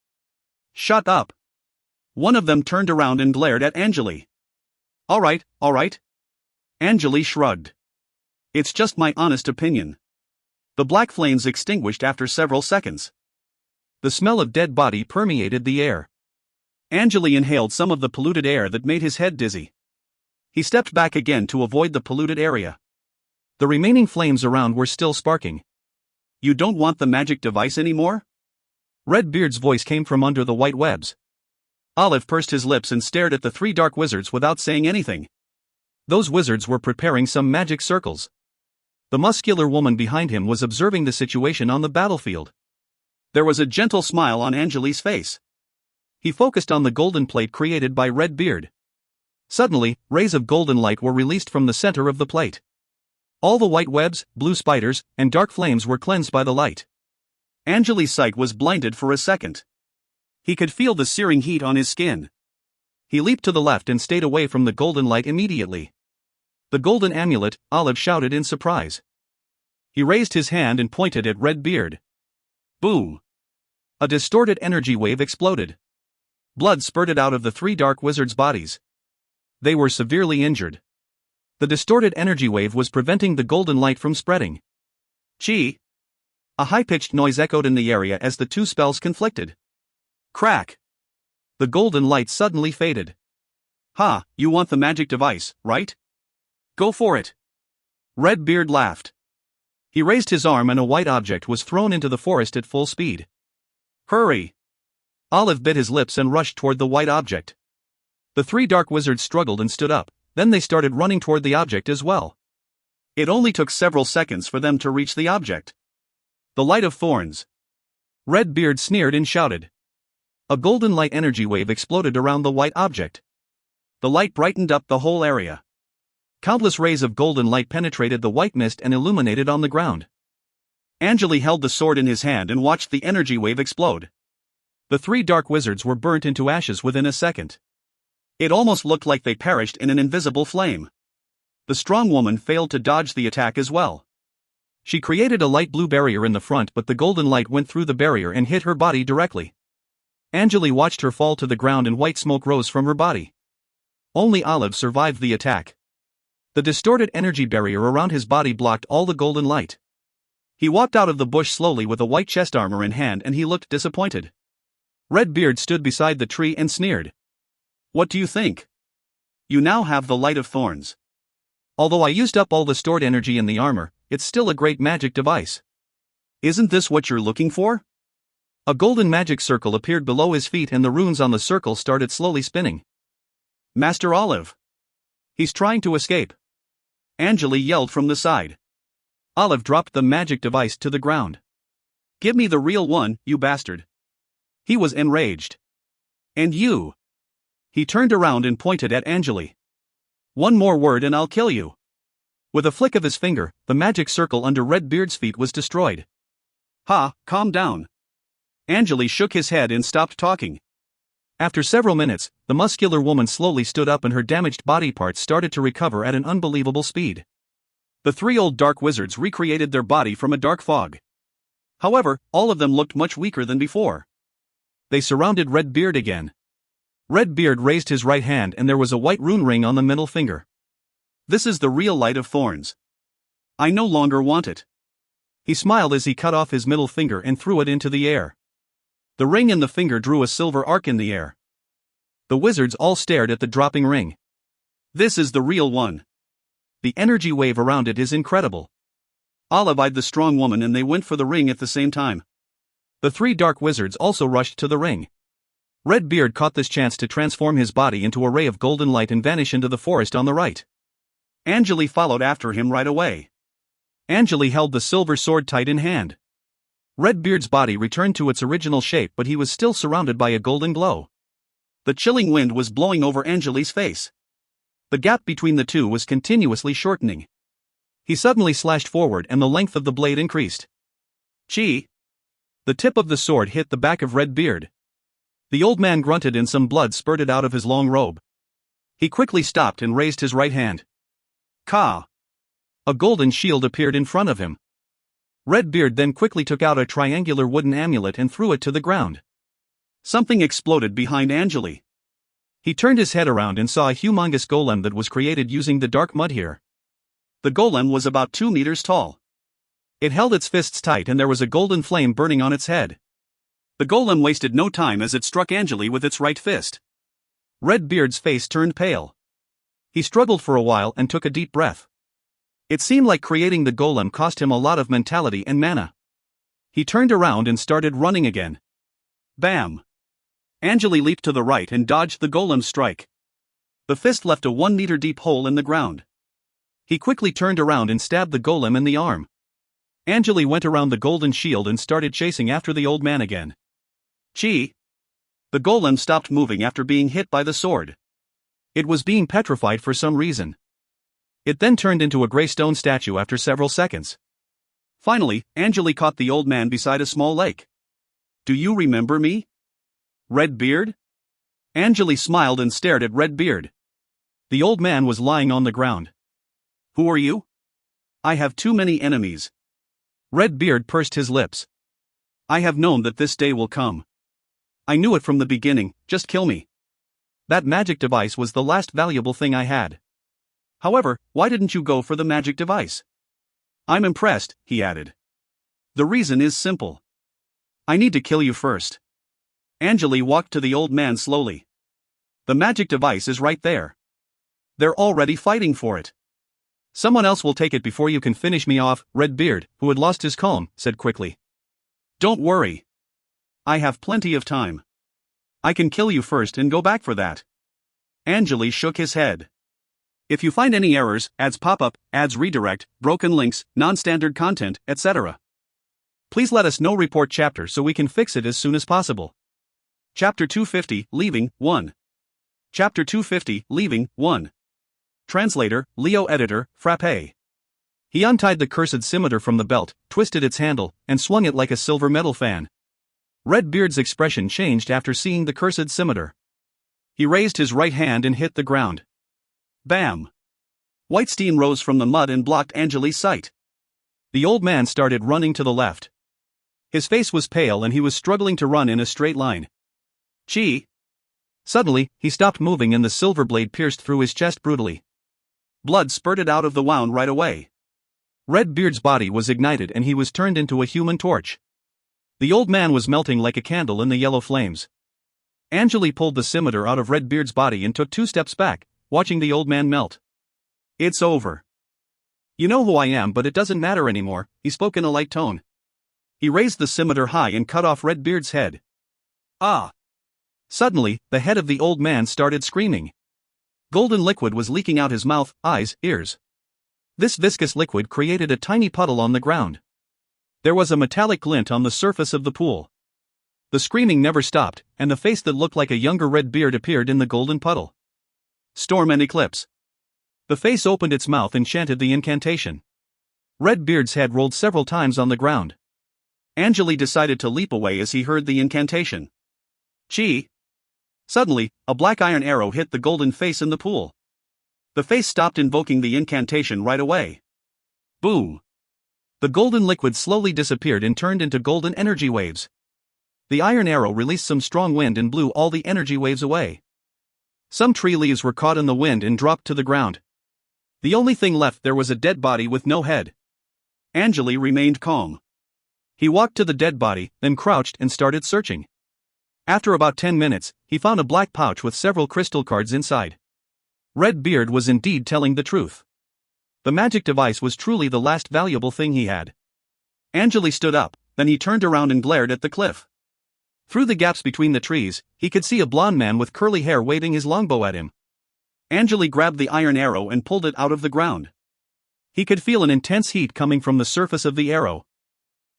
Shut up. One of them turned around and glared at Angele. All right. Angele shrugged. It's just my honest opinion. The black flames extinguished after several seconds. The smell of dead body permeated the air. Angele inhaled some of the polluted air that made his head dizzy. He stepped back again to avoid the polluted area. The remaining flames around were still sparking. You don't want the magic device anymore? Redbeard's voice came from under the white webs. Olive pursed his lips and stared at the three dark wizards without saying anything. Those wizards were preparing some magic circles. The muscular woman behind him was observing the situation on the battlefield. There was a gentle smile on Angele's face. He focused on the golden plate created by Redbeard. Suddenly, rays of golden light were released from the center of the plate. All the white webs, blue spiders, and dark flames were cleansed by the light. Angele's sight was blinded for a second. He could feel the searing heat on his skin. He leaped to the left and stayed away from the golden light immediately. The golden amulet, Olive shouted in surprise. He raised his hand and pointed at Redbeard. Boom! A distorted energy wave exploded. Blood spurted out of the three dark wizards' bodies. They were severely injured. The distorted energy wave was preventing the golden light from spreading. Chi! A high-pitched noise echoed in the area as the two spells conflicted. Crack! The golden light suddenly faded. Ha, you want the magic device, right? Go for it. Redbeard laughed. He raised his arm and a white object was thrown into the forest at full speed. Hurry! Olive bit his lips and rushed toward the white object. The three dark wizards struggled and stood up, then they started running toward the object as well. It only took several seconds for them to reach the object. The light of thorns. Redbeard sneered and shouted. A golden light energy wave exploded around the white object. The light brightened up the whole area. Countless rays of golden light penetrated the white mist and illuminated on the ground. Angele held the sword in his hand and watched the energy wave explode. The three dark wizards were burnt into ashes within a second. It almost looked like they perished in an invisible flame. The strong woman failed to dodge the attack as well. She created a light blue barrier in the front, but the golden light went through the barrier and hit her body directly. Angele watched her fall to the ground and white smoke rose from her body. Only Olive survived the attack. The distorted energy barrier around his body blocked all the golden light. He walked out of the bush slowly with a white chest armor in hand, and he looked disappointed. Redbeard stood beside the tree and sneered. What do you think? You now have the Light of Thorns. Although I used up all the stored energy in the armor, it's still a great magic device. Isn't this what you're looking for? A golden magic circle appeared below his feet and the runes on the circle started slowly spinning. Master Olive! He's trying to escape! Angele yelled from the side. Olive dropped the magic device to the ground. Give me the real one, you bastard! He was enraged. And you! He turned around and pointed at Angele. One more word and I'll kill you. With a flick of his finger, the magic circle under Redbeard's feet was destroyed. Ha, calm down. Angele shook his head and stopped talking. After several minutes, the muscular woman slowly stood up and her damaged body parts started to recover at an unbelievable speed. The three old dark wizards recreated their body from a dark fog. However, all of them looked much weaker than before. They surrounded Redbeard again. Redbeard raised his right hand and there was a white rune ring on the middle finger. This is the real Light of Thorns. I no longer want it. He smiled as he cut off his middle finger and threw it into the air. The ring and the finger drew a silver arc in the air. The wizards all stared at the dropping ring. This is the real one. The energy wave around it is incredible. Olive eyed the strong woman and they went for the ring at the same time. The three dark wizards also rushed to the ring. Redbeard caught this chance to transform his body into a ray of golden light and vanish into the forest on the right. Angele followed after him right away. Angele held the silver sword tight in hand. Redbeard's body returned to its original shape, but he was still surrounded by a golden glow. The chilling wind was blowing over Angele's face. The gap between the two was continuously shortening. He suddenly slashed forward and the length of the blade increased. Chi! The tip of the sword hit the back of Redbeard. The old man grunted and some blood spurted out of his long robe. He quickly stopped and raised his right hand. Ka! A golden shield appeared in front of him. Redbeard then quickly took out a triangular wooden amulet and threw it to the ground. Something exploded behind Angele. He turned his head around and saw a humongous golem that was created using the dark mud here. The golem was about 2 meters tall. It held its fists tight and there was a golden flame burning on its head. The golem wasted no time as it struck Angele with its right fist. Redbeard's face turned pale. He struggled for a while and took a deep breath. It seemed like creating the golem cost him a lot of mentality and mana. He turned around and started running again. Bam! Angele leaped to the right and dodged the golem's strike. The fist left a 1-meter deep hole in the ground. He quickly turned around and stabbed the golem in the arm. Angele went around the golden shield and started chasing after the old man again. Chi! The golem stopped moving after being hit by the sword. It was being petrified for some reason. It then turned into a gray stone statue after several seconds. Finally, Angele caught the old man beside a small lake. Do you remember me? Redbeard? Angele smiled and stared at Redbeard. The old man was lying on the ground. Who are you? I have too many enemies. Redbeard pursed his lips. I have known that this day will come. I knew it from the beginning, just kill me. That magic device was the last valuable thing I had. However, why didn't you go for the magic device? I'm impressed, he added. The reason is simple. I need to kill you first. Angele walked to the old man slowly. The magic device is right there. They're already fighting for it. Someone else will take it before you can finish me off, Redbeard, who had lost his calm, said quickly. Don't worry. I have plenty of time. I can kill you first and go back for that. Angele shook his head. If you find any errors, ads pop up, ads redirect, broken links, non-standard content, etc., Please let us know report chapter so we can fix it as soon as possible. Chapter 250, Leaving, 1. Chapter 250, Leaving, 1. Translator, Leo Editor, Frappe. He untied the cursed scimitar from the belt, twisted its handle, and swung it like a silver metal fan. Redbeard's expression changed after seeing the cursed scimitar. He raised his right hand and hit the ground. Bam! White steam rose from the mud and blocked Angele's sight. The old man started running to the left. His face was pale and he was struggling to run in a straight line. Chi! Suddenly, he stopped moving and the silver blade pierced through his chest brutally. Blood spurted out of the wound right away. Redbeard's body was ignited and he was turned into a human torch. The old man was melting like a candle in the yellow flames. Angele pulled the scimitar out of Redbeard's body and took 2 steps back, watching the old man melt. It's over. You know who I am, but it doesn't matter anymore, he spoke in a light tone. He raised the scimitar high and cut off Redbeard's head. Ah! Suddenly, the head of the old man started screaming. Golden liquid was leaking out his mouth, eyes, ears. This viscous liquid created a tiny puddle on the ground. There was a metallic glint on the surface of the pool. The screaming never stopped, and the face that looked like a younger Redbeard appeared in the golden puddle. Storm and eclipse. The face opened its mouth and chanted the incantation. Redbeard's head rolled several times on the ground. Angele decided to leap away as he heard the incantation. Chi! Suddenly, a black iron arrow hit the golden face in the pool. The face stopped invoking the incantation right away. Boom! The golden liquid slowly disappeared and turned into golden energy waves. The iron arrow released some strong wind and blew all the energy waves away. Some tree leaves were caught in the wind and dropped to the ground. The only thing left there was a dead body with no head. Angele remained calm. He walked to the dead body, then crouched and started searching. After about 10 minutes, he found a black pouch with several crystal cards inside. Redbeard was indeed telling the truth. The magic device was truly the last valuable thing he had. Angele stood up, then he turned around and glared at the cliff. Through the gaps between the trees, he could see a blond man with curly hair waving his longbow at him. Angele grabbed the iron arrow and pulled it out of the ground. He could feel an intense heat coming from the surface of the arrow.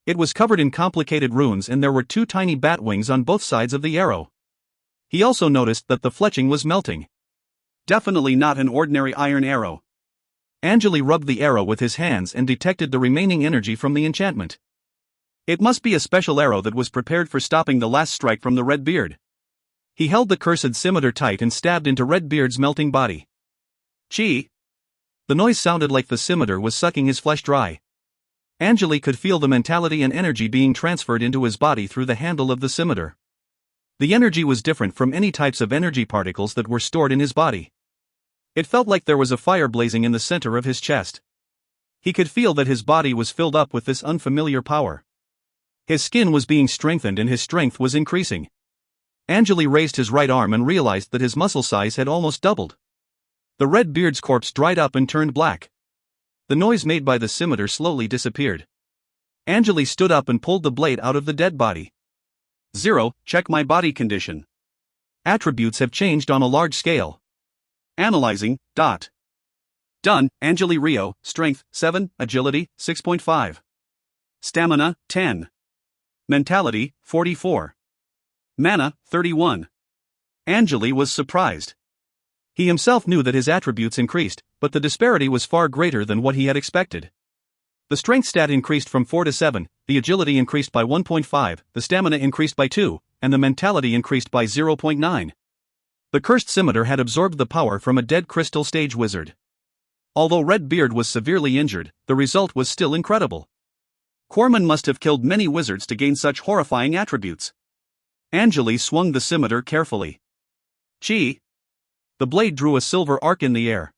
It was covered in complicated runes and there were 2 tiny bat wings on both sides of the arrow. He also noticed that the fletching was melting. Definitely not an ordinary iron arrow. Angele rubbed the arrow with his hands and detected the remaining energy from the enchantment. It must be a special arrow that was prepared for stopping the last strike from the Redbeard. He held the cursed scimitar tight and stabbed into Redbeard's melting body. Chi! The noise sounded like the scimitar was sucking his flesh dry. Angele could feel the mentality and energy being transferred into his body through the handle of the scimitar. The energy was different from any types of energy particles that were stored in his body. It felt like there was a fire blazing in the center of his chest. He could feel that his body was filled up with this unfamiliar power. His skin was being strengthened and his strength was increasing. Angele raised his right arm and realized that his muscle size had almost doubled. The Redbeard's corpse dried up and turned black. The noise made by the scimitar slowly disappeared. Angele stood up and pulled the blade out of the dead body. 0. Check my body condition. Attributes have changed on a large scale. Analyzing. Done. Angele Rio, Strength 7, Agility 6.5. Stamina 10. Mentality 44. Mana 31. Angele was surprised. He himself knew that his attributes increased, but the disparity was far greater than what he had expected. The strength stat increased from 4 to 7, the agility increased by 1.5, the stamina increased by 2, and the mentality increased by 0.9. The cursed scimitar had absorbed the power from a dead crystal stage wizard. Although Redbeard was severely injured, the result was still incredible. Corman must have killed many wizards to gain such horrifying attributes. Angele swung the scimitar carefully. Chi! The blade drew a silver arc in the air.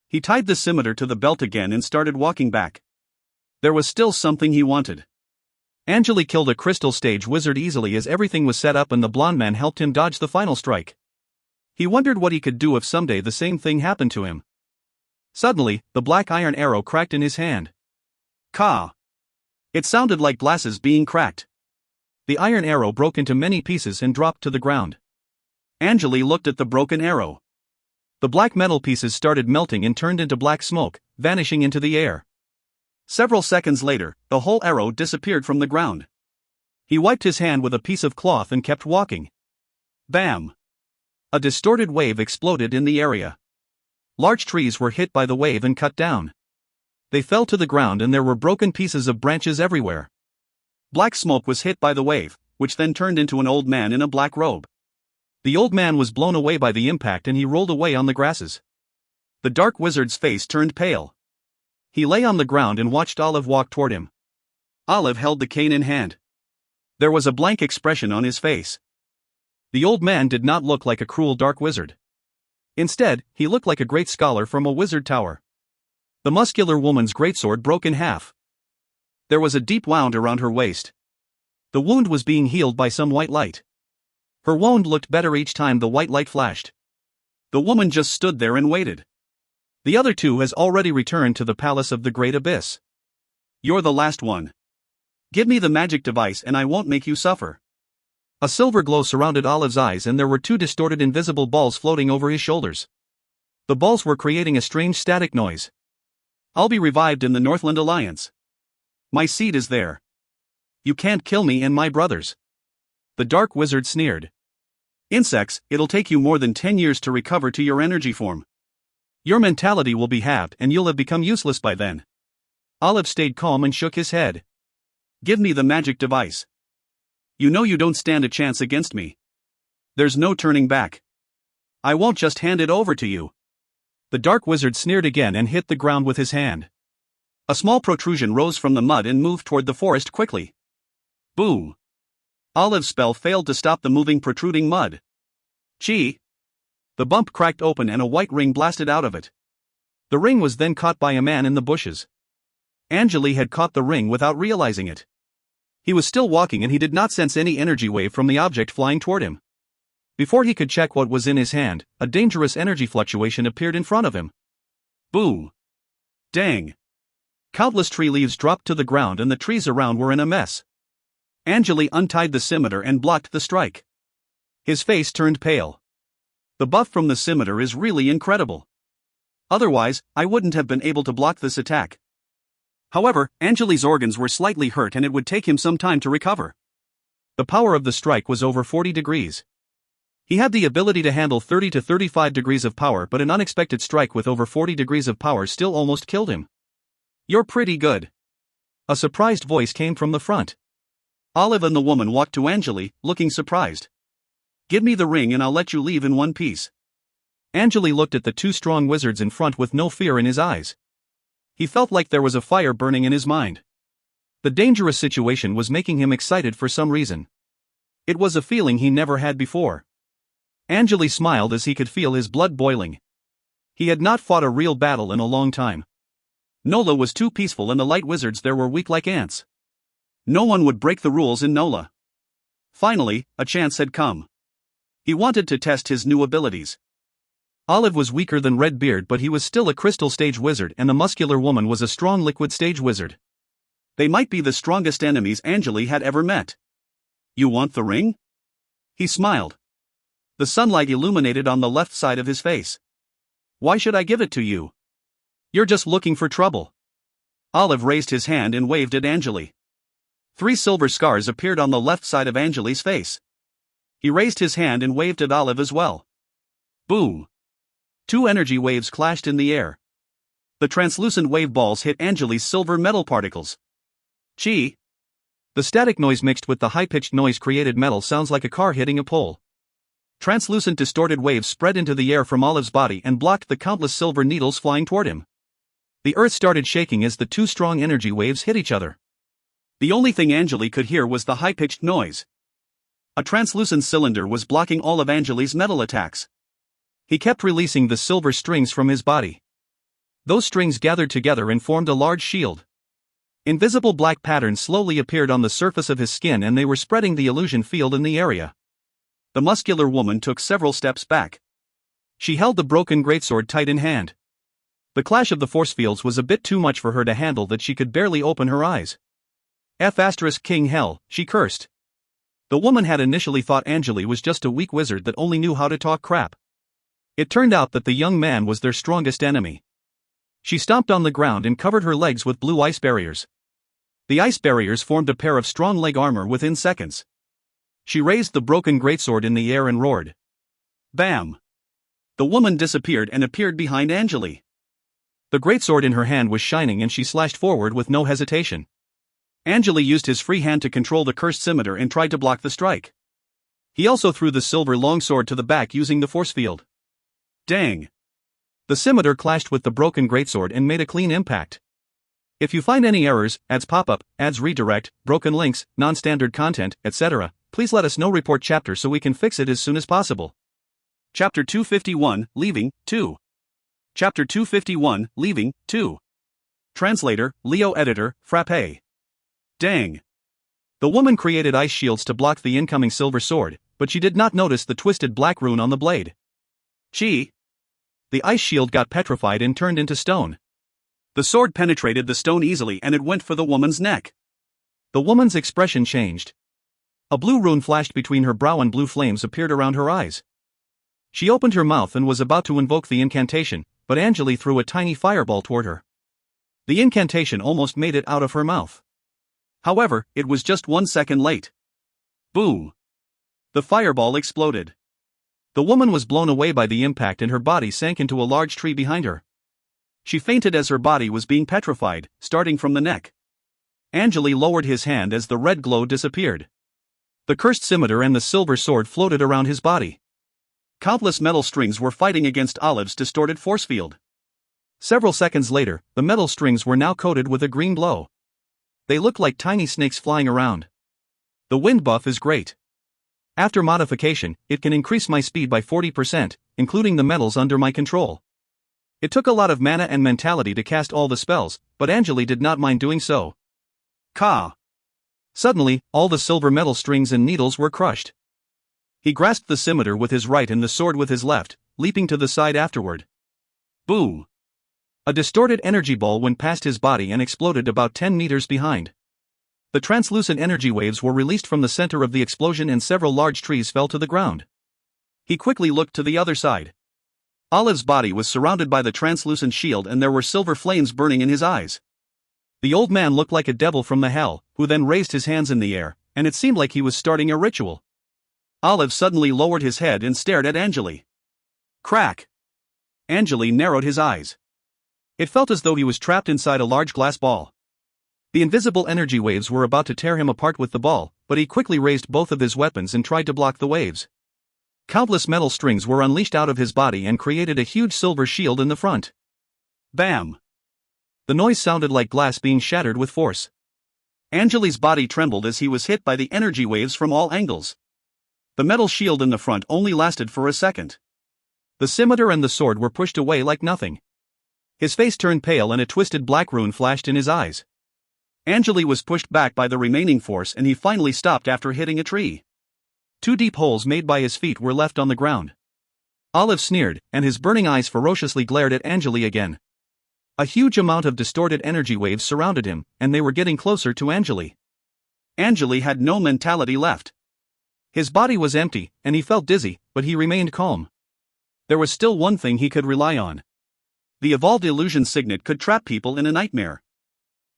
He tied the scimitar to the belt again and started walking back. There was still something he wanted. Angele killed a crystal stage wizard easily as everything was set up and the blond man helped him dodge the final strike. He wondered what he could do if someday the same thing happened to him. Suddenly, the black iron arrow cracked in his hand. Ka! It sounded like glasses being cracked. The iron arrow broke into many pieces and dropped to the ground. Angele looked at the broken arrow. The black metal pieces started melting and turned into black smoke, vanishing into the air. Several seconds later, the whole arrow disappeared from the ground. He wiped his hand with a piece of cloth and kept walking. Bam! A distorted wave exploded in the area. Large trees were hit by the wave and cut down. They fell to the ground and there were broken pieces of branches everywhere. Black smoke was hit by the wave, which then turned into an old man in a black robe. The old man was blown away by the impact and he rolled away on the grasses. The dark wizard's face turned pale. He lay on the ground and watched Olive walk toward him. Olive held the cane in hand. There was a blank expression on his face. The old man did not look like a cruel dark wizard. Instead, he looked like a great scholar from a wizard tower. The muscular woman's greatsword broke in half. There was a deep wound around her waist. The wound was being healed by some white light. Her wound looked better each time the white light flashed. The woman just stood there and waited. The other two has already returned to the palace of the Great Abyss. You're the last one. Give me the magic device and I won't make you suffer. A silver glow surrounded Olive's eyes and there were two distorted invisible balls floating over his shoulders. The balls were creating a strange static noise. I'll be revived in the Northland Alliance. My seed is there. You can't kill me and my brothers. The dark wizard sneered. Insects, it'll take you more than 10 years to recover to your energy form. Your mentality will be halved and you'll have become useless by then. Olive stayed calm and shook his head. Give me the magic device. You know you don't stand a chance against me. There's no turning back. I won't just hand it over to you. The dark wizard sneered again and hit the ground with his hand. A small protrusion rose from the mud and moved toward the forest quickly. Boom! Olive's spell failed to stop the moving protruding mud. Chi! The bump cracked open and a white ring blasted out of it. The ring was then caught by a man in the bushes. Angele had caught the ring without realizing it. He was still walking and he did not sense any energy wave from the object flying toward him. Before he could check what was in his hand, a dangerous energy fluctuation appeared in front of him. Boom! Dang! Countless tree leaves dropped to the ground and the trees around were in a mess. Angele untied the scimitar and blocked the strike. His face turned pale. The buff from the scimitar is really incredible. Otherwise, I wouldn't have been able to block this attack. However, Angele's organs were slightly hurt and it would take him some time to recover. The power of the strike was over 40 degrees. He had the ability to handle 30 to 35 degrees of power, but an unexpected strike with over 40 degrees of power still almost killed him. You're pretty good. A surprised voice came from the front. Olive and the woman walked to Angele, looking surprised. Give me the ring and I'll let you leave in one piece. Angele looked at the two strong wizards in front with no fear in his eyes. He felt like there was a fire burning in his mind. The dangerous situation was making him excited for some reason. It was a feeling he never had before. Angele smiled as he could feel his blood boiling. He had not fought a real battle in a long time. Nola was too peaceful and the light wizards there were weak like ants. No one would break the rules in Nola. Finally, a chance had come. He wanted to test his new abilities. Olive was weaker than Redbeard, but he was still a crystal stage wizard and the muscular woman was a strong liquid stage wizard. They might be the strongest enemies Angele had ever met. You want the ring? He smiled. The sunlight illuminated on the left side of his face. Why should I give it to you? You're just looking for trouble. Olive raised his hand and waved at Angele. 3 silver scars appeared on the left side of Angele's face. He raised his hand and waved at Olive as well. Boom! 2 energy waves clashed in the air. The translucent wave balls hit Angele's silver metal particles. Chi! The static noise mixed with the high-pitched noise created metal sounds like a car hitting a pole. Translucent distorted waves spread into the air from Olive's body and blocked the countless silver needles flying toward him. The earth started shaking as the 2 strong energy waves hit each other. The only thing Angele could hear was the high-pitched noise. A translucent cylinder was blocking all of Angele's metal attacks. He kept releasing the silver strings from his body. Those strings gathered together and formed a large shield. Invisible black patterns slowly appeared on the surface of his skin and they were spreading the illusion field in the area. The muscular woman took several steps back. She held the broken greatsword tight in hand. The clash of the force fields was a bit too much for her to handle that she could barely open her eyes. King hell, she cursed. The woman had initially thought Angele was just a weak wizard that only knew how to talk crap. It turned out that the young man was their strongest enemy. She stomped on the ground and covered her legs with blue ice barriers. The ice barriers formed a pair of strong leg armor within seconds. She raised the broken greatsword in the air and roared. Bam! The woman disappeared and appeared behind Angele. The greatsword in her hand was shining and she slashed forward with no hesitation. Angele used his free hand to control the cursed scimitar and tried to block the strike. He also threw the silver longsword to the back using the force field. Dang! The scimitar clashed with the broken greatsword and made a clean impact. If you find any errors, ads pop-up, ads redirect, broken links, non-standard content, etc., please let us know. Report chapter so we can fix it as soon as possible. Chapter 251, Leaving, 2. Chapter 251, Leaving, 2. Translator, Leo Editor, Frappe. Dang! The woman created ice shields to block the incoming silver sword, but she did not notice the twisted black rune on the blade. The ice shield got petrified and turned into stone. The sword penetrated the stone easily and it went for the woman's neck. The woman's expression changed. A blue rune flashed between her brow and blue flames appeared around her eyes. She opened her mouth and was about to invoke the incantation, but Angele threw a tiny fireball toward her. The incantation almost made it out of her mouth. However, it was just 1 second late. Boom! The fireball exploded. The woman was blown away by the impact and her body sank into a large tree behind her. She fainted as her body was being petrified, starting from the neck. Angele lowered his hand as the red glow disappeared. The cursed scimitar and the silver sword floated around his body. Countless metal strings were fighting against Olive's distorted force field. Several seconds later, the metal strings were now coated with a green glow. They looked like tiny snakes flying around. The wind buff is great. After modification, it can increase my speed by 40%, including the metals under my control. It took a lot of mana and mentality to cast all the spells, but Angele did not mind doing so. Ka! Suddenly, all the silver metal strings and needles were crushed. He grasped the scimitar with his right and the sword with his left, leaping to the side afterward. Boom! A distorted energy ball went past his body and exploded about 10 meters behind. The translucent energy waves were released from the center of the explosion and several large trees fell to the ground. He quickly looked to the other side. Olive's body was surrounded by the translucent shield and there were silver flames burning in his eyes. The old man looked like a devil from the hell, who then raised his hands in the air, and it seemed like he was starting a ritual. Olive suddenly lowered his head and stared at Angele. Crack! Angele narrowed his eyes. It felt as though he was trapped inside a large glass ball. The invisible energy waves were about to tear him apart with the ball, but he quickly raised both of his weapons and tried to block the waves. Countless metal strings were unleashed out of his body and created a huge silver shield in the front. Bam! The noise sounded like glass being shattered with force. Angele's body trembled as he was hit by the energy waves from all angles. The metal shield in the front only lasted for a second. The scimitar and the sword were pushed away like nothing. His face turned pale and a twisted black rune flashed in his eyes. Angele was pushed back by the remaining force and he finally stopped after hitting a tree. 2 deep holes made by his feet were left on the ground. Olive sneered, and his burning eyes ferociously glared at Angele again. A huge amount of distorted energy waves surrounded him, and they were getting closer to Angele. Angele had no mentality left. His body was empty, and he felt dizzy, but he remained calm. There was still one thing he could rely on. The evolved illusion signet could trap people in a nightmare.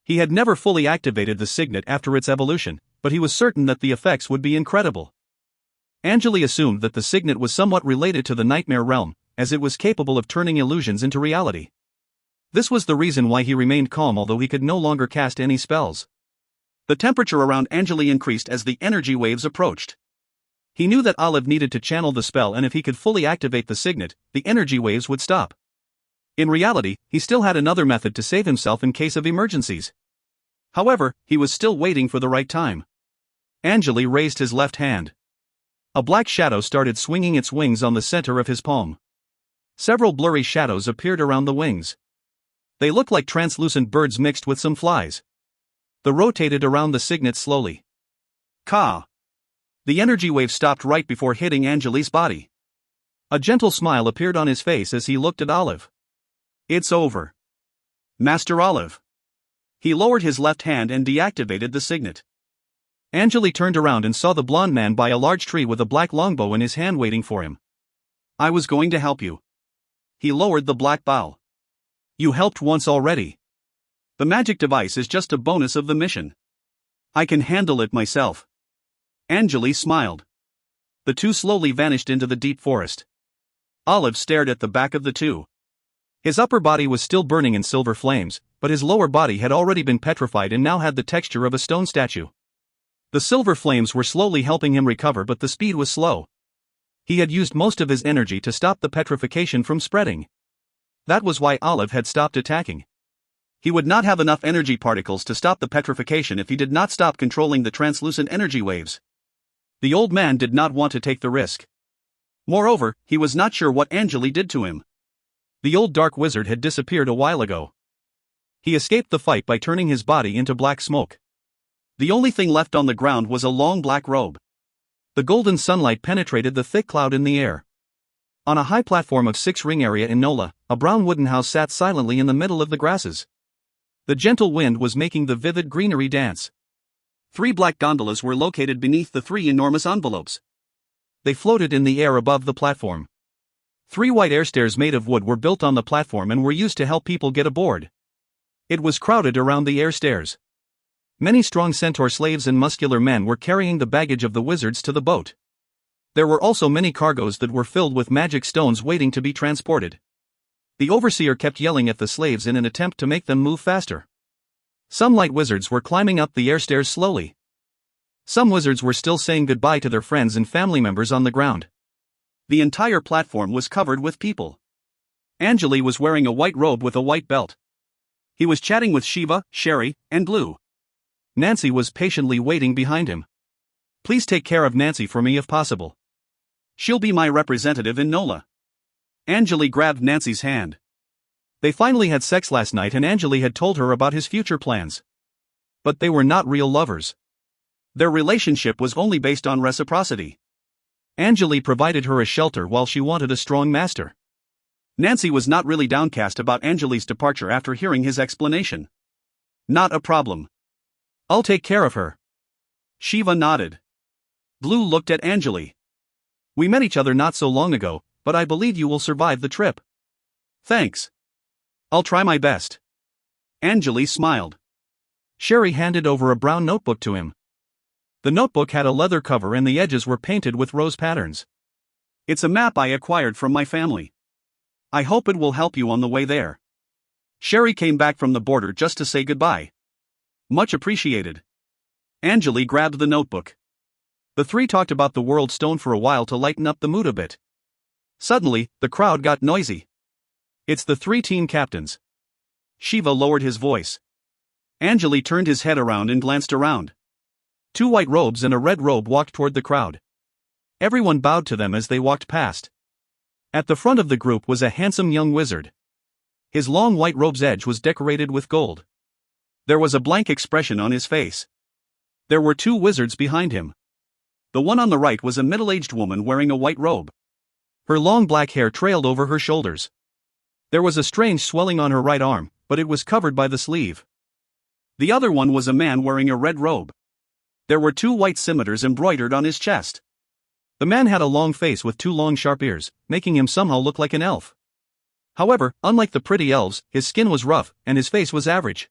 He had never fully activated the signet after its evolution, but he was certain that the effects would be incredible. Angele assumed that the signet was somewhat related to the nightmare realm, as it was capable of turning illusions into reality. This was the reason why he remained calm although he could no longer cast any spells. The temperature around Angele increased as the energy waves approached. He knew that Olive needed to channel the spell, and if he could fully activate the signet, the energy waves would stop. In reality, he still had another method to save himself in case of emergencies. However, he was still waiting for the right time. Angele raised his left hand. A black shadow started swinging its wings on the center of his palm. Several blurry shadows appeared around the wings. They looked like translucent birds mixed with some flies. They rotated around the signet slowly. Ka! The energy wave stopped right before hitting Angele's body. A gentle smile appeared on his face as he looked at Olive. It's over. Master Olive. He lowered his left hand and deactivated the signet. Angele turned around and saw the blonde man by a large tree with a black longbow in his hand waiting for him. I was going to help you. He lowered the black bow. You helped once already. The magic device is just a bonus of the mission. I can handle it myself. Angele smiled. The two slowly vanished into the deep forest. Olive stared at the back of the two. His upper body was still burning in silver flames, but his lower body had already been petrified and now had the texture of a stone statue. The silver flames were slowly helping him recover, but the speed was slow. He had used most of his energy to stop the petrification from spreading. That was why Olive had stopped attacking. He would not have enough energy particles to stop the petrification if he did not stop controlling the translucent energy waves. The old man did not want to take the risk. Moreover, he was not sure what Angele did to him. The old dark wizard had disappeared a while ago. He escaped the fight by turning his body into black smoke. The only thing left on the ground was a long black robe. The golden sunlight penetrated the thick cloud in the air. On a high platform of 6-ring area in Nola, a brown wooden house sat silently in the middle of the grasses. The gentle wind was making the vivid greenery dance. 3 black gondolas were located beneath the 3 enormous envelopes. They floated in the air above the platform. 3 white airstairs made of wood were built on the platform and were used to help people get aboard. It was crowded around the airstairs. Many strong centaur slaves and muscular men were carrying the baggage of the wizards to the boat. There were also many cargoes that were filled with magic stones waiting to be transported. The overseer kept yelling at the slaves in an attempt to make them move faster. Some light wizards were climbing up the airstairs slowly. Some wizards were still saying goodbye to their friends and family members on the ground. The entire platform was covered with people. Angele was wearing a white robe with a white belt. He was chatting with Shiva, Sherry, and Blue. Nancy was patiently waiting behind him. Please take care of Nancy for me if possible. She'll be my representative in Nola. Angele grabbed Nancy's hand. They finally had sex last night and Angele had told her about his future plans. But they were not real lovers. Their relationship was only based on reciprocity. Angele provided her a shelter while she wanted a strong master. Nancy was not really downcast about Angele's departure after hearing his explanation. Not a problem. I'll take care of her. Shiva nodded. Blue looked at Angele. We met each other not so long ago, but I believe you will survive the trip. Thanks. I'll try my best. Angele smiled. Sherry handed over a brown notebook to him. The notebook had a leather cover and the edges were painted with rose patterns. It's a map I acquired from my family. I hope it will help you on the way there. Sherry came back from the border just to say goodbye. Much appreciated. Angele grabbed the notebook. The 3 talked about the world stone for a while to lighten up the mood a bit. Suddenly, the crowd got noisy. It's the 3 team captains. Shiva lowered his voice. Angele turned his head around and glanced around. 2 white robes and a red robe walked toward the crowd. Everyone bowed to them as they walked past. At the front of the group was a handsome young wizard. His long white robe's edge was decorated with gold. There was a blank expression on his face. There were 2 wizards behind him. The one on the right was a middle-aged woman wearing a white robe. Her long black hair trailed over her shoulders. There was a strange swelling on her right arm, but it was covered by the sleeve. The other one was a man wearing a red robe. There were 2 white scimitars embroidered on his chest. The man had a long face with 2 long sharp ears, making him somehow look like an elf. However, unlike the pretty elves, his skin was rough, and his face was average.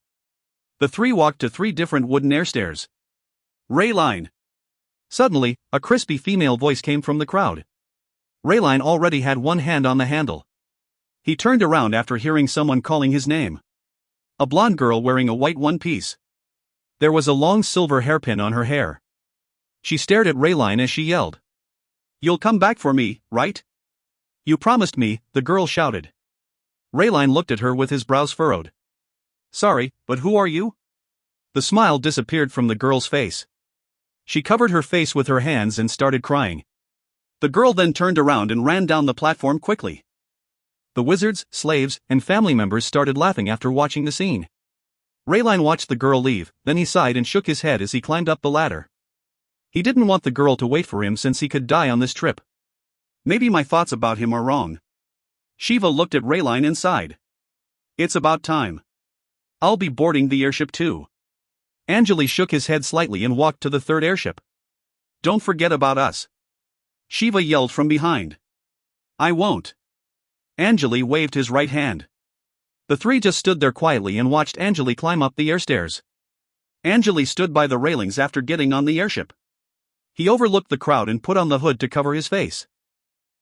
The 3 walked to 3 different wooden airstairs. Rayline. Suddenly, a crispy female voice came from the crowd. Rayline already had one hand on the handle. He turned around after hearing someone calling his name. A blonde girl wearing a white one-piece. There was a long silver hairpin on her hair. She stared at Rayline as she yelled. You'll come back for me, right? You promised me, the girl shouted. Rayline looked at her with his brows furrowed. Sorry, but who are you? The smile disappeared from the girl's face. She covered her face with her hands and started crying. The girl then turned around and ran down the platform quickly. The wizards, slaves, and family members started laughing after watching the scene. Rayline watched the girl leave, then he sighed and shook his head as he climbed up the ladder. He didn't want the girl to wait for him since he could die on this trip. Maybe my thoughts about him are wrong. Shiva looked at Rayline and sighed. It's about time. I'll be boarding the airship too. Angele shook his head slightly and walked to the 3rd airship. Don't forget about us. Shiva yelled from behind. I won't. Angele waved his right hand. The three just stood there quietly and watched Angele climb up the airstairs. Angele stood by the railings after getting on the airship. He overlooked the crowd and put on the hood to cover his face.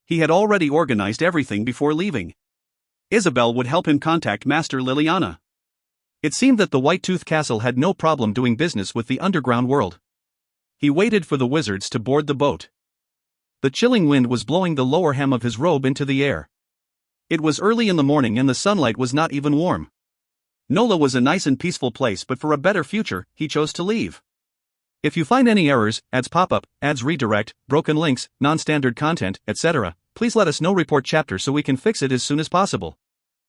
He had already organized everything before leaving. Isabel would help him contact Master Liliana. It seemed that the White Tooth Castle had no problem doing business with the underground world. He waited for the wizards to board the boat. The chilling wind was blowing the lower hem of his robe into the air. It was early in the morning and the sunlight was not even warm. Nola was a nice and peaceful place, but for a better future, he chose to leave. If you find any errors, ads pop up, ads redirect, broken links, non-standard content, etc., please let us know. Report chapter so we can fix it as soon as possible.